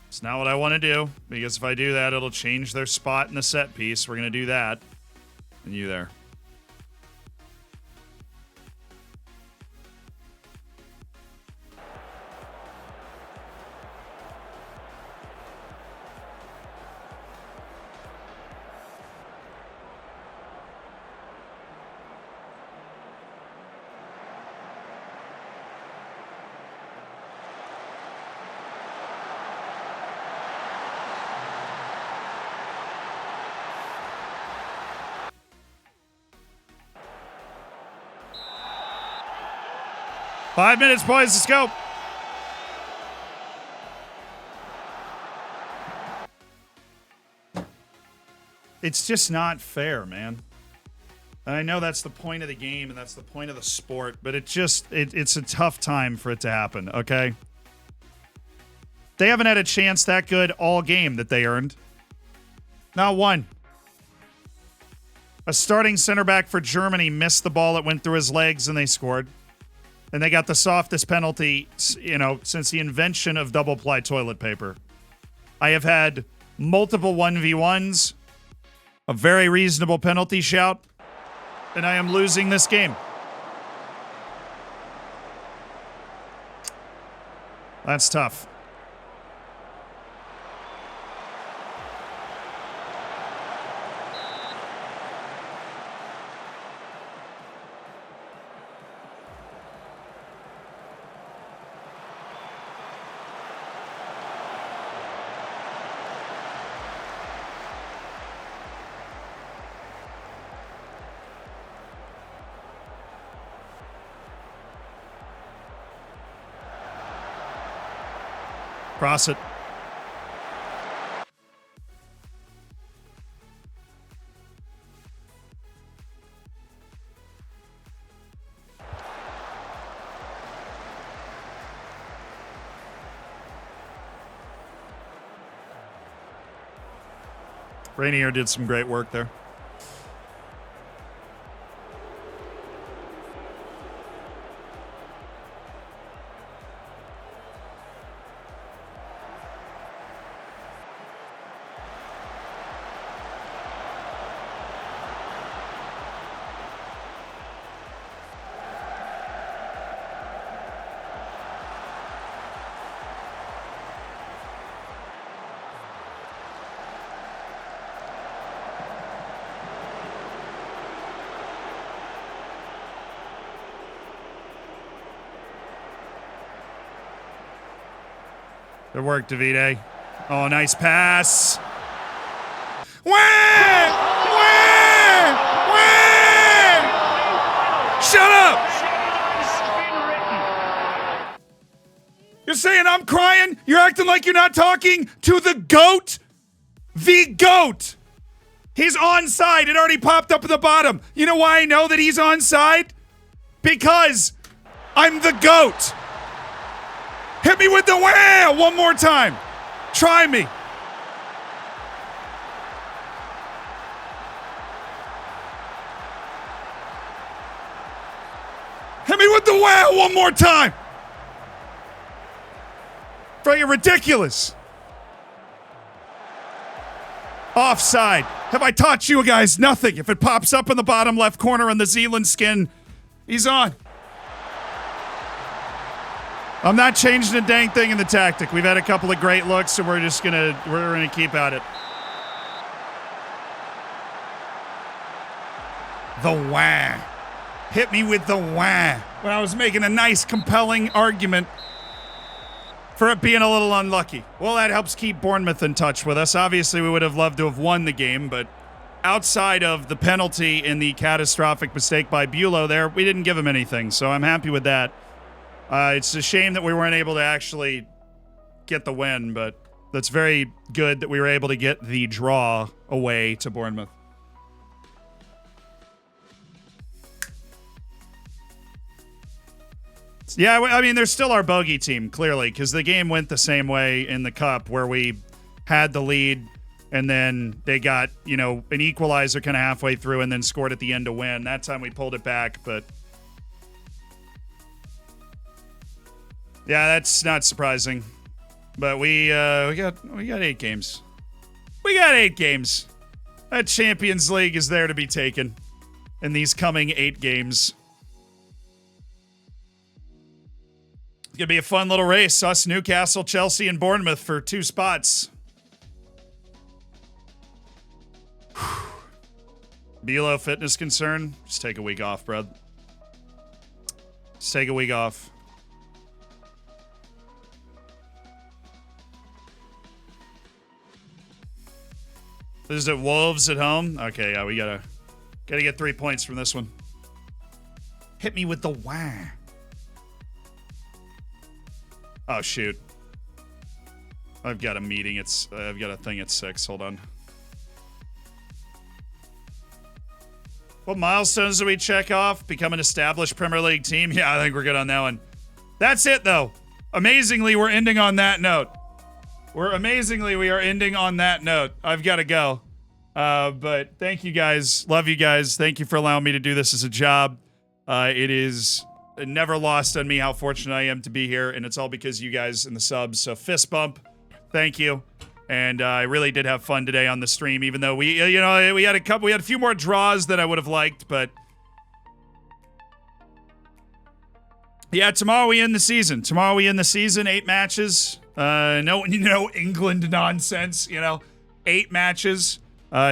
S1: It's not what I want to do, because if I do that, it'll change their spot in the set piece. We're going to do that. And you there. Five minutes, boys. Let's go. It's just not fair, man. And I know that's the point of the game and that's the point of the sport, but it's a tough time for it to happen, okay? They haven't had a chance that good all game that they earned. Not one. A starting center back for Germany missed the ball. It went through his legs and they scored. And they got the softest penalty, since the invention of double-ply toilet paper. I have had multiple 1v1s, a very reasonable penalty shout, and I am losing this game. That's tough. Cross it. Rainier did some great work there. Good work, Davide. Oh, nice pass. Wah! Wah! Wah! Shut up! You're saying I'm crying? You're acting like you're not talking to the GOAT? The GOAT! He's onside. It already popped up at the bottom. You know why I know that he's onside? Because I'm the GOAT. Hit me with the whale one more time. Try me. Hit me with the whale one more time. Freaking ridiculous. Offside. Have I taught you guys nothing? If it pops up in the bottom left corner on the Zealand skin, he's on. I'm not changing a dang thing in the tactic. We've had a couple of great looks, so we're gonna keep at it. The wah. Hit me with the wah. When I was making a nice, compelling argument for it being a little unlucky. Well, that helps keep Bournemouth in touch with us. Obviously, we would have loved to have won the game, but outside of the penalty and the catastrophic mistake by Bulow there, we didn't give him anything, so I'm happy with that. It's a shame that we weren't able to actually get the win, but that's very good that we were able to get the draw away to Bournemouth. Yeah, I mean, they're still our bogey team, clearly, because the game went the same way in the Cup, where we had the lead, and then they got, you know, an equalizer kind of halfway through and then scored at the end to win. That time we pulled it back, but... yeah, that's not surprising. But we got 8 games. We got 8 games. That Champions League is there to be taken in these coming 8 games. It's going to be a fun little race. Us, Newcastle, Chelsea, and Bournemouth for 2 spots. Below fitness concern? Just take a week off, bro. Just take a week off. This is at Wolves at home? Okay, yeah, we gotta get 3 points from this one. Hit me with the wah. Oh, shoot. I've got a meeting. I've got a thing at 6. Hold on. What milestones do we check off? Become an established Premier League team? Yeah, I think we're good on that one. That's it, though. Amazingly, we're ending on that note. We are ending on that note. I've got to go. But thank you guys. Love you guys. Thank you for allowing me to do this as a job. It is never lost on me how fortunate I am to be here, and it's all because you guys and the subs. So fist bump. Thank you. And I really did have fun today on the stream, even though we had a few more draws that I would have liked, but yeah, tomorrow we end the season. 8 matches. No England nonsense, 8 matches.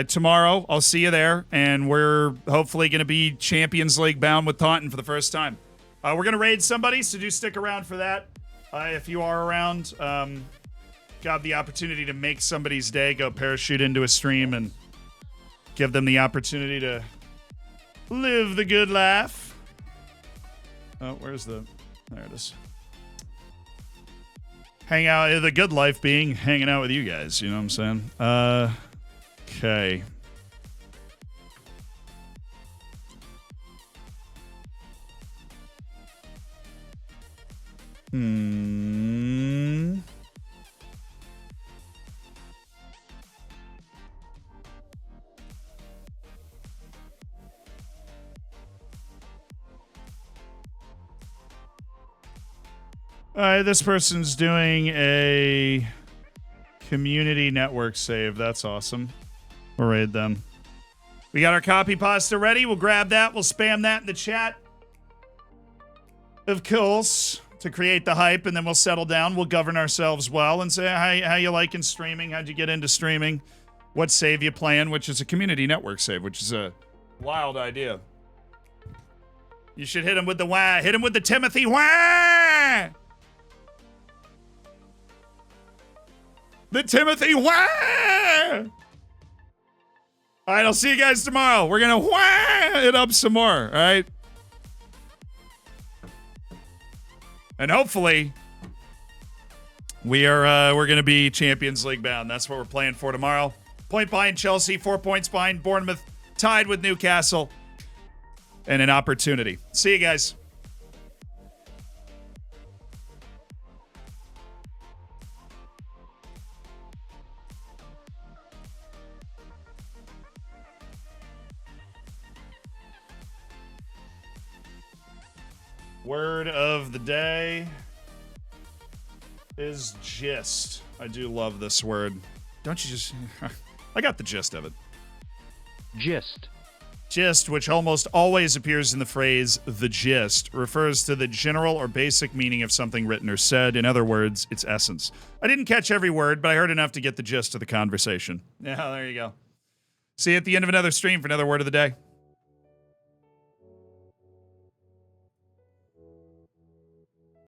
S1: Tomorrow, I'll see you there, and we're hopefully going to be Champions League bound with Taunton for the first time. We're going to raid somebody, so do stick around for that. If you are around, got the opportunity to make somebody's day, go parachute into a stream and give them the opportunity to live the good life. Oh, there it is. Hang out, the good life being hanging out with you guys, you know what I'm saying? Okay. This person's doing a community network save. That's awesome. We'll raid them. We got our copy pasta ready. We'll grab that. We'll spam that in the chat. Of course, to create the hype, and then we'll settle down. We'll govern ourselves well and say how you liking streaming. How'd you get into streaming? What save you playing? Which is a community network save, which is a wild idea. You should hit him with the wah. Hit him with the Timothy wah. The Timothy wah. All right, I'll see you guys tomorrow. We're going to wah it up some more, all right? And hopefully, we're going to be Champions League bound. That's what we're playing for tomorrow. Point behind Chelsea, 4 points behind Bournemouth, tied with Newcastle, and an opportunity. See you guys. Word of the day is gist. I do love this word. Don't you just... I got the gist of it.
S3: Gist.
S1: Gist, which almost always appears in the phrase the gist, refers to the general or basic meaning of something written or said. In other words, its essence. I didn't catch every word, but I heard enough to get the gist of the conversation. Yeah, there you go. See you at the end of another stream for another word of the day.